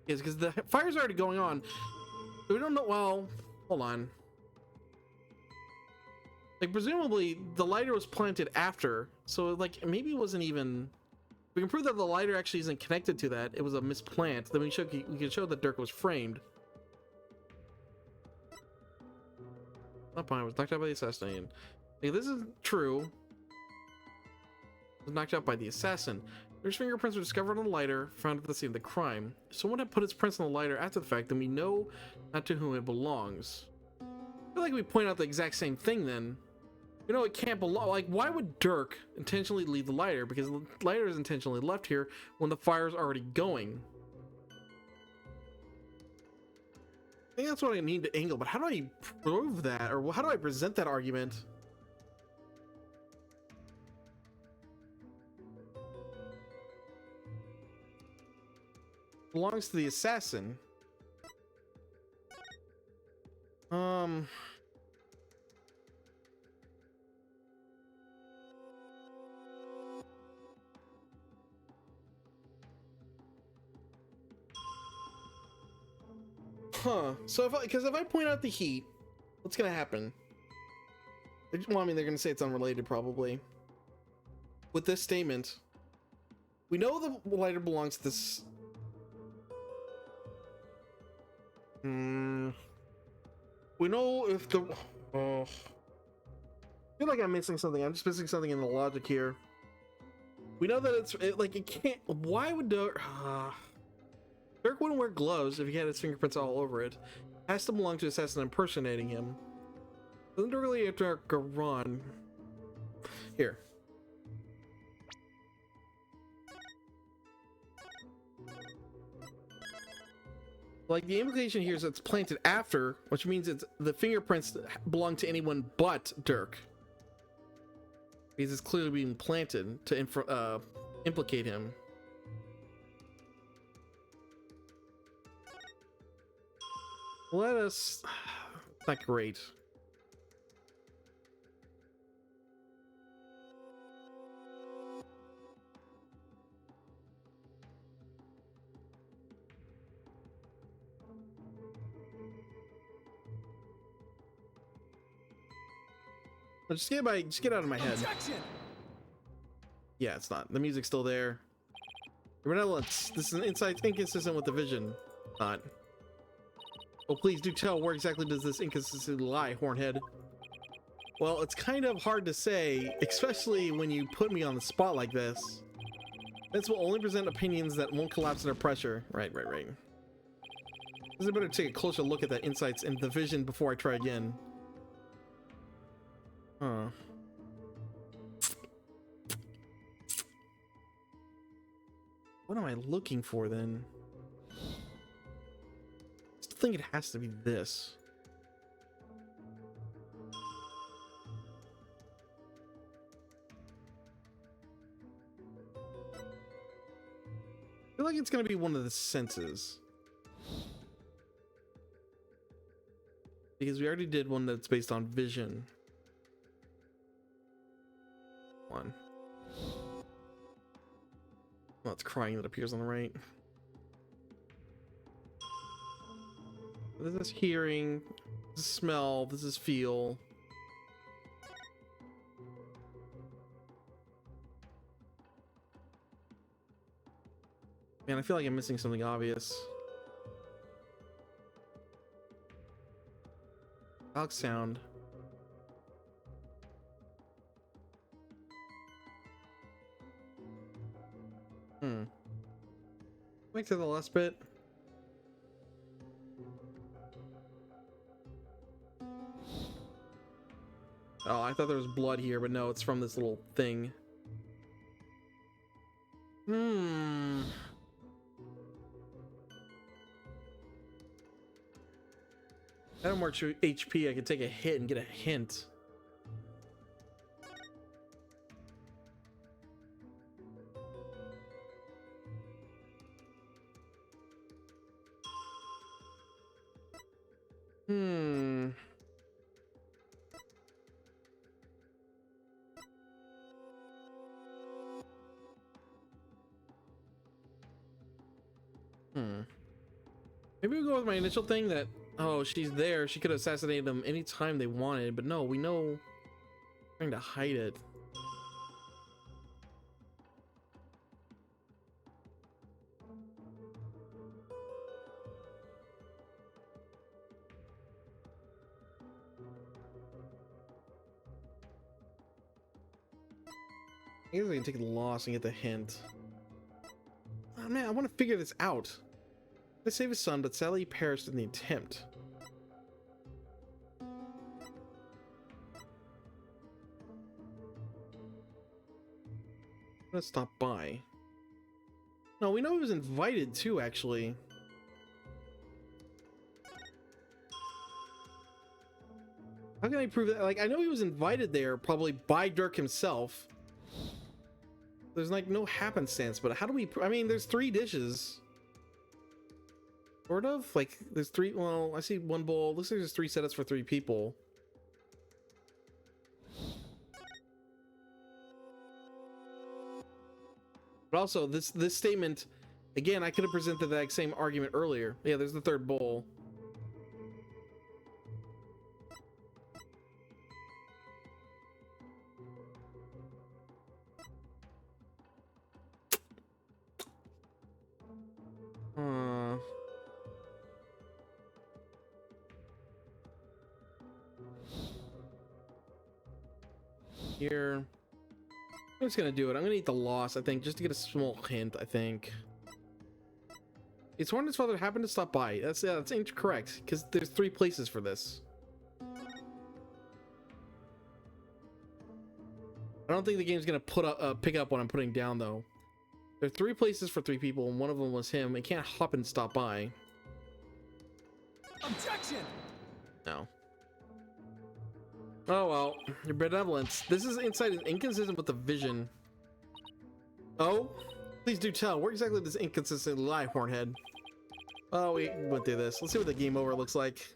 Yes, because the fire's already going on. We don't know. Well, hold on. Like presumably the lighter was planted after, so like maybe it wasn't even. We can prove that the lighter actually isn't connected to that. It was a misplant. Then we can show that Dirk was framed. Upon was knocked out by the assassin. Like, this is true. Was knocked out by the assassin. Dirk's fingerprints were discovered on the lighter found at the scene of the crime. If someone had put his prints on the lighter after the fact, then we know not to whom it belongs. I feel like we point out the exact same thing then. You know, it can't belong. Like, why would Dirk intentionally leave the lighter? Because the lighter is intentionally left here when the fire's already going. I think that's what I need to angle, but how do I prove that? Or how do I present that argument? Belongs to the assassin. So if I point out the heat, what's gonna happen? Well, I mean, they're gonna say it's unrelated probably. With this statement, we know the lighter belongs to this. We know if the. I feel like I'm missing something. I'm just missing something in the logic here. We know that like it can't. Why would Dirk? Dirk wouldn't wear gloves if he had his fingerprints all over it. Has to belong to the assassin impersonating him. Doesn't really have to Garon. Here. Like the implication here is it's planted after, which means it's the fingerprints belong to anyone but Dirk. Because it's clearly being planted to implicate him. Let us. Not great. Just get out of my head. Objection! Yeah, it's not. The music's still there. Benevolence. This is an insight inconsistent with the vision. Not. Oh, please do tell, where exactly does this inconsistency lie, Hornhead? Well, it's kind of hard to say, especially when you put me on the spot like this. This will only present opinions that won't collapse under pressure. Right. I better take a closer look at that insights and the vision before I try again. Huh. What am I looking for then? I still think it has to be this. I feel like it's gonna be one of the senses. Because we already did one that's based on vision. One. Well, it's crying that appears on the right. This is hearing, this is smell, this is feel. Man, I feel like I'm missing something obvious. Alex sound. Back to the last bit. Oh, I thought there was blood here, but no, it's from this little thing. I don't work HP. I could take a hit and get a hint. Maybe we'll go with my initial thing that, oh, she's there. She could assassinate them anytime they wanted, but no, we know trying to hide it. I guess I can take the loss and get the hint. Oh man, I want to figure this out. I saved his son, but sadly he perished in the attempt. Let's stop by. No, we know he was invited too, actually. How can I prove that? Like, I know he was invited there probably by Dirk himself. There's like no happenstance, but how do we? I mean, there's 3 dishes. Sort of like there's 3. Well, I see 1 bowl. Looks like there's 3 setups for 3 people. But also this statement, again, I could have presented that same argument earlier. Yeah, there's the 3rd bowl. Here, I'm just gonna do it. I'm gonna eat the loss, I think, just to get a small hint. I think it's Hornet's father happened to stop by. That's incorrect because there's 3 places for this. I don't think the game's gonna pick up what I'm putting down though. There are 3 places for 3 people, and one of them was him. It can't hop and stop by. Objection! No. Oh well, your benevolence. This is insight is inconsistent with the vision. Oh, please do tell. Where exactly does inconsistent lie, Hornhead? Oh, we went through this. Let's see what the game over looks like.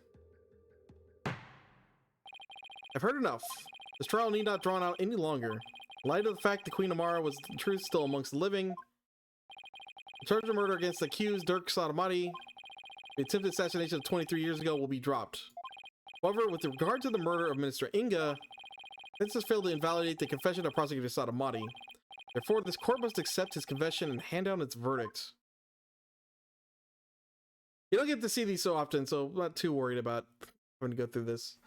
I've heard enough. This trial need not drawn out any longer. In light of the fact the Queen Amara was the truth still amongst the living, the charge of murder against the accused Dirk Sodomati, the attempted assassination of 23 years ago, will be dropped. However, with regard to the murder of Minister Inga, this has failed to invalidate the confession of Prosecutor Sodomati. Therefore, this court must accept his confession and hand down its verdict. You don't get to see these so often, so I'm not too worried about having to go through this.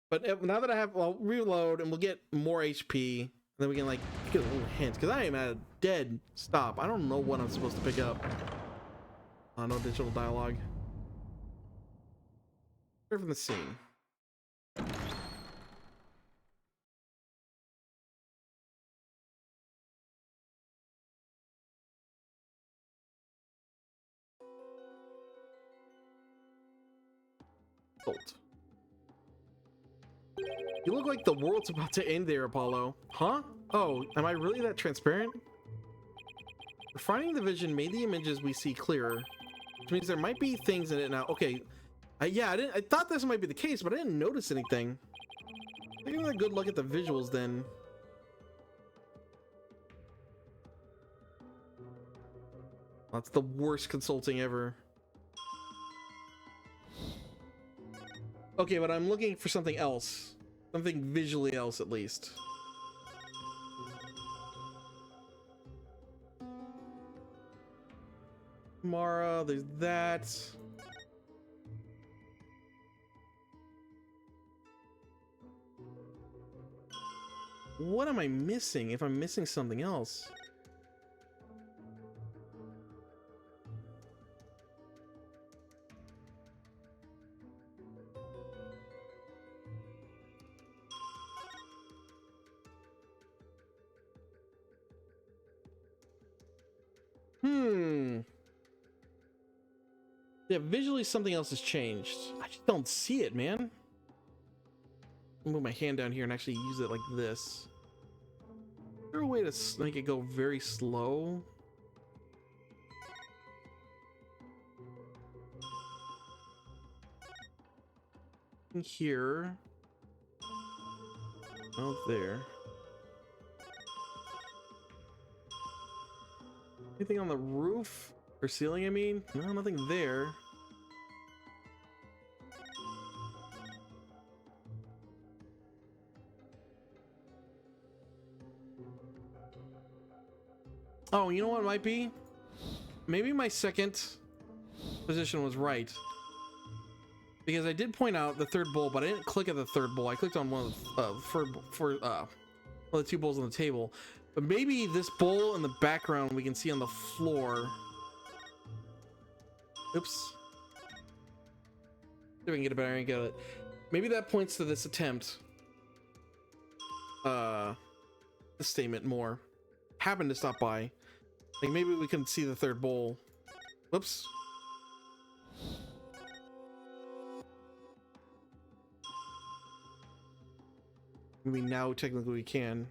But now that I have, I'll reload and we'll get more HP. And then we can like get a little hint, because I am at a dead stop. I don't know what I'm supposed to pick up. No digital dialogue. Clear from the scene. Bolt. You look like the world's about to end there, Apollo. Huh? Oh, am I really that transparent? Refining the vision made the images we see clearer, which means there might be things in it now. Okay, yeah, I thought this might be the case, but I didn't notice anything. Taking a good look at the visuals then. That's the worst consulting ever. Okay, but I'm looking for something else. Something visually else, at least. Mara, there's that. What am I missing if I'm missing something else? Yeah, visually something else has changed. I just don't see it, man. I'll move my hand down here and actually use it like this. Is there a way to make it go very slow? Here. Out there. Anything on the roof or ceiling, I mean? No, nothing there. Oh, you know what it might be? Maybe my second position was right. Because I did point out the third bowl, but I didn't click at the third bowl. I clicked on one of one of the two bowls on the table. But maybe this bowl in the background we can see on the floor. Oops. See if I can get a better angle at it. Maybe that points to this attempt. This statement more. Happened to stop by. Like maybe we can see the third bowl. Whoops. Maybe now technically we can.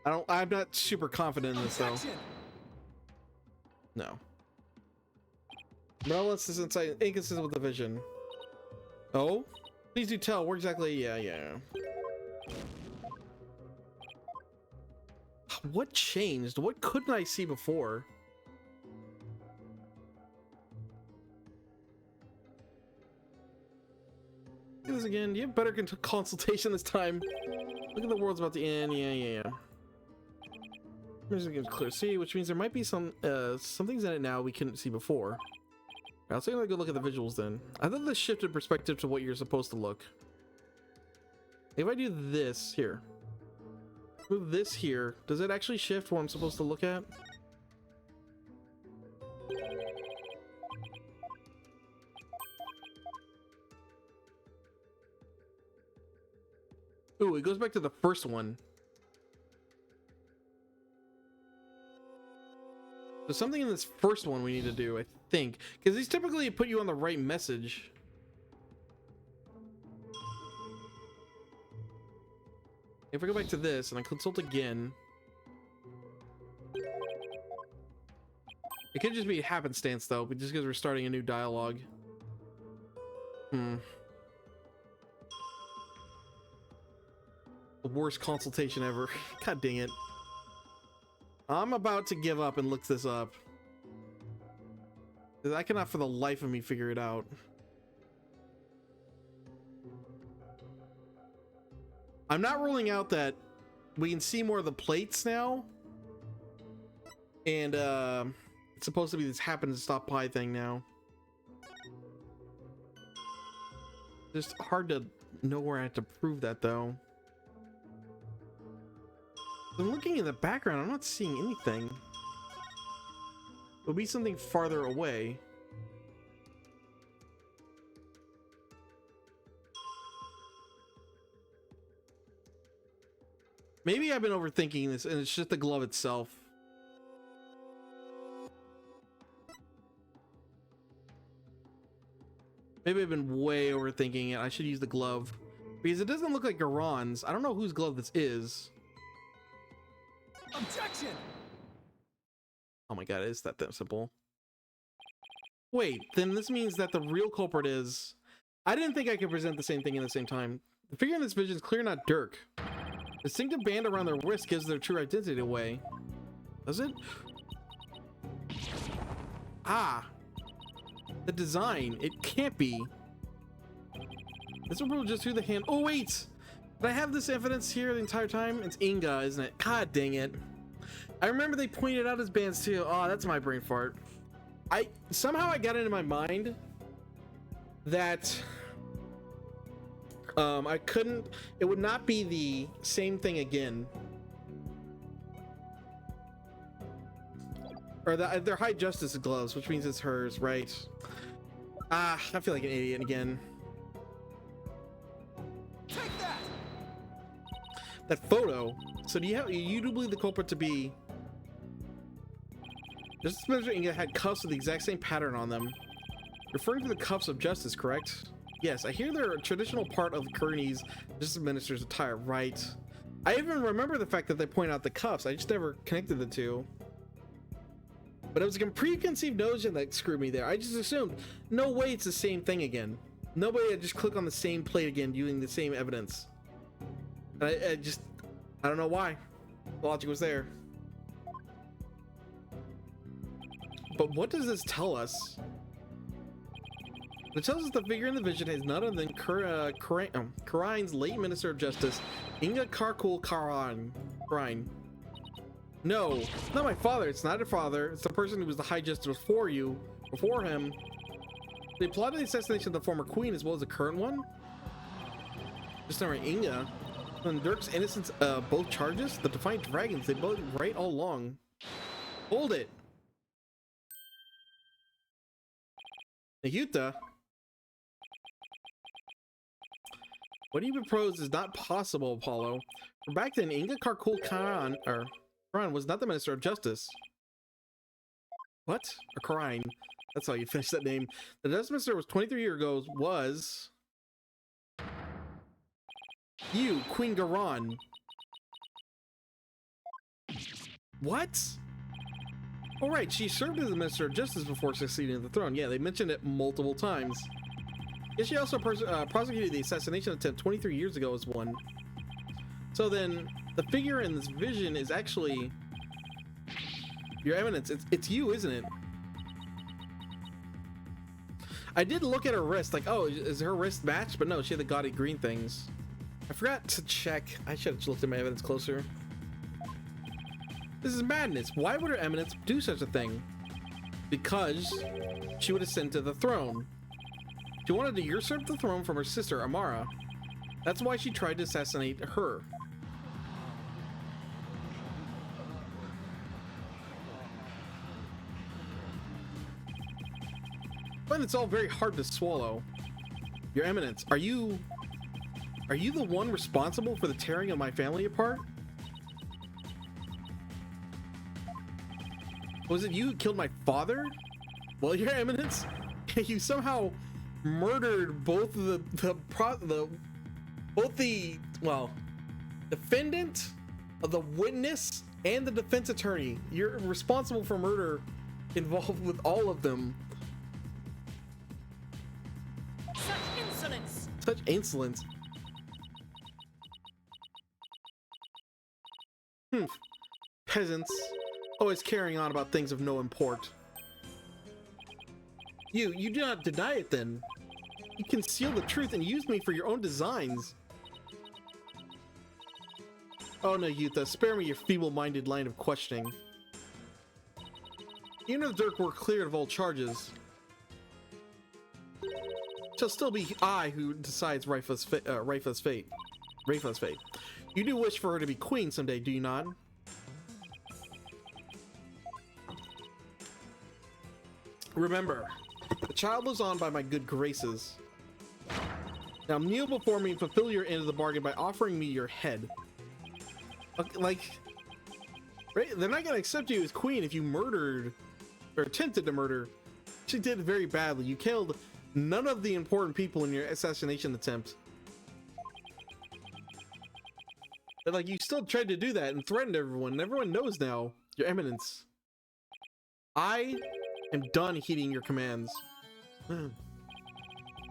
I'm not super confident in this though. No. Relevance is inconsistent with the vision. Oh? Please do tell where exactly. Yeah. What changed? What couldn't I see before? Do this again. Do you have better consultation this time? Look at the world's about to end. Yeah. Music is clear see, which means there might be some things in it now we couldn't see before. I'll take a good look at the visuals then. I thought this shifted perspective to what you're supposed to look. If I do this here, move this here, does it actually shift what I'm supposed to look at? Ooh, it goes back to the first one. There's something in this first one we need to do, I think, because these typically put you on the right message. If we go back to this and I consult again, it could just be happenstance though, but just because we're starting a new dialogue. The worst consultation ever. God dang it. I'm about to give up and look this up, because I cannot for the life of me figure it out. I'm not ruling out that we can see more of the plates now, and it's supposed to be this happen to stop pie thing now. Just hard to know where I have to prove that though. I'm looking in the background, I'm not seeing anything. It'll be something farther away. Maybe I've been overthinking this and it's just the glove itself. Maybe I've been way overthinking it. I should use the glove, because it doesn't look like Garon's. I don't know whose glove this is. Objection! Oh my god, is that simple? Wait, then this means that the real culprit is... I didn't think I could present the same thing at the same time. The figure in this vision is clearly not Dirk. The distinctive band around their wrist gives their true identity away. Does it? Ah! The design. It can't be. This will just through the hand. Oh wait! Did I have this evidence here the entire time? It's Inga, isn't it? God dang it. I remember they pointed out his bands too. Oh, that's my brain fart. Somehow I got it in my mind that it would not be the same thing again. Or they're high justice gloves, which means it's hers, right? Ah, I feel like an idiot again. Take that! That photo. So do you do believe the culprit to be... Justice Minister Inga had cuffs with the exact same pattern on them. Referring to the cuffs of justice, correct? Yes, I hear they're a traditional part of Kearney's Justice Minister's attire, right? I even remember the fact that they point out the cuffs. I just never connected the two. But it was a preconceived notion that screwed me there. I just assumed, no way it's the same thing again. Nobody would just click on the same plate again using the same evidence. And I don't know why. The logic was there. But what does this tell us? It tells us the figure in the vision is none other than Karine's late Minister of Justice, Inga Karkul Karine. No, not my father. It's not her father. It's the person who was the High Justice before him. They plotted the assassination of the former queen as well as the current one. Just not right, Inga. On Dirk's innocence, both charges, the Defiant Dragons, they both right all along. Hold it. Nahuta, what you propose is not possible, Apollo. For back then, Inga Karkul Karan was not the Minister of Justice. What? Or Karine. That's how you finish that name. The Justice Minister was 23 years ago, was... you, Queen Garon. What? Oh right, she served as the Minister of Justice before succeeding to the throne. Yeah, they mentioned it multiple times. Yeah, she also prosecuted the assassination attempt 23 years ago as one. So then, the figure in this vision is actually... Your Eminence, it's you, isn't it? I did look at her wrist, like, oh, is her wrist matched? But no, she had the gaudy green things. I forgot to check. I should have looked at my evidence closer. This is madness. Why would her Eminence do such a thing? Because she would ascend to the throne. She wanted to usurp the throne from her sister, Amara. That's why she tried to assassinate her. But it's all very hard to swallow. Your Eminence, are you the one responsible for the tearing of my family apart? Was it you who killed my father? Well, Your Eminence, you somehow murdered both of well, defendant, the witness, and the defense attorney. You're responsible for murder involved with all of them. Such insolence! Such insolence. Peasants, always carrying on about things of no import. You do not deny it then. You conceal the truth and use me for your own designs. Oh no, Yuta, spare me your feeble-minded line of questioning. Even if Dirk were cleared of all charges, it'll still be I who decides Raifa's fate. You do wish for her to be queen someday, do you not? Remember, the child lives on by my good graces. Now kneel before me and fulfill your end of the bargain by offering me your head. Like, right? They're not gonna accept you as queen if you murdered or attempted to murder. She did very badly. You killed none of the important people in your assassination attempt. But like, you still tried to do that and threatened everyone. And everyone knows now, Your Eminence. I am done heeding your commands.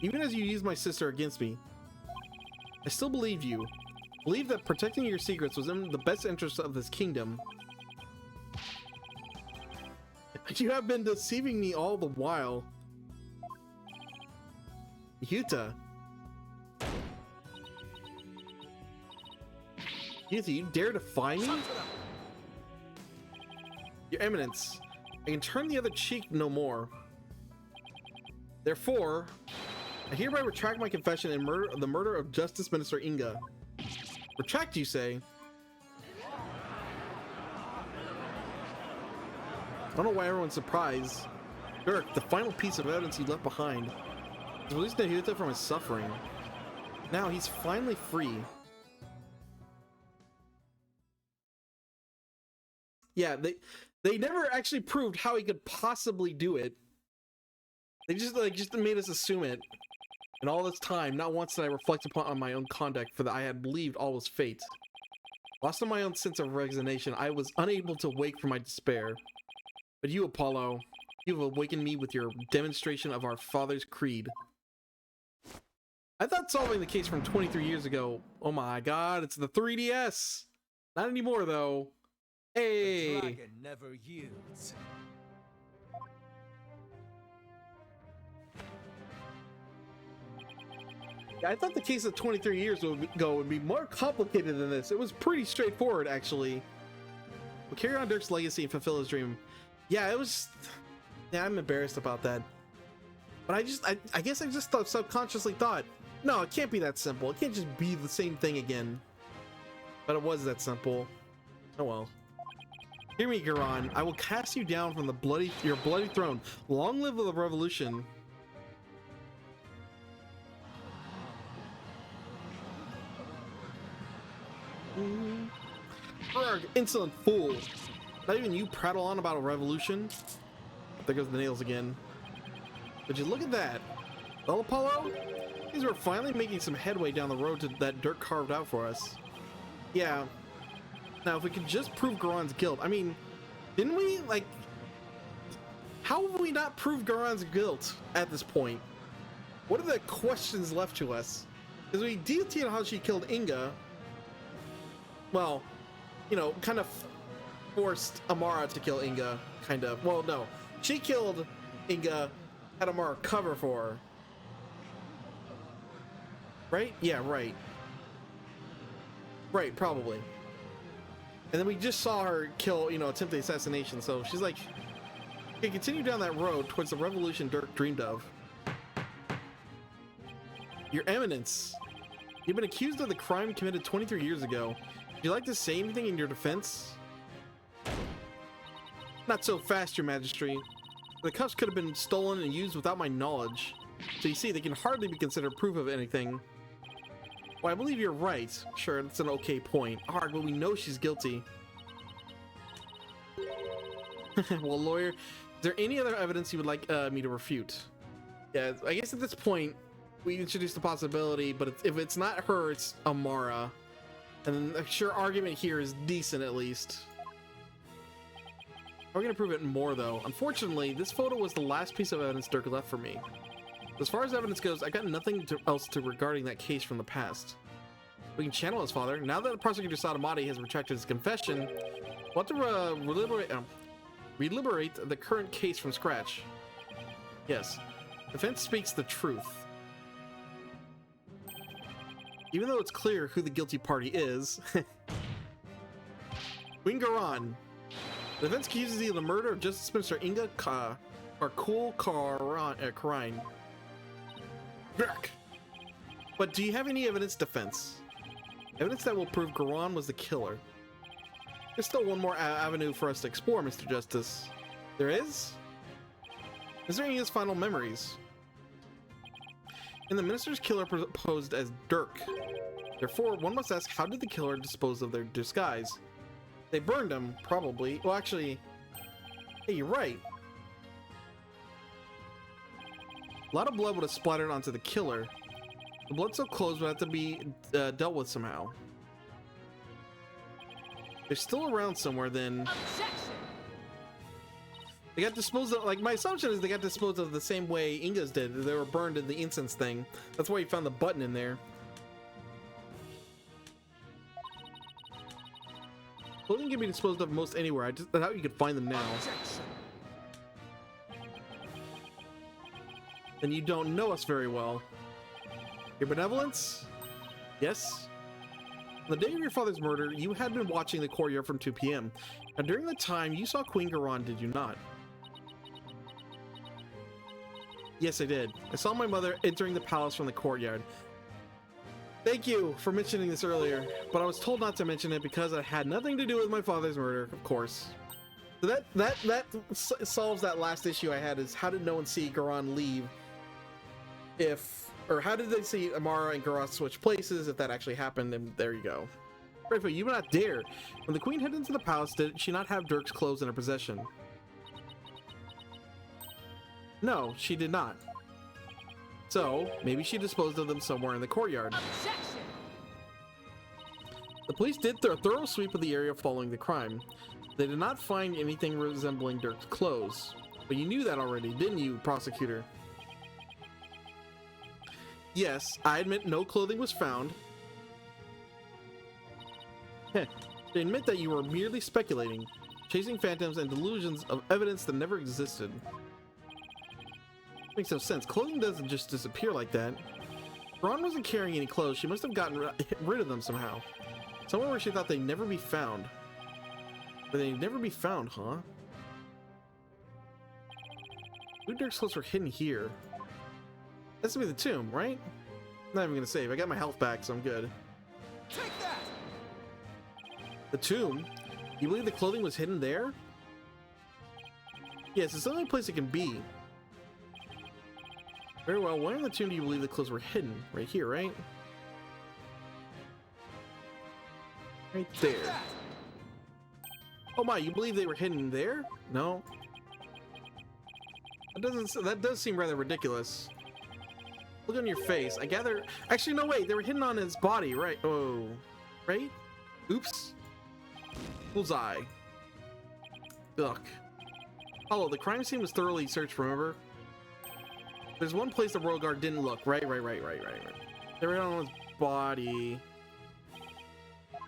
Even as you use my sister against me, I still believe you. Believe that protecting your secrets was in the best interest of this kingdom. You have been deceiving me all the while. Yuta. Yuta, you dare defy me? Your Eminence, I can turn the other cheek no more. Therefore, I hereby retract my confession and the murder of Justice Minister Inga. Retract, you say? I don't know why everyone's surprised. Dirk, the final piece of evidence he left behind, has released Nahuta from his suffering. Now he's finally free. Yeah, they never actually proved how he could possibly do it. They just made us assume it. And all this time, not once did I reflect upon my own conduct, for that I had believed all was fate. Lost in my own sense of resignation, I was unable to wake from my despair. But you, Apollo, you have awakened me with your demonstration of our father's creed. I thought solving the case from 23 years ago. Oh my god, it's the 3DS! Not anymore, though. Hey! The dragon never yields. I thought the case of 23 years ago would be more complicated than this. It was pretty straightforward, actually. We'll carry on Dirk's legacy and fulfill his dream. Yeah, it was... Yeah, I'm embarrassed about that. But I guess I just subconsciously thought, no, it can't be that simple. It can't just be the same thing again. But it was that simple. Oh well. Hear me, Garon. I will cast you down from your bloody throne. Long live the revolution. Urgh, insolent fool. Not even you prattle on about a revolution. There goes the nails again. But you look at that. Well, Apollo, these were finally making some headway down the road to that Dirk carved out for us. Yeah. Now, if we could just prove Garon's guilt. I mean, didn't we, like... How have we not proved Garon's guilt at this point? What are the questions left to us? Because we detailed how she killed Inga. Well, you know, kind of forced Amara to kill Inga, kind of. Well, no. She killed Inga, had Amara cover for her. Right? Yeah, right. Right, probably. And then we just saw her kill, you know, attempt the assassination, so she's like, okay, continue down that road towards the revolution Dirk dreamed of. Your Eminence, you've been accused of the crime committed 23 years ago. Would you like to say anything in your defense? Not so fast, Your Majesty. The cuffs could have been stolen and used without my knowledge. So you see, they can hardly be considered proof of anything. Well, I believe you're right. Sure, that's an okay point. Hard, but we know she's guilty. Well, lawyer, is there any other evidence you would like me to refute? Yeah, I guess at this point, we introduced the possibility, but if it's not her, it's Amara. And then sure, argument here is decent at least. We're gonna prove it more though. Unfortunately, this photo was the last piece of evidence Dirk left for me. As far as evidence goes, I got nothing else regarding that case from the past. We can channel his father. Now that the prosecutor Sadamati has retracted his confession, we'll have to reliberate the current case from scratch. Yes, defense speaks the truth. Even though it's clear who the guilty party is. Queen Garan. The defense accuses you of the murder of Justice Minister Inga Karine. But do you have any evidence defense? Evidence that will prove Garan was the killer. There's still one more avenue for us to explore, Mr. Justice. There is? Is there any of his final memories? And the minister's killer posed as Dirk. Therefore, one must ask, how did the killer dispose of their disguise? They burned him, probably. Well, actually, hey, you're right. A lot of blood would have splattered onto the killer. The blood so close would have to be dealt with somehow. They're still around somewhere, then. Objection! They got disposed of, like, my assumption is they got disposed of the same way Inga's did. They were burned in the incense thing. That's why you found the button in there. Clothing can be disposed of most anywhere. I doubt you could find them now. Objection! Then you don't know us very well. Your benevolence? Yes. On the day of your father's murder, you had been watching the courtyard from 2 p.m. Now, during the time, you saw Queen Garan, did you not? Yes, I did. I saw my mother entering the palace from the courtyard. Thank you for mentioning this earlier, but I was told not to mention it because it had nothing to do with my father's murder, of course. So that solves that last issue I had, is how did no one see Garan leave? Or how did they see Amara and Garan switch places if that actually happened? And there you go. Grateful, you would not dare. When the queen headed into the palace, did she not have Dirk's clothes in her possession? No, she did not. So, maybe she disposed of them somewhere in the courtyard. Objection! The police did a thorough sweep of the area following the crime. They did not find anything resembling Dirk's clothes. But you knew that already, didn't you, prosecutor? Yes, I admit no clothing was found. Heh, they admit that you were merely speculating, chasing phantoms and delusions of evidence that never existed. Makes no sense. Clothing doesn't just disappear like that. Garan wasn't carrying any clothes. She must have gotten rid of them somehow. Somewhere where she thought they'd never be found. But they'd never be found, huh? Who Dirk's clothes were hidden here? That's gonna be the tomb, right? I'm not even gonna save. I got my health back, so I'm good. Take that! The tomb? You believe the clothing was hidden there? Yes, it's the only place it can be. Very well, where in the tomb do you believe the clothes were hidden? Right here, right? Right there. Oh my, you believe they were hidden there? No. That does seem rather ridiculous. Look on your face. I gather... Actually, no, wait. They were hidden on his body, right? Oh. Right? Oops. Bullseye. Ugh. Hello, the crime scene was thoroughly searched, remember? There's one place the royal guard didn't look. Right. They were on his body.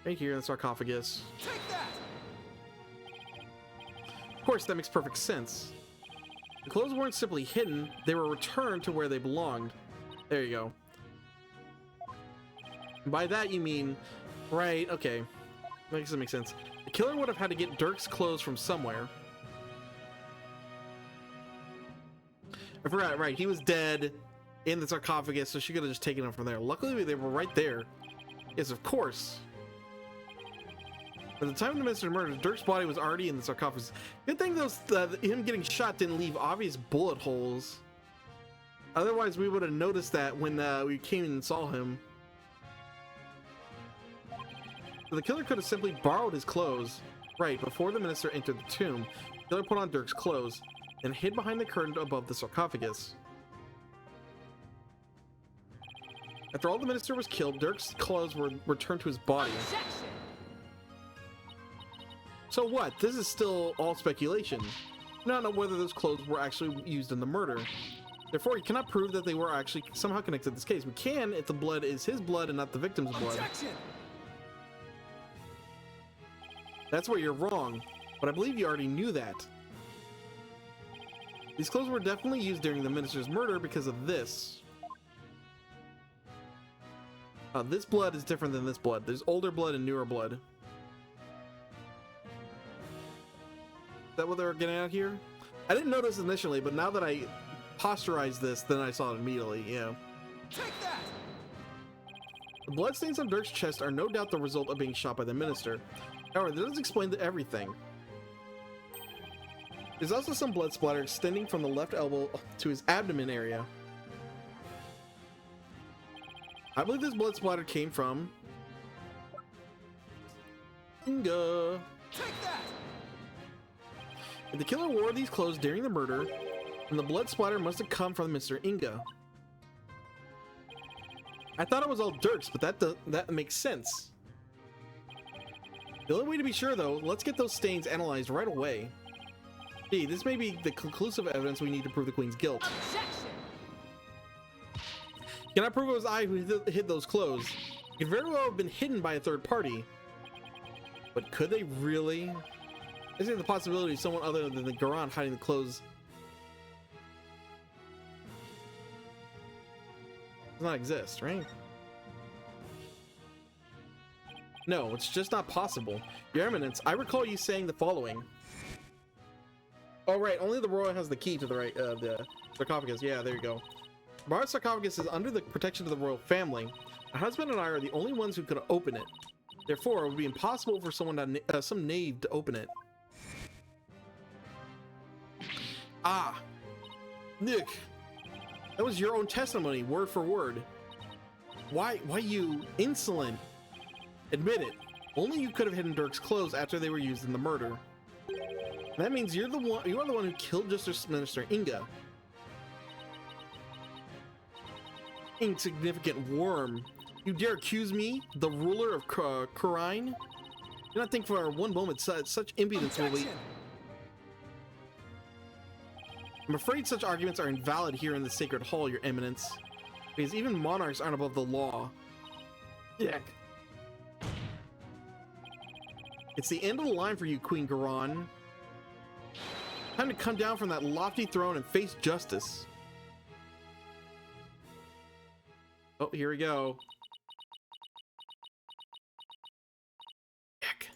Right here in the sarcophagus. Take that! Of course, that makes perfect sense. The clothes weren't simply hidden. They were returned to where they belonged. There you go. And by that you mean... Right, okay. Makes sense. The killer would have had to get Dirk's clothes from somewhere. I forgot, right, he was dead in the sarcophagus, so she could have just taken them from there. Luckily, they were right there. Yes, of course. By the time the minister murdered, Dirk's body was already in the sarcophagus. Good thing him getting shot didn't leave obvious bullet holes. Otherwise, we would have noticed that when we came and saw him. So the killer could have simply borrowed his clothes, right, before the minister entered the tomb. Killer put on Dirk's clothes and hid behind the curtain above the sarcophagus. After all the minister was killed, Dirk's clothes were returned to his body. Objection! So what? This is still all speculation. We don't know whether those clothes were actually used in the murder. Therefore, you cannot prove that they were actually somehow connected to this case. We can if the blood is his blood and not the victim's blood. Objection! That's where you're wrong, but I believe you already knew that. These clothes were definitely used during the minister's murder because of this. This blood is different than this blood. There's older blood and newer blood. Is that what they were getting at here? I didn't notice initially, but now that I posturized this, then I saw it immediately, yeah. Take that! The bloodstains on Dirk's chest are no doubt the result of being shot by the minister. However, that doesn't explain everything. There's also some blood splatter extending from the left elbow to his abdomen area. I believe this blood splatter came from Inga. Take that! If the killer wore these clothes during the murder, then the blood splatter must have come from Mr. Inga. I thought it was all Dirk's, but that makes sense. The only way to be sure, though, let's get those stains analyzed right away. Gee, this may be the conclusive evidence we need to prove the Queen's guilt. Objection! Cannot prove it was I who hid those clothes. It could very well have been hidden by a third party. But could they really? Is there the possibility of someone other than the Garan hiding the clothes? Does not exist, right? No, it's just not possible. Your Eminence, I recall you saying the following. Oh right, only the royal has the key to the sarcophagus. Yeah, there you go. Mara's sarcophagus is under the protection of the royal family. My husband and I are the only ones who could open it. Therefore, it would be impossible for someone to, some knave to open it. Ah, Nick, that was your own testimony, word for word. Why you insolent? Admit it. Only you could have hidden Dirk's clothes after they were used in the murder. That means you are the one who killed Justice Minister Inga. Insignificant worm. You dare accuse me, the ruler of Kurine? Do not think for one moment such impudence will lead. I'm afraid such arguments are invalid here in the Sacred Hall, Your Eminence. Because even monarchs aren't above the law. Yuck. It's the end of the line for you, Queen Garan. Time to come down from that lofty throne and face justice. Oh, here we go. Heck.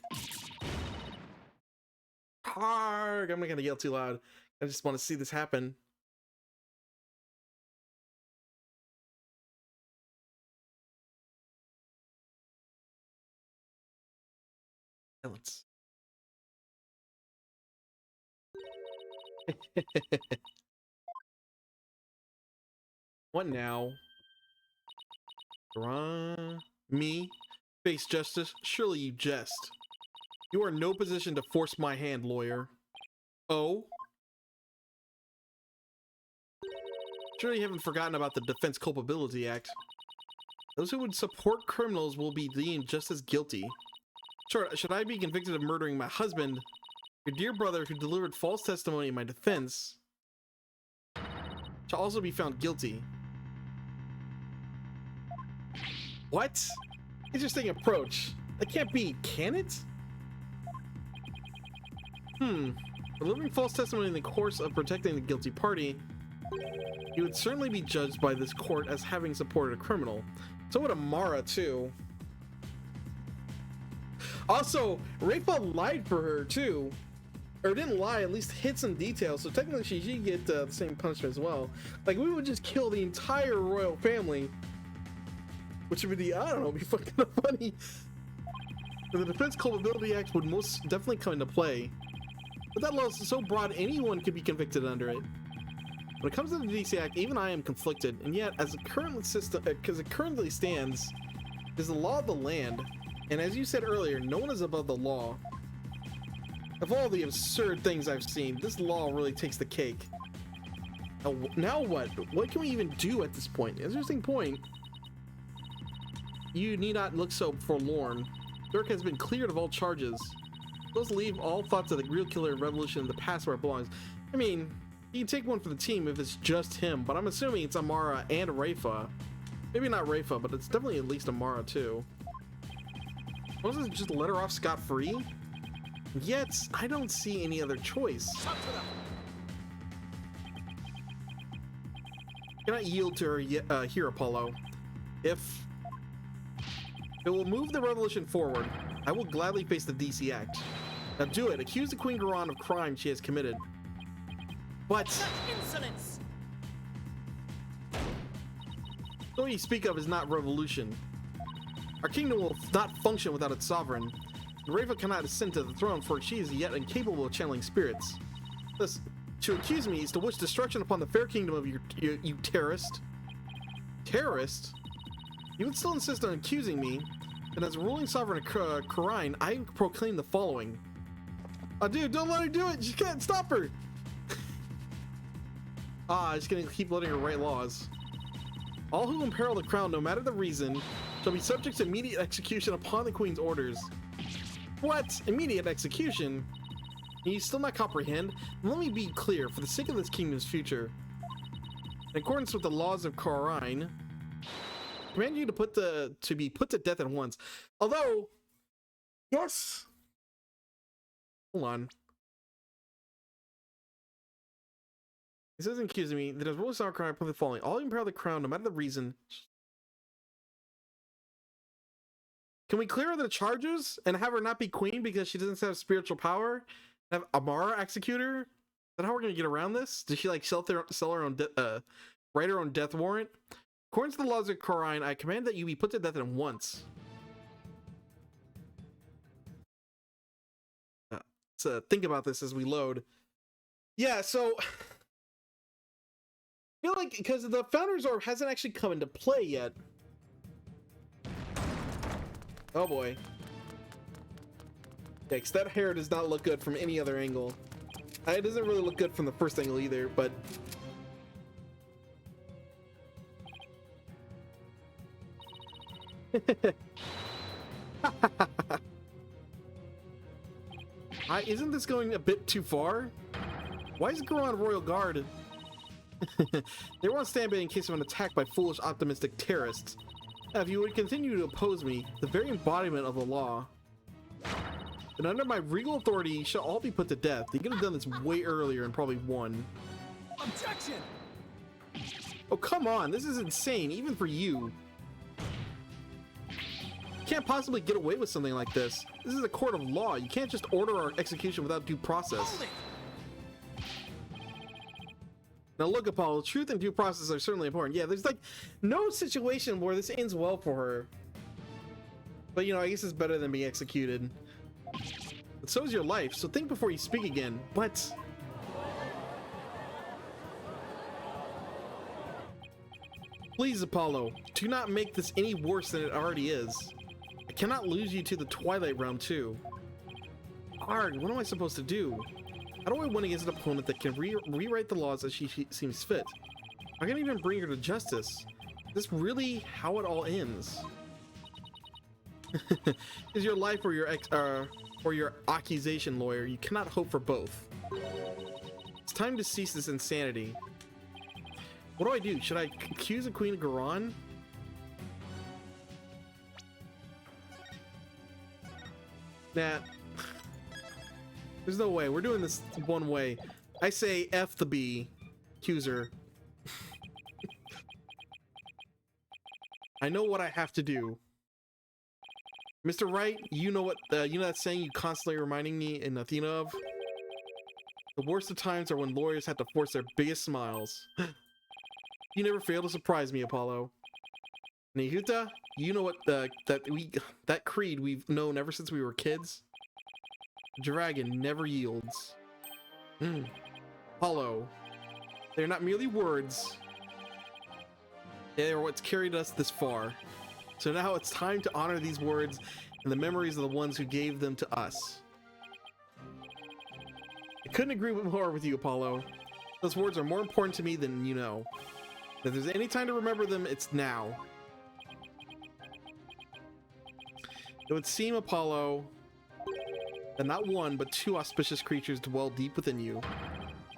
Harg! I'm not gonna yell too loud. I just want to see this happen. Silence. What now? Me? Face justice? Surely you jest. You are in no position to force my hand, lawyer. Oh? Surely you haven't forgotten about the Defense Culpability Act. Those who would support criminals will be deemed just as guilty. Sure, should I be convicted of murdering my husband, your dear brother who delivered false testimony in my defense shall also be found guilty. What? Interesting approach. That can't be, can it? Delivering false testimony in the course of protecting the guilty party, you would certainly be judged by this court as having supported a criminal. So would Amara too. Also, Rayfa lied for her too. Or didn't lie, at least hid some details, so technically she should get the same punishment as well. Like, we would just kill the entire royal family, which would be, I don't know, be fucking funny. And the Defense Culpability Act would most definitely come into play. But that law is so broad, anyone could be convicted under it. When it comes to the DC Act, even I am conflicted, and yet, as it currently stands, is the law of the land. And as you said earlier, no one is above the law. Of all the absurd things I've seen, this law really takes the cake. Now what? What can we even do at this point? Interesting point. You need not look so forlorn. Dirk has been cleared of all charges. Let's leave all thoughts of the real killer revolution in the past where it belongs. I mean, you can take one for the team if it's just him, but I'm assuming it's Amara and Rafa. Maybe not Rafa, but it's definitely at least Amara too. Why doesn't it just let her off scot-free? Yet, I don't see any other choice. Cannot yield to her here, Apollo. If it will move the revolution forward, I will gladly face the DC Act. Now do it. Accuse the Queen Garan of crime she has committed. But Such insolence! what you speak of is not revolution. Our kingdom will not function without its sovereign. Rafa cannot ascend to the throne, for she is yet incapable of channeling spirits. Thus, to accuse me is to wish destruction upon the fair kingdom of you terrorist. Terrorist? You would still insist on accusing me, and as ruling sovereign of Karine, I proclaim the following. Oh, dude, don't let her do it! She can't stop her! Just gonna keep letting her write laws. All who imperil the crown, no matter the reason, shall be subject to immediate execution upon the Queen's orders. What? Immediate execution? Can you still not comprehend? Let me be clear, for the sake of this kingdom's future. In accordance with the laws of Karine, I command you to be put to death at once. Although, yes. Hold on. He says accusing me that as rules of Karine, I put the following: all who imperil the crown, no matter the reason. Can we clear her the charges and have her not be queen because she doesn't have spiritual power? Have Amara execute her? Is that how we're gonna get around this? Does she like sell her own write her own death warrant? According to the laws of Karine, I command that you be put to death at once. Let's think about this as we load. Yeah, so I feel like because the Founder's Orb hasn't actually come into play yet. Oh boy. Yeah, 'cause that hair does not look good from any other angle. It doesn't really look good from the first angle either, but... Isn't this going a bit too far? Why is Garan Royal Guard? They were on standby in case of an attack by foolish optimistic terrorists. If you would continue to oppose me, the very embodiment of the law, then under my regal authority, you shall all be put to death. You could have done this way earlier and probably won. Objection! Oh, come on. This is insane, even for you. You can't possibly get away with something like this. This is a court of law. You can't just order our execution without due process. Hold it! Now look, Apollo, truth and due process are certainly important. Yeah, there's like no situation where this ends well for her. But you know, I guess it's better than being executed. But so is your life, so think before you speak again. But... please, Apollo, do not make this any worse than it already is. I cannot lose you to the Twilight Realm too. Arg, what am I supposed to do? How do I win against an opponent that can rewrite the laws as she seems fit? I can't even bring her to justice. Is this really how it all ends? Is your life or your accusation, lawyer? You cannot hope for both. It's time to cease this insanity. What do I do? Should I accuse the Queen of Garan? Nah. There's no way. We're doing this one way. I say F the B. Accuser. I know what I have to do. Mr. Wright, you know what, you know that saying you constantly reminding me in Athena of? The worst of times are when lawyers have to force their biggest smiles. You never fail to surprise me, Apollo. Nihuta, you know what, that creed we've known ever since we were kids? Dragon never yields. Apollo. They're not merely words. They are what's carried us this far. So now it's time to honor these words and the memories of the ones who gave them to us. couldn't agree more with you, Apollo. Those words are more important to me than you know. If there's any time to remember them, it's now. It would seem, Apollo, that not one, but two auspicious creatures dwell deep within you.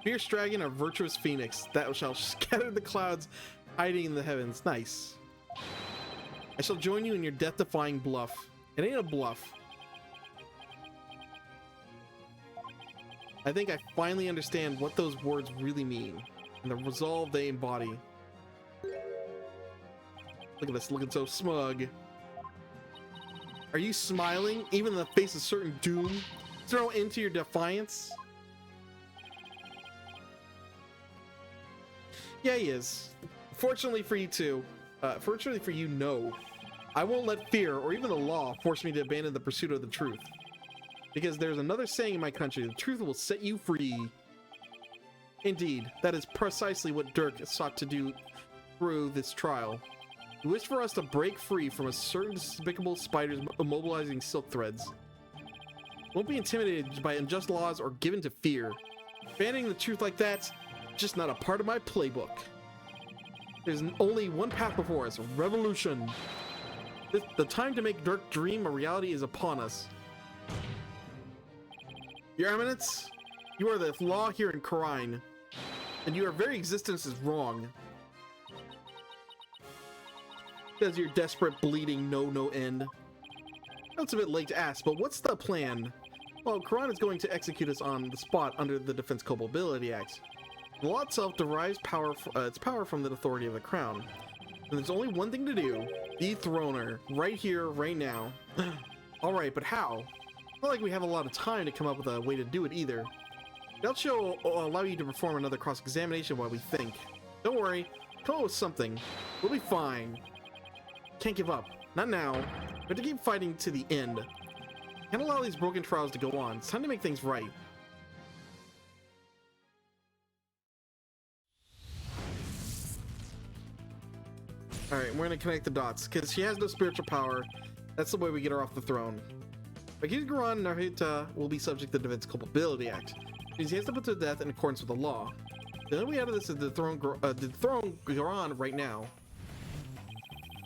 Fierce dragon or virtuous phoenix that shall scatter the clouds hiding in the heavens. Nice. I shall join you in your death-defying bluff. It ain't a bluff. I think I finally understand what those words really mean and the resolve they embody. Look at this, looking so smug. Are you smiling even in the face of certain doom? Throw into your defiance? Yeah, he is. Fortunately for you too. Fortunately for you, no. I won't let fear or even the law force me to abandon the pursuit of the truth. Because there's another saying in my country, the truth will set you free. Indeed, that is precisely what Dirk sought to do through this trial. He wished for us to break free from a certain despicable spiders immobilizing silk threads. Won't be intimidated by unjust laws or given to fear. Abandoning the truth like that's just not a part of my playbook. There's only one path before us, revolution. The time to make Dirk dream a reality is upon us. Your Eminence, you are the law here in Karine, and your very existence is wrong. Because your desperate bleeding no end. It's a bit late to ask, but what's the plan? Well, Karine is going to execute us on the spot under the Defense Culpability Act. The law itself derives its power from the authority of the crown. And there's only one thing to do: dethrone her, right here, right now. Alright, but how? Not like we have a lot of time to come up with a way to do it either. That show will allow you to perform another cross-examination while we think. Don't worry, come up with something. We'll be fine. Can't give up. Not now. We have to keep fighting to the end. Can't allow these broken trials to go on. It's time to make things right. Alright, we're gonna connect the dots, because she has no spiritual power. That's the way we get her off the throne. Akira Garan Narita will be subject to the Defense Culpability Act, means he has to put to death in accordance with the law. The only way out of this is to dethrone Garan right now.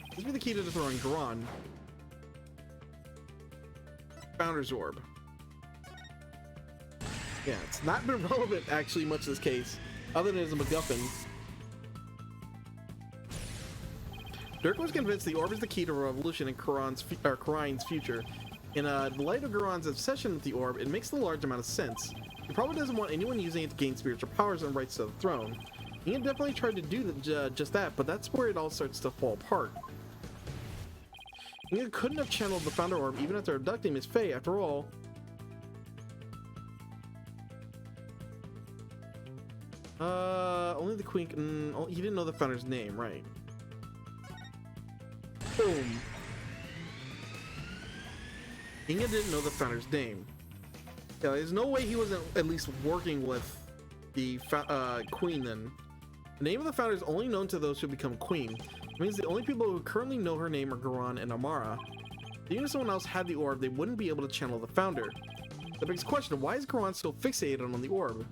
This will be the key to dethroning Garan. Founder's Orb. Yeah, it's not been relevant actually much in this case, other than as a MacGuffin. Dirk was convinced the orb is the key to revolution in Karine's future. In the light of Garon's obsession with the orb, it makes a large amount of sense. He probably doesn't want anyone using it to gain spiritual powers and rights to the throne. He had definitely tried to do just that, but that's where it all starts to fall apart. He couldn't have channeled the Founder Orb even after abducting Miss Faye, after all. Only the Queen. He didn't know the Founder's name, right? Boom. Inga didn't know the Founder's name. Yeah, there's no way he wasn't at least working with the Queen then. The name of the Founder is only known to those who become Queen. It means the only people who currently know her name are Garan and Amara. Even if someone else had the orb, they wouldn't be able to channel the Founder. That begs the question, why is Garan so fixated on the orb?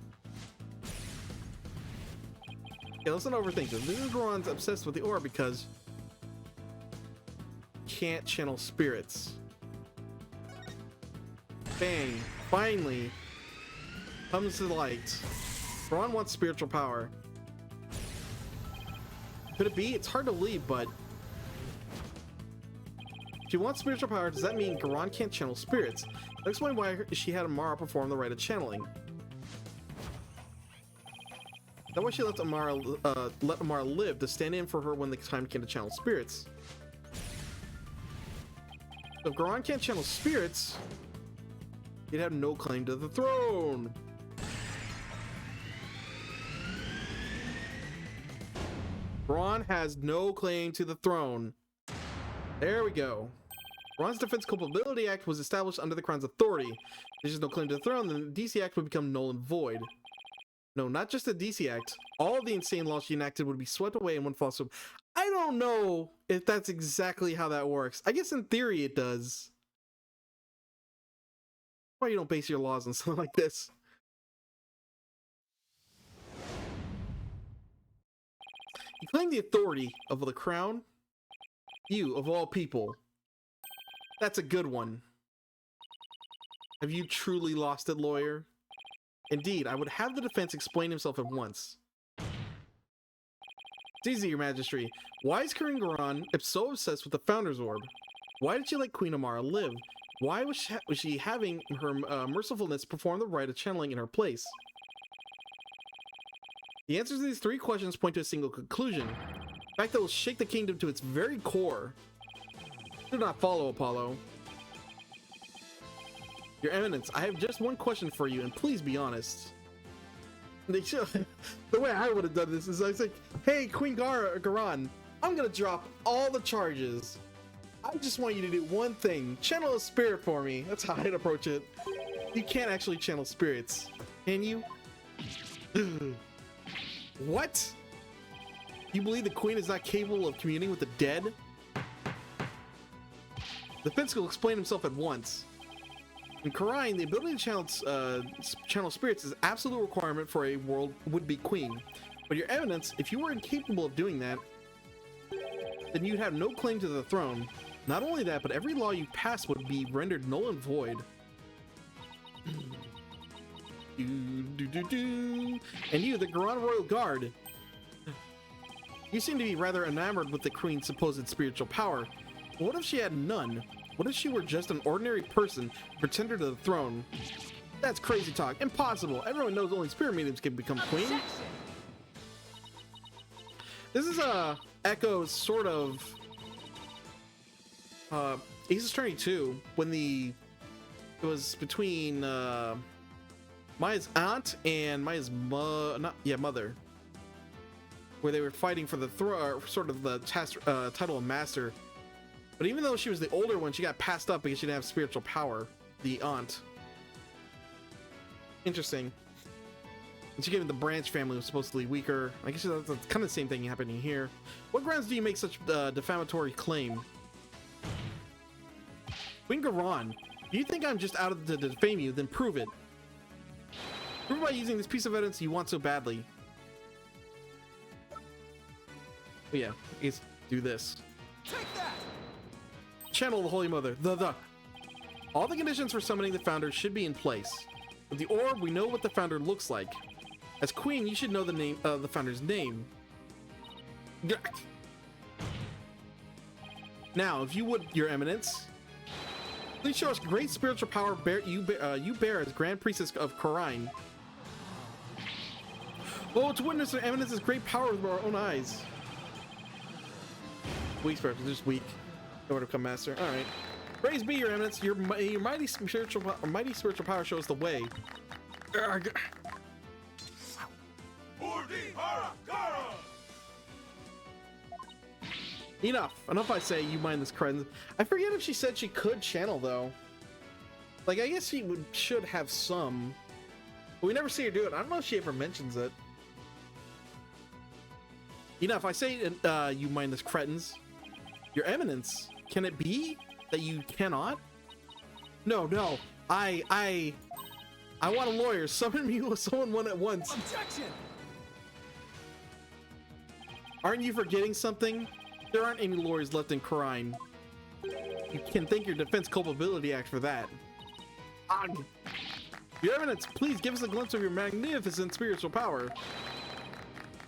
Yeah, let's not overthink this. Maybe Garan's obsessed with the orb because can't channel spirits. Bang! Finally comes to light. Garan wants spiritual power. Could it be? It's hard to believe, but if she wants spiritual power, does that mean Garan can't channel spirits? That explains why she had Amara perform the rite of channeling. That why she let Amara live to stand in for her when the time came to channel spirits. So if Garan can't channel spirits, he'd have no claim to the throne. Garan has no claim to the throne. There we go. Garan's Defense Culpability Act was established under the Crown's authority. There's just no claim to the throne, then the DC Act would become null and void. No, not just the DC Act. All of the insane laws she enacted would be swept away in one fell swoop. I don't know if that's exactly how that works. I guess in theory it does. Why you don't base your laws on something like this? You claim the authority of the crown? You, of all people. That's a good one. Have you truly lost it, lawyer? Indeed, I would have the defense explain himself at once. It's easy, your majesty. Why is Karin Garan so obsessed with the Founder's Orb? Why did she let Queen Amara live? Why was she having her mercifulness perform the rite of channeling in her place? The answers to these three questions point to a single conclusion. A fact that will shake the kingdom to its very core. Do not follow, Apollo. Your Eminence, I have just one question for you, and please be honest. The way I would have done this is I was like, hey, Queen Garan, I'm gonna drop all the charges. I just want you to do one thing. Channel a spirit for me. That's how I'd approach it. You can't actually channel spirits, can you? What? You believe the Queen is not capable of communing with the dead? The Fence will explain himself at once. In Karin, the ability to channel spirits is an absolute requirement for a would-be queen. But your Eminence, if you were incapable of doing that, then you'd have no claim to the throne. Not only that, but every law you pass would be rendered null and void. And you, the Garan Royal Guard. You seem to be rather enamored with the Queen's supposed spiritual power. But what if she had none? What if she were just an ordinary person, pretender to the throne? That's crazy talk. Impossible. Everyone knows only spirit mediums can become queen. This is echoes sort of Ace Attorney 2 when it was between Maya's aunt and Maya's mother, where they were fighting for the sort of the title of master. But even though she was the older one, she got passed up because she didn't have spiritual power. The aunt. Interesting. And she gave it the Branch family, was supposedly weaker. I guess that's kind of the same thing happening here. What grounds do you make such defamatory claim? Queen Garan, do you think I'm just out to defame you? Then prove it. Prove by using this piece of evidence you want so badly. But yeah, let's do this. Take that! Channel the Holy Mother. All the conditions for summoning the Founder should be in place. With the orb, we know what the Founder looks like. As Queen, you should know the name the Founder's name. Now, if you would, Your Eminence, please show us great spiritual power you bear as Grand Priestess of Karin. Oh, to witness Your Eminence's great power with our own eyes. Weak spirit, just weak. Nowhere to come, Master. All right. Praise be, Your Eminence. Your mighty spiritual power shows the way. Enough, I say. You mind this credence. I forget if she said she could channel though. Like, I guess she should have some. But we never see her do it. I don't know if she ever mentions it. Enough, I say. You mind this cretins. Your Eminence. Can it be that you cannot? No. I want a lawyer. Summon me with someone at once. Objection! Aren't you forgetting something? There aren't any lawyers left in Karin. You can thank your Defense Culpability Act for that. Ugh. Your Eminence, please give us a glimpse of your magnificent spiritual power.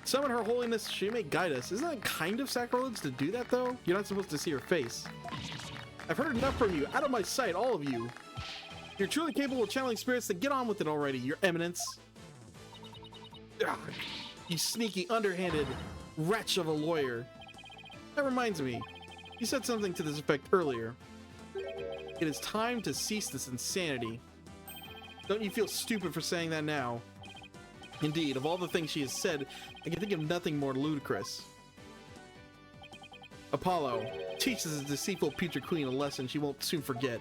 Summon Her Holiness, she may guide us. Isn't that kind of sacrilege to do that, though? You're not supposed to see her face. I've heard enough from you. Out of my sight, all of you. If you're truly capable of channeling spirits, then get on with it already, Your Eminence. Ugh, you sneaky, underhanded wretch of a lawyer. That reminds me. You said something to this effect earlier. It is time to cease this insanity. Don't you feel stupid for saying that now? Indeed, of all the things she has said, I can think of nothing more ludicrous. Apollo, teach this deceitful future queen a lesson she won't soon forget.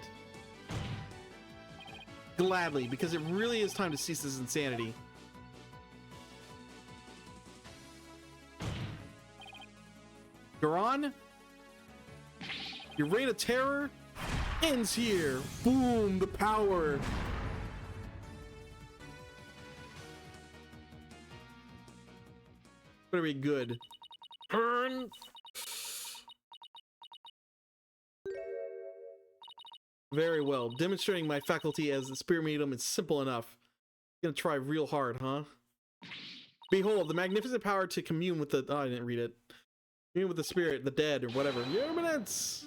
Gladly, because it really is time to cease this insanity. Garan, your reign of terror ends here. Boom, the power. Better be good. Turn. Very well. Demonstrating my faculty as a spirit medium is simple enough. Gonna try real hard, huh? Behold, the magnificent power to commune with the... Oh, I didn't read it. Commune with the spirit, the dead, or whatever. Your Eminence!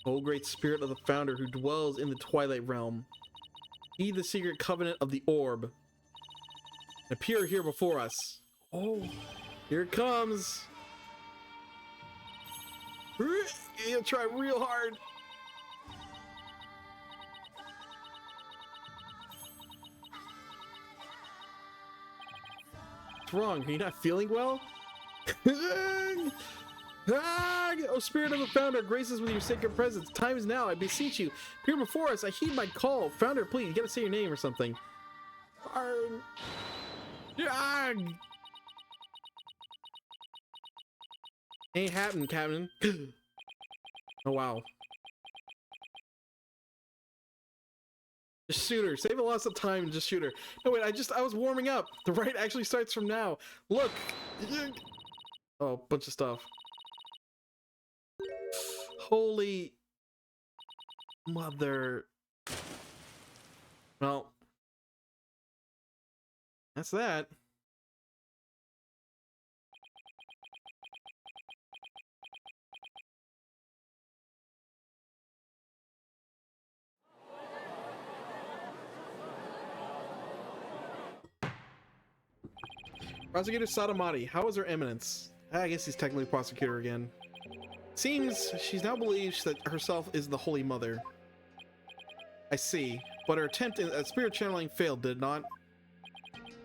O great spirit of the founder who dwells in the twilight realm, be the secret covenant of the orb. Appear here before us. Oh, here it comes. You'll try real hard. What's wrong? Are you not feeling well? Oh, spirit of the founder, grace us with your sacred presence. Time is now, I beseech you. Appear before us, I heed my call. Founder, please, you gotta say your name or something. Ain't happening, Captain. Oh, wow. Just shoot her. Save a lot of time and just shoot her. No, wait, I was warming up. The right actually starts from now. Look. Oh, bunch of stuff. Holy mother. Well, that's that. Prosecutor Satomati, how is her eminence? I guess he's technically prosecutor again. Seems she now believes that herself is the Holy Mother. I see, but her attempt at spirit channeling failed, did it not?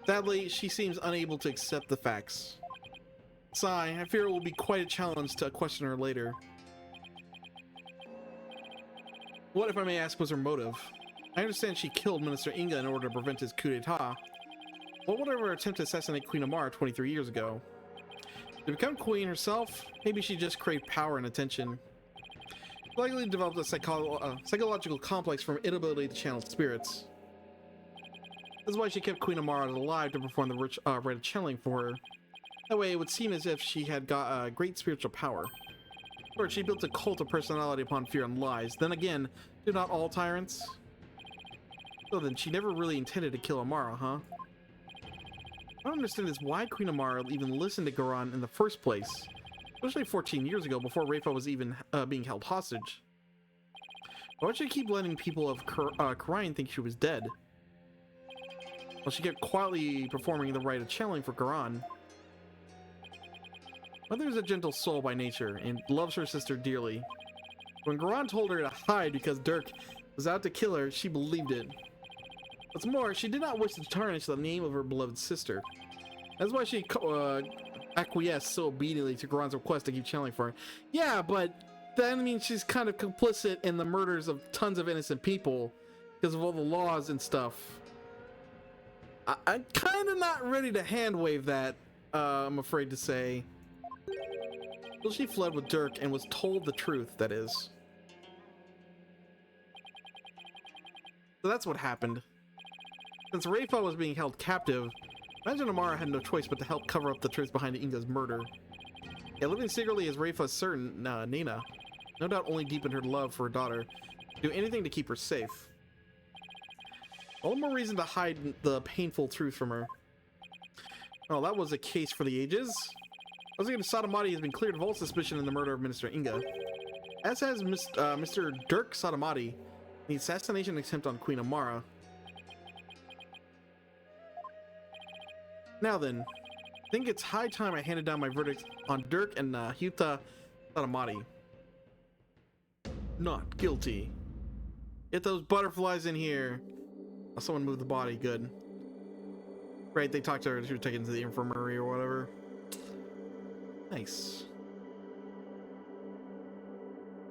Sadly, she seems unable to accept the facts. Sigh, I fear it will be quite a challenge to question her later. What, if I may ask, was her motive? I understand she killed Minister Inga in order to prevent his coup d'etat. What would her attempt to assassinate Queen Amara 23 years ago? To become queen herself, maybe she just craved power and attention. She likely developed a psychological complex from inability to channel spirits. This is why she kept Queen Amara alive to perform the rite of channeling for her. That way, it would seem as if she had got great spiritual power. Or she built a cult of personality upon fear and lies. Then again, do not all tyrants? So then, she never really intended to kill Amara, huh? What I don't understand is why Queen Amara even listened to Garan in the first place, especially 14 years ago, before Rafa was even being held hostage. Why would she keep letting people of Karayan think she was dead? Well, she kept quietly performing the rite of channeling for Garan. Mother is a gentle soul by nature and loves her sister dearly. When Garan told her to hide because Dirk was out to kill her, she believed it. What's more, she did not wish to tarnish the name of her beloved sister. That's why she acquiesced so obediently to Garan's request to keep channeling for her. Yeah, but that means she's kind of complicit in the murders of tons of innocent people because of all the laws and stuff. I'm kind of not ready to hand wave that, I'm afraid to say. Well, she fled with Dirk and was told the truth, that is. So that's what happened. Since Rafa was being held captive, imagine Amara had no choice but to help cover up the truth behind Inga's murder. Yeah, living secretly as Rafa's certain Nina, no doubt only deepened her love for her daughter. Do anything to keep her safe. All the more reason to hide the painful truth from her. Oh, that was a case for the ages. Prosecutor Satomati has been cleared of all suspicion in the murder of Minister Inga, as has Mr. Dirk Satomati, the assassination attempt on Queen Amara. Now then, I think it's high time I handed down my verdict on Dirk and Hyuta Satomati. Not guilty. Get those butterflies in here. Oh, someone moved the body, good. Right, they talked to her, she was taken to the infirmary or whatever. Nice.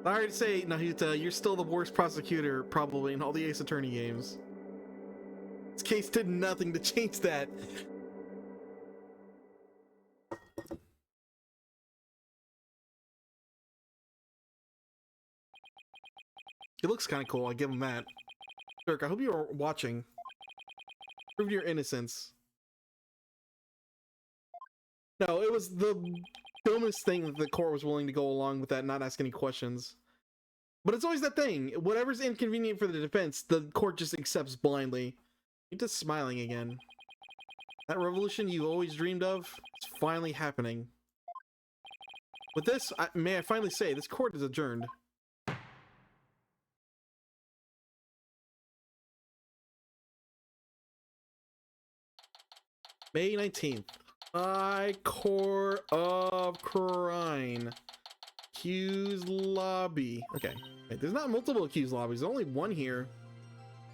Sorry to say, Nahuta, you're still the worst prosecutor probably in all the Ace Attorney games. This case did nothing to change that. It looks kind of cool, I give him that. Dirk, I hope you are watching. Prove your innocence. No, it was the dumbest thing that the court was willing to go along with that, not ask any questions. But it's always that thing. Whatever's inconvenient for the defense, the court just accepts blindly. You're just smiling again. That revolution you always dreamed of is finally happening. With this, may I finally say, this court is adjourned. May 19th. High Court of Crime. Accused lobby. Okay. Wait, there's not multiple accused lobbies. There's only one here.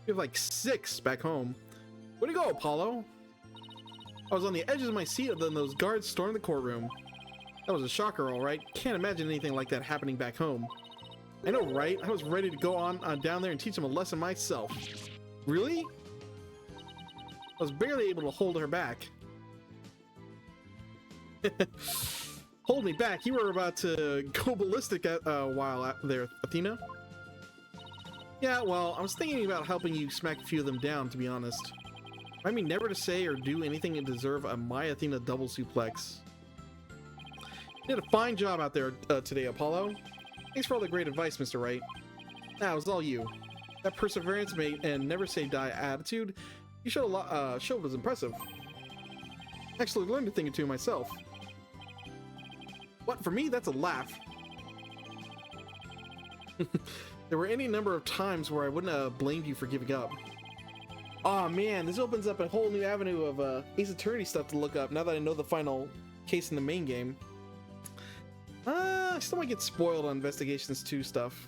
We have like 6 back home. Where'd you go, Apollo? I was on the edges of my seat when those guards stormed the courtroom. That was a shocker, all right. Can't imagine anything like that happening back home. I know, right? I was ready to go on down there and teach them a lesson myself. Really? I was barely able to hold her back. Hold me back? You were about to go ballistic a while out there, Athena. Yeah, well, I was thinking about helping you smack a few of them down, to be honest. I mean, never to say or do anything to deserve a My Athena double suplex. You did a fine job out there today, Apollo. Thanks for all the great advice, Mr. Wright. Nah, it was all you. That perseverance and never say die attitude you showed a lot. Showed was impressive. Actually learned a thing or two myself. What, for me? That's a laugh. There were any number of times where I wouldn't have blamed you for giving up. Aw, man, this opens up a whole new avenue of Ace Attorney stuff to look up now that I know the final case in the main game. I still might get spoiled on Investigations 2 stuff.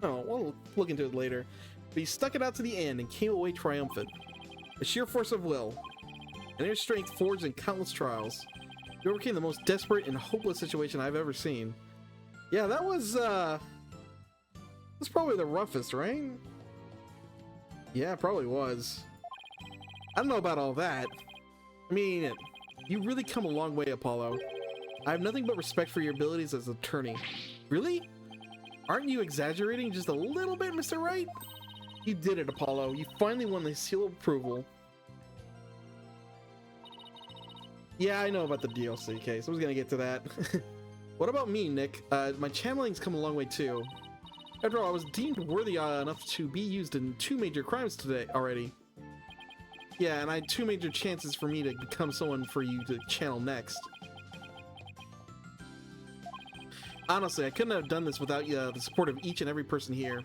Oh, we'll look into it later. But he stuck it out to the end and came away triumphant. A sheer force of will, an inner strength forged in countless trials. You overcame the most desperate and hopeless situation I've ever seen. Yeah, that was that's probably the roughest, right? Yeah, it probably was. I don't know about all that. I mean, you really come a long way, Apollo. I have nothing but respect for your abilities as an attorney. Really? Aren't you exaggerating just a little bit, Mr. Wright? You did it, Apollo. You finally won the seal of approval. Yeah, I know about the DLC case. I was gonna get to that. What about me, Nick? My channeling's come a long way too. After all, I was deemed worthy enough to be used in 2 major crimes today already. Yeah, and I had 2 major chances for me to become someone for you to channel next. Honestly, I couldn't have done this without the support of each and every person here.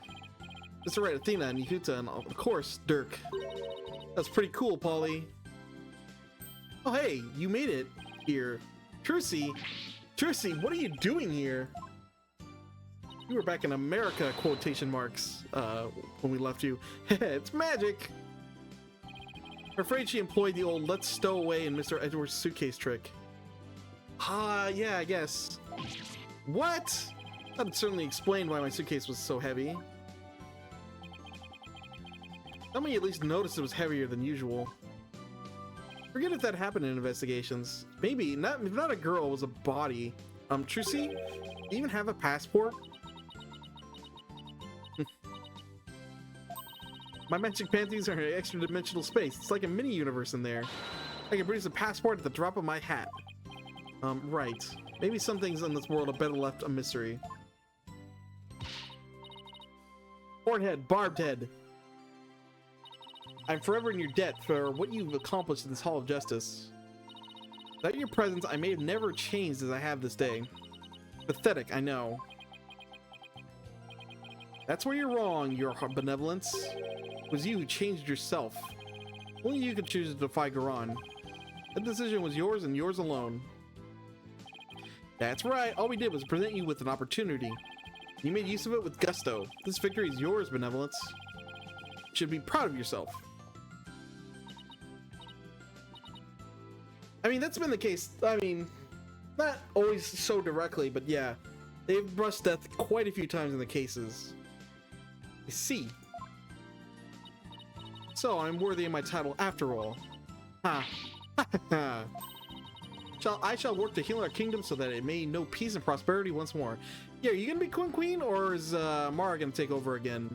Mr. Wright, Athena, and Yehuta, and of course, Dirk. That's pretty cool, Polly. Oh, hey, you made it here. Trucy, what are you doing here? You were back in America, quotation marks, when we left you. It's magic. I'm afraid she employed the old let's stow away in Mr. Edwards' suitcase trick. Yeah, I guess. What? That would certainly explain why my suitcase was so heavy. Somebody at least noticed it was heavier than usual. Forget if that happened in Investigations. Maybe, if not a girl, it was a body. Trucy, do you even have a passport? My magic panties are in an extra dimensional space. It's like a mini universe in there. I can produce a passport at the drop of my hat. Right. Maybe some things in this world are better left a mystery. Hornhead, barbed head. I'm forever in your debt for what you've accomplished in this Hall of Justice. Without your presence, I may have never changed as I have this day. Pathetic, I know. That's where you're wrong, your benevolence. It was you who changed yourself. Only you could choose to defy Garon. That decision was yours and yours alone. That's right, all we did was present you with an opportunity. You made use of it with gusto. This victory is yours, benevolence. You should be proud of yourself. I mean, that's been the case. I mean, not always so directly, but yeah. They've brushed death quite a few times in the cases. I see. So, I'm worthy of my title after all. Ha. Ha. I shall work to heal our kingdom so that it may know peace and prosperity once more. Yeah, are you gonna be Queen, or is Mara gonna take over again?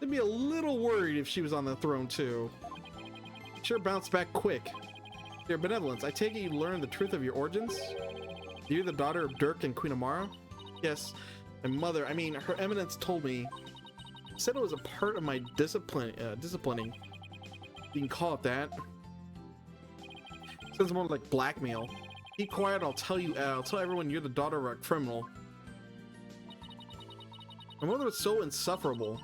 I'd be a little worried if she was on the throne too. Sure, bounce back quick. Your benevolence, I take it you learned the truth of your origins? You're the daughter of Dirk and Queen Amara? Yes, my mother, I mean, her eminence told me. Said it was a part of my disciplining. You can call it that. Sounds more like blackmail. Keep quiet, I'll tell everyone you're the daughter of a criminal. My mother was so insufferable.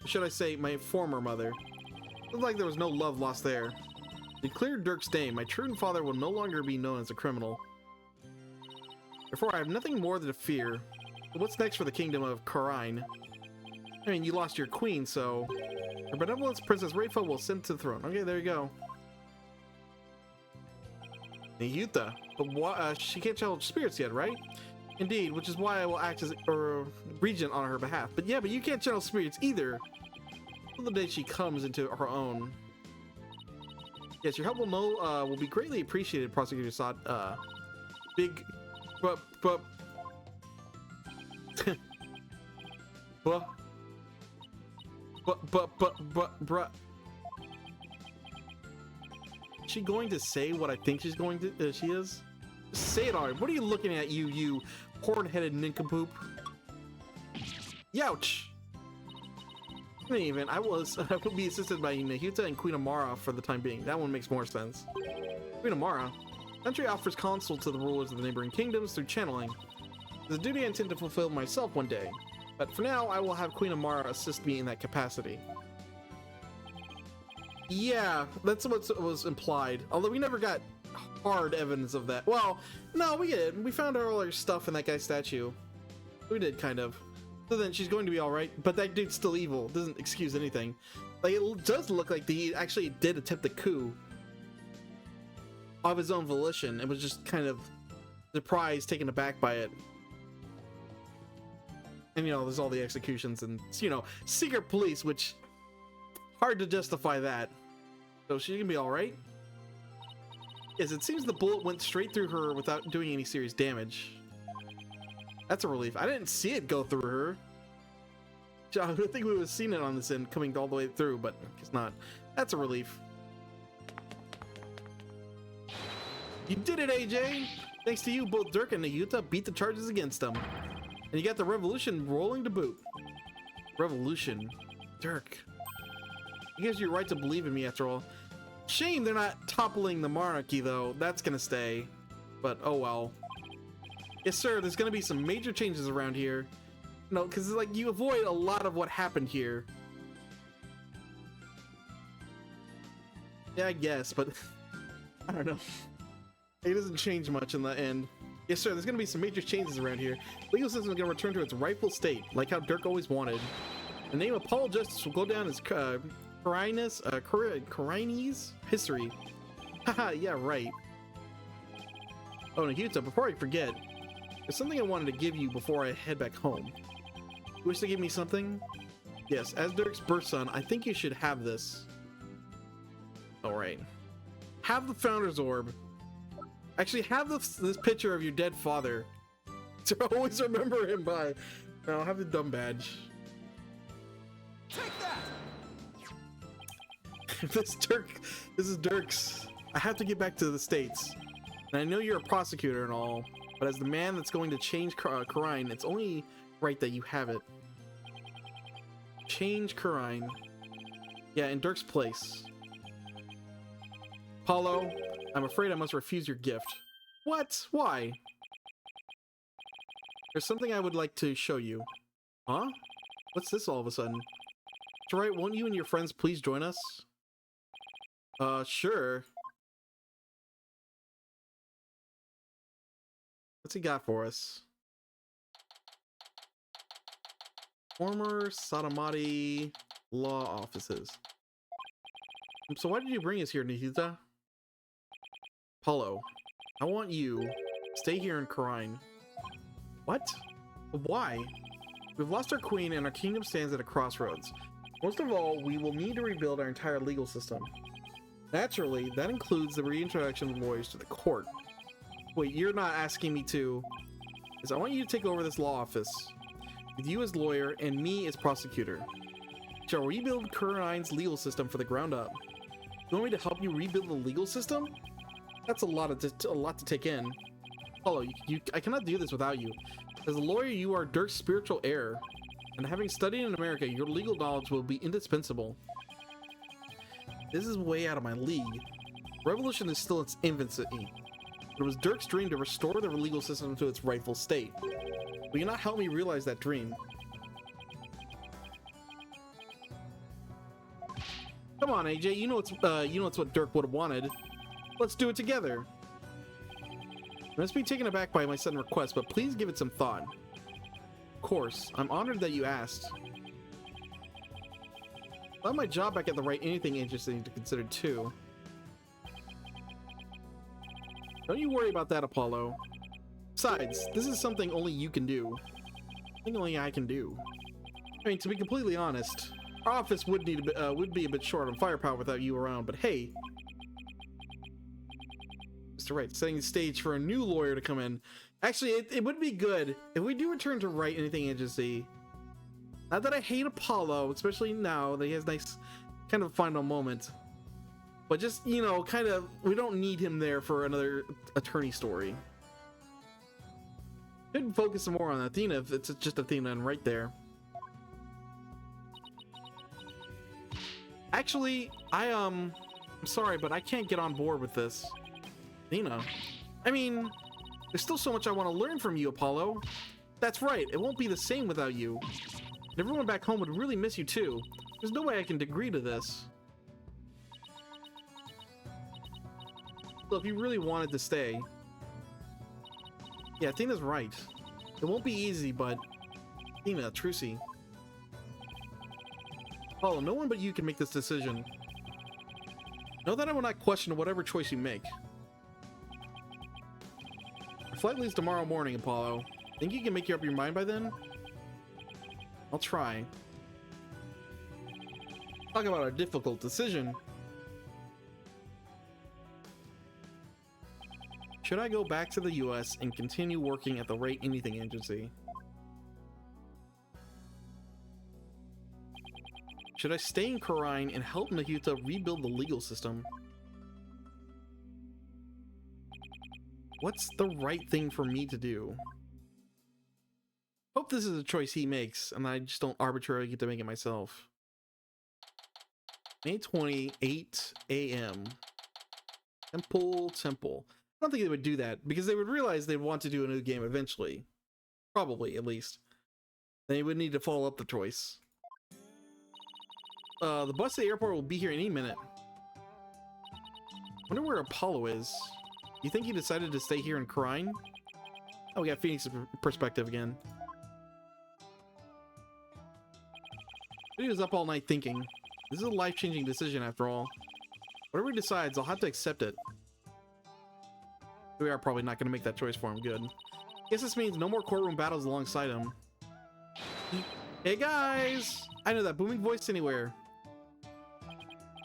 Or should I say, my former mother. Looked like there was no love lost there. To clear Dirk's name, my true father will no longer be known as a criminal. Therefore, I have nothing more to fear. But what's next for the kingdom of Karine? I mean, you lost your queen, so... Her benevolence, Princess Rayfa, will ascend to the throne. Okay, there you go. Niyuta. But she can't channel spirits yet, right? Indeed, which is why I will act as regent on her behalf. But yeah, but you can't channel spirits either. Until the day she comes into her own. Yes, your help will be greatly appreciated, Prosecutor Sod. Big... but... bruh. Is she going to say what I think she's going to? She is? Just say it already. What are you looking at, you horn-headed nincompoop? Youch! Even I will be assisted by Nahuta and Queen Amara for the time being. That one makes more sense. Queen Amara. Country offers counsel to the rulers of the neighboring kingdoms through channeling. It's a duty I intend to fulfill myself one day. But for now, I will have Queen Amara assist me in that capacity. Yeah, that's what was implied. Although we never got hard evidence of that. Well, no, we did. We found all our stuff in that guy's statue. We did, kind of. So then she's going to be alright. But that dude's still evil. Doesn't excuse anything. Like, it does look like he actually did attempt a coup. Of his own volition. It was just kind of surprised, taken aback by it. And, you know, there's all the executions and, you know, secret police, which, hard to justify that. So she can be alright. Yes, it seems the bullet went straight through her without doing any serious damage. That's a relief. I didn't see it go through her. I think we would have seen it on this end coming all the way through, but it's not. That's a relief. You did it, AJ! Thanks to you, both Dirk and Nayuta beat the charges against them. And you got the revolution rolling to boot. Revolution. Dirk. I guess you're right to believe in me after all. Shame they're not toppling the monarchy, though. That's gonna stay. But, oh well. Yes, sir, there's gonna be some major changes around here. No, because, like, you avoid a lot of what happened here. Yeah, I guess, but... I don't know. It doesn't change much in the end. Yes, sir, there's gonna be some major changes around here. Legal system is gonna return to its rightful state, like how Dirk always wanted. The name of Paul Justice will go down as Karine's history. Haha, yeah, right. Oh, Nahuta, before I forget, there's something I wanted to give you before I head back home. You wish to give me something? Yes, as Dirk's birth son, I think you should have this. Alright. Have the Founder's Orb. Actually, have this picture of your dead father to always remember him by. Now, have the dumb badge. Take that! This is Dirk's. I have to get back to the States. And I know you're a prosecutor and all, but as the man that's going to change Karine, it's only right that you have it. Change Karine. Yeah, in Dirk's place. Paulo, I'm afraid I must refuse your gift. What? Why? There's something I would like to show you. Huh? What's this all of a sudden? That's right, won't you and your friends please join us? Sure. What's he got for us? Former Sodomati law offices. So why did you bring us here, Nihita? Paulo, I want you stay here in Karine. What? Why? We've lost our queen and our kingdom stands at a crossroads. Most of all, we will need to rebuild our entire legal system. Naturally, that includes the reintroduction of lawyers to the court. Wait, you're not asking me to. I want you to take over this law office, with you as lawyer and me as prosecutor. Shall rebuild Kurine's legal system for the ground up. You want me to help you rebuild the legal system? That's a lot to take in. Apollo, I cannot do this without you. As a lawyer, you are Dirk's spiritual heir, and having studied in America, your legal knowledge will be indispensable. This is way out of my league. Revolution is still its infancy, but it was Dirk's dream to restore the legal system to its rightful state. Will you not help me realize that dream? Come on, AJ. You know it's what Dirk would have wanted. Let's do it together. I must be taken aback by my sudden request, but please give it some thought. Of course, I'm honored that you asked. I'll have my job back at the right anything interesting to consider too. Don't you worry about that, Apollo. Besides, this is something only you can do. Something only I can do. I mean, to be completely honest, our office would be a bit short on firepower without you around, but hey. Mr. Wright, setting the stage for a new lawyer to come in. Actually, it would be good if we do return to Wright Anything Agency. Not that I hate Apollo, especially now that he has nice kind of final moment. But just, you know, kind of, we don't need him there for another attorney story. Could focus some more on Athena if it's just Athena and right there. Actually, I'm sorry, but I can't get on board with this. Athena. I mean, there's still so much I want to learn from you, Apollo. That's right, it won't be the same without you. And everyone back home would really miss you too. There's no way I can agree to this. So if you really wanted to stay... Yeah, Athena's right. It won't be easy, but... Athena, Trucy. Apollo, no one but you can make this decision. Know that I will not question whatever choice you make. Our flight leaves tomorrow morning, Apollo. Think you can make up your mind by then? I'll try. Talk about a difficult decision. Should I go back to the US and continue working at the Rate Anything Agency? Should I stay in Kurine and help Nahyuta rebuild the legal system? What's the right thing for me to do? Hope this is a choice he makes and I just don't arbitrarily get to make it myself. May 28 a.m. Temple. I don't think they would do that because they would realize they'd want to do a new game eventually. Probably, at least. They would need to follow up the choice. The bus to the airport will be here any minute. Wonder where Apollo is. You think he decided to stay here in Kurine? Oh, we got Phoenix's perspective again. He was up all night thinking. This is a life-changing decision after all. Whatever he decides, I'll have to accept it. We are probably not going to make that choice for him. Good. Guess this means no more courtroom battles alongside him. Hey guys! I know that booming voice anywhere.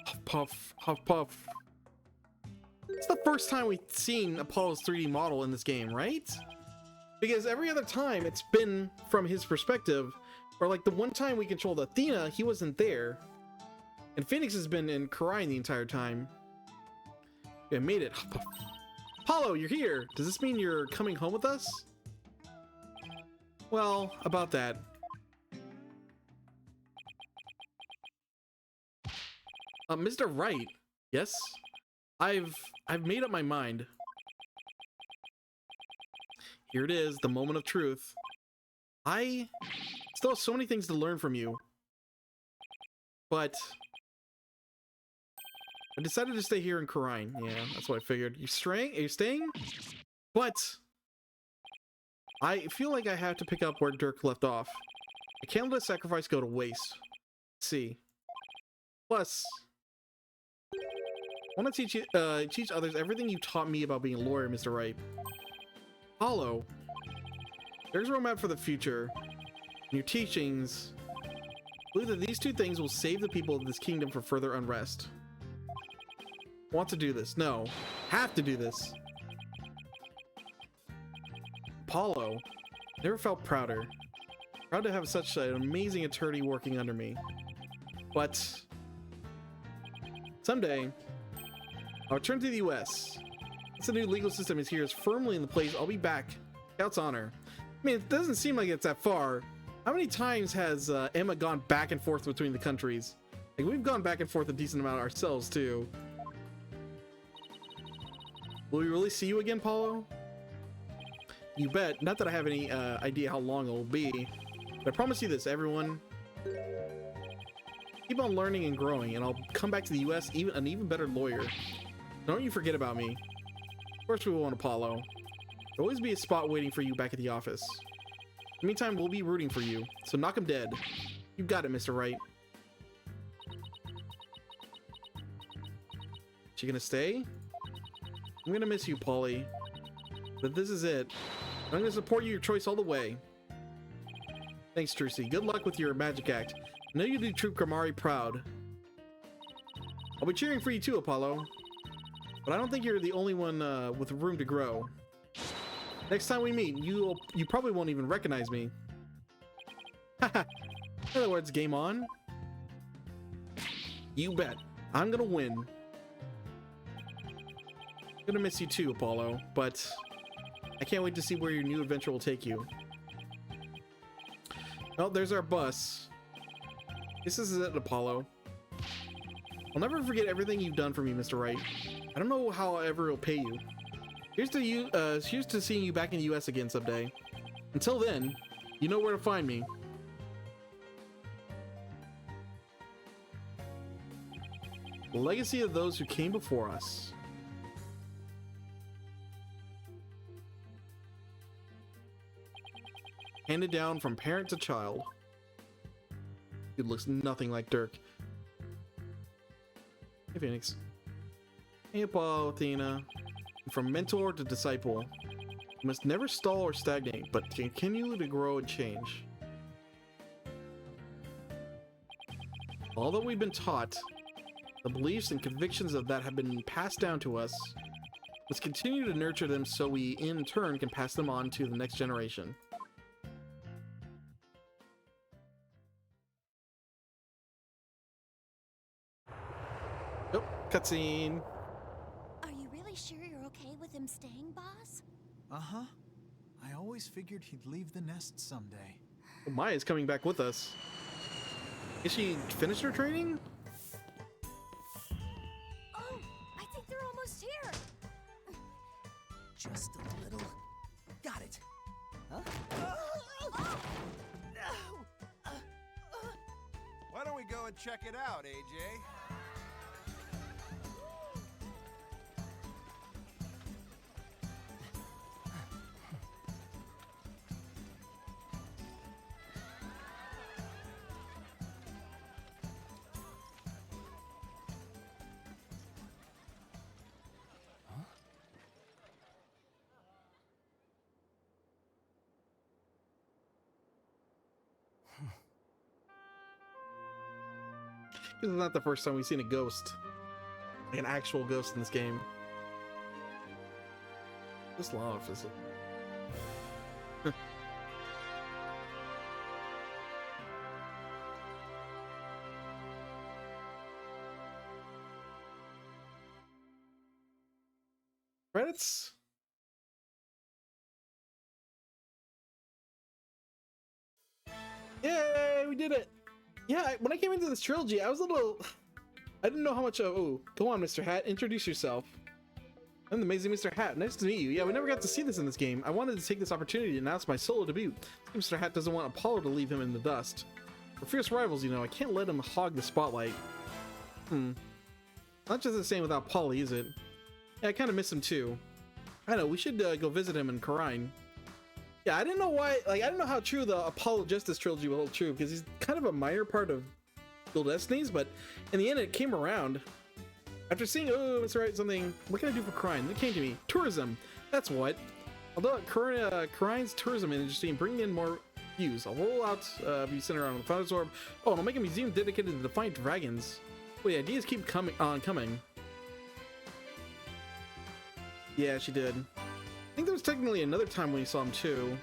Huff puff, huff puff. It's the first time we've seen Apollo's 3D model in this game, right? Because every other time it's been from his perspective, or like the one time we controlled Athena, he wasn't there. And Phoenix has been in Kurine the entire time. We made it. Huff puff. Apollo, you're here. Does this mean you're coming home with us? Well, about that. Mr. Wright. Yes? I've made up my mind. Here it is, the moment of truth. I still have so many things to learn from you. But I decided to stay here in Kurine. Yeah, that's what I figured. Are you staying? But I feel like I have to pick up where Dirk left off. I can't let a sacrifice go to waste. Let's see. Plus, I want to teach others everything you taught me about being a lawyer, Mr. Wright. Apollo, there's a roadmap for the future. In your teachings, I believe that these two things will save the people of this kingdom from further unrest. Want to do this? No. Have to do this. Apollo, never felt prouder. Proud to have such an amazing attorney working under me. But someday, I'll return to the US. Once the new legal system is here, is firmly in the place, I'll be back. Scout's honor. I mean, it doesn't seem like it's that far. How many times has Emma gone back and forth between the countries? Like, we've gone back and forth a decent amount ourselves, too. Will we really see you again, Paulo? You bet. Not that I have any idea how long it will be, but I promise you this, everyone. Keep on learning and growing, and I'll come back to the US an even better lawyer. Don't you forget about me. Of course we won't, Apollo. There'll always be a spot waiting for you back at the office. In the meantime, we'll be rooting for you, so knock him dead. You got it, Mr. Wright. She gonna stay? I'm gonna miss you, Polly. But this is it. I'm gonna support your choice all the way. Thanks, Trucy. Good luck with your magic act. I know you do Troop Gramari proud. I'll be cheering for you too, Apollo. But I don't think you're the only one with room to grow. Next time we meet, you probably won't even recognize me. Haha. In other words, game on. You bet. I'm gonna win. I'm gonna miss you too, Apollo, but I can't wait to see where your new adventure will take you. Oh, there's our bus. This is it, Apollo. I'll never forget everything you've done for me, Mr. Wright. I don't know how I'll ever repay you. Here's to seeing you back in the US again someday. Until then, you know where to find me. The legacy of those who came before us. Handed down from parent to child. It looks nothing like Dirk. Hey, Phoenix. Hey, Apollo, Athena. From mentor to disciple, you must never stall or stagnate, but continue to grow and change. All that we've been taught, the beliefs and convictions of that have been passed down to us, let's continue to nurture them so we, in turn, can pass them on to the next generation. Oh, cutscene. Are you really sure you're okay with him staying, boss? Uh-huh. I always figured he'd leave the nest someday. Oh, Maya's coming back with us. Is she finished her training? Oh, I think they're almost here. Just a little. Got it. Huh? Why don't we go and check it out, AJ? This is not the first time we've seen a ghost. Like an actual ghost in this game. This law office. Credits? Yay, we did it! Yeah, when I came into this trilogy, I was a little... I didn't know how much... Oh, go on, Mr. Hat. Introduce yourself. I'm the amazing Mr. Hat. Nice to meet you. Yeah, we never got to see this in this game. I wanted to take this opportunity to announce my solo debut. Mr. Hat doesn't want Apollo to leave him in the dust. We're fierce rivals, you know. I can't let him hog the spotlight. Not just the same without Polly, is it? Yeah, I kind of miss him too. I know, we should go visit him in Karine. Yeah, I didn't know why, like, I didn't know how true the Apollo Justice trilogy would hold true, because he's kind of a minor part of Dual Destinies, but in the end it came around. After seeing, oh, Mr. Right, something, what can I do for Karine? It came to me. Tourism, that's what. Although Karine's tourism industry and bring in more views. I'll roll out view center around the Founder's Orb. Oh, and I'll make a museum dedicated to Defiant Dragons. Wait, ideas keep coming. Yeah, she did. I think there was technically another time when you saw him too.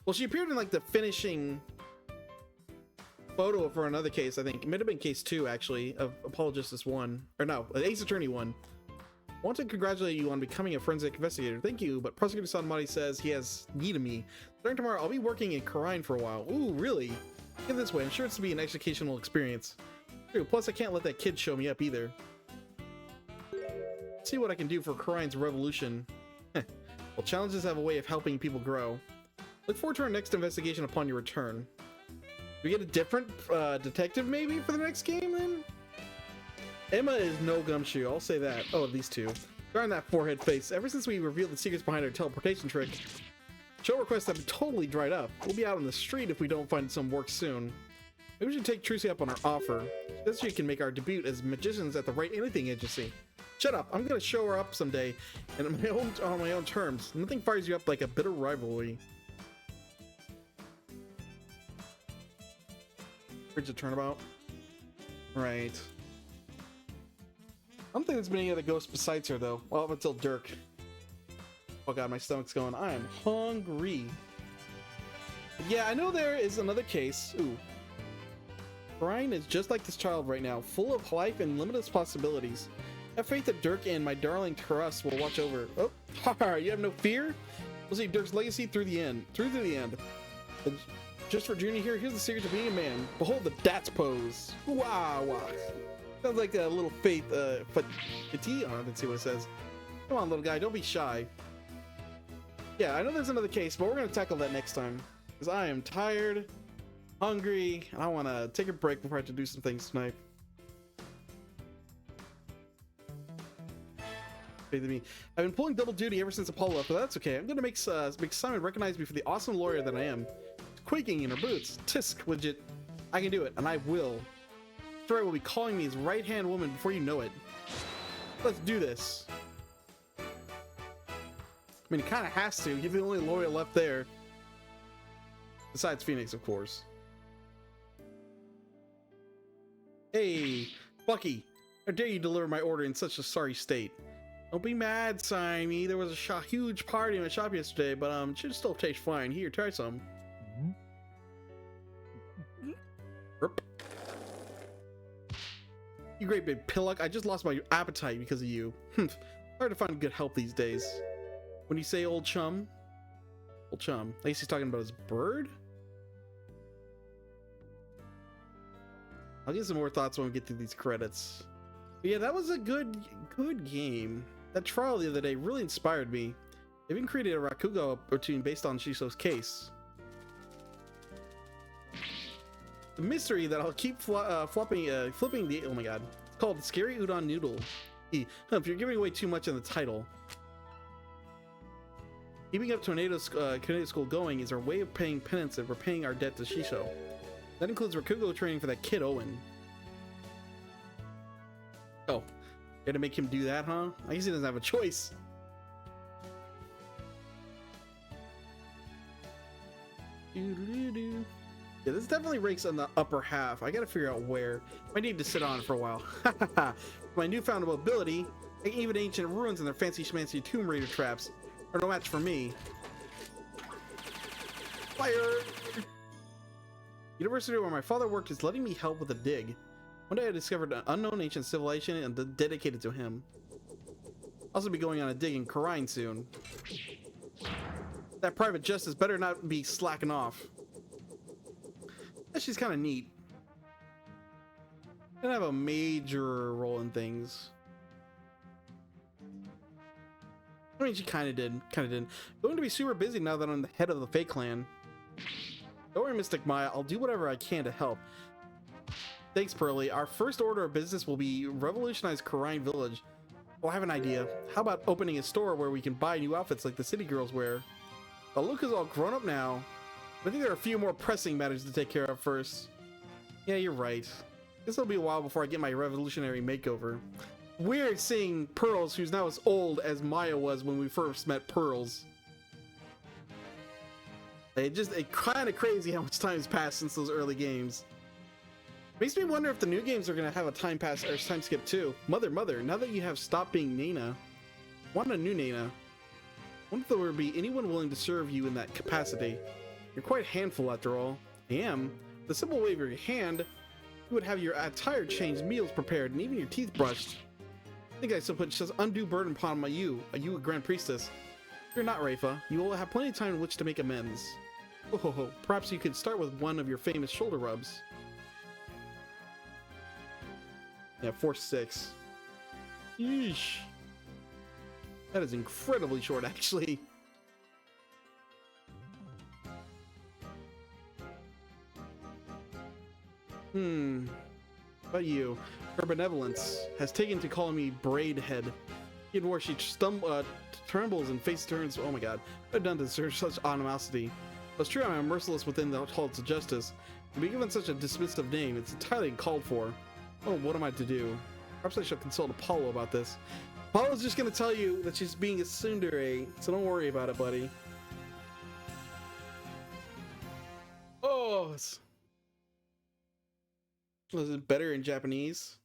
Well, she appeared in like the finishing photo for another case. I think it might have been case 2 actually of Apologist 1, or no, Ace Attorney 1. I want to congratulate you on becoming a forensic investigator. Thank you, but Prosecutor Sanmari says he has need of me. Starting tomorrow, I'll be working in Karine for a while. Ooh, really? Get this way, I'm sure it's to be an educational experience. True, plus I can't let that kid show me up either. See what I can do for Karine's revolution. Well, challenges have a way of helping people grow. Look forward to our next investigation upon your return. Do we get a different detective maybe for the next game then? Emma is no gumshoe, I'll say that. Oh, these two. Darn that forehead face. Ever since we revealed the secrets behind our teleportation trick, show requests have totally dried up. We'll be out on the street if we don't find some work soon. Maybe we should take Trucy up on our offer. This she can make our debut as magicians at the Right Anything Agency. Shut up, I'm gonna show her up someday, and on my own terms. Nothing fires you up like a bitter rivalry. Bridge of Turnabout. Right. I don't think there's been any other ghosts besides her though. Well, up until Dirk. Oh god, my stomach's going. I am hungry. But yeah, I know there is another case. Ooh. Brian is just like this child right now, full of life and limitless possibilities. I have faith that Dirk and my darling Taras will watch over. Oh, haha, you have no fear? We'll see Dirk's legacy through the end. Through to the end. And just for Junior here, here's the secret of being a man. Behold the Dats pose. Wow, wow. Sounds like a little faith, fatigue. Oh, let's see what it says. Come on, little guy, don't be shy. Yeah, I know there's another case, but we're gonna tackle that next time. Because I am tired, hungry, and I want to take a break before I have to do some things tonight. I've been pulling double duty ever since Apollo left, but that's okay. I'm gonna make Simon recognize me for the awesome lawyer that I am. Quaking in her boots. Tisk, Widget. I can do it, and I will. Troy will be calling me his right-hand woman before you know it. Let's do this. I mean, he kind of has to. You're the only lawyer left there. Besides Phoenix, of course. Hey, Bucky. How dare you deliver my order in such a sorry state? Don't be mad, Simey. There was a huge party in my shop yesterday, but it should still taste fine. Here, try some. You great big pillock. I just lost my appetite because of you. Hard to find good help these days. When you say old chum, at least he's talking about his bird. I'll get some more thoughts when we get through these credits. But yeah, that was a good game. That trial the other day really inspired me. They even created a Rakugo routine based on Shiso's case. The mystery that I'll keep flipping the, oh my god, it's called Scary Udon Noodle. If you're giving away too much in the title. Keeping up Tornado School going is our way of paying penance and repaying our debt to Shisho. That includes Rakugo training for that kid Owen. Oh, you had to make him do that, huh? I guess he doesn't have a choice. Yeah, this definitely ranks on the upper half. I gotta figure out where. I need to sit on it for a while. My newfound ability, even ancient ruins and their fancy schmancy Tomb Raider traps are no match for me. Fire! University where my father worked is letting me help with a dig. One day I discovered an unknown ancient civilization and dedicated to him. I'll also be going on a dig in Karine soon. That private justice better not be slacking off. She's kind of neat. Didn't have a major role in things. I mean, she kind of did. Going to be super busy now that I'm the head of the Fake Clan. Don't worry, Mystic Maya. I'll do whatever I can to help. Thanks, Pearly. Our first order of business will be revolutionize Karine Village. Well, I have an idea. How about opening a store where we can buy new outfits like the city girls wear? Well, Luca's all grown up now. I think there are a few more pressing matters to take care of first. Yeah, you're right. Guess it'll be a while before I get my revolutionary makeover. Weird seeing Pearls, who's now as old as Maya was when we first met Pearls. It's kind of crazy how much time has passed since those early games. Makes me wonder if the new games are going to have a time pass or time skip too. Mother, now that you have stopped being Nana, want a new Nana. Wonder if there would be anyone willing to serve you in that capacity. You're quite a handful after all. I am. The simple wave of your hand, you would have your attire changed, meals prepared, and even your teeth brushed. I think I still put just undue burden upon you, a Grand Priestess. If you're not, Rafa, you will have plenty of time in which to make amends. Oh, perhaps you could start with one of your famous shoulder rubs. Yeah, 4-6. Yeesh. That is incredibly short, actually. About you? Her benevolence has taken to calling me Braidhead. Even worse, she trembles and face turns. Oh my god, I've done to deserve such animosity. It's true I am merciless within the halls of justice. To be given such a dismissive name, it's entirely uncalled for. Oh, what am I to do? Perhaps I should consult Apollo about this. Apollo's just gonna tell you that she's being a tsundere, so don't worry about it, buddy. Oh, was it better in Japanese?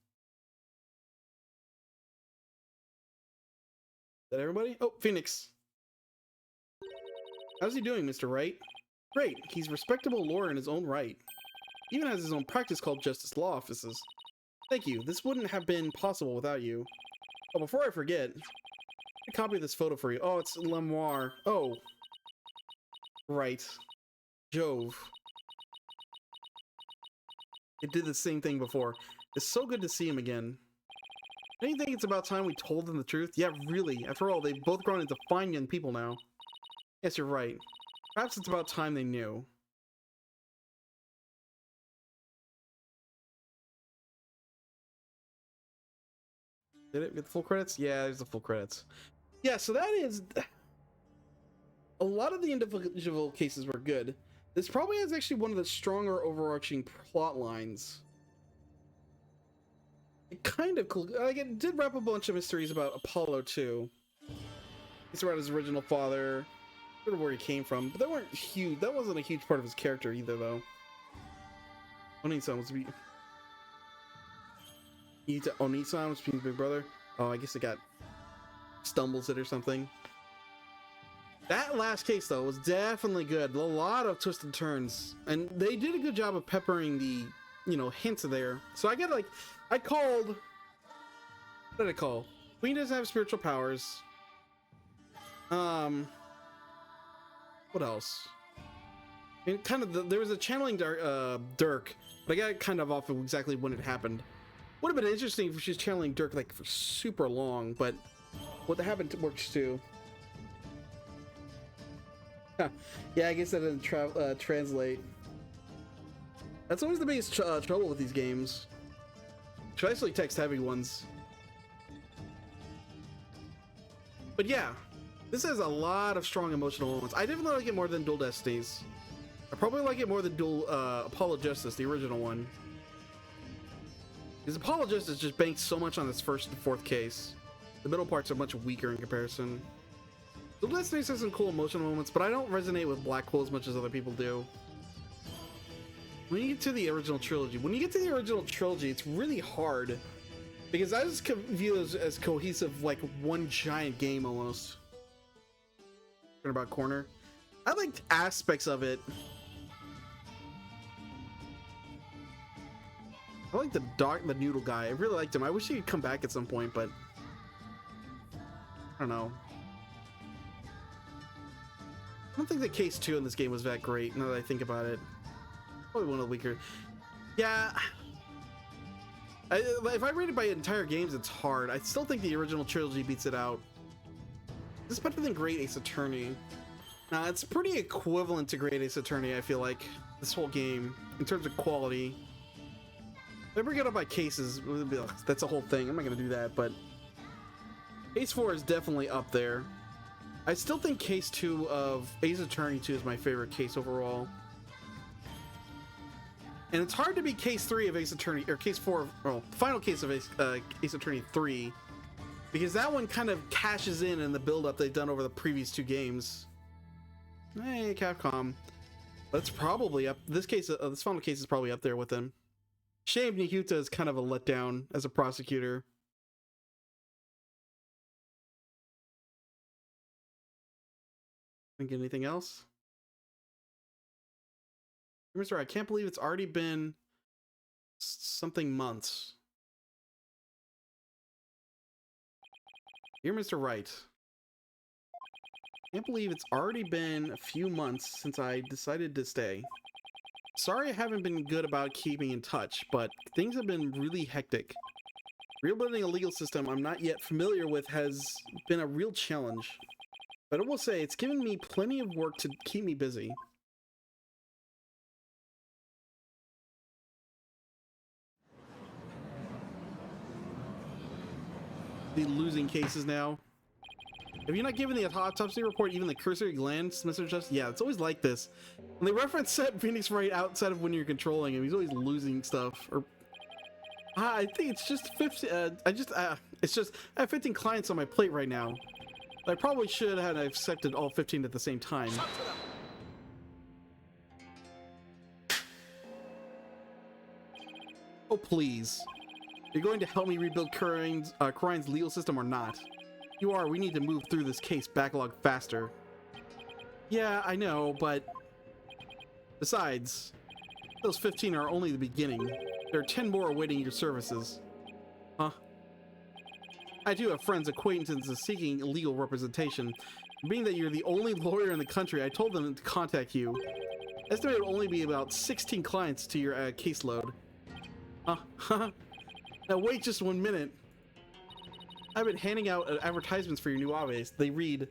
Is that everybody? Oh, Phoenix. How's he doing, Mr. Wright? Great, he's respectable lawyer in his own right. He even has his own practice called Justice Law Offices. Thank you, this wouldn't have been possible without you. Oh, before I forget, a copy of this photo for you. Oh, it's Lemoire. Oh. Right. Jove. It did the same thing before. It's so good to see him again. Don't you think it's about time we told them the truth? Yeah, really. After all, they've both grown into fine young people now. Yes, you're right. Perhaps it's about time they knew. Did it get the full credits? Yeah, there's the full credits. Yeah, so that is... A lot of the individual cases were good. This probably is actually one of the stronger overarching plot lines. It kind of... Like, it did wrap a bunch of mysteries about Apollo, too. He's about his original father, sort of where he came from, but that weren't huge. That wasn't a huge part of his character either, though. Oni-san was Oni-san, which means big brother. Oh, I guess it got stumbles it or something. That last case, though, was definitely good. A lot of twists and turns, and they did a good job of peppering the, hints there. So I get I called. What did I call? Queen doesn't have spiritual powers. What else? I mean, kind of there was a channeling Dirk, but I got it kind of off of exactly when it happened. Would have been interesting if she's channeling Dirk like for super long, but what happened works too. Yeah, I guess that didn't translate. That's always the biggest trouble with these games, especially text-heavy ones. But yeah, this has a lot of strong emotional moments. I definitely like it more than Dual Destinies. I probably like it more than Apollo Justice, the original one. Because Apollo Justice just banks so much on its first and fourth case. The middle parts are much weaker in comparison. Dual Destinies has some cool emotional moments, but I don't resonate with Black Hole as much as other people do. When you get to the original trilogy, it's really hard. Because I just view it as cohesive, like one giant game almost. Turnabout corner. I liked aspects of it. I like the noodle guy. I really liked him. I wish he could come back at some point, but I don't know. I don't think the case 2 in this game was that great, now that I think about it. Probably one of the weaker. Yeah. If I rate it by entire games, it's hard. I still think the original trilogy beats it out. This is better than Great Ace Attorney. It's pretty equivalent to Great Ace Attorney, I feel like, this whole game, in terms of quality. If I bring it up by cases, that's a whole thing. I'm not going to do that, but Case 4 is definitely up there. I still think Case 2 of Ace Attorney 2 is my favorite case overall. And it's hard to beat Case 3 of Ace Attorney, or Case 4, well, the final case of Ace Attorney 3, because that one kind of cashes in the build-up they've done over the previous 2 games. Hey, Capcom. But it's probably up, this final case is probably up there with them. Shame Nihuta is kind of a letdown as a prosecutor. Think anything else? Mr. I can't believe it's already been something months. Dear Mr. Wright, can't believe it's already been a few months since I decided to stay. Sorry I haven't been good about keeping in touch, but things have been really hectic. Rebuilding a legal system I'm not yet familiar with has been a real challenge. But I will say, it's given me plenty of work to keep me busy. The losing cases now. Have you not given the autopsy report even the cursory glance, Mr. Justice? Yeah, it's always like this. When they reference set Phoenix Wright outside of when you're controlling him, he's always losing stuff. Or I think it's just 50. It's just I have 15 clients on my plate right now. I probably should have accepted all 15 at the same time. Oh please. You're going to help me rebuild Corine's legal system or not? You are. We need to move through this case backlog faster. Yeah, I know, but besides, those 15 are only the beginning. There are 10 more awaiting your services. Huh? I do have friends, acquaintances seeking legal representation. Being that you're the only lawyer in the country, I told them to contact you. Estimated will only be about 16 clients to your caseload. Huh? Now wait just 1 minute. I've been handing out advertisements for your new aves. They read,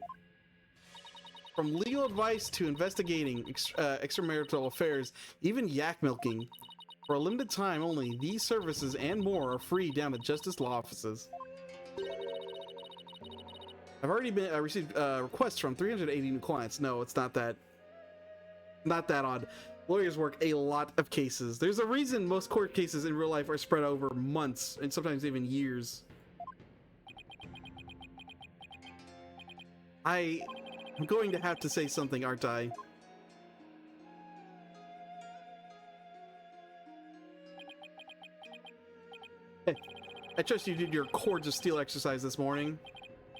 from legal advice to investigating extramarital affairs, even yak milking. For a limited time only, these services and more are free down at Justice Law offices. I've already received requests from 380 new clients. No, it's not that. Not that odd. Lawyers work a lot of cases. There's a reason most court cases in real life are spread over months and sometimes even years. I'm going to have to say something, aren't I? Hey, I trust you did your Cords of Steel exercise this morning.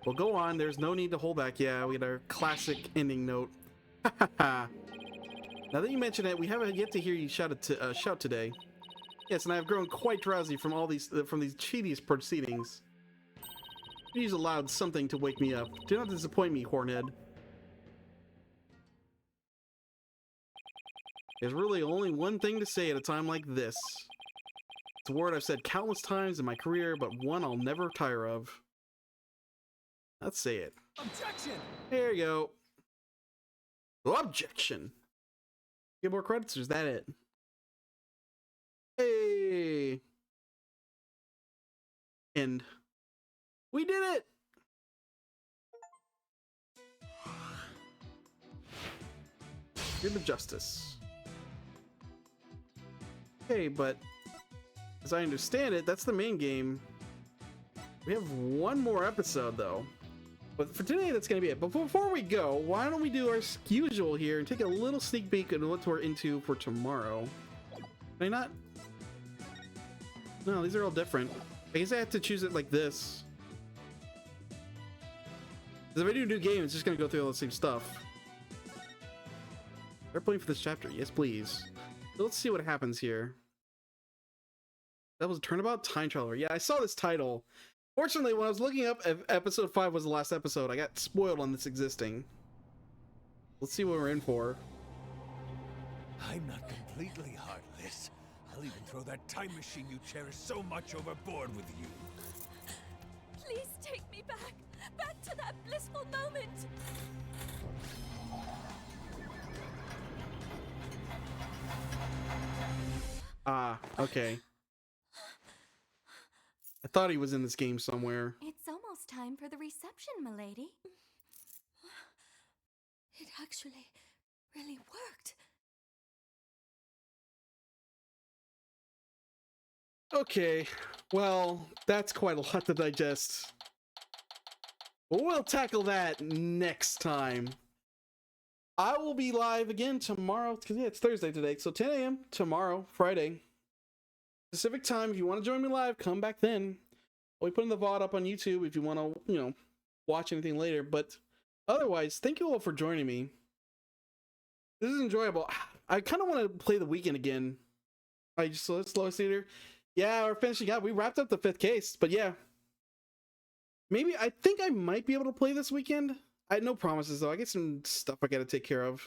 Well, go on. There's no need to hold back. Yeah, we got our classic ending note. Now that you mention it, we haven't yet to hear you shout today. Yes, and I have grown quite drowsy from all these tedious proceedings. Please allowed something to wake me up. Do not disappoint me, Hornhead. There's really only one thing to say at a time like this. It's a word I've said countless times in my career, but one I'll never tire of. Let's say it. Objection! There you go. Objection. Get more credits, or is that it? Hey! And we did it! Freedom of Justice. Okay, but as I understand it, that's the main game. We have one more episode, though. But for today, that's going to be it. But before we go, why don't we do our usual here and take a little sneak peek at what we're into for tomorrow? Can I not? No, these are all different. I guess I have to choose it like this. Because if I do a new game, it's just going to go through all the same stuff. They're playing for this chapter. Yes, please. So let's see what happens here. That was a Turnabout Time Traveler. Yeah, I saw this title. Fortunately, when I was looking up if episode 5 was the last episode, I got spoiled on this existing. Let's see what we're in for. I'm not completely heartless. I'll even throw that time machine you cherish so much overboard with you. Please take me back. Back to that blissful moment. Ah, okay. I thought he was in this game somewhere. It's almost time for the reception, milady. It actually really worked. Okay, well, that's quite a lot to digest. We'll tackle that next time. I will be live again tomorrow, because yeah, it's Thursday today, so 10 a.m. tomorrow, Friday. Pacific time. If you want to join me live, come back then. We put in the VOD up on YouTube if you want to, watch anything later. But otherwise, thank you all for joining me. This is enjoyable. I kind of want to play the weekend again. I just slow theater. Yeah, we're finishing up. We wrapped up the 5th case, but yeah. Maybe I think I might be able to play this weekend. I had no promises though. I get some stuff I got to take care of.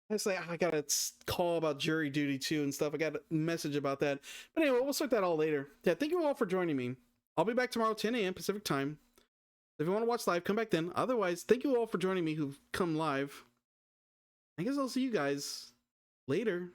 It's like I got a call about jury duty too and stuff. I got a message about that. But anyway, we'll sort that all later. Yeah, thank you all for joining me. I'll be back tomorrow 10 a.m. Pacific time. If you want to watch live, come back then. Otherwise, thank you all for joining me who've come live. I guess I'll see you guys later.